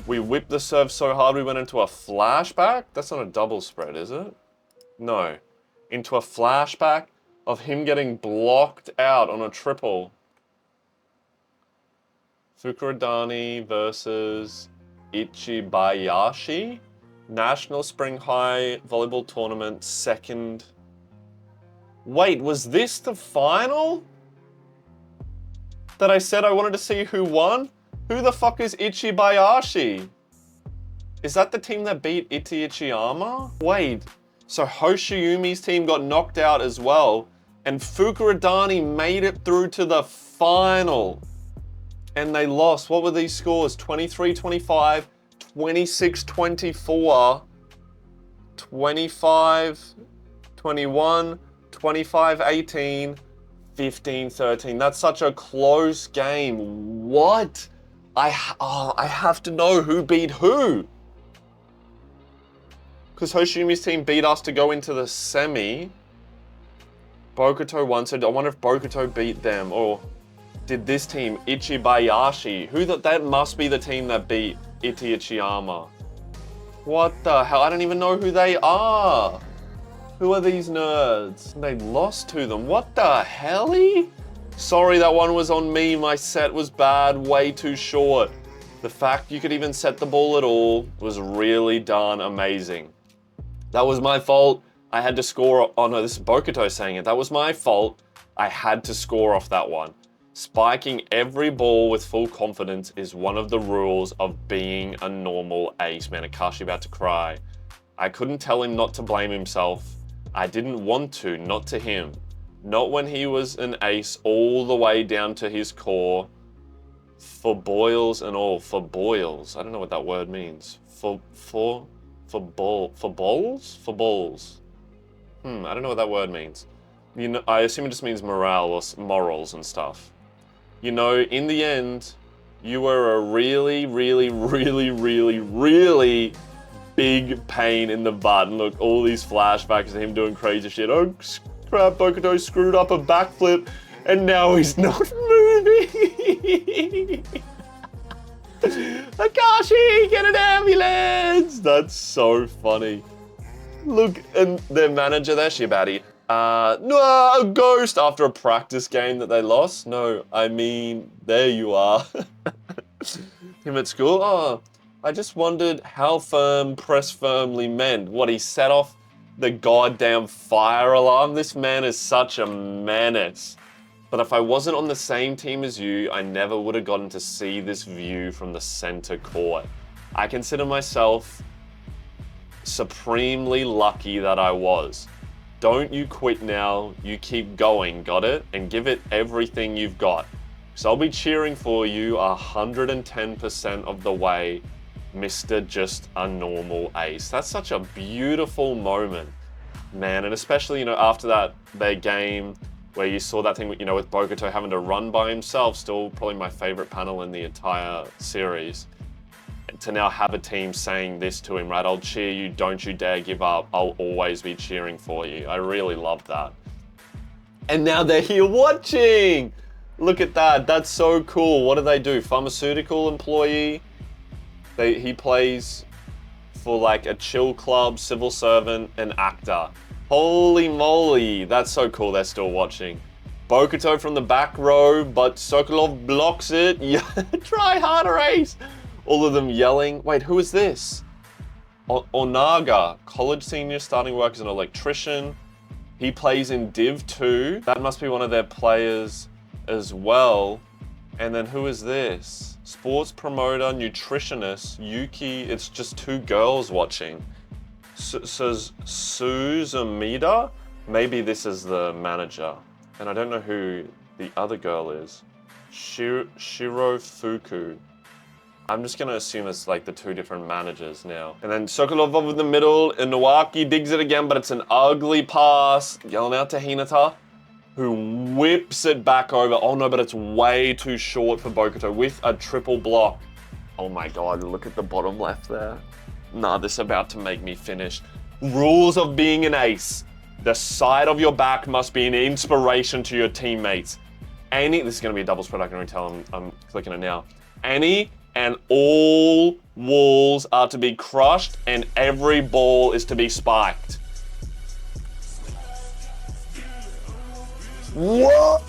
We whipped the serve so hard we went into a flashback? That's not a double spread, is it? No. Into a flashback of him getting blocked out on a triple. Fukurodani versus Ichibayashi. National Spring High Volleyball Tournament, second. Wait, was this the final? That I said I wanted to see who won? Who the fuck is Ichibayashi? Is that the team that beat Iti Ichiyama? Wait, so Hoshiumi's team got knocked out as well, and Fukurodani made it through to the final. And they lost. What were these scores? 23-25, 26-24, 25-21, 25-18, 15-13. That's such a close game. What? I have to know who beat who. Because Hoshiumi's team beat us to go into the semi. Bokuto won, so I wonder if Bokuto beat them, or did this team, Ichibayashi, that must be the team that beat Iti Ichiyama. What the hell? I don't even know who they are. Who are these nerds? They lost to them. What the hell? Sorry, that one was on me. My set was bad, way too short. The fact you could even set the ball at all was really darn amazing. That was my fault. I had to score. Oh no, this is Bokuto saying it. That was my fault. I had to score off that one. Spiking every ball with full confidence is one of the rules of being a normal ace. Man, Akashi about to cry. I couldn't tell him not to blame himself. I didn't want to, not to him. Not when he was an ace all the way down to his core. For boils and all. For boils. I don't know what that word means. For balls? For balls. I don't know what that word means. You know, I assume it just means morale or morals and stuff. You know, in the end, you were a really, really, really, really, really big pain in the butt. And look, all these flashbacks of him doing crazy shit. Oh, crap, Bokuto screwed up a backflip, and now he's not moving. Akashi, get an ambulance! That's so funny. Look, and their manager there, Shibari. No, a ghost after a practice game that they lost. No, I mean, there you are. Him at school. Oh, I just wondered how firm press firmly meant. What, he set off the goddamn fire alarm? This man is such a menace. But if I wasn't on the same team as you, I never would have gotten to see this view from the center court. I consider myself supremely lucky that I was. Don't you quit now, you keep going, got it? And give it everything you've got. So I'll be cheering for you 110% of the way, Mr. Just a Normal Ace. That's such a beautiful moment, man. And especially, you know, after that, their game where you saw that thing, you know, with Bokuto having to run by himself, still probably my favorite panel in the entire series. To now have a team saying this to him, right? I'll cheer you, don't you dare give up. I'll always be cheering for you. I really love that. And now they're here watching. Look at that. That's so cool. What do they do? Pharmaceutical employee. He plays for like a chill club, civil servant, and actor. Holy moly. That's so cool. They're still watching. Bokuto from the back row, but Sokolov blocks it. Yeah, try harder, Ace. All of them yelling. Wait, who is this? Onaga, college senior, starting work as an electrician. He plays in Div 2. That must be one of their players as well. And then who is this? Sports promoter, nutritionist, Yuki. It's just two girls watching. Says Suzumida. Maybe this is the manager. And I don't know who the other girl is. Shirofuku. I'm just gonna assume it's like the two different managers now. And then Sokolov over the middle, and Nowaki digs it again, but it's an ugly pass. Yelling out to Hinata, who whips it back over. Oh no, but it's way too short for Bokuto with a triple block. Oh my God, look at the bottom left there. Nah, this is about to make me finish. Rules of being an ace. The side of your back must be an inspiration to your teammates. This is gonna be a double spread, I can already tell I'm clicking it now. Any and all walls are to be crushed and every ball is to be spiked. What?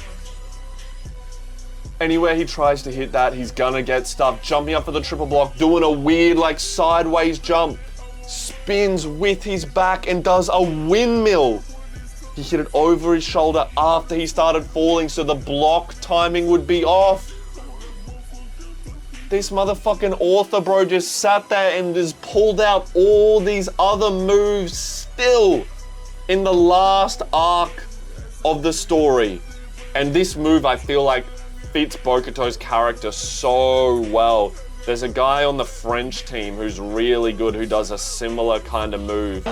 Anywhere he tries to hit that, he's gonna get stuff. Jumping up for the triple block, doing a weird like sideways jump. Spins with his back and does a windmill. He hit it over his shoulder after he started falling, so the block timing would be off. This motherfucking author bro just sat there and just pulled out all these other moves still in the last arc of the story. And this move, I feel like, fits Bokuto's character so well. There's a guy on the French team who's really good who does a similar kind of move.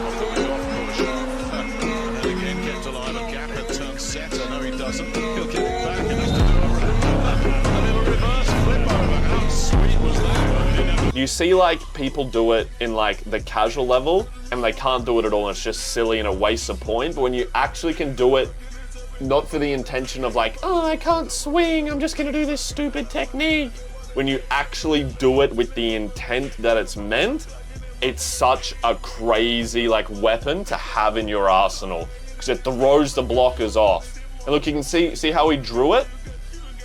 You see like people do it in like the casual level and they can't do it at all, and it's just silly and a waste of point. But when you actually can do it, not for the intention of like, oh, I can't swing, I'm just gonna do this stupid technique. When you actually do it with the intent that it's meant, it's such a crazy like weapon to have in your arsenal because it throws the blockers off. And look, you can see how he drew it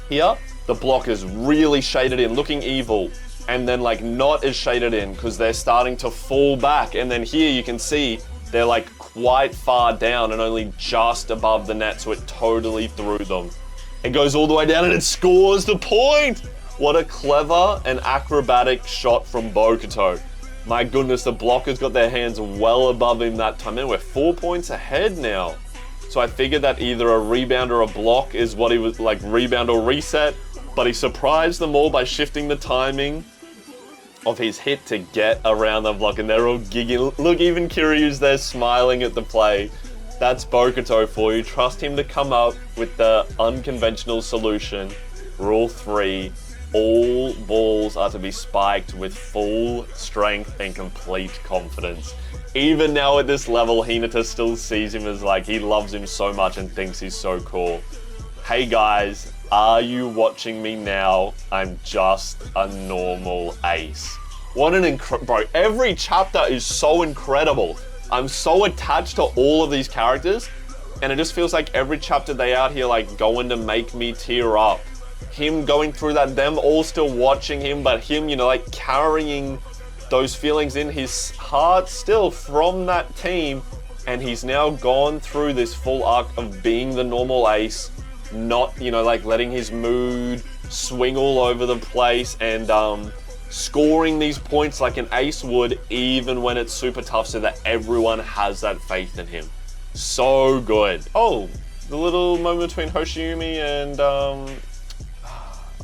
here? The block is really shaded in, looking evil. And then like not as shaded in because they're starting to fall back. And then here you can see they're like quite far down and only just above the net, so it totally threw them. It goes all the way down and it scores the point! What a clever and acrobatic shot from Bokuto. My goodness, the blockers got their hands well above him that time. And we're 4 points ahead now. So I figured that either a rebound or a block is what he was like, rebound or reset, but he surprised them all by shifting the timing of his hit to get around the block, and they're all giggling. Look, even Kiryu's there smiling at the play. That's Bokuto for you. Trust him to come up with the unconventional solution. Rule 3, all balls are to be spiked with full strength and complete confidence. Even now at this level, Hinata still sees him as like, he loves him so much and thinks he's so cool. Hey guys, are you watching me now? I'm just a normal ace. What an bro, every chapter is so incredible. I'm so attached to all of these characters, and it just feels like every chapter they out here like going to make me tear up. Him going through that, them all still watching him, but him, you know, like carrying those feelings in his heart still from that team, and he's now gone through this full arc of being the normal ace, not, you know, like letting his mood swing all over the place, and scoring these points like an ace would, even when it's super tough, so that everyone has that faith in him. So good. Oh, the little moment between Hoshiumi and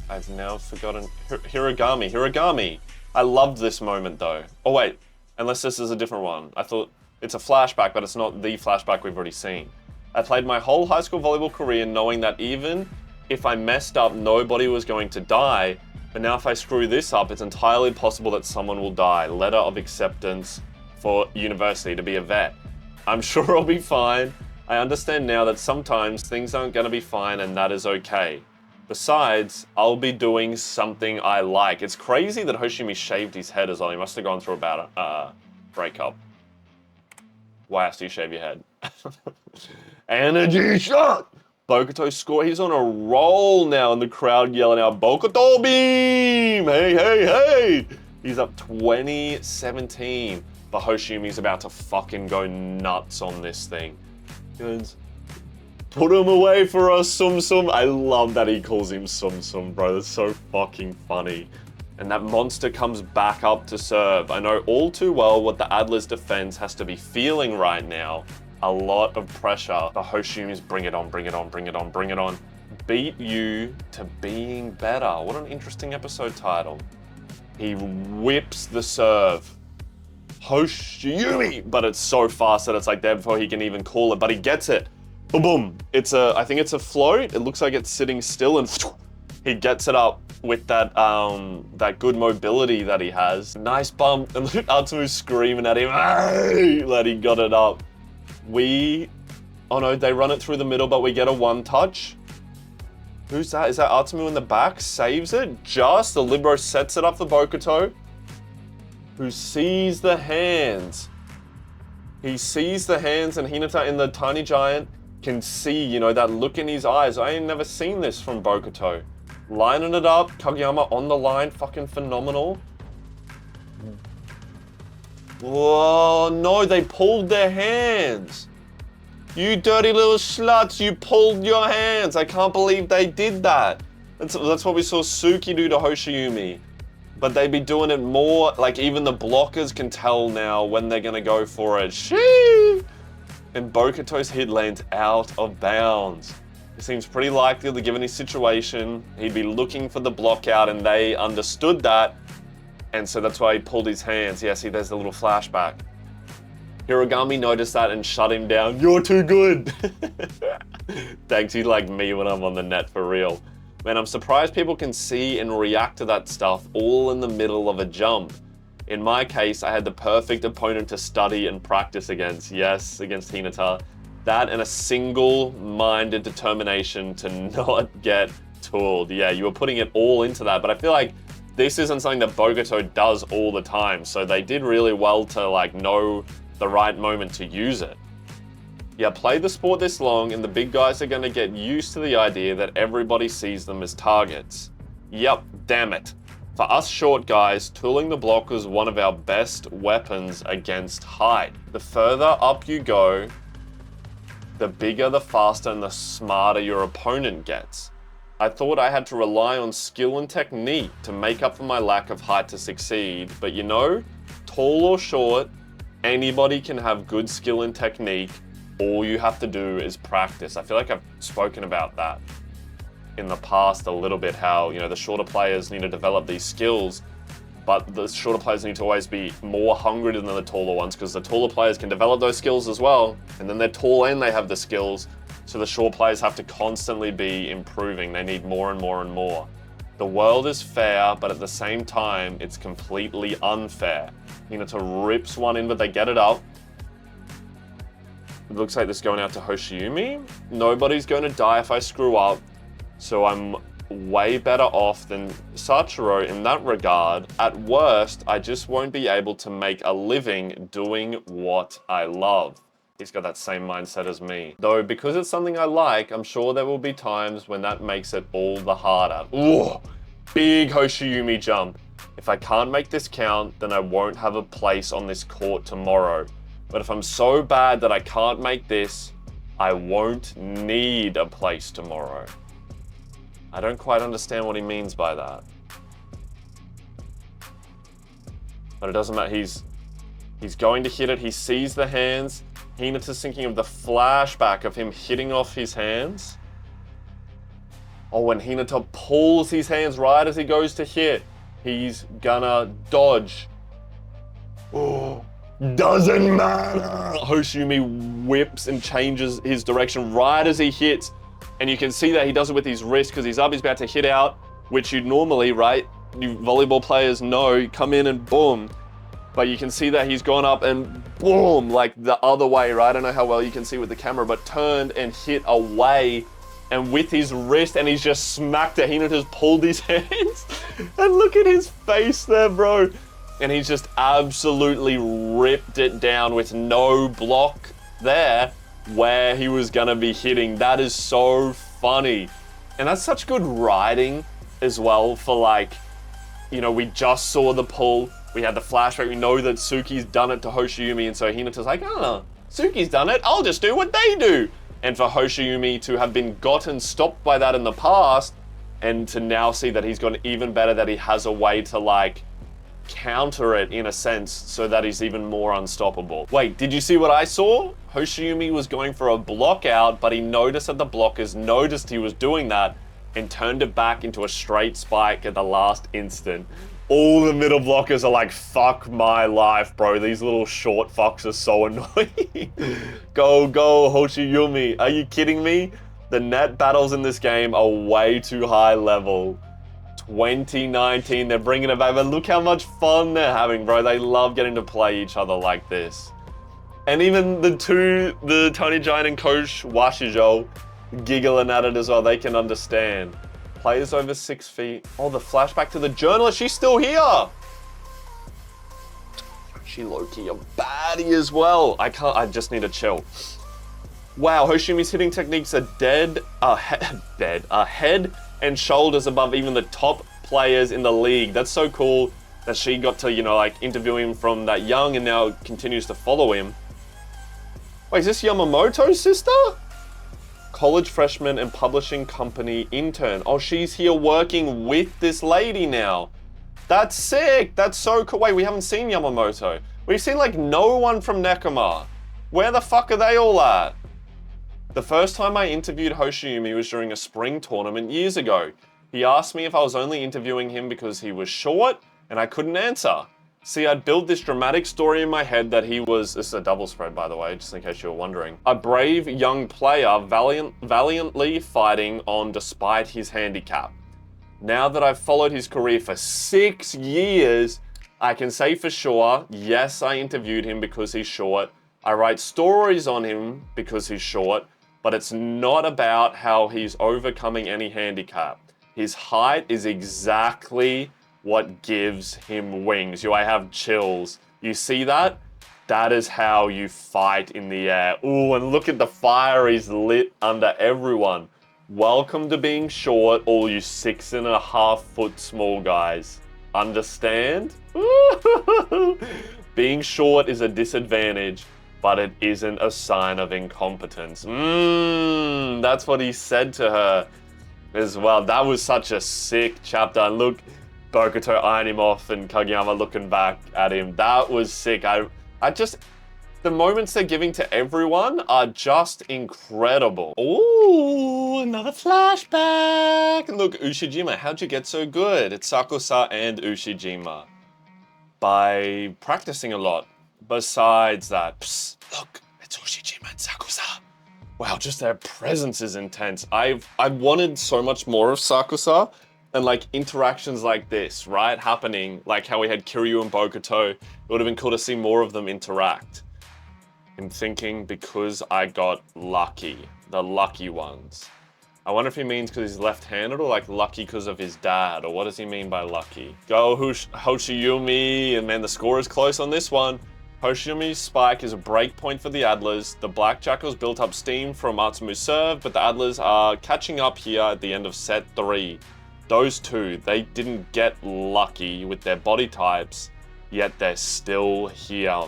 I've now forgotten, Hiragami. I loved this moment though. Oh wait, unless this is a different one. I thought it's a flashback, but it's not the flashback we've already seen. I played my whole high school volleyball career knowing that even if I messed up, nobody was going to die. But now if I screw this up, it's entirely possible that someone will die. Letter of acceptance for university to be a vet. I'm sure I'll be fine. I understand now that sometimes things aren't going to be fine, and that is okay. Besides, I'll be doing something I like. It's crazy that Hoshiumi shaved his head as well. He must have gone through about a breakup. Why else do you shave your head? Energy shot! Bokuto score. He's on a roll now, and the crowd yelling out, Bokuto beam! Hey, hey, hey! He's up 20-17, but Hoshiumi's about to fucking go nuts on this thing. He goes, put him away for us, Sum Sum. I love that he calls him Sum Sum, bro. That's so fucking funny. And that monster comes back up to serve. I know all too well what the Adler's defense has to be feeling right now. A lot of pressure. The Hoshiumi's bring it on, bring it on, bring it on, bring it on. Beat you to being better. What an interesting episode title. He whips the serve. Hoshiumi! But it's so fast that it's like there before he can even call it, but he gets it. Boom, boom. I think it's a float. It looks like it's sitting still, and he gets it up with that that good mobility that he has. Nice bump, and Atsumu screaming at him, hey, that he got it up. Oh no, they run it through the middle, but we get a one touch. Who's that? Is that Atsumu in the back? Saves it. Just the libero sets it up for Bokuto, who sees the hands. He sees the hands, and Hinata in the tiny giant can see, you know, that look in his eyes. I ain't never seen this from Bokuto. Lining it up, Kageyama on the line, fucking phenomenal. Whoa, no, they pulled their hands. You dirty little sluts, you pulled your hands. I can't believe they did that. That's what we saw Suki do to Hoshiumi. But they be doing it more, like even the blockers can tell now when they're gonna go for it. Shee! And Bokuto's hit lands out of bounds. It seems pretty likely that given his situation, he'd be looking for the block out, and they understood that. And so that's why he pulled his hands. Yeah, see, there's the little flashback. Hiragami noticed that and shut him down. You're too good. Thanks, he's like me when I'm on the net for real. Man, I'm surprised people can see and react to that stuff all in the middle of a jump. In my case, I had the perfect opponent to study and practice against. Yes, against Hinata. That and a single-minded determination to not get tooled. Yeah, you were putting it all into that, but I feel like this isn't something that Bogoto does all the time, so they did really well to like know the right moment to use it. Yeah, play the sport this long and the big guys are gonna get used to the idea that everybody sees them as targets. Yep, damn it. For us short guys, tooling the block was one of our best weapons against height. The further up you go, the bigger, the faster, and the smarter your opponent gets. I thought I had to rely on skill and technique to make up for my lack of height to succeed, but you know, tall or short, anybody can have good skill and technique. All you have to do is practice. I feel like I've spoken about that in the past a little bit, how, you know, the shorter players need to develop these skills, but the shorter players need to always be more hungry than the taller ones, because the taller players can develop those skills as well, and then they're tall and they have the skills, so the short players have to constantly be improving. They need more and more and more. The world is fair, but at the same time, it's completely unfair. Hinata rips one in, but they get it up. It looks like this is going out to Hoshiumi. Nobody's going to die if I screw up, so I'm way better off than Sachiro in that regard. At worst, I just won't be able to make a living doing what I love. He's got that same mindset as me. Though, because it's something I like, I'm sure there will be times when that makes it all the harder. Ooh, big Hoshiumi jump. If I can't make this count, then I won't have a place on this court tomorrow. But if I'm so bad that I can't make this, I won't need a place tomorrow. I don't quite understand what he means by that. But it doesn't matter, he's going to hit it, he sees the hands. Hinata's thinking of the flashback of him hitting off his hands. Oh, when Hinata pulls his hands right as he goes to hit, he's gonna dodge. Oh, doesn't matter. Hoshiumi whips and changes his direction right as he hits. And you can see that he does it with his wrist because he's up, he's about to hit out, which you'd normally, right? You volleyball players know, you come in and boom. But you can see that he's gone up and boom, like the other way, right? I don't know how well you can see with the camera, but turned and hit away and with his wrist, and he's just smacked it. Hinata's pulled his hands and look at his face there, bro. And he's just absolutely ripped it down with no block there where he was gonna be hitting. That is so funny. And that's such good writing as well for, like, you know, we just saw the pull. We had the flashback, we know that Suki's done it to Hoshiumi, and so Hinata's like, oh, Suki's done it, I'll just do what they do. And for Hoshiumi to have been gotten stopped by that in the past, and to now see that he's gotten even better, that he has a way to, like, counter it in a sense, so that he's even more unstoppable. Wait, did you see what I saw? Hoshiumi was going for a block out, but he noticed that the blockers noticed he was doing that, and turned it back into a straight spike at the last instant. All the middle blockers are like, fuck my life, bro. These little short fucks are so annoying. Go, Hoshiumi. Are you kidding me? The net battles in this game are way too high level. 2019, they're bringing it back, but look how much fun they're having, bro. They love getting to play each other like this. And even the Tony Giant and Coach Washijo giggling at it as well. They can understand. Players over 6 feet. Oh, the flashback to the journalist. She's still here. She low-key a baddie as well. I just need to chill. Wow, Hoshiumi's hitting techniques are head and shoulders above even the top players in the league. That's so cool that she got to, you know, like, interview him from that young and now continues to follow him. Wait, is this Yamamoto's sister? College freshman and publishing company intern. Oh, she's here working with this lady now. That's sick. That's so cool. Wait, we haven't seen Yamamoto. We've seen, like, no one from Nekoma. Where the fuck are they all at? The first time I interviewed Hoshiumi was during a spring tournament years ago. He asked me if I was only interviewing him because he was short, and I couldn't answer. See, I'd built this dramatic story in my head that he was, this is a double spread by the way, just in case you were wondering, a brave young player valiantly fighting on despite his handicap. Now that I've followed his career for 6 years, I can say for sure, yes, I interviewed him because he's short. I write stories on him because he's short, but it's not about how he's overcoming any handicap. His height is exactly what gives him wings. Yo, I have chills. You see that? That is how you fight in the air. Ooh, and look at the fire he's lit under everyone. Welcome to being short, all you 6.5 foot small guys. Understand? Being short is a disadvantage, but it isn't a sign of incompetence. That's what he said to her as well. That was such a sick chapter. And look, Bokuto eyeing him off and Kageyama looking back at him. That was sick. The moments they're giving to everyone are just incredible. Ooh, another flashback. Look, Ushijima, how'd you get so good? It's Sakusa and Ushijima. By practicing a lot. Besides that, psst, look, it's Ushijima and Sakusa. Wow, just their presence is intense. I wanted so much more of Sakusa and like interactions like this, right? Happening, like how we had Kiryu and Bokuto. It would have been cool to see more of them interact. I'm thinking because I got lucky, the lucky ones. I wonder if he means because he's left-handed or like lucky because of his dad, or what does he mean by lucky? Go Hoshiumi, and man, the score is close on this one. Hoshiumi's spike is a break point for the Adlers. The Black Jackals built up steam from Atsumu's serve, but the Adlers are catching up here at the end of set 3. Those two, they didn't get lucky with their body types, yet they're still here.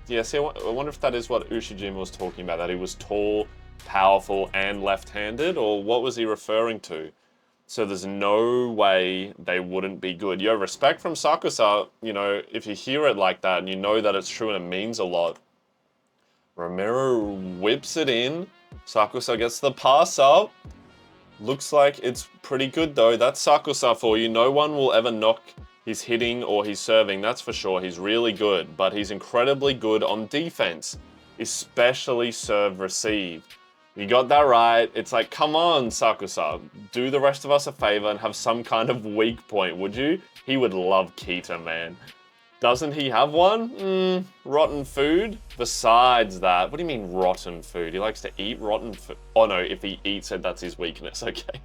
Yeah, see, I wonder if that is what Ushijima was talking about, that he was tall, powerful, and left-handed, or what was he referring to? So there's no way they wouldn't be good. Yo, respect from Sakusa, you know, if you hear it like that and you know that it's true and it means a lot. Romero whips it in. Sakusa gets the pass up. Looks like it's pretty good though. That's Sakusa for you. No one will ever knock his hitting or his serving, that's for sure. He's really good, but he's incredibly good on defense, especially serve-receive. You got that right. It's like, come on, Sakusa. Do the rest of us a favor and have some kind of weak point, would you? He would love Kita, man. Doesn't he have one? Rotten food? Besides that, what do you mean rotten food? He likes to eat rotten food. Oh no, if he eats it, that's his weakness, okay.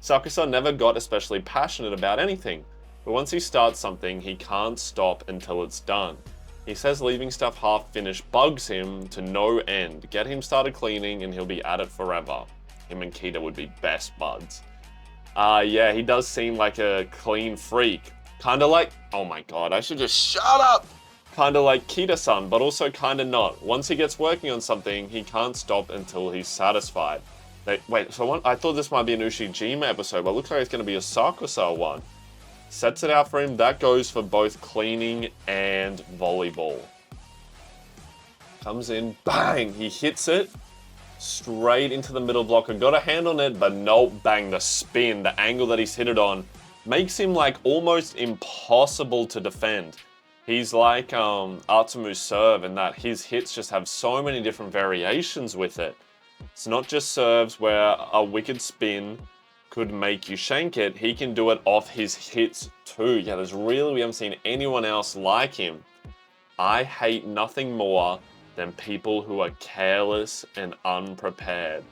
Sakusa never got especially passionate about anything, but once he starts something, he can't stop until it's done. He says leaving stuff half-finished bugs him to no end. Get him started cleaning and he'll be at it forever. Him and Kita would be best buds. Yeah, he does seem like a clean freak. Kinda like, oh my god, I should just shut up! Kinda like Kita-san, but also kinda not. Once he gets working on something, he can't stop until he's satisfied. Wait, so I thought this might be an Ushijima episode, but it looks like it's gonna be a Sakusa one. Sets it out for him. That goes for both cleaning and volleyball. Comes in, bang! He hits it straight into the middle blocker. Got a hand on it, but nope, bang, the spin, the angle that he's hit it on, makes him like almost impossible to defend. He's like Atsumu's serve in that his hits just have so many different variations with it. It's not just serves where a wicked spin could make you shank it, he can do it off his hits too. Yeah, we haven't seen anyone else like him. I hate nothing more than people who are careless and unprepared.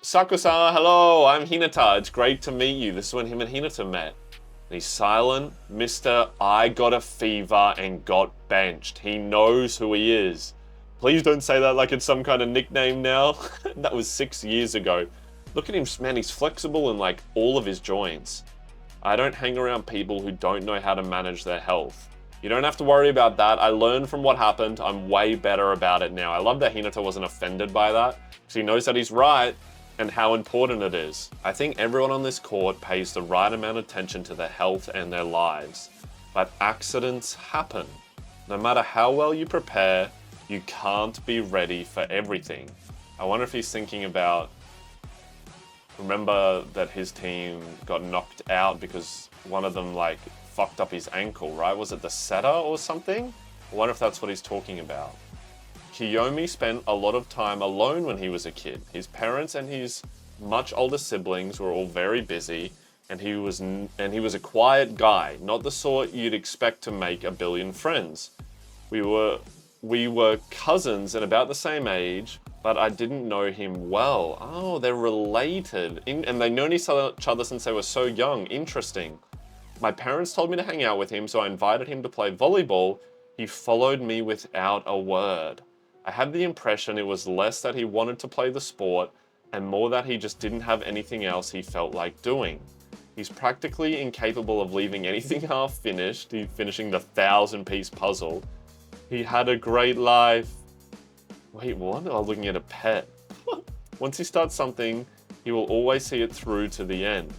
Sakusa, hello, I'm Hinata. It's great to meet you. This is when him and Hinata met. And he's silent. Mr. I got a fever and got benched. He knows who he is. Please don't say that like it's some kind of nickname now. That was 6 years ago. Look at him, man, he's flexible in like all of his joints. I don't hang around people who don't know how to manage their health. You don't have to worry about that. I learned from what happened. I'm way better about it now. I love that Hinata wasn't offended by that, because he knows that he's right and how important it is. I think everyone on this court pays the right amount of attention to their health and their lives. But accidents happen. No matter how well you prepare, you can't be ready for everything. I wonder if he's thinking about... Remember that his team got knocked out because one of them, like, fucked up his ankle, right? Was it the setter or something? I wonder if that's what he's talking about. Kiyomi spent a lot of time alone when he was a kid. His parents and his much older siblings were all very busy, and he was a quiet guy, not the sort you'd expect to make a billion friends. We were cousins and about the same age, but I didn't know him well. Oh, they're related. And they've known each other since they were so young. Interesting. My parents told me to hang out with him, so I invited him to play volleyball. He followed me without a word. I had the impression it was less that he wanted to play the sport and more that he just didn't have anything else he felt like doing. He's practically incapable of leaving anything half finished, finishing the 1,000-piece puzzle. He had a great life. Wait, what? I'm looking at a pet. Once he starts something, he will always see it through to the end.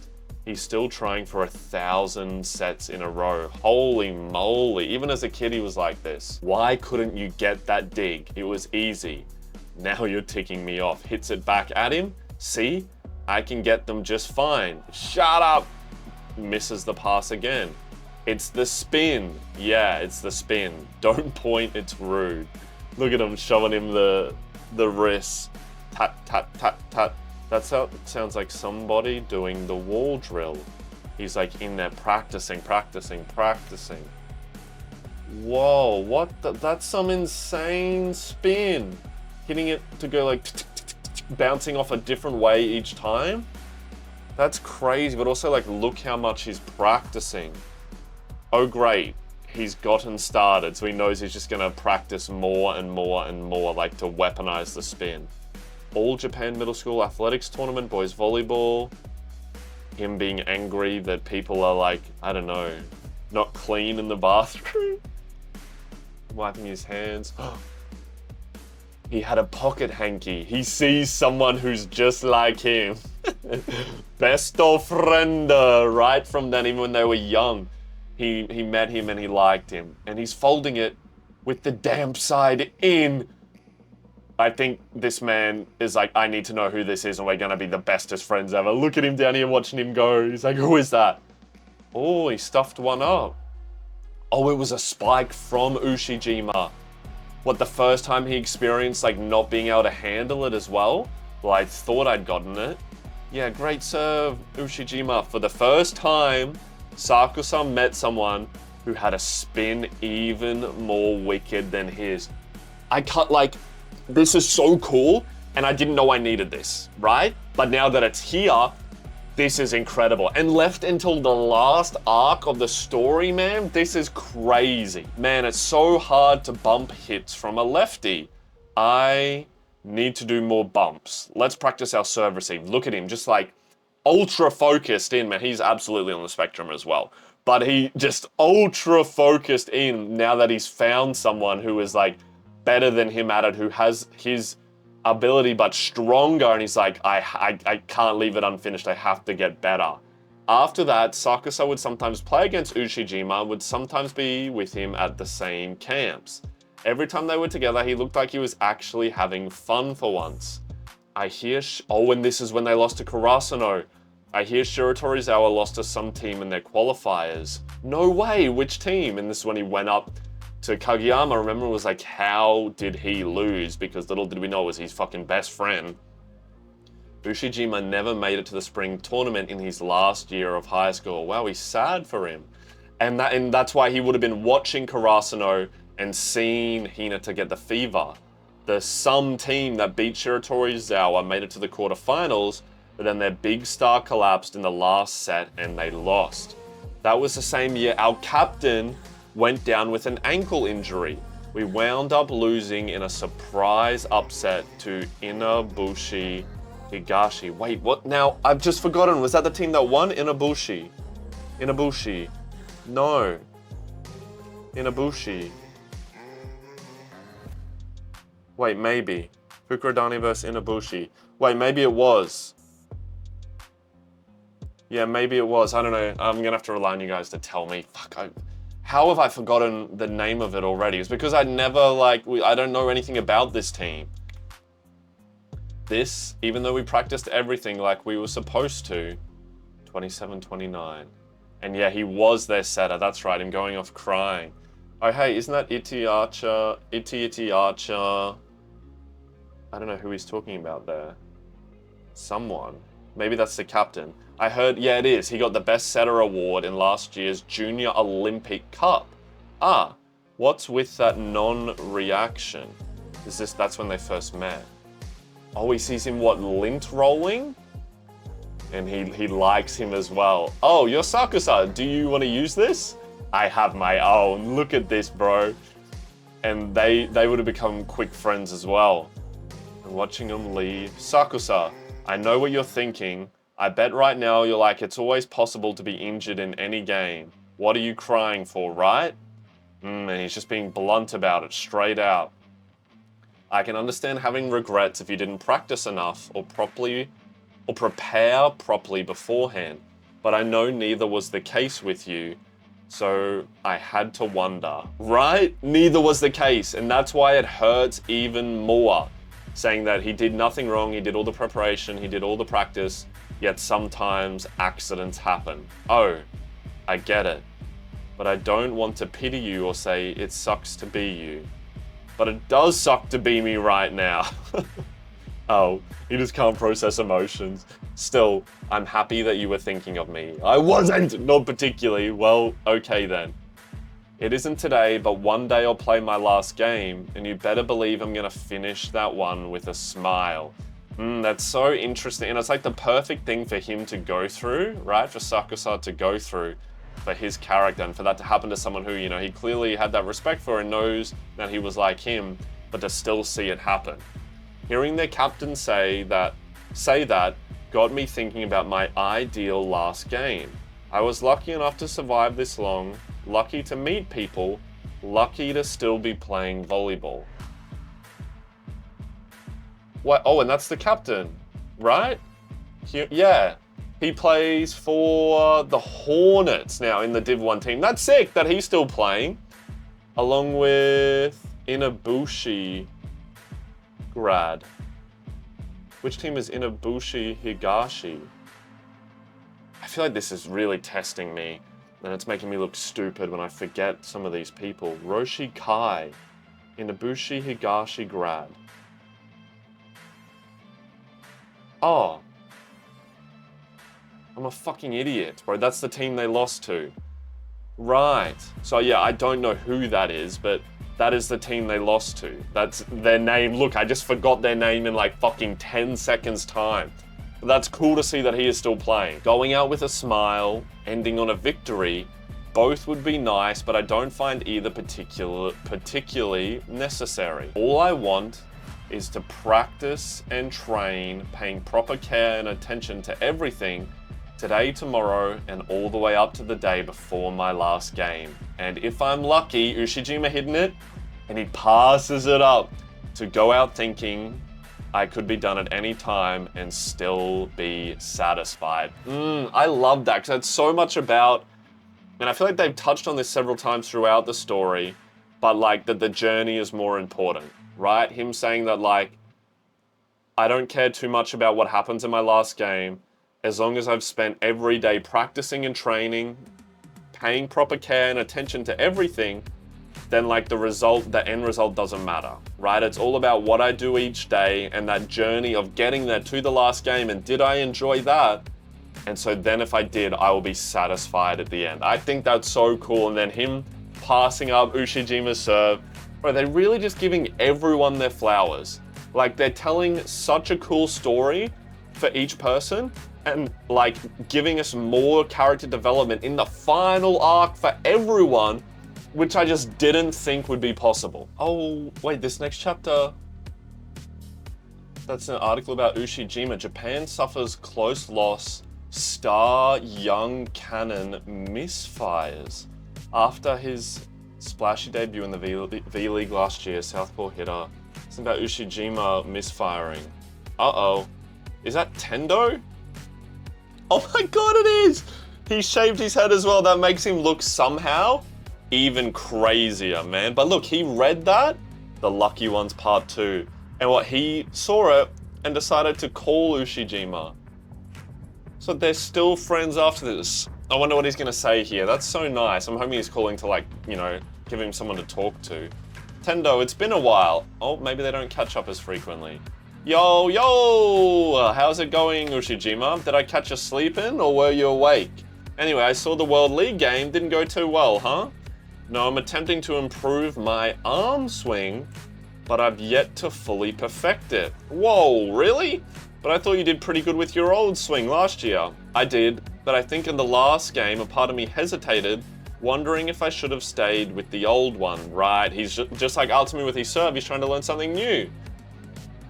He's still trying for 1,000 sets in a row. Holy moly. Even as a kid, he was like this. Why couldn't you get that dig? It was easy. Now you're ticking me off. Hits it back at him. See? I can get them just fine. Shut up. Misses the pass again. It's the spin. Yeah, it's the spin. Don't point, it's rude. Look at him showing him the wrist. Tat, tat, tat, tat. That sounds like somebody doing the wall drill. He's like in there practicing. Whoa, what that's some insane spin. Hitting it to go like bouncing off a different way each time. That's crazy, but also like look how much he's practicing. Oh great, he's gotten started, so he knows he's just gonna practice more and more and more, like to weaponize the spin. All Japan Middle School Athletics Tournament, boys volleyball. Him being angry that people are like, I don't know, not clean in the bathroom. Wiping his hands. He had a pocket hanky. He sees someone who's just like him. Best of friend, right from then, even when they were young. He met him and he liked him. And he's folding it with the damp side in. I think this man is like, I need to know who this is and we're gonna be the bestest friends ever. Look at him down here watching him go. He's like, who is that? Oh, he stuffed one up. Oh, it was a spike from Ushijima. What, the first time he experienced like not being able to handle it as well? Well, I thought I'd gotten it. Yeah, great serve, Ushijima. For the first time, Sakusa met someone who had a spin even more wicked than his. I cut like, this is so cool, and I didn't know I needed this, right? But now that it's here, this is incredible. And left until the last arc of the story, man, this is crazy. Man, it's so hard to bump hits from a lefty. I need to do more bumps. Let's practice our serve receive. Look at him, just like ultra focused in, man. He's absolutely on the spectrum as well. But he just ultra focused in now that he's found someone who is like better than him at it, who has his ability but stronger, and he's like, I can't leave it unfinished, I have to get better. After that, Sakusa would sometimes play against Ushijima, would sometimes be with him at the same camps. Every time they were together, he looked like he was actually having fun for once. I hear, oh, and this is when they lost to Karasuno. I hear Shiratorizawa lost to some team in their qualifiers. No way, which team? And this is when he went up to Kageyama. Remember, it was like, how did he lose? Because little did we know it was his fucking best friend. Ushijima never made it to the spring tournament in his last year of high school. Wow, he's sad for him. And that's why he would have been watching Karasuno and seen Hinata get the fever. The some team that beat Shiratorizawa made it to the quarterfinals, but then their big star collapsed in the last set and they lost. That was the same year our captain went down with an ankle injury. We wound up losing in a surprise upset to Inabushi Higashi. Wait, what now? I've just forgotten. Was that the team that won? Inabushi. No. Inabushi. Wait, maybe. Fukurodani versus Inabushi. Wait, maybe it was. Yeah, maybe it was. I don't know. I'm gonna have to rely on you guys to tell me. Fuck, how have I forgotten the name of it already? It's because I never, I don't know anything about this team. This, even though we practiced everything like we were supposed to, 27, 29. And yeah, he was their setter. That's right, him going off crying. Oh, hey, isn't that Itty Archer? Itty Archer. I don't know who he's talking about there. Someone. Maybe that's the captain. I heard, yeah, it is. He got the Best Setter award in last year's Junior Olympic Cup. Ah, what's with that non-reaction? That's when they first met. Oh, he sees him, what, lint rolling? And he likes him as well. Oh, you're Sakusa. Do you want to use this? I have my own. Look at this, bro. And they would have become quick friends as well. And watching them leave. Sakusa, I know what you're thinking. I bet right now you're like, it's always possible to be injured in any game. What are you crying for, right? And he's just being blunt about it, straight out. I can understand having regrets if you didn't practice enough or prepare properly beforehand, but I know neither was the case with you, so I had to wonder. Right? Neither was the case, and that's why it hurts even more. Saying that he did nothing wrong, he did all the preparation, he did all the practice, yet sometimes accidents happen. Oh, I get it. But I don't want to pity you or say it sucks to be you. But it does suck to be me right now. Oh, he just can't process emotions. Still, I'm happy that you were thinking of me. I wasn't, not particularly. Well, okay then. It isn't today, but one day I'll play my last game, and you better believe I'm gonna finish that one with a smile. That's so interesting, and it's like the perfect thing for him to go through, right? For Sakusa to go through for his character, and for that to happen to someone who, you know, he clearly had that respect for and knows that he was like him, but to still see it happen. Hearing their captain say that got me thinking about my ideal last game. I was lucky enough to survive this long, lucky to meet people, lucky to still be playing volleyball. What? Oh, and that's the captain, right? Yeah. He plays for the Hornets now in the Div 1 team. That's sick that he's still playing. Along with Inabushi grad. Which team is Inabushi Higashi? I feel like this is really testing me. And it's making me look stupid when I forget some of these people. Roshi Kai. Inabushi Higashi grad. Oh. I'm a fucking idiot, bro. That's the team they lost to. Right. So yeah, I don't know who that is, but that is the team they lost to. That's their name. Look, I just forgot their name in like fucking 10 seconds time. But that's cool to see that he is still playing. Going out with a smile, ending on a victory, both would be nice, but I don't find either particularly necessary. All I want is to practice and train, paying proper care and attention to everything, today, tomorrow, and all the way up to the day before my last game. And if I'm lucky, Ushijima hitting it, and he passes it up to go out thinking I could be done at any time and still be satisfied. I love that, because it's so much about, and I feel like they've touched on this several times throughout the story, but like that the journey is more important, right? Him saying that like, I don't care too much about what happens in my last game, as long as I've spent every day practicing and training, paying proper care and attention to everything, then like the end result doesn't matter, right? It's all about what I do each day and that journey of getting there to the last game, and did I enjoy that? And so then if I did, I will be satisfied at the end. I think that's so cool. And then him passing up Ushijima's serve, bro, they're really just giving everyone their flowers. Like they're telling such a cool story for each person, and like giving us more character development in the final arc for everyone, which I just didn't think would be possible. Oh, wait, this next chapter, that's an article about Ushijima. Japan suffers close loss, star young cannon misfires. After his splashy debut in the V-League last year, Southpaw hitter, it's about Ushijima misfiring. Uh-oh, is that Tendo? Oh my god, it is! He shaved his head as well. That makes him look somehow even crazier, man. But look, he read that, The Lucky Ones Part 2. And what he saw it, and decided to call Ushijima. So they're still friends after this. I wonder what he's gonna say here. That's so nice. I'm hoping he's calling to, like, you know, give him someone to talk to. Tendo, it's been a while. Oh, maybe they don't catch up as frequently. Yo, yo! How's it going, Ushijima? Did I catch you sleeping, or were you awake? Anyway, I saw the World League game. Didn't go too well, huh? No, I'm attempting to improve my arm swing, but I've yet to fully perfect it. Whoa, really? But I thought you did pretty good with your old swing last year. I did, but I think in the last game, a part of me hesitated, wondering if I should have stayed with the old one. Right, he's just like Ultimate with his serve, he's trying to learn something new.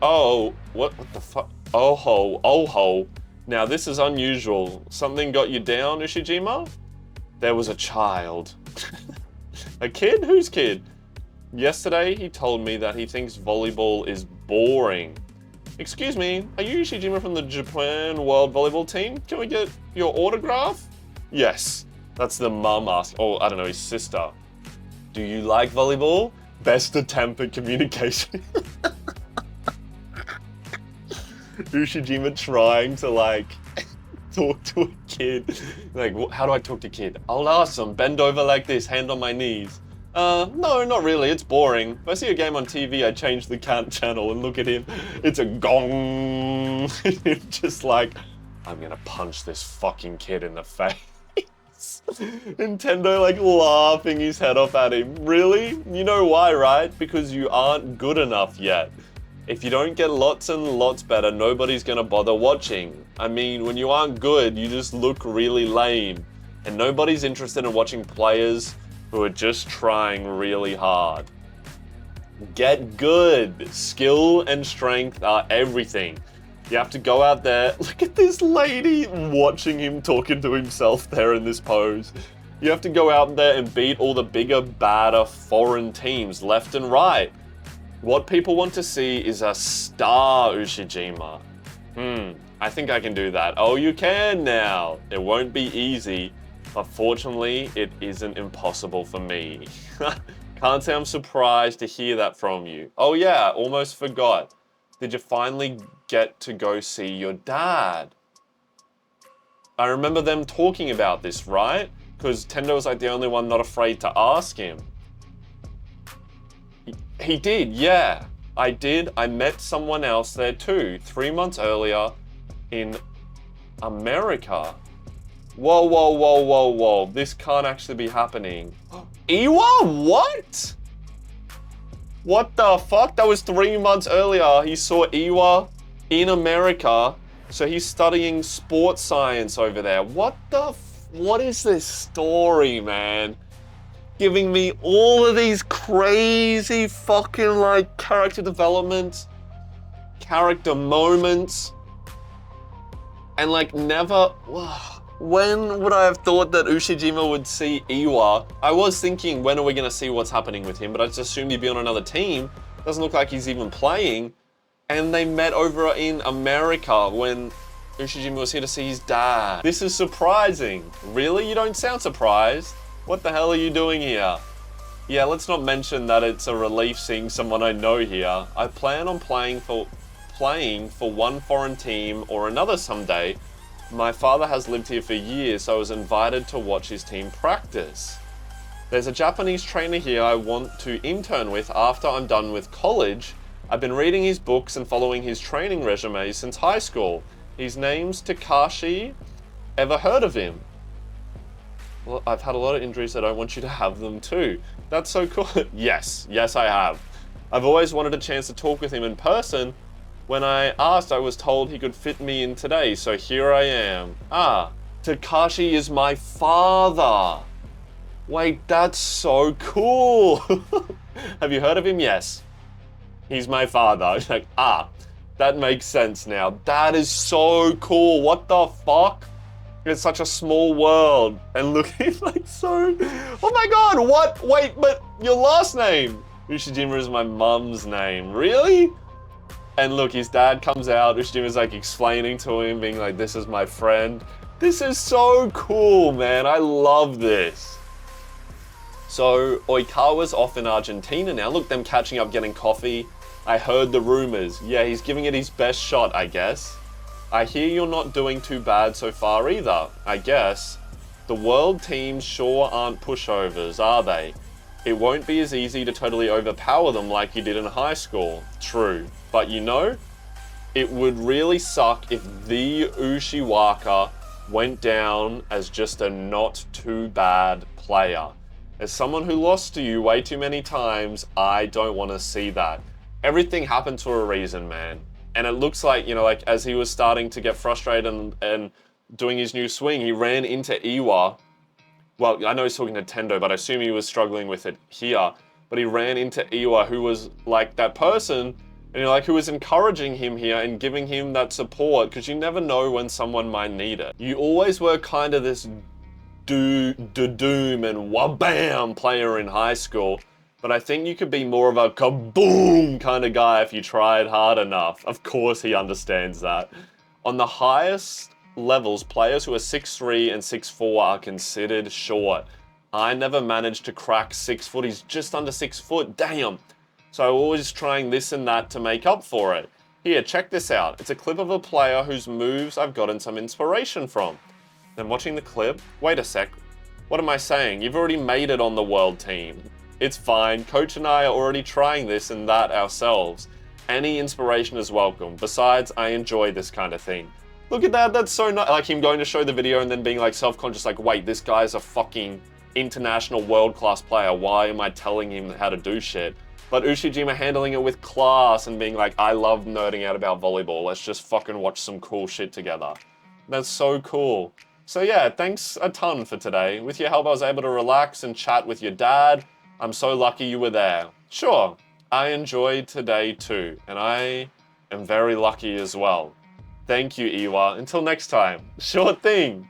Oh, what the fuck? Oh ho. Now this is unusual. Something got you down, Ushijima? There was a child. A kid? Whose kid? Yesterday, he told me that he thinks volleyball is boring. Excuse me, are you Ushijima from the Japan World Volleyball team? Can we get your autograph? Yes, that's the mum asked. Oh, I don't know, his sister. Do you like volleyball? Best attempt at communication. Ushijima trying to, like, talk to a kid. Like, how do I talk to a kid? I'll ask them, bend over like this, hand on my knees. No, not really, it's boring. If I see a game on TV, I change the channel and look at him. It's a gong. Just like, I'm gonna punch this fucking kid in the face. Nintendo like laughing his head off at him. Really? You know why, right? Because you aren't good enough yet. If you don't get lots and lots better, nobody's gonna bother watching. I mean, when you aren't good, you just look really lame. And nobody's interested in watching players who are just trying really hard. Get good. Skill and strength are everything. You have to go out there. Look at this lady watching him talking to himself there in this pose. You have to go out there and beat all the bigger, badder foreign teams left and right. What people want to see is a star Ushijima. I think I can do that. Oh, you can now. It won't be easy, but fortunately, it isn't impossible for me. Can't say I'm surprised to hear that from you. Oh yeah, almost forgot. Did you finally get to go see your dad? I remember them talking about this, right? Because Tendo was like the only one not afraid to ask him. He did, yeah. I did. I met someone else there too, 3 months earlier in America. Whoa. This can't actually be happening. Iwa? What? What the fuck? That was 3 months earlier. He saw Iwa in America. So he's studying sports science over there. What is this story, man? Giving me all of these crazy fucking like character developments, character moments, and like never. When would I have thought that Ushijima would see Iwa? I was thinking, when are we going to see what's happening with him? But I just assumed he'd be on another team. Doesn't look like he's even playing. And they met over in America when Ushijima was here to see his dad. This is surprising. Really? You don't sound surprised. What the hell are you doing here? Yeah, let's not mention that it's a relief seeing someone I know here. I plan on playing for one foreign team or another someday. My father has lived here for years, so I was invited to watch his team practice. There's a Japanese trainer here I want to intern with after I'm done with college. I've been reading his books and following his training resume since high school. His name's Takashi. Ever heard of him? Well, I've had a lot of injuries, I don't want you to have them too. That's so cool. Yes, I have. I've always wanted a chance to talk with him in person. When I asked, I was told he could fit me in today, so here I am. Ah, Takashi is my father. Wait, that's so cool. Have you heard of him? Yes. He's my father. Like, that makes sense now. That is so cool. What the fuck? It's such a small world. And look, he's like so... Oh my god, what? Wait, but your last name? Ushijima is my mum's name. Really? And look, his dad comes out. Ushijima's like explaining to him, being like, this is my friend. This is so cool, man. I love this. So, Oikawa's off in Argentina now. Look, them catching up, getting coffee. I heard the rumors. Yeah, he's giving it his best shot, I guess. I hear you're not doing too bad so far either, I guess. The world teams sure aren't pushovers, are they? It won't be as easy to totally overpower them like you did in high school. True. But you know, it would really suck if the Ushiwaka went down as just a not too bad player. As someone who lost to you way too many times, I don't want to see that. Everything happened for a reason, man. And it looks like, you know, like as he was starting to get frustrated and doing his new swing, he ran into Iwa. Well, I know he's talking to Tendo, but I assume he was struggling with it here. But he ran into Iwa, who was like that person, and you're like, who was encouraging him here and giving him that support, because you never know when someone might need it. You always were kind of this doom and wabam player in high school, but I think you could be more of a kaboom kind of guy if you tried hard enough. Of course he understands that. On the highest levels, players who are 6'3" and 6'4" are considered short. I never managed to crack 6 foot. He's just under 6 foot. Damn. So always trying this and that to make up for it. Here, check this out. It's a clip of a player whose moves I've gotten some inspiration from. Then watching the clip, wait a sec, what am I saying? You've already made it on the world team. It's fine, Coach and I are already trying this and that ourselves. Any inspiration is welcome. Besides, I enjoy this kind of thing. Look at that, that's so nice. Like him going to show the video and then being like self-conscious, like, wait, this guy's a fucking international world-class player. Why am I telling him how to do shit? But Ushijima handling it with class and being like, I love nerding out about volleyball. Let's just fucking watch some cool shit together. That's so cool. So yeah, thanks a ton for today. With your help, I was able to relax and chat with your dad. I'm so lucky you were there. Sure, I enjoyed today too, and I am very lucky as well. Thank you, Iwa. Until next time. Sure thing.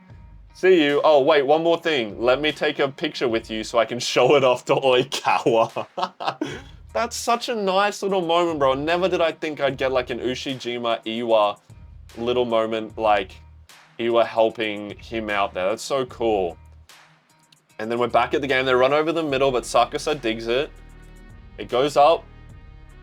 See you. Oh, wait, one more thing. Let me take a picture with you so I can show it off to Oikawa. That's such a nice little moment, bro. Never did I think I'd get like an Ushijima Iwa little moment, like Iwa helping him out there. That's so cool. And then we're back at the game. They run over the middle, but Sakusa digs it. It goes up.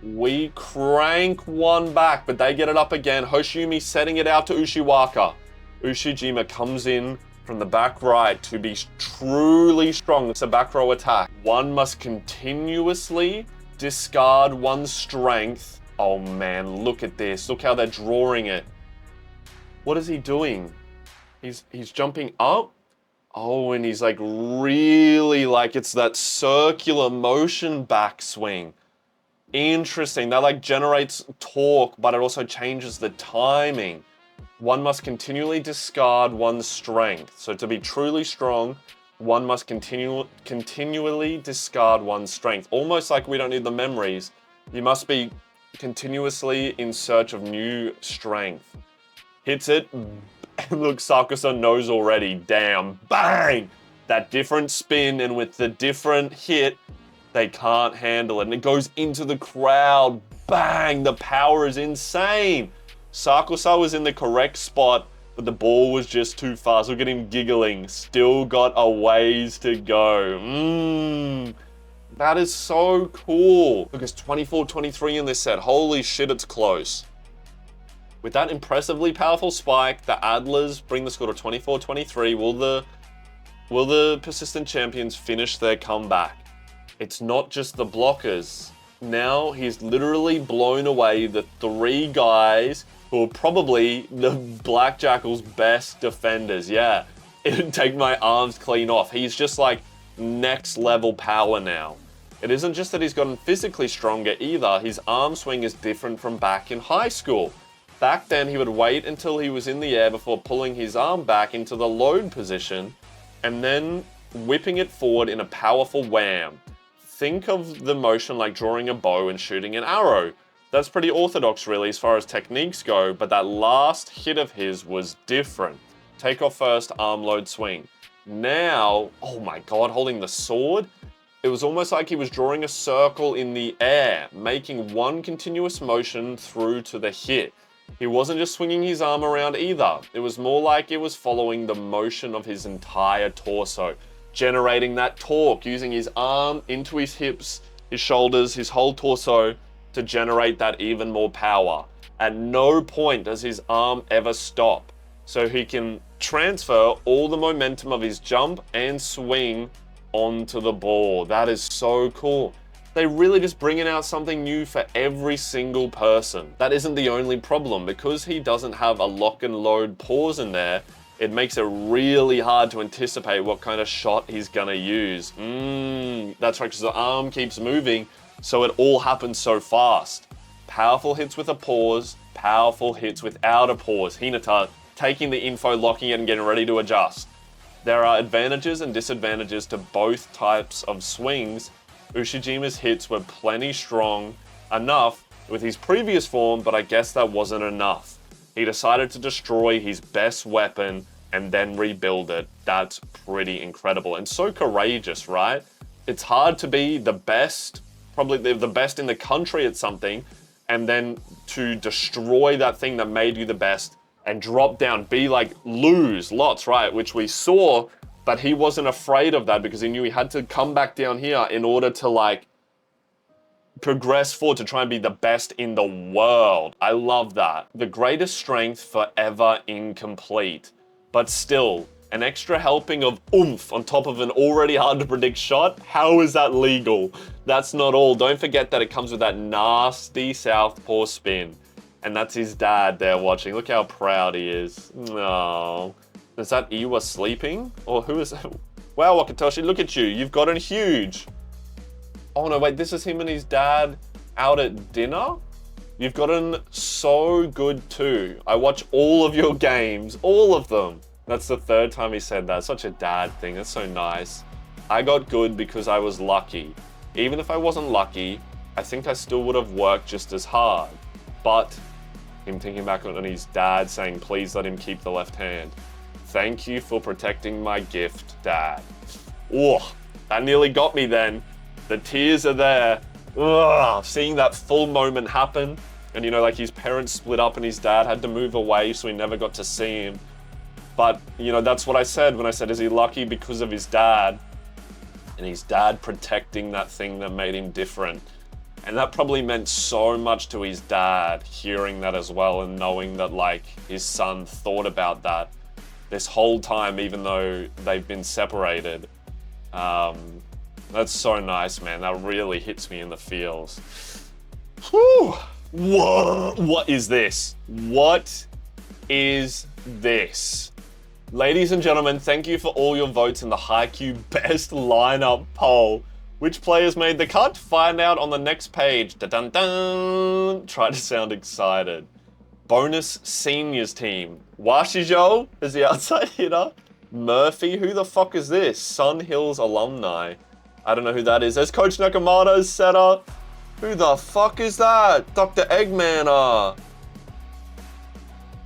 We crank one back, but they get it up again. Hoshiyumi setting it out to Ushiwaka. Ushijima comes in from the back right to be truly strong. It's a back row attack. One must continuously discard one's strength. Oh man, look at this. Look how they're drawing it. What is he doing? He's jumping up. Oh, and he's like really like, it's that circular motion backswing. Interesting. That like generates torque, but it also changes the timing. One must continually discard one's strength. So to be truly strong, one must continually discard one's strength. Almost like we don't need the memories. You must be continuously in search of new strength. Hits it. Look, Sakusa knows already. Damn. Bang! That different spin, and with the different hit, they can't handle it. And it goes into the crowd. Bang! The power is insane. Sakusa was in the correct spot, but the ball was just too fast. Look at him giggling. Still got a ways to go. That is so cool. Look, it's 24-23 in this set. Holy shit, it's close. With that impressively powerful spike, the Adlers bring the score to 24-23. Will the persistent champions finish their comeback? It's not just the blockers. Now he's literally blown away the 3 guys who are probably the Black Jackal's best defenders. Yeah, it'd take my arms clean off. He's just like next level power now. It isn't just that he's gotten physically stronger either. His arm swing is different from back in high school. Back then, he would wait until he was in the air before pulling his arm back into the load position and then whipping it forward in a powerful wham. Think of the motion like drawing a bow and shooting an arrow. That's pretty orthodox really as far as techniques go, but that last hit of his was different. Take off first, arm load swing. Now, oh my god, holding the sword? It was almost like he was drawing a circle in the air, making one continuous motion through to the hit. He wasn't just swinging his arm around either. It was more like it was following the motion of his entire torso, generating that torque, using his arm into his hips, his shoulders, his whole torso, to generate that even more power. At no point does his arm ever stop, so he can transfer all the momentum of his jump and swing onto the ball. That is so cool. They really just bringing out something new for every single person. That isn't the only problem. Because he doesn't have a lock and load pause in there, it makes it really hard to anticipate what kind of shot he's gonna use. That's right, because the arm keeps moving, so it all happens so fast. Powerful hits with a pause, powerful hits without a pause. Hinata taking the info, locking it, and getting ready to adjust. There are advantages and disadvantages to both types of swings. Ushijima's hits were plenty strong enough with his previous form, but I guess that wasn't enough. He decided to destroy his best weapon and then rebuild it. That's pretty incredible and so courageous, right? It's hard to be the best, probably the best in the country at something, and then to destroy that thing that made you the best and drop down, lose lots, right? Which we saw, but he wasn't afraid of that because he knew he had to come back down here in order to progress forward to try and be the best in the world. I love that. The greatest strength forever incomplete, but still an extra helping of oomph on top of an already hard to predict shot. How is that legal? That's not all. Don't forget that it comes with that nasty southpaw spin. And that's his dad there watching. Look how proud he is. No. Is that Iwa sleeping? Or who is that? Wow, Wakatoshi, look at you. You've gotten huge. Oh no, wait, this is him and his dad out at dinner? You've gotten so good too. I watch all of your games, all of them. That's the third time he said that. Such a dad thing, that's so nice. I got good because I was lucky. Even if I wasn't lucky, I think I still would have worked just as hard. But him thinking back on his dad saying, please let him keep the left hand. Thank you for protecting my gift, Dad. Oh, that nearly got me then. The tears are there. Ugh, seeing that full moment happen. And his parents split up and his dad had to move away, so he never got to see him. But, that's what I said when I said, is he lucky because of his dad? And his dad protecting that thing that made him different. And that probably meant so much to his dad, hearing that as well and knowing that, his son thought about that this whole time, even though they've been separated. That's so nice, man. That really hits me in the feels. Whew. Whoa. What is this? What is this? Ladies and gentlemen, thank you for all your votes in the HAIKYUU Best Lineup poll. Which players made the cut? Find out on the next page. Dun dun dun. Try to sound excited. Bonus Seniors team. Washijo is the outside hitter. Murphy, who the fuck is this? Sun Hills alumni. I don't know who that is. There's Coach Nakamata's setter. Who the fuck is that? Dr. Eggman.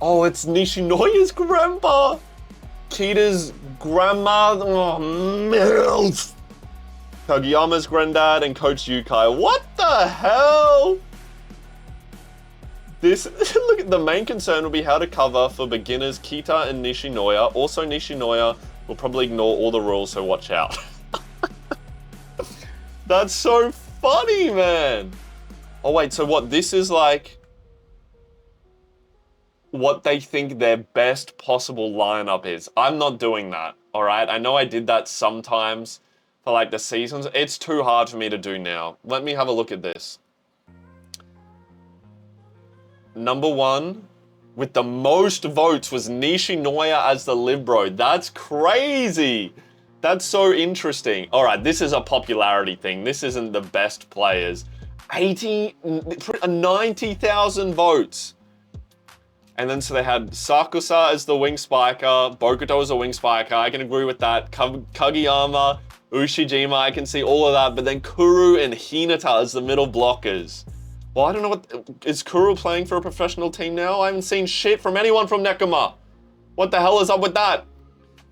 Oh, it's Nishinoya's grandpa. Kita's grandma. Oh, MILF. Kageyama's granddad and Coach Yukai. What the hell? Look at the main concern will be how to cover for beginners Kita and Nishinoya. Also, Nishinoya will probably ignore all the rules, so watch out. That's so funny, man. Oh wait, so what? This is what they think their best possible lineup is. I'm not doing that, all right? I know I did that sometimes for the seasons. It's too hard for me to do now. Let me have a look at this. Number one, with the most votes, was Nishinoya as the libero. That's crazy. That's so interesting. All right, this is a popularity thing. This isn't the best players. 90,000 votes. And then so they had Sakusa as the wing spiker, Bokuto as a wing spiker. I can agree with that. Kageyama, Ushijima, I can see all of that. But then Kuru and Hinata as the middle blockers. Well, I don't know is Kuru playing for a professional team now? I haven't seen shit from anyone from Nekoma. What the hell is up with that?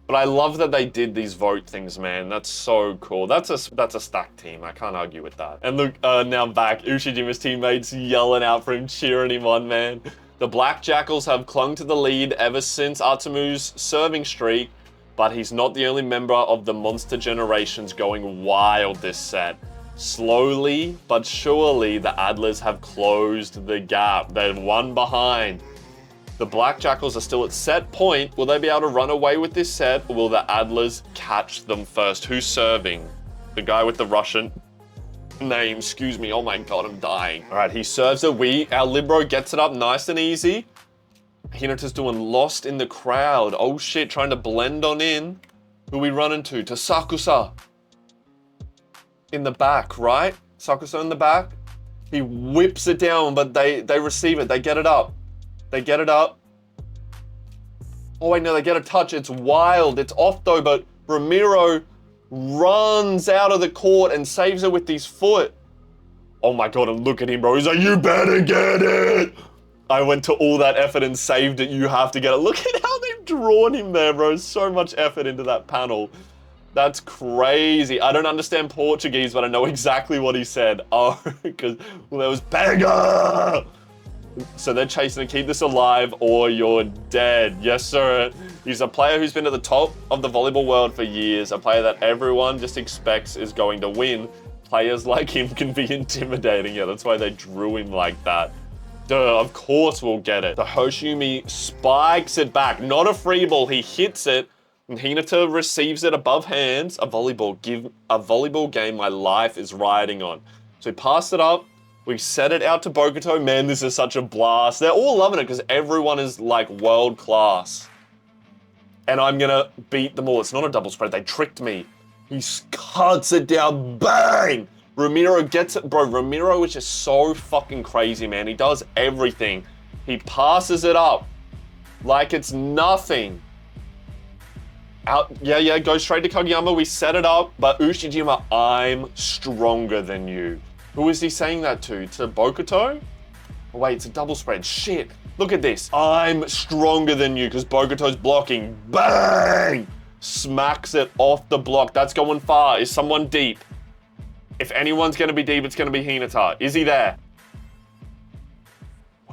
But I love that they did these vote things, man. That's so cool. That's a stacked team. I can't argue with that. And look, now back, Ushijima's teammates yelling out for him, cheering him on, man. The Black Jackals have clung to the lead ever since Atsumu's serving streak, but he's not the only member of the Monster Generations going wild this set. Slowly but surely, the Adlers have closed the gap. They're one behind. The Black Jackals are still at set point. Will they be able to run away with this set, or will the Adlers catch them first? Who's serving? The guy with the Russian name, excuse me. Oh my God, I'm dying. All right, he serves it. Our Libero gets it up nice and easy. Hinata's doing lost in the crowd. Oh shit, trying to blend on in. Who we run into? To Sakusa. In the back, right? Sakusa in the back. He whips it down, but they receive it. They get it up. They get it up. Oh wait, no, they get a touch. It's wild. It's off though, but Ramiro runs out of the court and saves it with his foot. Oh my God, and look at him, bro. He's like, you better get it. I went to all that effort and saved it. You have to get it. Look at how they've drawn him there, bro. So much effort into that panel. That's crazy. I don't understand Portuguese, but I know exactly what he said. Oh, because there was Pega. So they're chasing to keep this alive or you're dead. Yes, sir. He's a player who's been at the top of the volleyball world for years. A player that everyone just expects is going to win. Players like him can be intimidating. Yeah, that's why they drew him like that. Duh, of course we'll get it. The Hoshiyumi spikes it back. Not a free ball. He hits it. And Hinata receives it above hands. A volleyball game my life is riding on. So he passed it up. We set it out to Bokuto. Man, this is such a blast. They're all loving it because everyone is like world class. And I'm gonna beat them all. It's not a double spread. They tricked me. He cuts it down. Bang! Ramiro gets it. Bro, Ramiro is just so fucking crazy, man. He does everything. He passes it up like it's nothing. Out, yeah, go straight to Kageyama. We set it up, but Ushijima, I'm stronger than you. Who is he saying that to? To Bokuto? Oh, wait, it's a double spread. Shit. Look at this. I'm stronger than you because Bokuto's blocking. Bang! Smacks it off the block. That's going far. Is someone deep? If anyone's going to be deep, it's going to be Hinata. Is he there?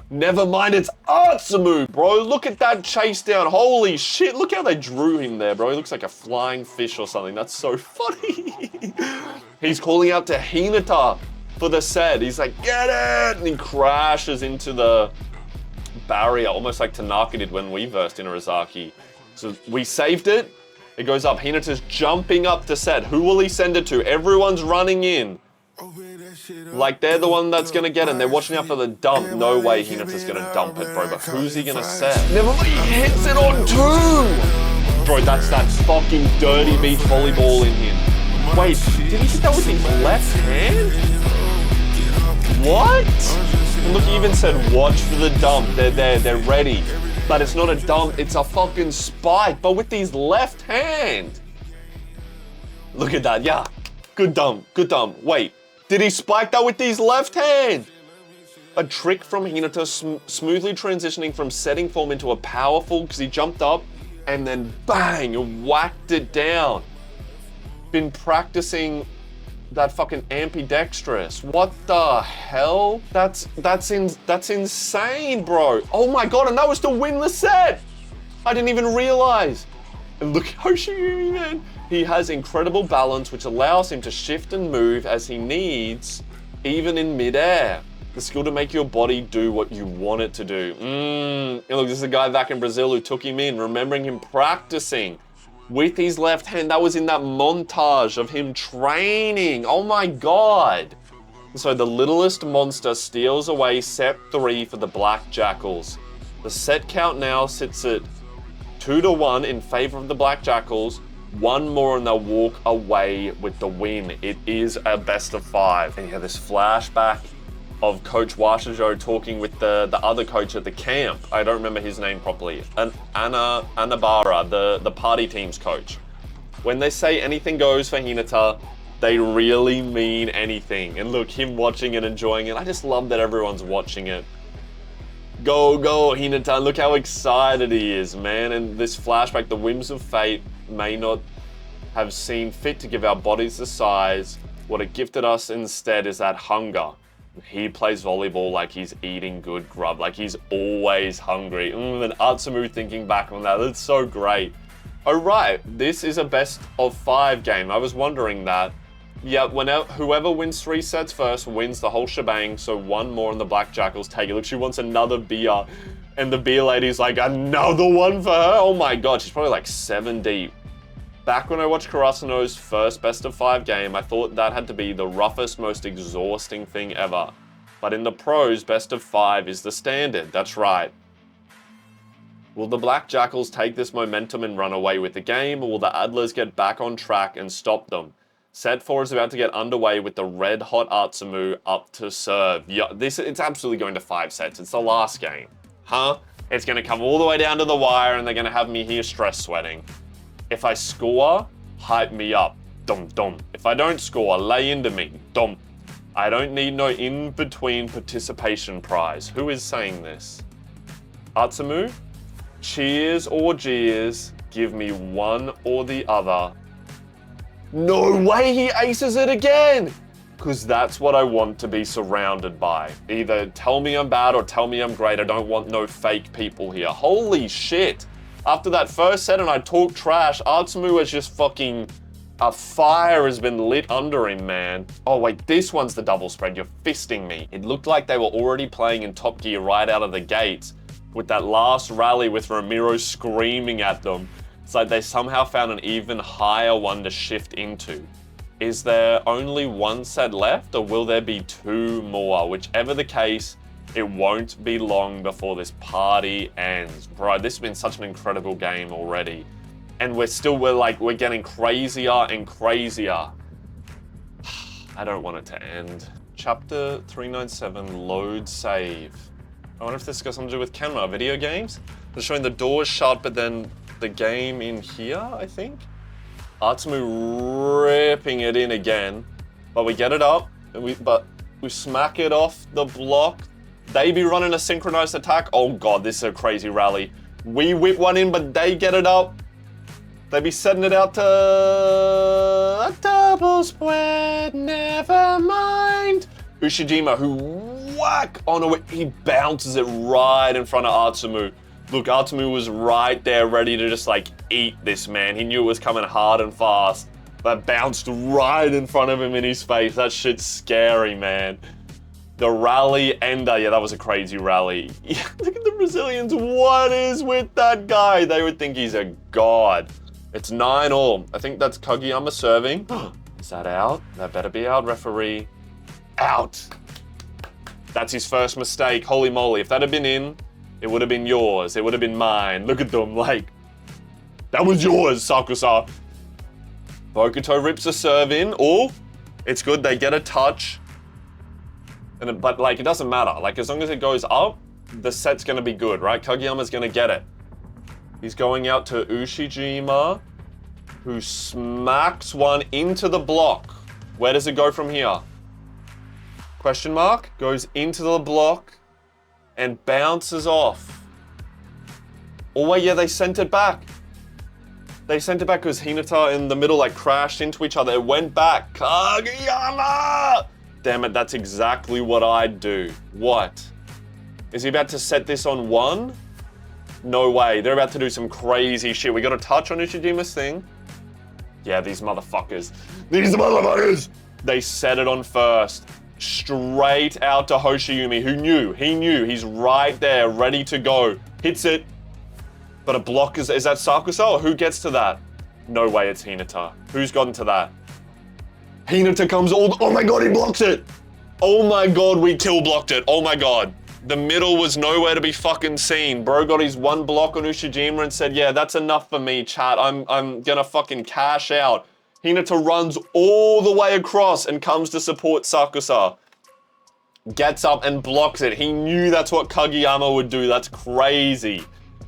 Never mind, it's Atsumu, bro. Look at that chase down. Holy shit. Look how they drew him there, bro. He looks like a flying fish or something. That's so funny. He's calling out to Hinata for the set. He's like, get it! And he crashes into the barrier, almost like Tanaka did when we versed Inarizaki. So we saved it. It goes up. Hinata's jumping up to set. Who will he send it to? Everyone's running in. Like they're the one that's gonna get it. And they're watching out for the dump. No way Hinata's gonna dump it, bro. But who's he gonna set? Never mind, he hits it on two! Bro, that's that fucking dirty beach volleyball in him. Wait, did he hit that with his left hand? What? And look, he even said, watch for the dump. They're there, they're ready. But it's not a dump, it's a fucking spike, but with his left hand. Look at that, yeah. Good dump, good dump. Wait, did he spike that with his left hand? A trick from Hinata, smoothly transitioning from setting form into a powerful, because he jumped up and then bang, whacked it down. Been practicing that fucking ambidextrous. What the hell? That's insane, bro. Oh my God, and that was to win the set. I didn't even realize. And look how Hoshiyumi, man. He has incredible balance, which allows him to shift and move as he needs, even in midair. The skill to make your body do what you want it to do. And look, this is a guy back in Brazil who took him in, remembering him practicing with his left hand. That was in that montage of him training. Oh my God. So the littlest monster steals away set 3 for the Black Jackals. The set count now sits at 2-1 in favor of the Black Jackals. One more and they'll walk away with the win. It is a best of 5. And you have this flashback of Coach Washijo talking with the other coach at the camp. I don't remember his name properly. Anabara, the party team's coach. When they say anything goes for Hinata, they really mean anything. And look, him watching and enjoying it. I just love that everyone's watching it. Go, go, Hinata. Look how excited he is, man. And this flashback, the whims of fate may not have seen fit to give our bodies the size. What it gifted us instead is that hunger. He plays volleyball like he's eating good grub, like he's always hungry. And Atsumu thinking back on that, that's so great. Oh right, this is a best of 5 game. I was wondering that. Yeah, whoever wins 3 sets first wins the whole shebang, so 1 more and the Black Jackals take it. Look, she wants another beer, and the beer lady's like, another one for her? Oh my god, she's probably like 7 deep. Back when I watched Karasuno's first best of 5 game, I thought that had to be the roughest, most exhausting thing ever. But in the pros, best of 5 is the standard, that's right. Will the Black Jackals take this momentum and run away with the game, or will the Adlers get back on track and stop them? Set 4 is about to get underway with the red-hot Atsumu up to serve. Yeah, it's absolutely going to 5 sets. It's the last game. Huh? It's going to come all the way down to the wire, and they're going to have me here stress sweating. If I score, hype me up. Dum dum. If I don't score, lay into me. Dum. I don't need no in-between participation prize. Who is saying this? Atsumu? Cheers or jeers, give me one or the other. No way he aces it again! Because that's what I want to be surrounded by. Either tell me I'm bad or tell me I'm great. I don't want no fake people here. Holy shit. After that first set and I talk trash, Atsumu is just fucking... A fire has been lit under him, man. Oh wait, this one's the double spread. You're fisting me. It looked like they were already playing in top gear right out of the gates, with that last rally with Ramiro screaming at them. It's like they somehow found an even higher one to shift into. Is there only 1 set left, or will there be 2 more? Whichever the case, it won't be long before this party ends. Bro, this has been such an incredible game already. And we're getting crazier and crazier. I don't want it to end. Chapter 397, load save. I wonder if this got something to do with camera, video games? They're showing the doors shut, but then the game in here, I think? Atsumu ripping it in again. But we get it up, and we smack it off the block. They be running a synchronized attack. Oh god, this is a crazy rally. We whip one in, but they get it up. They be setting it out to a double spread, never mind. Ushijima, who whack on a he bounces it right in front of Atsumu. Look, Atsumu was right there ready to just like eat this man. He knew it was coming hard and fast, but bounced right in front of him in his face. That shit's scary, man. The rally ender, yeah, that was a crazy rally. Yeah, look at the Brazilians, what is with that guy? They would think he's a god. It's 9-all. I think that's Kageyama serving. Is that out? That better be out, referee. Out. That's his first mistake. Holy moly. If that had been in, it would have been yours. It would have been mine. Look at them. Like, that was yours, Sakusa. Bokuto rips a serve in. Oh, it's good. They get a touch. But, like, it doesn't matter. Like, as long as it goes up, the set's going to be good, right? Kageyama's going to get it. He's going out to Ushijima, who smacks one into the block. Where does it go from here? Question mark, goes into the block and bounces off. Oh wait, yeah, they sent it back. They sent it back because Hinata in the middle like crashed into each other. It went back. Kageyama! Damn it, that's exactly what I'd do. What? Is he about to set this on 1? No way, they're about to do some crazy shit. We got a touch on Ushijima's thing. Yeah, these motherfuckers. These motherfuckers! They set it on first. Straight out to Hoshiumi, who knew. He knew. He's right there, ready to go. Hits it. But a block is that Sakusa or who gets to that? No way, it's Hinata. Who's gotten to that? Hinata comes oh my god, he blocks it. Oh my god, we kill blocked it. Oh my god. The middle was nowhere to be fucking seen. Bro got his 1 block on Ushijima and said, yeah, that's enough for me, chat. I'm gonna fucking cash out. Hinata runs all the way across and comes to support Sakusa. Gets up and blocks it. He knew that's what Kageyama would do. That's crazy.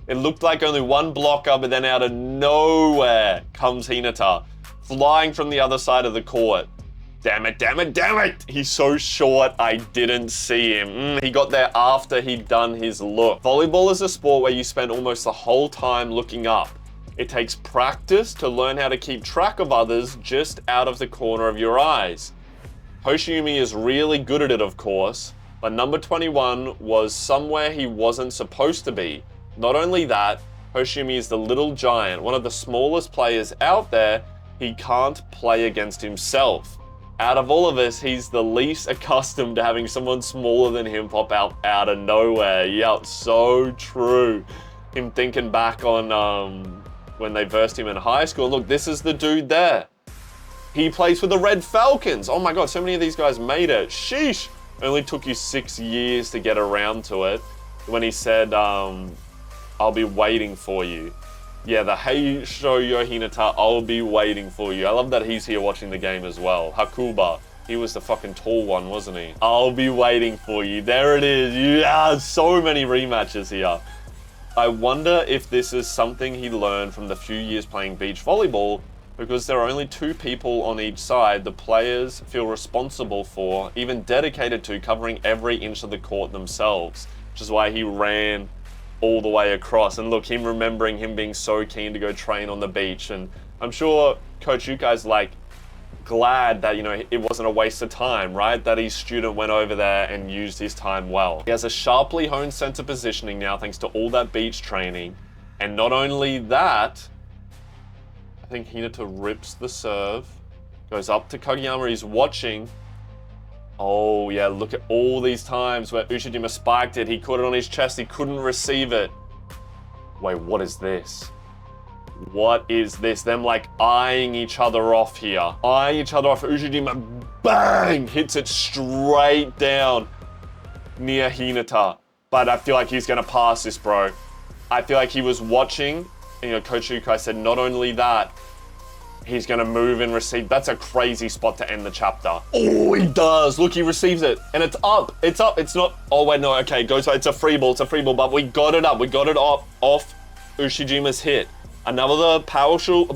It looked like only 1 blocker, but then out of nowhere comes Hinata, flying from the other side of the court. Damn it, damn it, damn it! He's so short, I didn't see him. He got there after he'd done his look. Volleyball is a sport where you spend almost the whole time looking up. It takes practice to learn how to keep track of others just out of the corner of your eyes. Hoshiumi is really good at it, of course, but number 21 was somewhere he wasn't supposed to be. Not only that, Hoshiumi is the little giant, one of the smallest players out there. He can't play against himself. Out of all of us, he's the least accustomed to having someone smaller than him pop out of nowhere. Yep, so true. Him thinking back on when they versed him in high school. Look, this is the dude there. He plays for the Red Falcons. Oh my God, so many of these guys made it. Sheesh. Only took you 6 years to get around to it. When he said, I'll be waiting for you. Yeah, the Hey Shoyo Hinata, I'll be waiting for you. I love that he's here watching the game as well. Hakuba, he was the fucking tall one, wasn't he? I'll be waiting for you. There it is. Yeah, so many rematches here. I wonder if this is something he learned from the few years playing beach volleyball, because there are only 2 people on each side the players feel responsible for, even dedicated to, covering every inch of the court themselves, which is why he ran all the way across. And look, him remembering him being so keen to go train on the beach, and I'm sure Coach Yukai's like glad that, you know, it wasn't a waste of time, right? That his student went over there and used his time well. He has a sharply honed sense of positioning now thanks to all that beach training. And not only that, I think Hinata rips the serve, goes up to Kageyama, he's watching. Oh yeah, look at all these times where Ushijima spiked it, he caught it on his chest, he couldn't receive it. Wait, what is this? What is this? Them like eyeing each other off here. Eyeing each other off. Ushijima, bang! Hits it straight down near Hinata. But I feel like he's gonna pass this, bro. I feel like he was watching, and, you know, Coach Yukai said not only that, he's gonna move and receive. That's a crazy spot to end the chapter. Oh, he does. Look, he receives it. And it's up. It's up. It's not, oh wait, no, okay, goes, it's a free ball, but we got it up. We got it off Ushijima's hit. Another powerful shot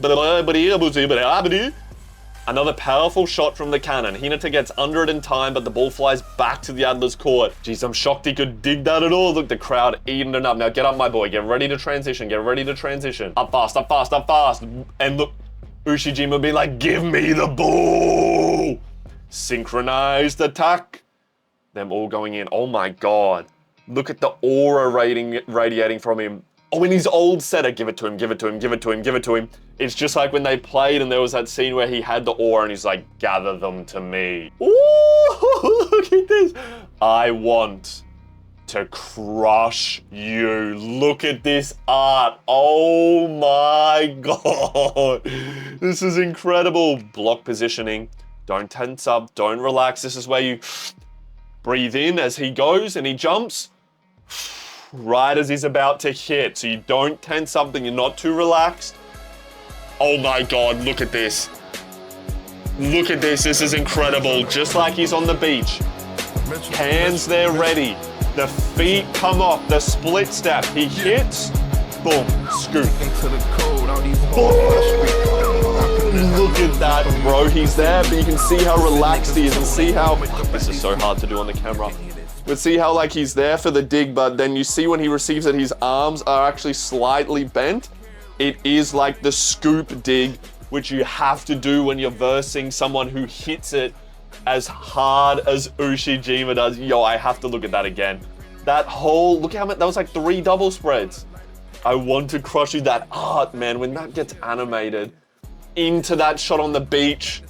from the cannon. Hinata gets under it in time, but the ball flies back to the Adler's court. Jeez, I'm shocked he could dig that at all. Look, the crowd eating it up. Now get up, my boy. Get ready to transition. Get ready to transition. Up fast, up fast, up fast. And look, Ushijima be like, give me the ball. Synchronized attack. Them all going in. Oh my God. Look at the aura radiating from him. Oh, in his old setter, give it to him, give it to him, give it to him, give it to him. It's just like when they played and there was that scene where he had the aura and he's like, gather them to me. Ooh, look at this. I want to crush you. Look at this art. Oh my God. This is incredible. Block positioning. Don't tense up, don't relax. This is where you breathe in as he goes and he jumps. Right as he's about to hit. So you don't tense up, you're not too relaxed. Oh my God, look at this. Look at this, this is incredible. Just like he's on the beach. Hands there ready. The feet come off, the split step. He hits, boom, scoop. Boom. Look at that, bro. He's there, but you can see how relaxed he is and see how, this is so hard to do on the camera. But see how like he's there for the dig, but then you see when he receives it, his arms are actually slightly bent. It is like the scoop dig, which you have to do when you're versing someone who hits it as hard as Ushijima does. Yo, I have to look at that again. That whole, look how much, that was like 3 double spreads. I want to crush you. That art, man, when that gets animated into that shot on the beach,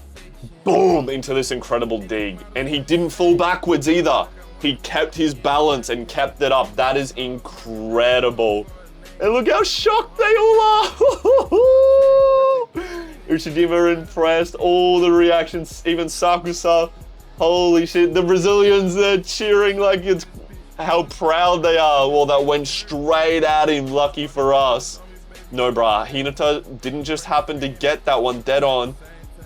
boom, into this incredible dig. And he didn't fall backwards either. He kept his balance and kept it up. That is incredible. And look how shocked they all are. Ushijima impressed. All the reactions, even Sakusa. Holy shit. The Brazilians, they're cheering like it's how proud they are. Well, that went straight at him. Lucky for us. No, brah. Hinata didn't just happen to get that one dead on.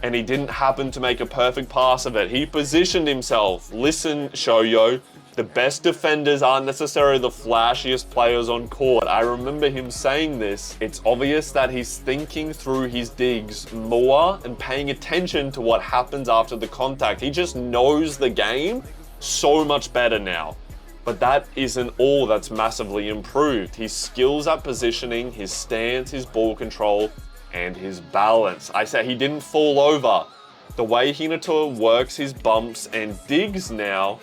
And he didn't happen to make a perfect pass of it. He positioned himself. Listen, Shoyo, the best defenders aren't necessarily the flashiest players on court. I remember him saying this. It's obvious that he's thinking through his digs more and paying attention to what happens after the contact. He just knows the game so much better now. But that isn't all that's massively improved. His skills at positioning, his stance, his ball control, and his balance. I said he didn't fall over. The way Hinata works his bumps and digs now,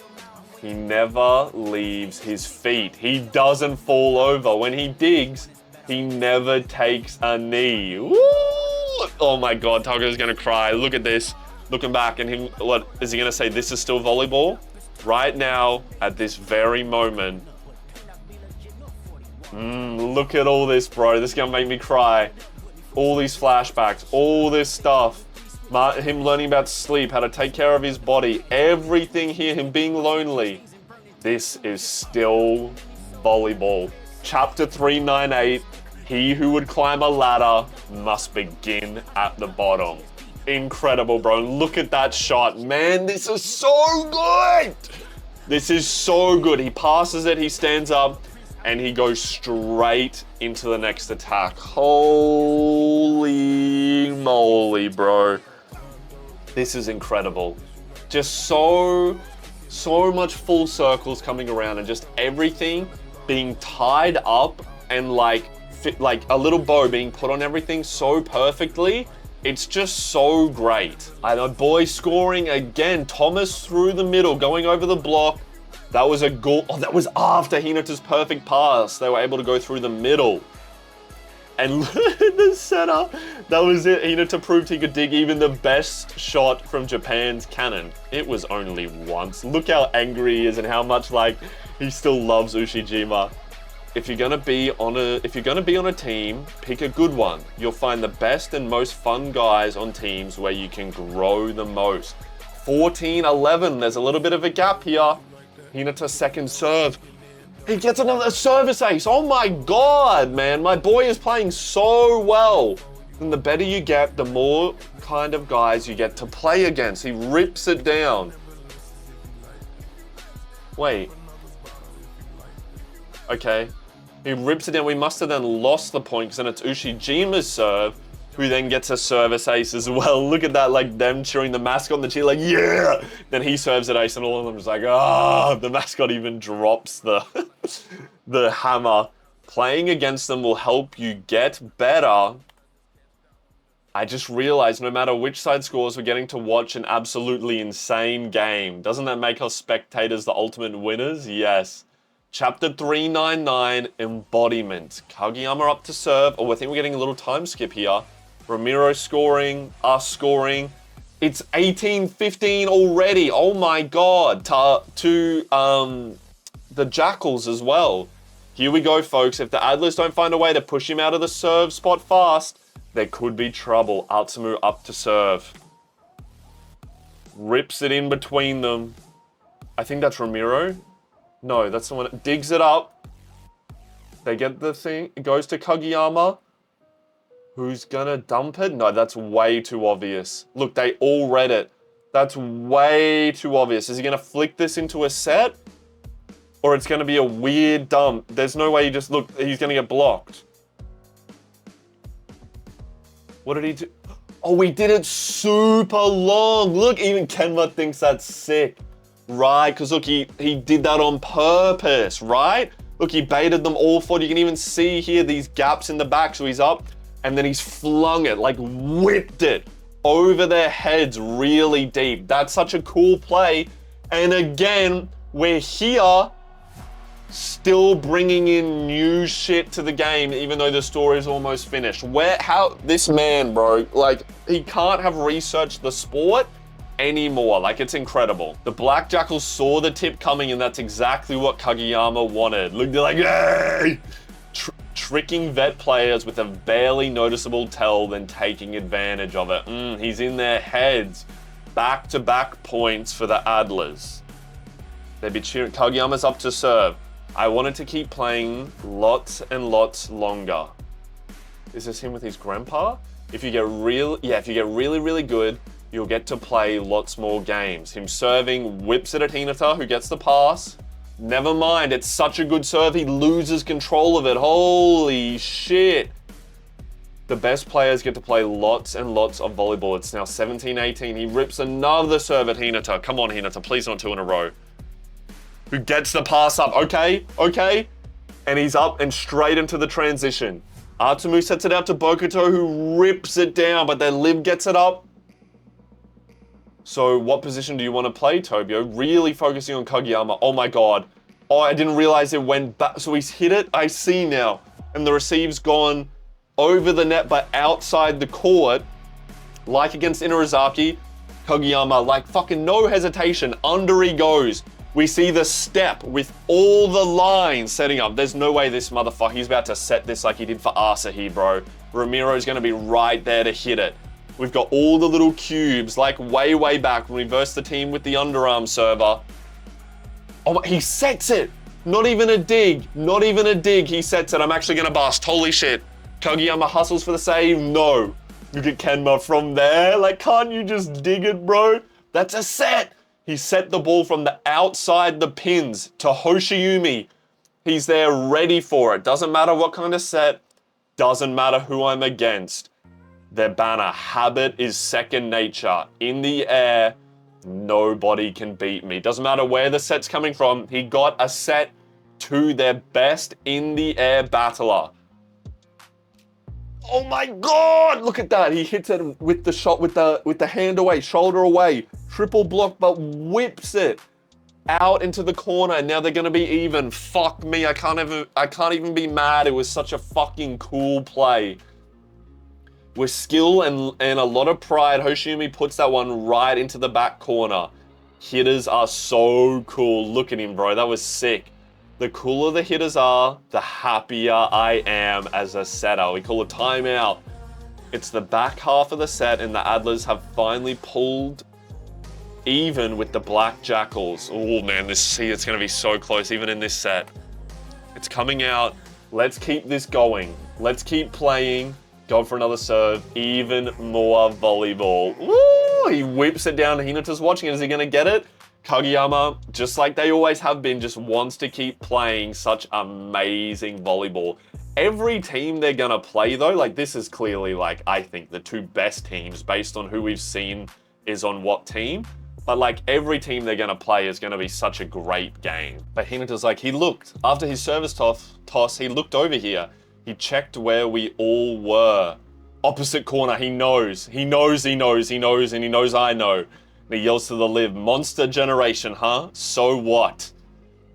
he never leaves his feet. He doesn't fall over. When he digs, he never takes a knee. Woo! Oh my God, Taka's gonna cry. Look at this. looking back and him, what, is he gonna say this is still volleyball? Right now, at this very moment. Look at all this, bro. This is gonna make me cry. All these flashbacks, all this stuff. Him learning about sleep, how to take care of his body, everything here, him being lonely. This is still volleyball. Chapter 398, he who would climb a ladder must begin at the bottom. Incredible, bro. Look at that shot. Man, this is so good. This is so good. He passes it, he stands up, and he goes straight into the next attack. Holy moly, bro. This is incredible. Just so much full circles coming around and just everything being tied up and like a little bow being put on everything so perfectly. It's just so great. And a boy scoring again. Thomas through the middle, going over the block. That was a goal. Oh, that was after Hinata's perfect pass. They were able to go through the middle. And the setup, that was it. Hinata proved he could dig even the best shot from Japan's cannon. It was only once. Look how angry he is and how much like he still loves Ushijima. If you're gonna be on a team, pick a good one. You'll find the best and most fun guys on teams where you can grow the most. 14-11. There's a little bit of a gap here. Hinata's second serve. He gets another service ace. Oh my God, man. My boy is playing so well. And the better you get, the more kind of guys you get to play against. He rips it down. Wait. Okay. He rips it down. We must have then lost the point because then it's Ushijima's serve, who then gets a service ace as well. Look at that, like them cheering the mascot on the cheer, like, yeah! Then he serves an ace and all of them just like, ah! The mascot even drops the, the hammer. Playing against them will help you get better. I just realized no matter which side scores, we're getting to watch an absolutely insane game. Doesn't that make us spectators the ultimate winners? Yes. Chapter 399, Embodiment. Kageyama up to serve. Oh, I think we're getting a little time skip here. Ramiro scoring, us scoring. It's 18-15 already. Oh my God. To the Jackals as well. Here we go, folks. If the Adlers don't find a way to push him out of the serve spot fast, there could be trouble. Atsumu up to serve. Rips it in between them. I think that's Ramiro. No, that's someone that digs it up. They get the thing. It goes to Kageyama. Who's gonna dump it? No, that's way too obvious. Look, they all read it. That's way too obvious. Is he gonna flick this into a set? Or it's gonna be a weird dump? There's no way you just, look, he's gonna get blocked. What did he do? Oh, he did it super long. Look, even Kenma thinks that's sick. Right, because look, he did that on purpose, right? Look, he baited them all forward. You can even see here these gaps in the back. So he's up and then he's flung it, like whipped it over their heads really deep. That's such a cool play. And again, we're here still bringing in new shit to the game, even though the story is almost finished. This man, bro, like he can't have researched the sport anymore. Like, it's incredible. The Black Jackals saw the tip coming and that's exactly what Kageyama wanted. Look, they're like, yay! Tricking vet players with a barely noticeable tell, then taking advantage of it. He's in their heads. Back-to-back points for the Adlers. They'd be cheering. Kageyama's up to serve. I wanted to keep playing lots and lots longer. Is this him with his grandpa? If you get really, really good, you'll get to play lots more games. Him serving, whips it at Hinata, who gets the pass. Never mind, it's such a good serve, he loses control of it. Holy shit. The best players get to play lots and lots of volleyball. It's now 17-18. He rips another serve at Hinata. Come on, Hinata, please not two in a row. Who gets the pass up. Okay. And he's up and straight into the transition. Atsumu sets it out to Bokuto, who rips it down, but then Liv gets it up. So what position do you want to play, Tobio? Really focusing on Kageyama. Oh my God. Oh, I didn't realize it went back. So he's hit it. I see now. And the receive's gone over the net, but outside the court. Like against Inarizaki. Kageyama, like fucking no hesitation, under he goes. We see the step with all the lines setting up. There's no way this motherfucker, he's about to set this like he did for Asahi, bro. Ramiro's gonna be right there to hit it. We've got all the little cubes, like way, way back when we versed the team with the underarm server. Oh my, he sets it. Not even a dig, not even a dig. He sets it. I'm actually gonna bust. Holy shit. Kageyama hustles for the save. No. Look at Kenma from there. Like, can't you just dig it, bro? That's a set. He set the ball from the outside the pins to Hoshiumi. He's there ready for it. Doesn't matter what kind of set. Doesn't matter who I'm against. Their banner, habit is second nature. In the air, nobody can beat me. Doesn't matter where the set's coming from. He got a set to their best in the air battler. Oh my God, look at that. He hits it with the shot, with the hand away, shoulder away, triple block, but whips it out into the corner. And now they're gonna be even. Fuck me, I can't even be mad. It was such a fucking cool play. With skill and a lot of pride, Hoshiumi puts that one right into the back corner. Hitters are so cool. Look at him, bro. That was sick. The cooler the hitters are, the happier I am as a setter. We call it timeout. It's the back half of the set, and the Adlers have finally pulled even with the Black Jackals. Oh man, it's gonna be so close, even in this set. It's coming out. Let's keep this going. Let's keep playing. Go for another serve. Even more volleyball. Ooh, he whips it down. Hinata's watching it. Is he gonna get it? Kageyama, just like they always have been, just wants to keep playing such amazing volleyball. Every team they're gonna play though, like this is clearly like, I think the two best teams based on who we've seen is on what team. But like every team they're gonna play is gonna be such a great game. But Hinata's like, he looked, after his service toss, he looked over here. He checked where we all were. Opposite corner, he knows, and he knows I know. And he yells to the live, Monster Generation, huh? So what?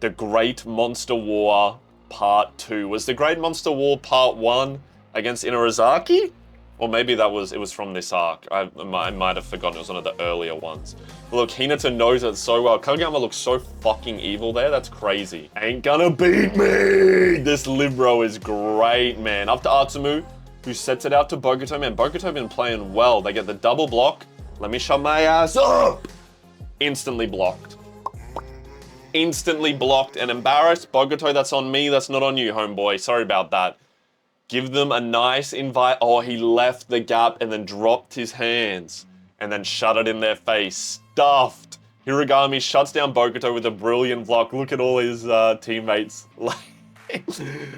The Great Monster War Part 2. Was the Great Monster War Part 1 against Inarizaki? Or maybe it was from this arc. I might have forgotten, it was one of the earlier ones. But look, Hinata knows it so well. Kageyama looks so fucking evil there, that's crazy. Ain't gonna beat me! This Libro is great, man. Up to Atsumu, who sets it out to Bokuto. Man, Bokuto been playing well. They get the double block. Let me shut my ass up! Instantly blocked. Instantly blocked and embarrassed. Bokuto, that's on me, that's not on you, homeboy. Sorry about that. Give them a nice invite. Oh, he left the gap and then dropped his hands and then shut it in their face. Stuffed. Hiragami shuts down Bokuto with a brilliant block. Look at all his teammates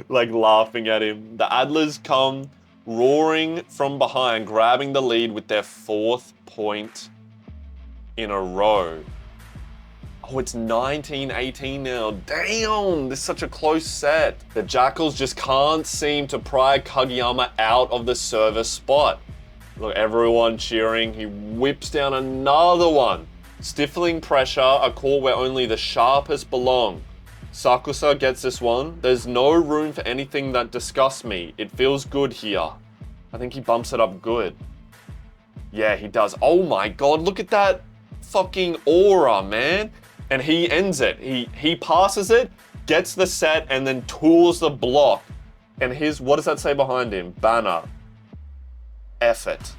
like laughing at him. The Adlers come roaring from behind, grabbing the lead with their 4th point in a row. Oh, it's 19-18 now. Damn, this is such a close set. The Jackals just can't seem to pry Kageyama out of the service spot. Look, everyone cheering. He whips down another one. Stifling pressure, a call where only the sharpest belong. Sakusa gets this one. There's no room for anything that disgusts me. It feels good here. I think he bumps it up good. Yeah, he does. Oh my God, look at that fucking aura, man. And he ends it. He passes it, gets the set, and then tools the block. And what does that say behind him? Banner. Effort.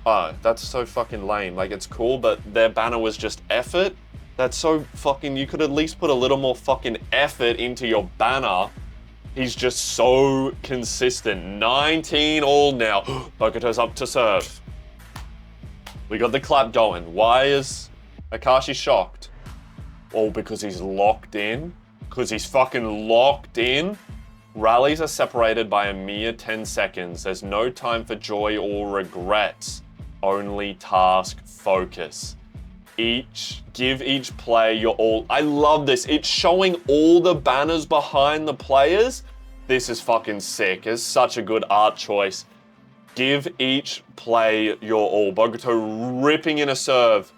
Oh, that's so fucking lame. Like, it's cool, but their banner was just effort? That's so fucking, you could at least put a little more fucking effort into your banner. He's just so consistent. 19 all now. Bokuto's up to serve. We got the clap going. Why is Akashi shocked? Oh, because he's locked in? Because he's fucking locked in? Rallies are separated by a mere 10 seconds. There's no time for joy or regrets. Only task focus. Give each player your all. I love this. It's showing all the banners behind the players. This is fucking sick. It's such a good art choice. Give each play your all. Bokuto ripping in a serve.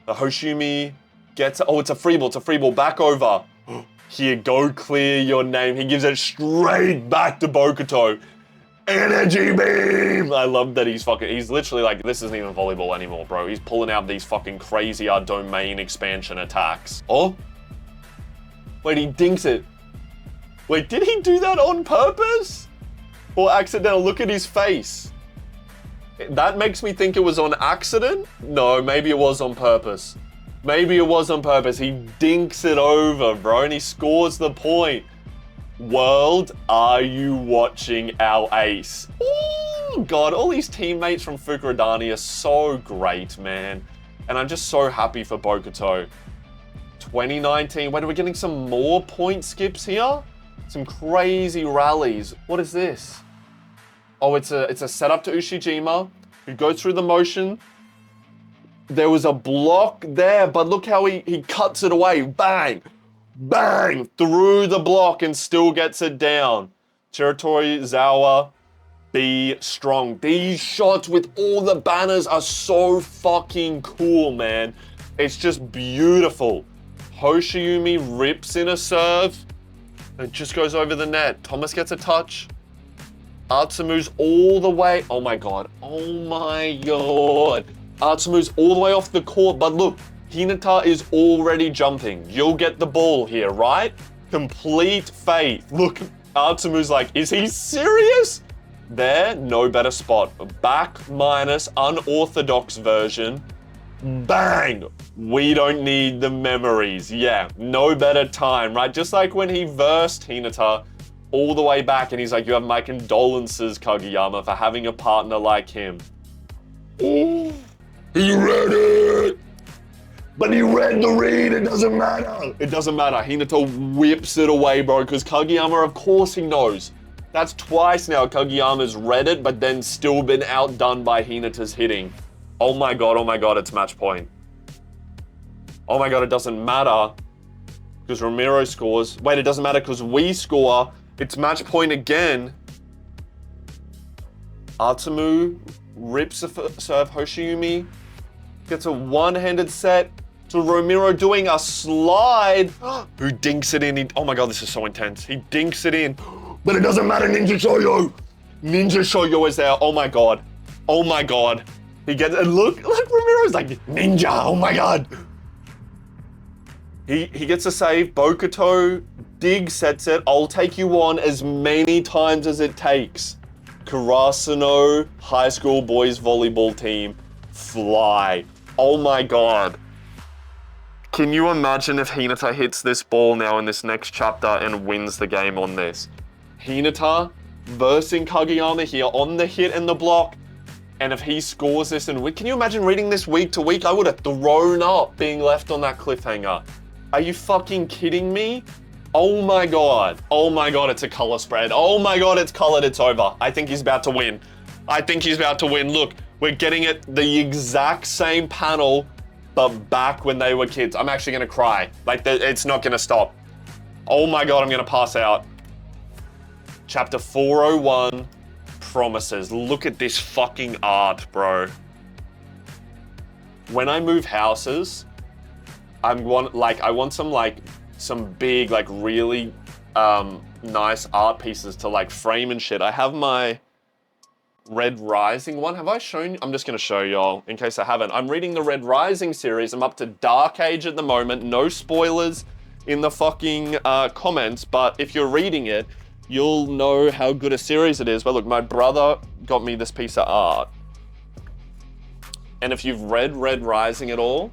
The Hoshiumi gets, oh, it's a free ball, back over. Here, go clear your name. He gives it straight back to Bokuto. Energy beam! I love that he's literally like, this isn't even volleyball anymore, bro. He's pulling out these fucking crazy domain expansion attacks. Oh. Wait, he dinks it. Wait, did he do that on purpose? Or accidental? Look at his face. That makes me think it was on accident? No, maybe it was on purpose. Maybe it was on purpose. He dinks it over, bro, and he scores the point. World, are you watching our ace? Oh, God, all these teammates from Fukurodani are so great, man. And I'm just so happy for Bokuto. 2019, wait, are we getting some more point skips here? Some crazy rallies. What is this? Oh, it's a setup to Ushijima, who goes through the motion. There was a block there, but look how he cuts it away. Bang, bang, through the block and still gets it down. Territory Zawa, be strong. These shots with all the banners are so fucking cool, man. It's just beautiful. Hoshiumi rips in a serve. It just goes over the net. Thomas gets a touch. Atsumu's all the way. Oh my God. Oh my God. Atsumu's all the way off the court, but look, Hinata is already jumping. You'll get the ball here, right? Complete faith. Look, Atsumu's like, is he serious? There, no better spot. Back minus unorthodox version. Bang! We don't need the memories. Yeah, no better time, right? Just like when he versed Hinata all the way back and he's like, you have my condolences, Kageyama, for having a partner like him. Ooh, he read it! But he read the read, it doesn't matter. It doesn't matter. Hinata whips it away, bro, because Kageyama, of course he knows. That's twice now Kageyama's read it, but then still been outdone by Hinata's hitting. Oh my God, it's match point. Oh my God, it doesn't matter because Ramiro scores. Wait, it doesn't matter because we score. It's match point again. Atsumu rips a serve. Hoshiumi gets a one-handed set to Ramiro doing a slide. Who dinks it in. Oh my God, this is so intense. He dinks it in. But it doesn't matter, Ninja Shoyo. Ninja Shoyo is there. Oh my God. Oh my God. He gets, and look, Ramiro's like, ninja, oh my God. He gets a save. Bokuto dig sets it. I'll take you on as many times as it takes. Karasuno high school boys volleyball team, fly. Oh my God. Can you imagine if Hinata hits this ball now in this next chapter and wins the game on this? Hinata versing Kageyama here on the hit and the block. And if he scores this and can you imagine reading this week to week? I would have thrown up being left on that cliffhanger. Are you fucking kidding me? Oh my God. Oh my God, it's a color spread. Oh my God, it's colored, it's over. I think he's about to win. I think he's about to win. Look, we're getting it the exact same panel, but back when they were kids. I'm actually gonna cry. Like, it's not gonna stop. Oh my God, I'm gonna pass out. Chapter 401. Promises. Look at this fucking art, bro. When I move houses, I want some big, like really nice art pieces to like frame and shit. I have my Red Rising one. Have I shown you? I'm just gonna show y'all in case I haven't. I'm reading the Red Rising series. I'm up to Dark Age at the moment. No spoilers in the fucking comments, but if you're reading it, you'll know how good a series it is. But look, my brother got me this piece of art. And if you've read Red Rising at all,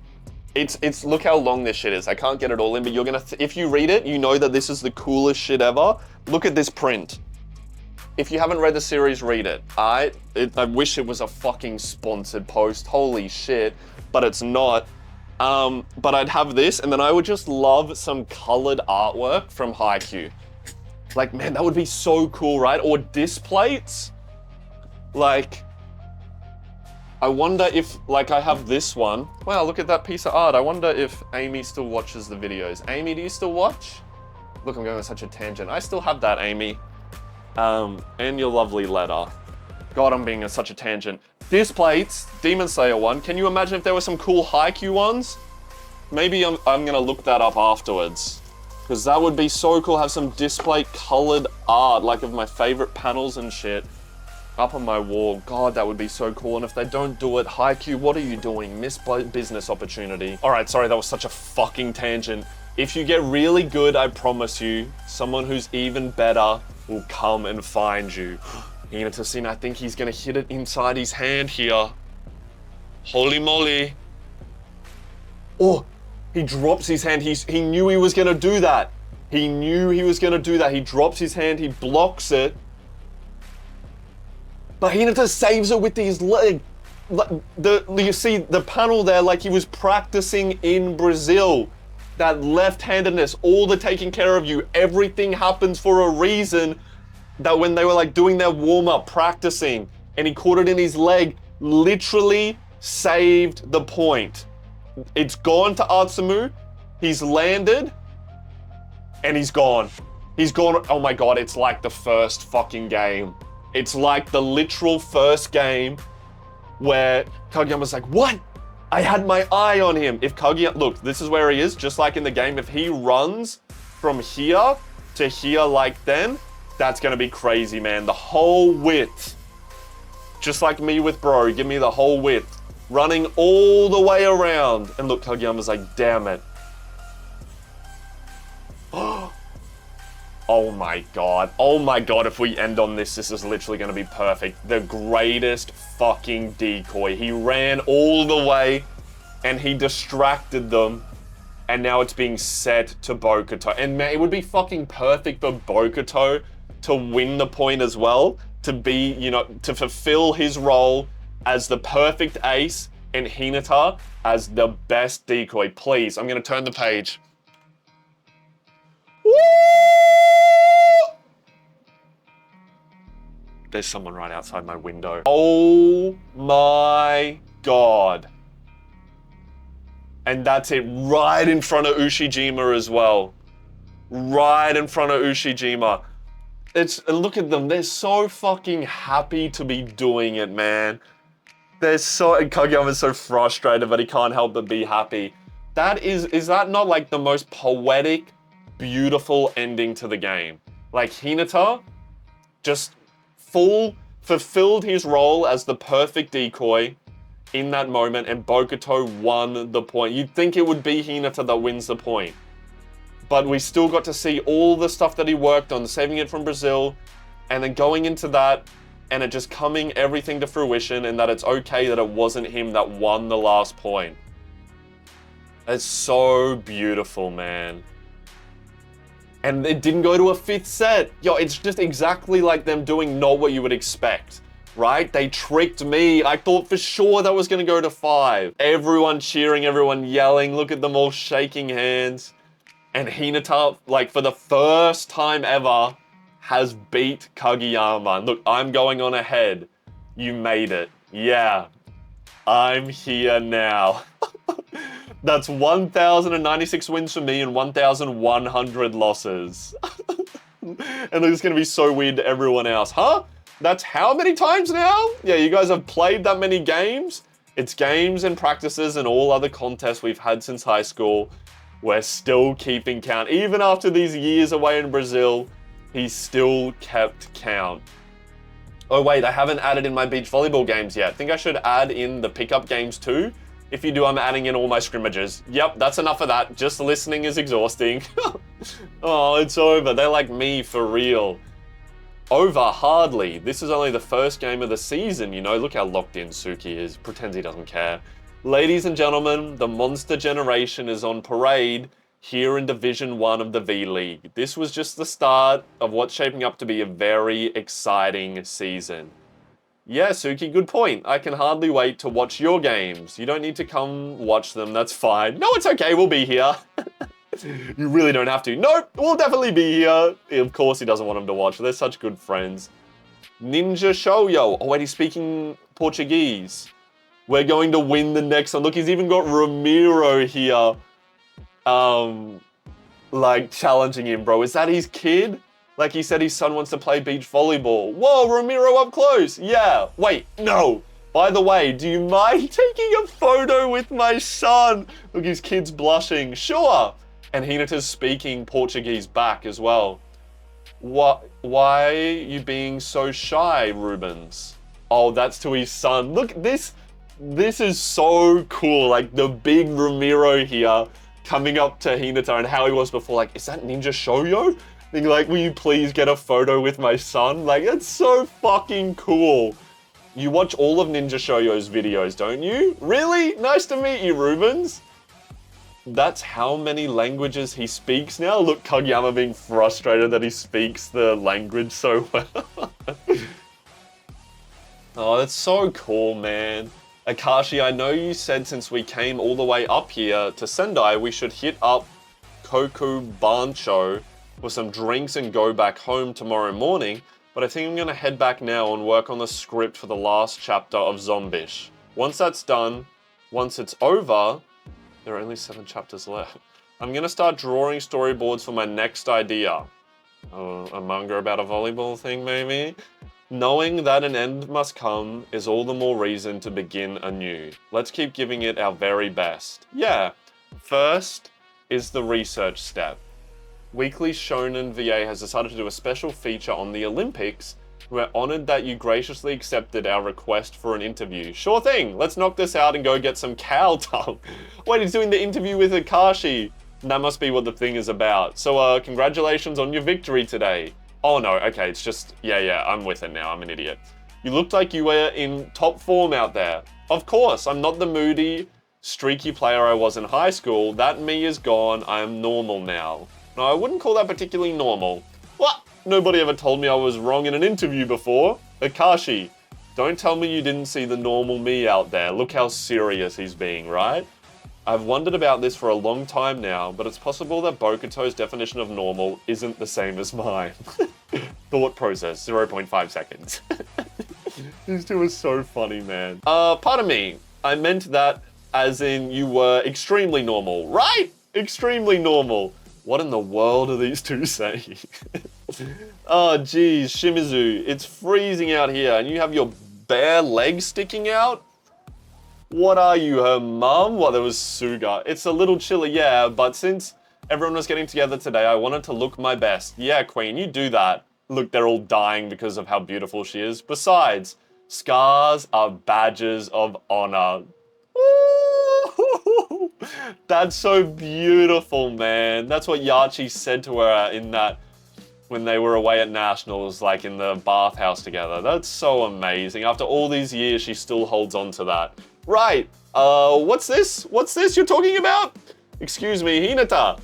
it's look how long this shit is. I can't get it all in, but you're gonna, if you read it, you know that this is the coolest shit ever. Look at this print. If you haven't read the series, read it. I wish it was a fucking sponsored post. Holy shit, but it's not. But I'd have this, and then I would just love some colored artwork from HAIKYUU. Like, man, that would be so cool, right? Or disc plates. Like, I wonder if, like, I have this one. Wow, look at that piece of art. I wonder if Amy still watches the videos. Amy, do you still watch? Look, I'm going on such a tangent. I still have that, Amy. And your lovely letter. God, I'm being such a tangent. Disc plates, Demon Slayer one. Can you imagine if there were some cool HAIKYUU ones? Maybe I'm gonna look that up afterwards. Because that would be so cool, have some display colored art, like of my favorite panels and shit. Up on my wall. God, that would be so cool. And if they don't do it, HAIKYUU, what are you doing? Missed business opportunity. All right, sorry, that was such a fucking tangent. If you get really good, I promise you, someone who's even better will come and find you. Hinata-san, I think he's gonna hit it inside his hand here. Holy moly. Oh, he drops his hand. He knew he was gonna do that. He knew he was gonna do that. He drops his hand, he blocks it. But Hinata saves it with his leg. You see the panel there, like he was practicing in Brazil. That left-handedness, all the taking care of you, everything happens for a reason. That when they were like doing their warm-up, practicing, and he caught it in his leg, literally saved the point. It's gone to Atsumu, he's landed, and he's gone. He's gone. Oh my God, it's like the first fucking game. It's like the literal first game where Kageyama's like, what? I had my eye on him. If Kageyama, look, this is where he is, just like in the game. If he runs from here to here like then, that's gonna be crazy, man. The whole width. Just like me with bro, give me the whole width. Running all the way around. And look, Kageyama's like, damn it. Oh my God. Oh my God, if we end on this, this is literally gonna be perfect. The greatest fucking decoy. He ran all the way and he distracted them. And now it's being set to Bokuto. And man, it would be fucking perfect for Bokuto to win the point as well. To be, you know, to fulfill his role as the perfect ace and Hinata as the best decoy. Please, I'm gonna turn the page. Woo! There's someone right outside my window. Oh my God. And that's it, right in front of Ushijima as well. Right in front of Ushijima. Look at them, they're so fucking happy to be doing it, man. And Kageyama's so frustrated, but he can't help but be happy. Is that not like the most poetic, beautiful ending to the game? Like Hinata just fulfilled his role as the perfect decoy in that moment, and Bokuto won the point. You'd think it would be Hinata that wins the point. But we still got to see all the stuff that he worked on, saving it from Brazil, and then going into that, and it just coming everything to fruition, and that it's okay that it wasn't him that won the last point. It's so beautiful, man. And it didn't go to a fifth set. Yo, it's just exactly like them doing not what you would expect, right? They tricked me. I thought for sure that was gonna go to 5. Everyone cheering, everyone yelling, look at them all shaking hands. And Hinata, like for the first time ever, has beat Kageyama. Look, I'm going on ahead. You made it. Yeah, I'm here now. That's 1,096 wins for me and 1,100 losses. And it's gonna be so weird to everyone else. Huh? That's how many times now? Yeah, you guys have played that many games? It's games and practices and all other contests we've had since high school. We're still keeping count. Even after these years away in Brazil, he still kept count. Oh wait, I haven't added in my beach volleyball games yet. Think I should add in the pickup games too? If you do, I'm adding in all my scrimmages. Yep, that's enough of that. Just listening is exhausting. Oh, it's over. They're like me for real. Over, hardly. This is only the first game of the season, you know? Look how locked in Suki is. Pretends he doesn't care. Ladies and gentlemen, the Monster Generation is on parade here in Division 1 of the V-League. This was just the start of what's shaping up to be a very exciting season. Yeah, Suki, good point. I can hardly wait to watch your games. You don't need to come watch them, that's fine. No, it's okay, we'll be here. You really don't have to. Nope, we'll definitely be here. Of course he doesn't want them to watch. They're such good friends. Ninja Shoujo. Oh wait, he's speaking Portuguese. We're going to win the next one. Look, he's even got Ramiro here. Like challenging him, bro. Is that his kid? Like he said his son wants to play beach volleyball. Whoa, Ramiro up close. Yeah, wait, no. By the way, do you mind taking a photo with my son? Look, his kid's blushing. Sure. And Hinata's speaking Portuguese back as well. Why you being so shy, Rubens? Oh, that's to his son. Look, this is so cool. Like the big Ramiro here coming up to Hinata and how he was before. Like, is that Ninja Shoujo? Being like, will you please get a photo with my son? Like, that's so fucking cool. You watch all of Ninja Shoujo's videos, don't you? Really? Nice to meet you, Rubens. That's how many languages he speaks now. Look, Kageyama being frustrated that he speaks the language so well. Oh, that's so cool, man. Akashi, I know you said since we came all the way up here to Sendai, we should hit up Koku Bancho for some drinks and go back home tomorrow morning, but I think I'm gonna head back now and work on the script for the last chapter of Zombish. Once that's done, once it's over, there are only 7 chapters left. I'm gonna start drawing storyboards for my next idea. A manga about a volleyball thing, maybe? Knowing that an end must come is all the more reason to begin anew. Let's keep giving it our very best. Yeah, first is the research step. Weekly Shonen VA has decided to do a special feature on the Olympics. We're honored that you graciously accepted our request for an interview. Sure thing, let's knock this out and go get some cow tongue. Wait, he's doing the interview with Akashi. That must be what the thing is about. So, congratulations on your victory today. Oh no, okay, it's just, yeah, I'm with it now, I'm an idiot. You looked like you were in top form out there. Of course, I'm not the moody, streaky player I was in high school. That me is gone, I am normal now. No, I wouldn't call that particularly normal. What? Nobody ever told me I was wrong in an interview before. Akashi, don't tell me you didn't see the normal me out there. Look how serious he's being, right? I've wondered about this for a long time now, but it's possible that Bokuto's definition of normal isn't the same as mine. Thought process, 0.5 seconds. These two are so funny, man. Pardon me. I meant that as in you were extremely normal, right? Extremely normal. What in the world are these two saying? Oh, geez, Shimizu, it's freezing out here and you have your bare legs sticking out? What are you, her mum? Well, there was Suga. It's a little chilly, yeah, but since everyone was getting together today, I wanted to look my best. Yeah, Queen, you do that. Look, they're all dying because of how beautiful she is. Besides, scars are badges of honor. Ooh, that's so beautiful, man. That's what Yachi said to her in that, when they were away at Nationals, like in the bathhouse together. That's so amazing. After all these years, she still holds on to that. Right, what's this? What's this you're talking about? Excuse me, Hinata.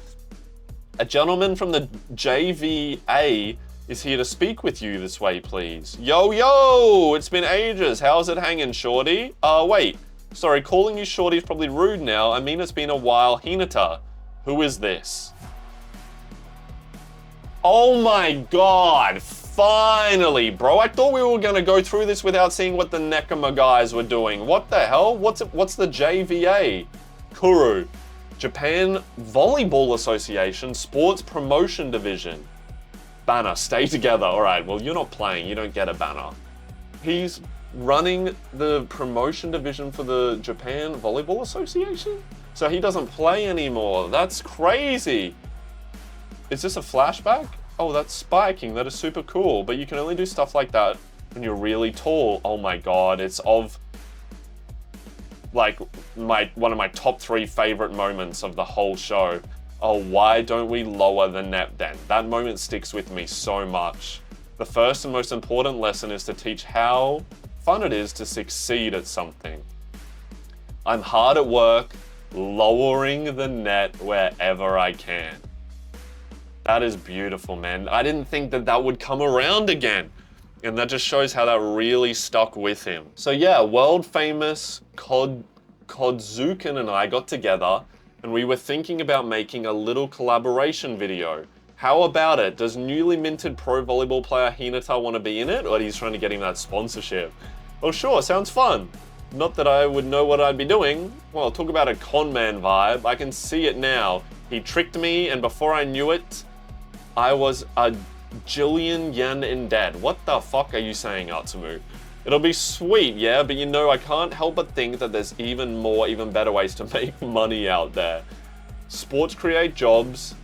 A gentleman from the JVA is here to speak with you this way, please. Yo, it's been ages. How's it hanging, shorty? Wait, sorry, calling you shorty is probably rude now. I mean, it's been a while. Hinata, who is this? Oh my god, finally, bro. I thought we were gonna go through this without seeing what the Nekama guys were doing. What the hell? What's the JVA? Kuru, Japan Volleyball Association Sports Promotion Division. Banner, stay together. All right, well, you're not playing. You don't get a banner. He's running the promotion division for the Japan Volleyball Association? So he doesn't play anymore. That's crazy. Is this a flashback? Oh, that's spiking. That is super cool. But you can only do stuff like that when you're really tall. Oh my god, it's of like one of my top 3 favorite moments of the whole show. Oh, why don't we lower the net then? That moment sticks with me so much. The first and most important lesson is to teach how fun it is to succeed at something. I'm hard at work lowering the net wherever I can. That is beautiful, man. I didn't think that that would come around again. And that just shows how that really stuck with him. So yeah, world famous Kodzuken and I got together and we were thinking about making a little collaboration video. How about it? Does newly minted pro volleyball player Hinata want to be in it? Or he's trying to get him that sponsorship? Oh sure, sounds fun. Not that I would know what I'd be doing. Well, talk about a con man vibe. I can see it now. He tricked me and before I knew it, I was a jillion yen in debt. What the fuck are you saying, Atsumu? It'll be sweet, yeah, but you know, I can't help but think that there's even better ways to make money out there. Sports create jobs.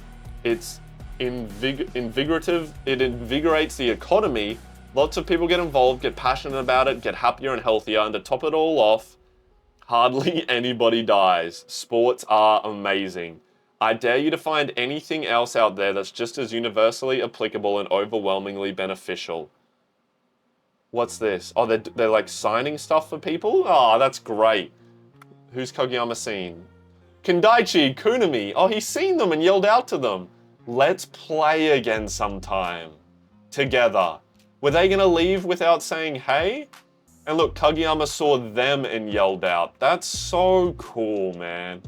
It's invigorative. It invigorates the economy. Lots of people get involved, get passionate about it, get happier and healthier, and to top it all off, hardly anybody dies. Sports are amazing. I dare you to find anything else out there that's just as universally applicable and overwhelmingly beneficial. What's this? Oh, they're like signing stuff for people? Oh, that's great. Who's Kageyama seen? Kendaichi, Kunami. Oh, he's seen them and yelled out to them. Let's play again sometime. Together. Were they gonna leave without saying hey? And look, Kageyama saw them and yelled out. That's so cool, man.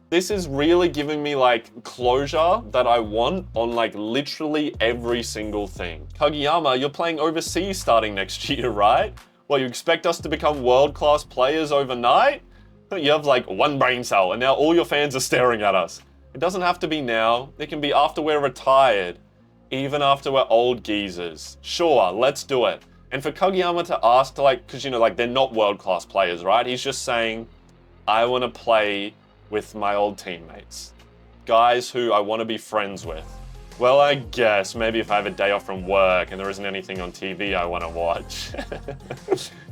This is really giving me like closure that I want on like literally every single thing. Kageyama, you're playing overseas starting next year, right? Well, you expect us to become world-class players overnight? You have like one brain cell and now all your fans are staring at us. It doesn't have to be now. It can be after we're retired. Even after we're old geezers. Sure, let's do it. And for Kageyama to ask to like, cause you know, like they're not world-class players, right? He's just saying, I wanna play with my old teammates. Guys who I wanna be friends with. Well, I guess maybe if I have a day off from work and there isn't anything on TV I wanna watch.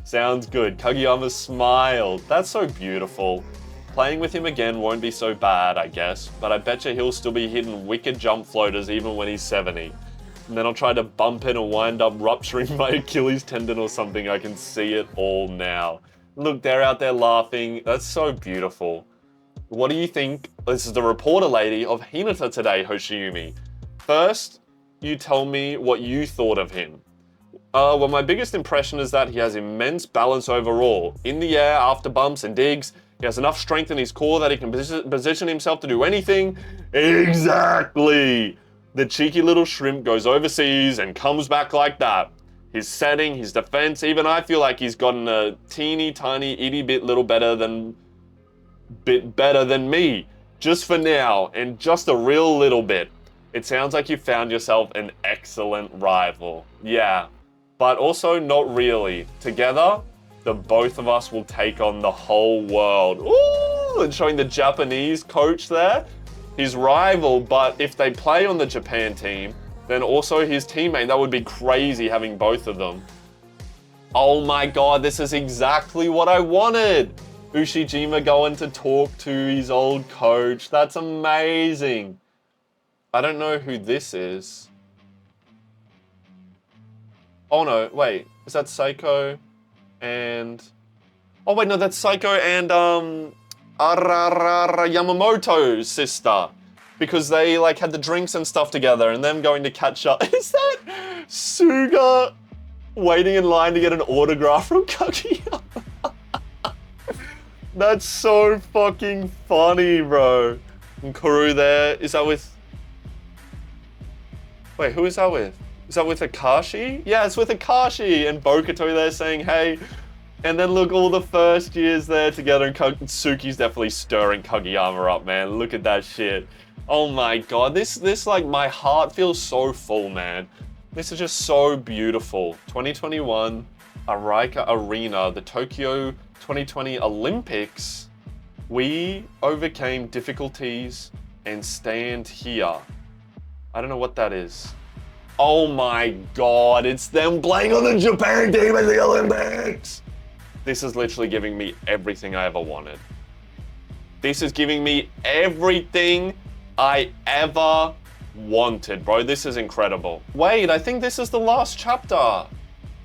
Sounds good. Kageyama smiled. That's so beautiful. Playing with him again won't be so bad, I guess, but I betcha he'll still be hitting wicked jump floaters even when he's 70. And then I'll try to bump it and wind up rupturing my Achilles tendon or something. I can see it all now. Look, they're out there laughing. That's so beautiful. What do you think? This is the reporter lady of Hinata today, Hoshiyumi. First, you tell me what you thought of him. Well, my biggest impression is that he has immense balance overall. In the air, after bumps and digs, he has enough strength in his core that he can position himself to do anything. Exactly! The cheeky little shrimp goes overseas and comes back like that. His setting, his defense, even I feel like he's gotten a teeny tiny itty bit better than me. Just for now, and just a real little bit. It sounds like you found yourself an excellent rival. Yeah, but also not really. Together, the both of us will take on the whole world. Ooh, and showing the Japanese coach there. His rival, but if they play on the Japan team, then also his teammate. That would be crazy having both of them. Oh my god, this is exactly what I wanted. Ushijima going to talk to his old coach. That's amazing. I don't know who this is. Oh no, wait. Is that Saiko and... Oh wait, no, that's Saiko and Yamamoto's sister. Because they like had the drinks and stuff together and them going to catch up. Is that Suga waiting in line to get an autograph from Kageyama? That's so fucking funny, bro. And Kuru there, is that with... Wait, who is that with? Is that with Akashi? Yeah, it's with Akashi and Bokuto there saying, hey. And then look, all the first years there together and Tsuki's definitely stirring Kageyama up, man. Look at that shit. Oh my god, this like, my heart feels so full, man. This is just so beautiful. 2021, Araika Arena, the Tokyo 2020 Olympics. We overcame difficulties and stand here. I don't know what that is. Oh my god, it's them playing on the Japan team at the Olympics! This is literally giving me everything I ever wanted. This is giving me everything I ever wanted, bro. This is incredible. Wait, I think this is the last chapter.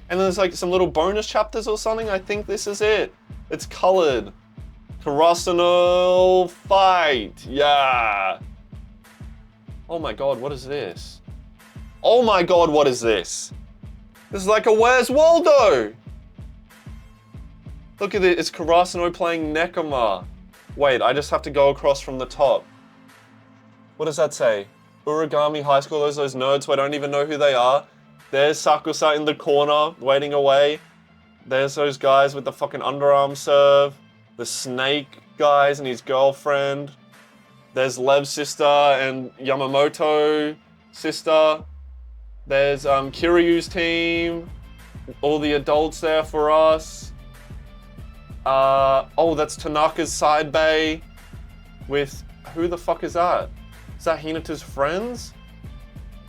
And there's like some little bonus chapters or something. I think this is it. It's colored. Karasuno fight. Yeah. Oh my god, what is this? Oh my god, what is this? This is like a Where's Waldo? Look at it, it's Karasuno playing Nekoma. Wait, I just have to go across from the top. What does that say? Uragami High School, those nerds who I don't even know who they are. There's Sakusa in the corner, waiting away. There's those guys with the fucking underarm serve. The Snake guys and his girlfriend. There's Lev's sister and Yamamoto sister. There's Kiryu's team. All the adults there for us. Oh, that's Tanaka's side bay with, who the fuck is that? Is that Hinata's friends?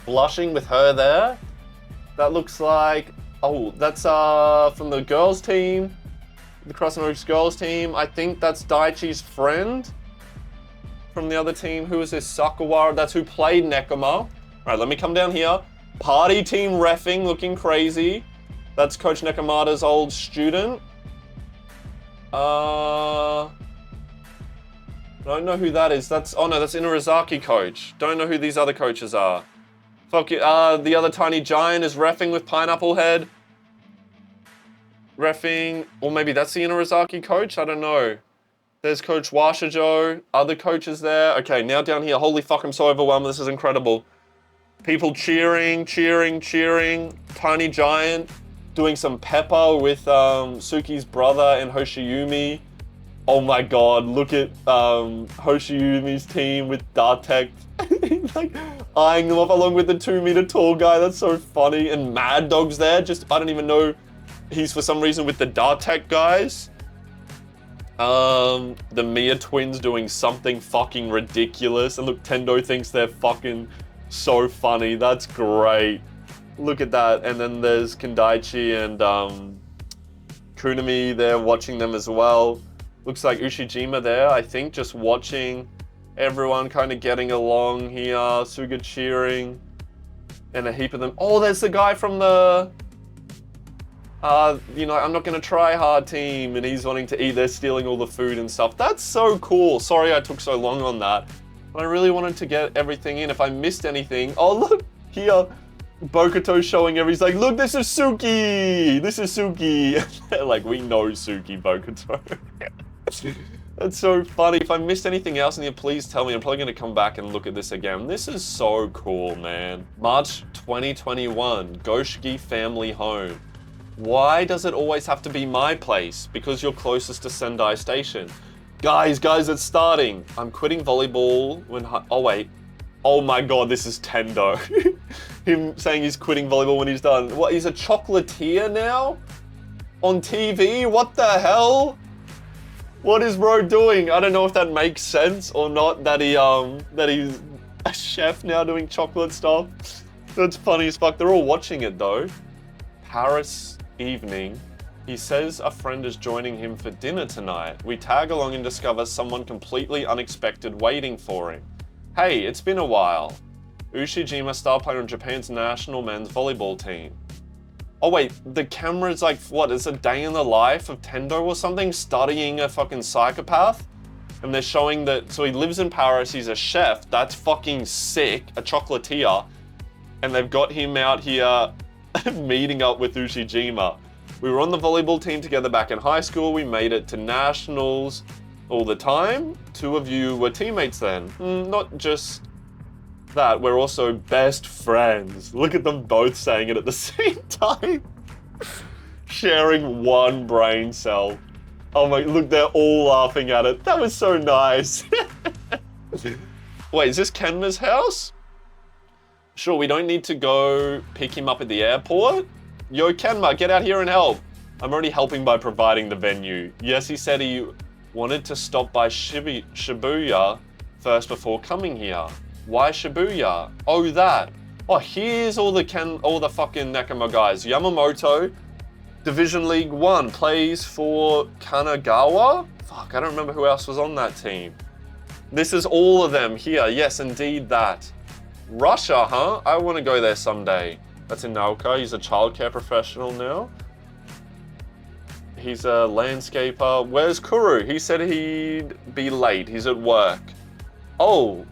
Blushing with her there. That looks like, oh, that's from the girls team. The Cross and Oaks girls team. I think that's Daichi's friend from the other team. Who is this? Sakawara. That's who played Nekoma. All right, let me come down here. Party team reffing, looking crazy. That's Coach Nekomata's old student. Don't know who that is. That's, oh no, that's Inarizaki coach. Don't know who these other coaches are. Fuck it, the other tiny giant is reffing with Pineapple Head. Reffing, or maybe that's the Inarizaki coach, I don't know. There's Coach Washijo, other coaches there. Okay, now down here, holy fuck, I'm so overwhelmed, this is incredible. People cheering, cheering, cheering. Tiny Giant doing some pepper with Suki's brother and Hoshiyumi. Oh my god, look at Hoshiyumi's team with Dartek. Like, eyeing them up along with the 2-meter tall guy. That's so funny. And Mad Dog's there. Just, I don't even know. He's for some reason with the Dartek guys. The Mia twins doing something fucking ridiculous. And look, Tendo thinks they're fucking so funny. That's great. Look at that. And then there's Kendaichi and Kunami there watching them as well. Looks like Ushijima there, I think, just watching everyone kind of getting along here. Suga cheering. And a heap of them. Oh, there's the guy from the, you know, I'm not going to try hard team. And he's wanting to eat. They're stealing all the food and stuff. That's so cool. Sorry I took so long on that. But I really wanted to get everything in. If I missed anything. Oh, look here. Bokuto showing everything. He's like, look, this is Suki. This is Suki. Like, we know Suki, Bokuto. That's so funny. If I missed anything else in here, please tell me. I'm probably going to come back and look at this again. This is so cool, man. March 2021, Goshiki family home. Why does it always have to be my place? Because you're closest to Sendai Station. Guys, it's starting. I'm quitting volleyball when... Oh, wait. Oh my god, this is Tendo. Him saying he's quitting volleyball when he's done. What, he's a chocolatier now? On TV? What the hell? What is bro doing? I don't know if that makes sense or not, that he's a chef now doing chocolate stuff. That's funny as fuck. They're all watching it though. Paris evening. He says a friend is joining him for dinner tonight. We tag along and discover someone completely unexpected waiting for him. Hey, it's been a while. Ushijima, star player on Japan's national men's volleyball team. Oh wait, the camera's like, what, it's a day in the life of Tendo or something, studying a fucking psychopath? And they're showing that, so he lives in Paris, he's a chef, that's fucking sick, a chocolatier. And they've got him out here meeting up with Ushijima. We were on the volleyball team together back in high school, we made it to nationals all the time. 2 of you were teammates then. Not just that, we're also best friends. Look at them both saying it at the same time. Sharing one brain cell. Oh my, look, they're all laughing at it. That was so nice. Wait, is this Kenma's house? Sure, we don't need to go pick him up at the airport. Yo, Kenma, get out here and help. I'm already helping by providing the venue. Yes, he said he wanted to stop by Shibuya first before coming here. Why Shibuya? Oh, that. Oh, here's all the fucking Nekoma guys. Yamamoto, Division League 1, plays for Kanagawa? Fuck, I don't remember who else was on that team. This is all of them here. Yes, indeed that. Russia, huh? I want to go there someday. That's in Naoka. He's a childcare professional now. He's a landscaper. Where's Kuru? He said he'd be late. He's at work. Oh,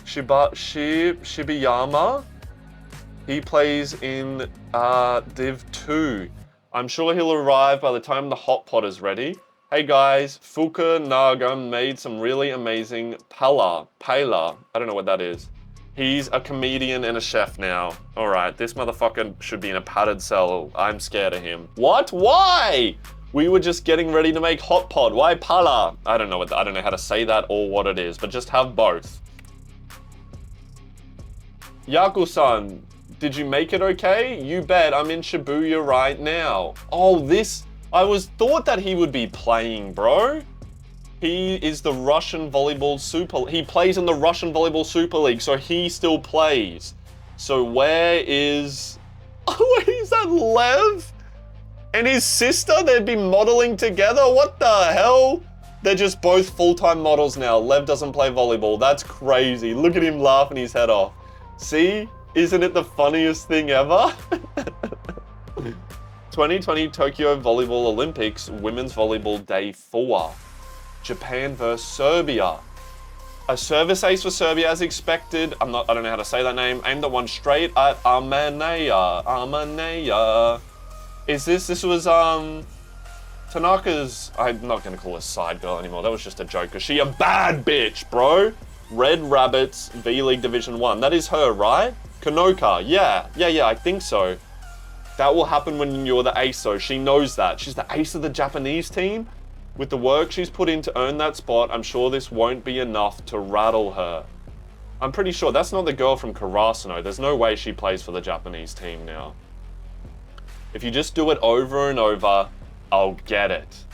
Shibiyama. He plays in Div 2. I'm sure he'll arrive by the time the hot pot is ready. Hey guys, Fukunaga made some really amazing pala. I don't know what that is. He's a comedian and a chef now. All right, this motherfucker should be in a padded cell. I'm scared of him. What? Why? We were just getting ready to make hot pot. Why pala? I don't know how to say that or what it is, but just have both. Yaku-san, did you make it okay? You bet, I'm in Shibuya right now. Oh, I thought that he would be playing, bro. He is the Russian Volleyball Super, he plays in the Russian Volleyball Super League, so he still plays. So where is... Oh, is that Lev? And his sister? They'd be modeling together? What the hell? They're just both full-time models now. Lev doesn't play volleyball. That's crazy. Look at him laughing his head off. See? Isn't it the funniest thing ever? 2020 Tokyo Volleyball Olympics, Women's Volleyball Day 4. Japan versus Serbia. A service ace for Serbia as expected. I don't know how to say that name. Aimed at one straight at Armanea. This was, Tanaka's, I'm not gonna call her side girl anymore. That was just a joke, because she a bad bitch, bro. Red Rabbits, V-League Division 1. That is her, right? Kanoka, yeah, I think so. That will happen when you're the ace, though. She knows that. She's the ace of the Japanese team. With the work she's put in to earn that spot, I'm sure this won't be enough to rattle her. I'm pretty sure that's not the girl from Karasuno. There's no way she plays for the Japanese team now. If you just do it over and over, I'll get it.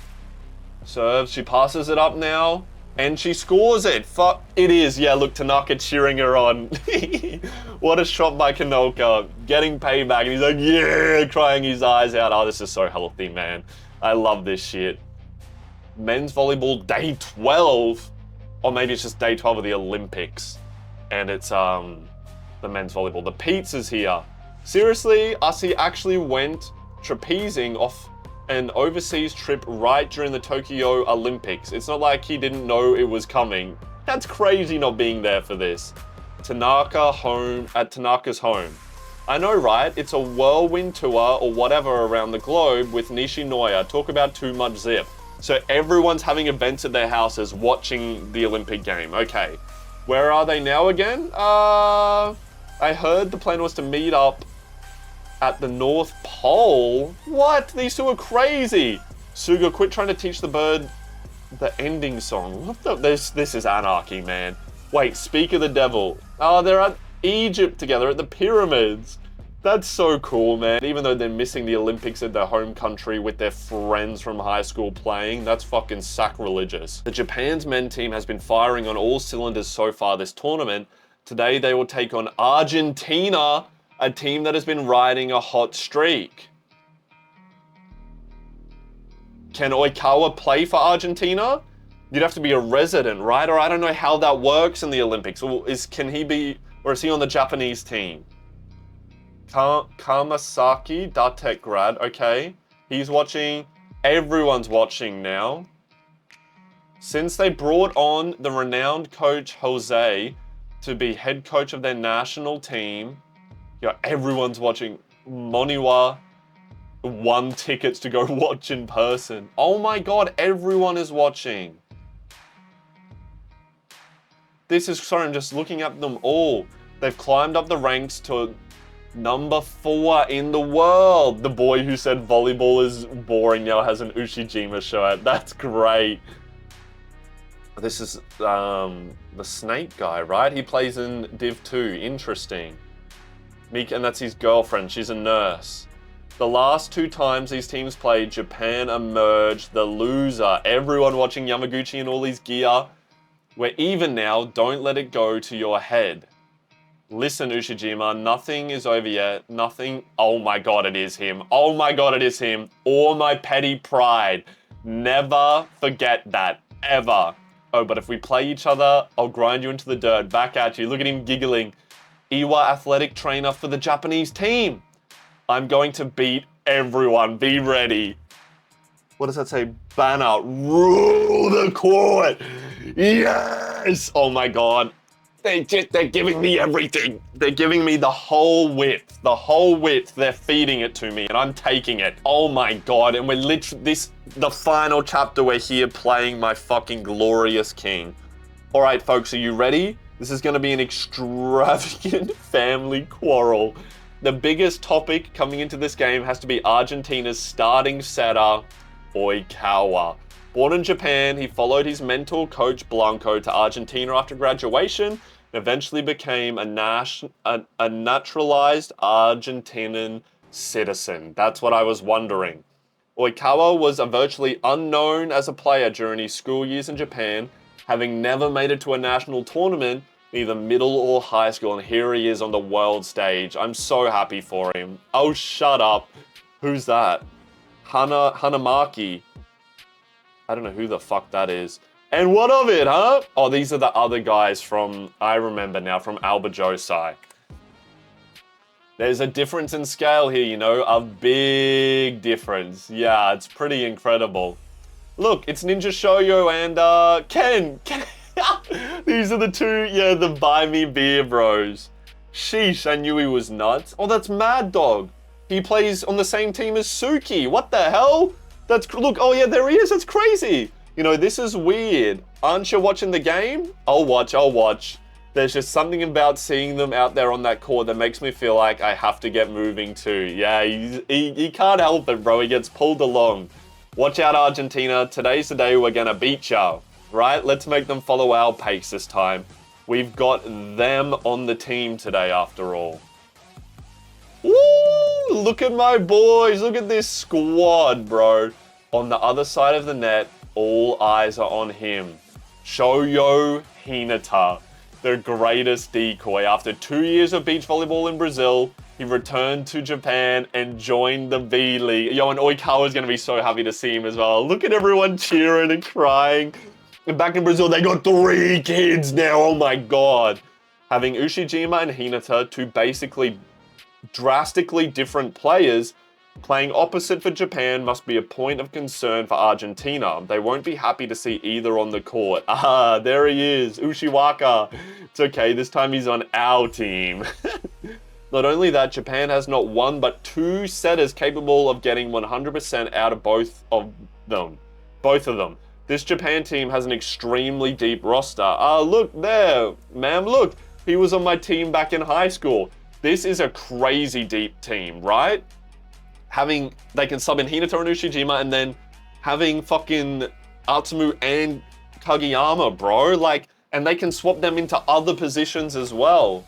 Serves, she passes it up now, and she scores it. Fuck, it is. Yeah, look, Tanaka cheering her on. What a shot by Kanoka. Getting payback, and he's like, yeah, crying his eyes out. Oh, this is so healthy, man. I love this shit. Men's volleyball day 12, or maybe it's just day 12 of the Olympics, and it's the men's volleyball. The Pete's here. Seriously, Asi actually went trapezing off an overseas trip right during the Tokyo Olympics. It's not like he didn't know it was coming. That's crazy not being there for this. Tanaka's home. I know, right? It's a whirlwind tour or whatever around the globe with Nishinoya. Talk about too much zip. So everyone's having events at their houses watching the Olympic game. Okay. Where are they now again? I heard the plan was to meet up at the North Pole. What? These two are crazy. Suga, quit trying to teach the bird the ending song. What the? This is anarchy, man. Wait, speak of the devil. Oh, they're at Egypt together at the pyramids. That's so cool, man. Even though they're missing the Olympics at their home country with their friends from high school playing, that's fucking sacrilegious. The Japan's men team has been firing on all cylinders so far this tournament. Today they will take on Argentina, a team that has been riding a hot streak. Can Oikawa play for Argentina? You'd have to be a resident, right? Or I don't know how that works in the Olympics. Or is he on the Japanese team? Kamasaki Datek grad, okay. He's watching. Everyone's watching now. Since they brought on the renowned coach Jose to be head coach of their national team, yeah, everyone's watching. Moniwa won tickets to go watch in person. Oh my god, everyone is watching. Sorry, I'm just looking at them all. They've climbed up the ranks to number 4 in the world. The boy who said volleyball is boring now has an Ushijima shirt. That's great. This is the snake guy, right? He plays in Div 2. Interesting. And that's his girlfriend. She's a nurse. The last 2 times these teams played, Japan emerged the loser. Everyone watching Yamaguchi in all his gear. We're even now. Don't let it go to your head. Listen, Ushijima, nothing is over yet. Nothing. Oh my god, it is him. Oh my god, it is him. Or my petty pride. Never forget that. Ever. Oh, but if we play each other, I'll grind you into the dirt. Back at you. Look at him giggling. Iwa athletic trainer for the Japanese team. I'm going to beat everyone. Be ready. What does that say? Banner. Rule the court. Yes. Oh my god. They're giving me everything. They're giving me the whole width. The whole width. They're feeding it to me and I'm taking it. Oh my god. And we're literally, the final chapter, we're here playing my fucking glorious king. All right, folks, are you ready? This is going to be an extravagant family quarrel. The biggest topic coming into this game has to be Argentina's starting setter, Oikawa. Born in Japan, he followed his mentor coach Blanco to Argentina after graduation and eventually became a naturalized Argentinian citizen. That's what I was wondering. Oikawa was virtually unknown as a player during his school years in Japan, having never made it to a national tournament either middle or high school, and here he is on the world stage. I'm so happy for him. Oh, shut up. Who's that? Hanamaki. I don't know who the fuck that is. And what of it, huh? Oh, these are the other guys from, I remember now, from Albajosai. There's a difference in scale here, you know, a big difference. Yeah, it's pretty incredible. Look, it's Ninja Shoyo and Ken. These are the two, yeah, the buy me beer bros. Sheesh, I knew he was nuts. Oh, that's Mad Dog. He plays on the same team as Suki. What the hell? Look, oh yeah, there he is. That's crazy. You know, this is weird. Aren't you watching the game? I'll watch. There's just something about seeing them out there on that court that makes me feel like I have to get moving too. Yeah, he can't help it, bro. He gets pulled along. Watch out, Argentina. Today's the day we're gonna beat ya. Right? Let's make them follow our pace this time. We've got them on the team today, after all. Woo! Look at my boys. Look at this squad, bro. On the other side of the net, all eyes are on him. Shoyo Hinata, the greatest decoy. After 2 years of beach volleyball in Brazil, he returned to Japan and joined the B League. Yo, and Oikawa's going to be so happy to see him as well. Look at everyone cheering and crying. And back in Brazil, they got 3 kids now. Oh my god. Having Ushijima and Hinata, two basically drastically different players, playing opposite for Japan must be a point of concern for Argentina. They won't be happy to see either on the court. Ah, there he is, Ushiwaka. It's okay, this time he's on our team. Not only that, Japan has not one but 2 setters capable of getting 100% out of both of them. This Japan team has an extremely deep roster. Ah, look there, ma'am, look. He was on my team back in high school. This is a crazy deep team, right? They can sub in Hinata and Ushijima, and then having fucking Atsumu and Kageyama, bro. Like, and they can swap them into other positions as well.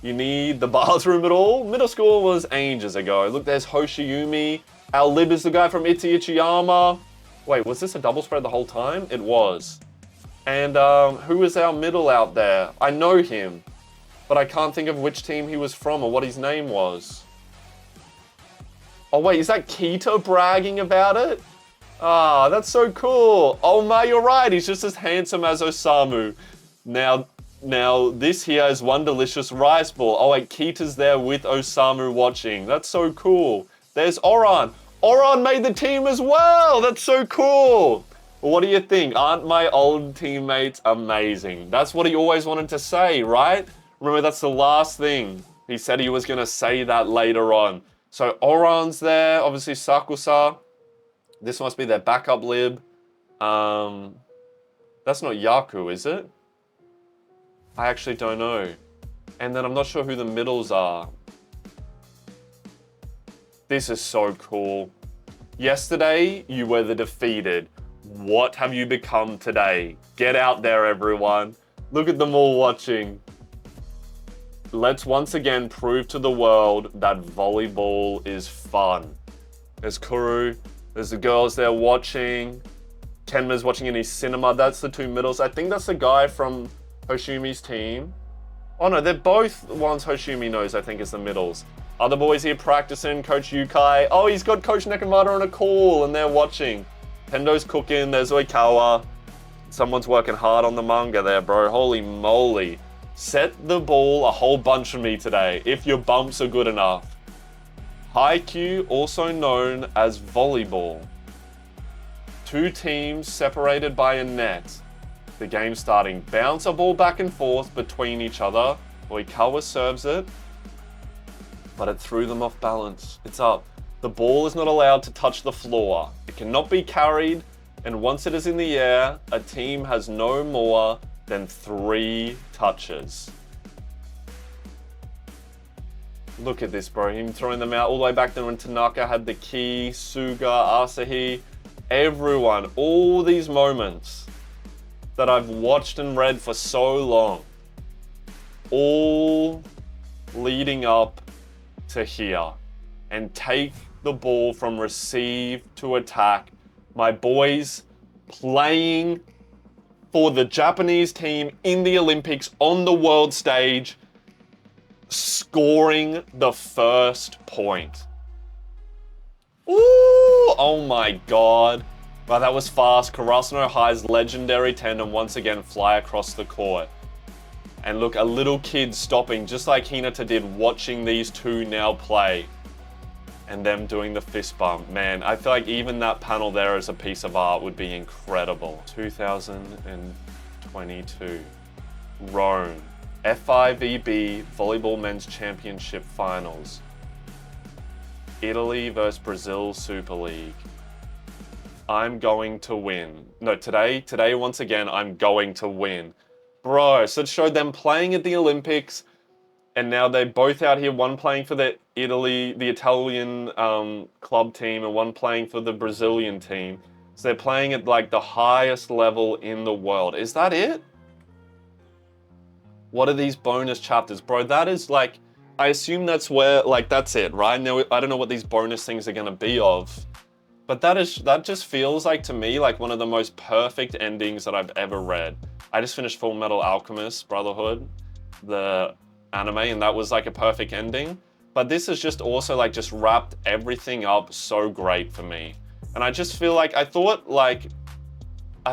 You need the bathroom at all? Middle school was ages ago. Look, there's Hoshiumi. Our Lib is the guy from Iti Ichiyama. Wait, was this a double spread the whole time? It was. And who is our middle out there? I know him, but I can't think of which team he was from or what his name was. Oh wait, is that Kita bragging about it? Ah, that's so cool. Oh my, you're right. He's just as handsome as Osamu. Now this here is one delicious rice ball. Oh wait, Kita's there with Osamu watching. That's so cool. There's Oran. Oran made the team as well. That's so cool. What do you think? Aren't my old teammates amazing? That's what he always wanted to say, right? Remember, that's the last thing. He said he was going to say that later on. So Oran's there, obviously Sakusa. This must be their backup lib. That's not Yaku, is it? I actually don't know. And then I'm not sure who the middles are. This is so cool. Yesterday, you were the defeated. What have you become today? Get out there, everyone. Look at them all watching. Let's once again prove to the world that volleyball is fun. There's Kuru. There's the girls there watching. Kenma's watching in his cinema. That's the 2 middles. I think that's the guy from Hoshiumi's team. Oh no, they're both the ones Hoshimi knows, I think, is the middles. Other boys here practicing, Coach Yukai. Oh, he's got Coach Nekamata on a call and they're watching. Pendo's cooking, there's Oikawa. Someone's working hard on the manga there, bro. Holy moly. Set the ball a whole bunch for me today, if your bumps are good enough. HAIKYUU, also known as volleyball. 2 teams separated by a net. The game starting. Bounce a ball back and forth between each other. Oikawa serves it, but it threw them off balance. It's up. The ball is not allowed to touch the floor. It cannot be carried, and once it is in the air, a team has no more than 3 touches. Look at this, bro. Him throwing them out all the way back there when Tanaka had the key, Suga, Asahi, everyone. All these moments that I've watched and read for so long, all leading up to here. And take the ball from receive to attack. My boys playing for the Japanese team in the Olympics on the world stage, scoring the first point. Ooh, oh my god. Wow, that was fast. Karasuno High's legendary tandem once again fly across the court. And look, a little kid stopping, just like Hinata did, watching these two now play. And them doing the fist bump. Man, I feel like even that panel there as a piece of art would be incredible. 2022. Rome. FIVB Volleyball Men's Championship Finals. Italy versus Brazil Super League. I'm going to win. No, today, once again, I'm going to win. Bro, so it showed them playing at the Olympics, and now they're both out here, one playing for the Italian club team, and one playing for the Brazilian team. So they're playing at like the highest level in the world. Is that it? What are these bonus chapters? Bro, that is like, I assume that's where, like, that's it, right? Now, I don't know what these bonus things are gonna be of. But that just feels like, to me, like one of the most perfect endings that I've ever read. I just finished Full Metal Alchemist Brotherhood, the anime, and that was like a perfect ending. But this is just also like just wrapped everything up so great for me. And I just feel like, I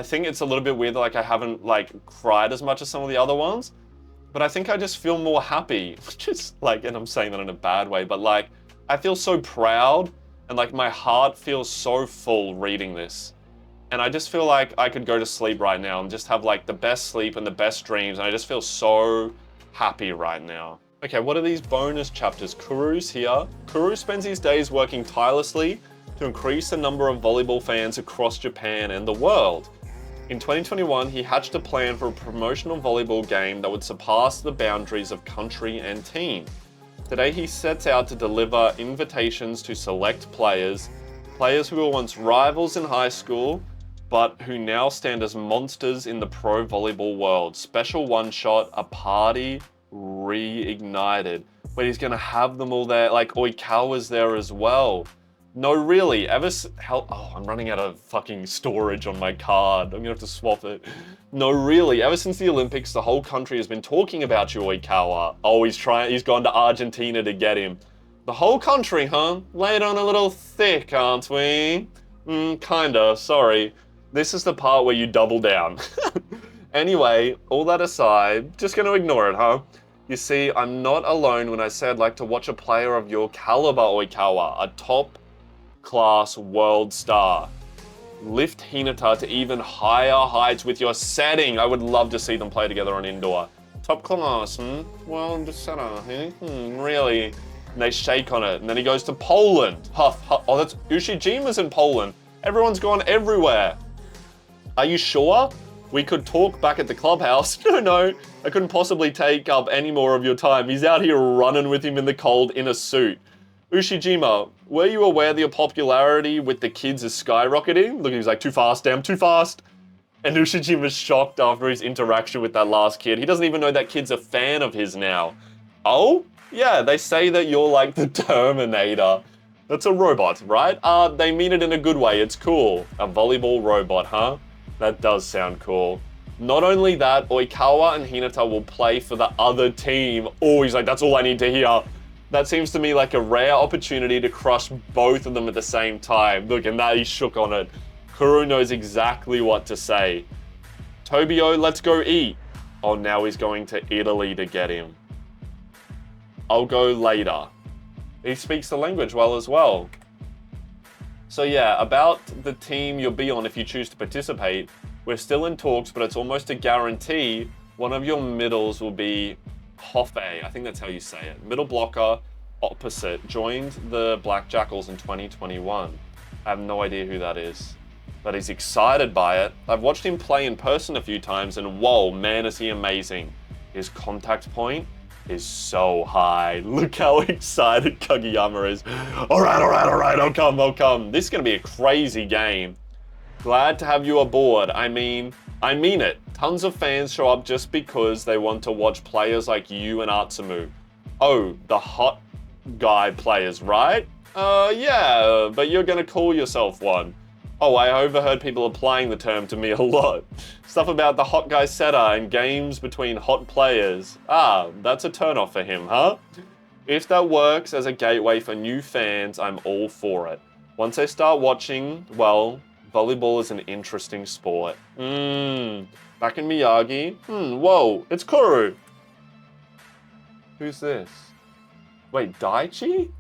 think it's a little bit weird that like I haven't like cried as much as some of the other ones. But I think I just feel more happy, which is like, and I'm saying that in a bad way, but like, I feel so proud. And like my heart feels so full reading this. And I just feel like I could go to sleep right now and just have like the best sleep and the best dreams. And I just feel so happy right now. Okay, what are these bonus chapters? Kuru's here. Kuru spends his days working tirelessly to increase the number of volleyball fans across Japan and the world. In 2021, he hatched a plan for a promotional volleyball game that would surpass the boundaries of country and team. Today he sets out to deliver invitations to select players who were once rivals in high school, but who now stand as monsters in the pro volleyball world. Special one-shot, a party reignited. But he's gonna have them all there, like Oikawa's there as well. No, really, oh, I'm running out of fucking storage on my card. I'm gonna have to swap it. No, really, ever since the Olympics, the whole country has been talking about you, Oikawa. Oh, he's gone to Argentina to get him. The whole country, huh? Laid on a little thick, aren't we? Kinda, sorry. This is the part where you double down. Anyway, all that aside, just gonna ignore it, huh? You see, I'm not alone when I say I'd like to watch a player of your caliber, Oikawa, a top class world star. Lift Hinata to even higher heights with your setting. I would love to see them play together on indoor. Top class, Well, just set up, Really? And they shake on it. And then he goes to Poland. Huff. Oh, that's Ushijima's in Poland. Everyone's gone everywhere. Are you sure? We could talk back at the clubhouse. No, I couldn't possibly take up any more of your time. He's out here running with him in the cold in a suit. Ushijima, were you aware that your popularity with the kids is skyrocketing? Look, he's like, too fast, damn, too fast. And Ushijima's shocked after his interaction with that last kid. He doesn't even know that kid's a fan of his now. Oh? Yeah, they say that you're like the Terminator. That's a robot, right? They mean it in a good way. It's cool. A volleyball robot, huh? That does sound cool. Not only that, Oikawa and Hinata will play for the other team. Oh, he's like, that's all I need to hear. That seems to me like a rare opportunity to crush both of them at the same time. Look, and that he shook on it. Kuru knows exactly what to say. Tobio, let's go eat. Oh, now he's going to Italy to get him. I'll go later. He speaks the language well as well. So yeah, about the team you'll be on if you choose to participate, we're still in talks, but it's almost a guarantee one of your middles will be Hoffe, I think that's how you say it. Middle blocker, opposite, joined the Black Jackals in 2021. I have no idea who that is, but he's excited by it. I've watched him play in person a few times, and whoa, man, is he amazing. His contact point is so high. Look how excited Kageyama is. All right, I'll come. This is gonna be a crazy game. Glad to have you aboard. I mean it. Tons of fans show up just because they want to watch players like you and Atsumu. Oh, the hot guy players, right? Yeah, but you're gonna call yourself one. Oh, I overheard people applying the term to me a lot. Stuff about the hot guy setter and games between hot players. Ah, that's a turnoff for him, huh? If that works as a gateway for new fans, I'm all for it. Once they start watching, well, volleyball is an interesting sport. Back in Miyagi. Whoa, it's Kuru. Who's this? Wait, Daichi?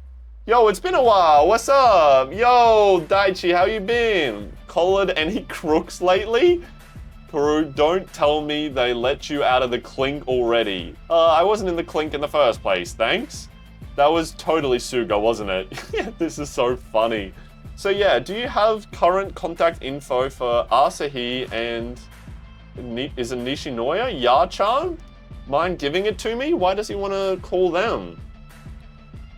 Yo, it's been a while. What's up? Yo, Daichi, how you been? Collared any crooks lately? Kuru, don't tell me they let you out of the clink already. I wasn't in the clink in the first place, thanks. That was totally Suga, wasn't it? This is so funny. So yeah, do you have current contact info for Asahi and... is it Nishinoya? Ya-chan? Mind giving it to me? Why does he want to call them?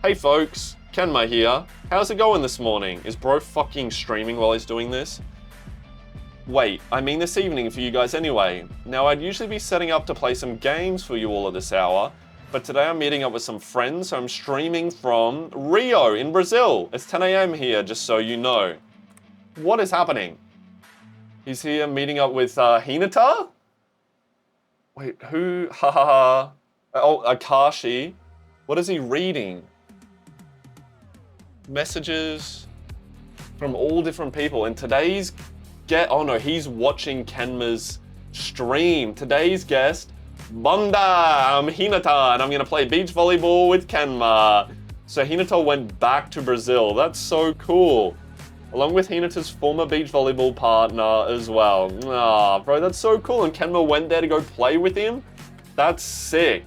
Hey folks, Kenma here. How's it going this morning? Is bro fucking streaming while he's doing this? Wait, I mean this evening for you guys anyway. Now I'd usually be setting up to play some games for you all at this hour, but today I'm meeting up with some friends, so I'm streaming from Rio in Brazil. It's 10 AM here, just so you know. What is happening? He's here meeting up with Hinata? Wait, who? Oh, Akashi. What is he reading? Messages from all different people. And today's oh no, he's watching Kenma's stream. Today's guest, Banda, I'm Hinata, and I'm gonna play beach volleyball with Kenma. So Hinata went back to Brazil. That's so cool. Along with Hinata's former beach volleyball partner as well. Ah, bro, that's so cool. And Kenma went there to go play with him? That's sick.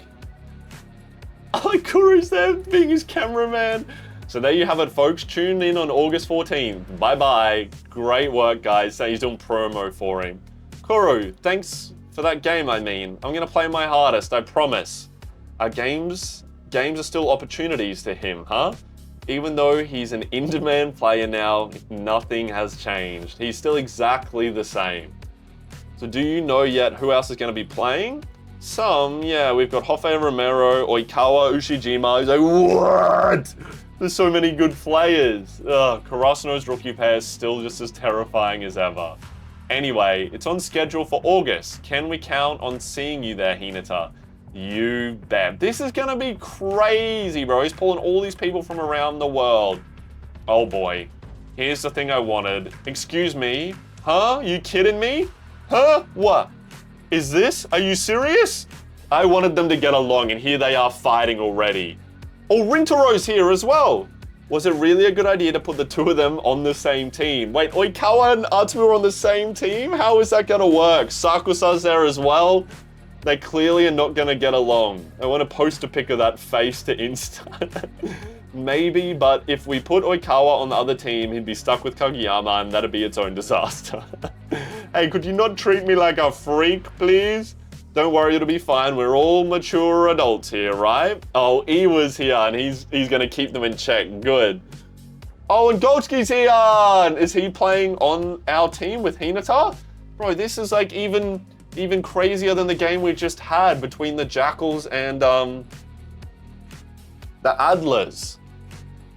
Oh, Kuru's there being his cameraman. So there you have it, folks. Tune in on August 14th. Bye-bye. Great work, guys. So he's doing promo for him. Kuru, thanks for that game, I mean. I'm going to play my hardest, I promise. Games are still opportunities to him, huh? Even though he's an in-demand player now, nothing has changed. He's still exactly the same. So do you know yet who else is going to be playing? Some, yeah, we've got Hofe Romero, Oikawa, Ushijima. He's like, what? There's so many good players. Karasuno's rookie pair is still just as terrifying as ever. Anyway, it's on schedule for August. Can we count on seeing you there, Hinata? You bet. This is gonna be crazy, bro. He's pulling all these people from around the world. Oh boy. Here's the thing I wanted. Excuse me? Huh? You kidding me? Huh? What? Is this? Are you serious? I wanted them to get along and here they are fighting already. Oh, Rintaro's here as well. Was it really a good idea to put the two of them on the same team? Wait, Oikawa and Atsumu are on the same team? How is that gonna work? Sakusa's there as well? They clearly are not gonna get along. I want to post a pic of that face to Insta. Maybe, but if we put Oikawa on the other team, he'd be stuck with Kageyama and that'd be its own disaster. Hey, could you not treat me like a freak, please? Don't worry, it'll be fine. We're all mature adults here, right? Oh, Iwa's here and he's gonna keep them in check. Good. Oh, and Goldsky's here! Is he playing on our team with Hinata? Bro, this is like even crazier than the game we just had between the Jackals and the Adlers.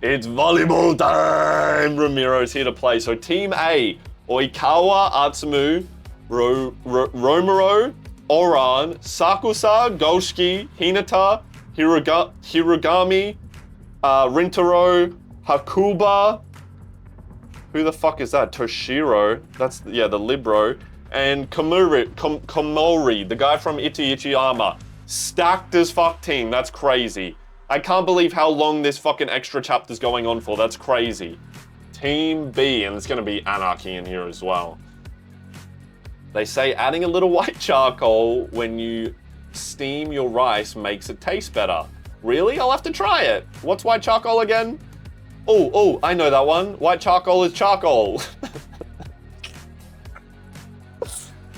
It's volleyball time! Ramiro's here to play. So Team A, Oikawa, Atsumu, Romero, Oran, Sakusa, Golski, Hinata, Hirogami, Rintaro, Hakuba. Who the fuck is that? Toshiro. That's, yeah, the Libro. And Komori, the guy from Ichi Ichiyama. Stacked as fuck team. That's crazy. I can't believe how long this fucking extra chapter's going on for. That's crazy. Team B, and there's gonna be Anarchy in here as well. They say adding a little white charcoal when you steam your rice makes it taste better. Really? I'll have to try it. What's white charcoal again? Oh, I know that one. White charcoal is charcoal.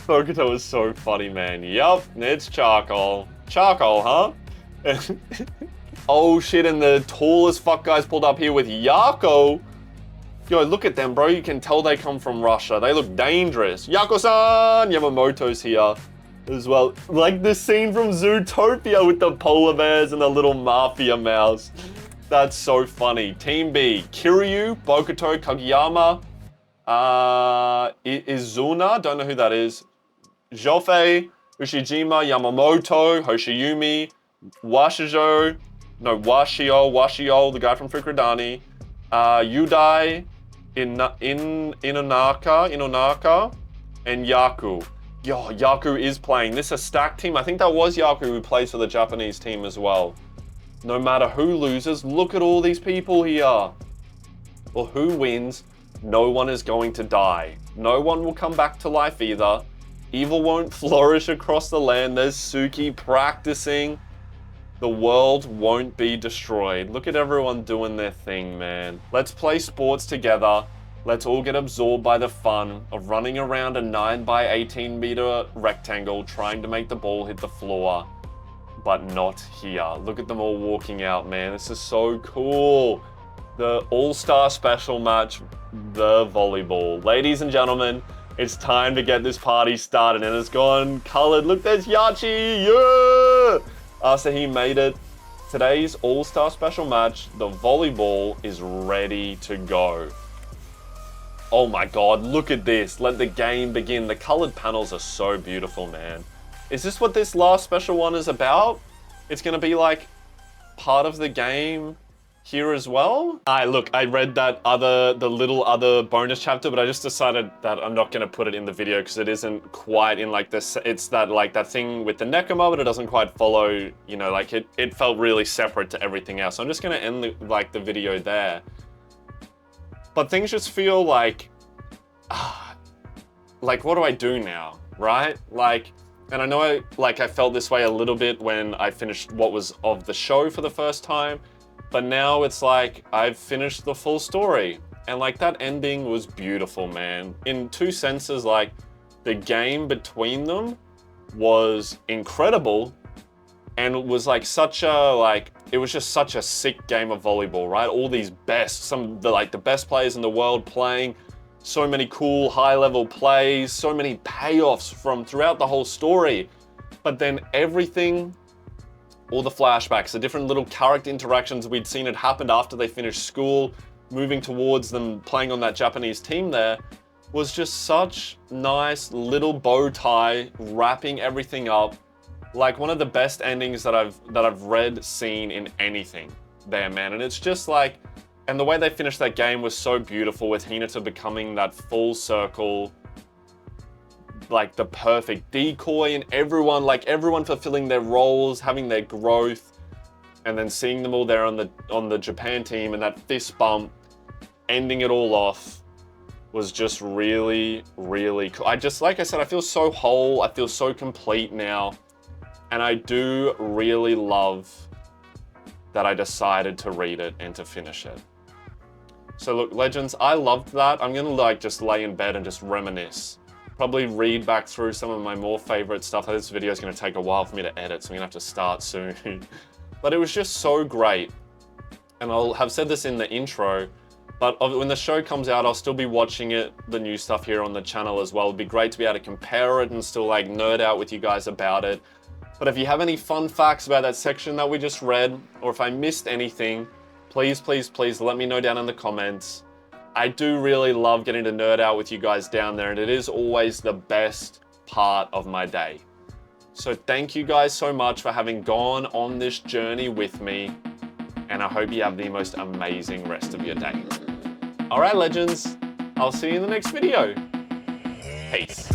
Bokuto is so funny, man. Yup, it's charcoal. Charcoal, huh? Oh shit, and the tallest fuck guys pulled up here with Yako. Yo, look at them, bro. You can tell they come from Russia. They look dangerous. Yako-san! Yamamoto's here as well. Like the scene from Zootopia with the polar bears and the little mafia mouse. That's so funny. Team B, Kiryu, Bokuto, Kageyama, Izuna, don't know who that is. Jofei, Ushijima, Yamamoto, Hoshiumi, Washio, the guy from Fukurodani, Yudai, Inonaka, and Yaku. Yo, Yaku is playing. This is a stacked team. I think that was Yaku who plays for the Japanese team as well. No matter who loses, look at all these people here. Well, who wins, no one is going to die. No one will come back to life either. Evil won't flourish across the land. There's Suki practicing. The world won't be destroyed. Look at everyone doing their thing, man. Let's play sports together. Let's all get absorbed by the fun of running around a 9 by 18 meter rectangle trying to make the ball hit the floor, but not here. Look at them all walking out, man. This is so cool. The all-star special match, the volleyball. Ladies and gentlemen, it's time to get this party started, and it's gone colored. Look, there's Yachi, yeah! After he made it, today's all-star special match, the volleyball is ready to go. Oh my God, look at this. Let the game begin. The colored panels are so beautiful, man. Is this what this last special one is about? It's gonna be like part of the game here as well? Look, I read that the little other bonus chapter, but I just decided that I'm not gonna put it in the video because it isn't quite in like this. It's that like that thing with the Nekoma, but it doesn't quite follow, you know, like it felt really separate to everything else. So I'm just gonna end the video there. But things just feel like what do I do now, right? Like, and I know I felt this way a little bit when I finished what was of the show for the first time, but now it's like I've finished the full story. And like that ending was beautiful, man. In two senses, like the game between them was incredible, and it was like it was just such a sick game of volleyball, right? All these some of the best players in the world playing, so many cool high-level plays, so many payoffs from throughout the whole story. But then everything, all the flashbacks, the different little character interactions we'd seen it happened after they finished school, moving towards them playing on that Japanese team there, was just such nice little bow tie, wrapping everything up. Like one of the best endings that I've seen in anything there, man. And it's just like, and the way they finished that game was so beautiful, with Hinata becoming that full circle, like the perfect decoy, and everyone fulfilling their roles, having their growth, and then seeing them all there on the Japan team, and that fist bump, ending it all off, was just really, really cool. Like I said, I feel so whole, I feel so complete now. And I do really love that I decided to read it and to finish it. So look, Legends, I loved that. I'm gonna just lay in bed and just reminisce. Probably read back through some of my more favorite stuff. This video is gonna take a while for me to edit, so I'm gonna have to start soon. But it was just so great. And I'll have said this in the intro, but when the show comes out, I'll still be watching it, the new stuff here on the channel as well. It'd be great to be able to compare it and still like nerd out with you guys about it. But if you have any fun facts about that section that we just read, or if I missed anything, please, please, please let me know down in the comments. I do really love getting to nerd out with you guys down there, and it is always the best part of my day. So thank you guys so much for having gone on this journey with me, and I hope you have the most amazing rest of your day. All right, Legends, I'll see you in the next video. Peace.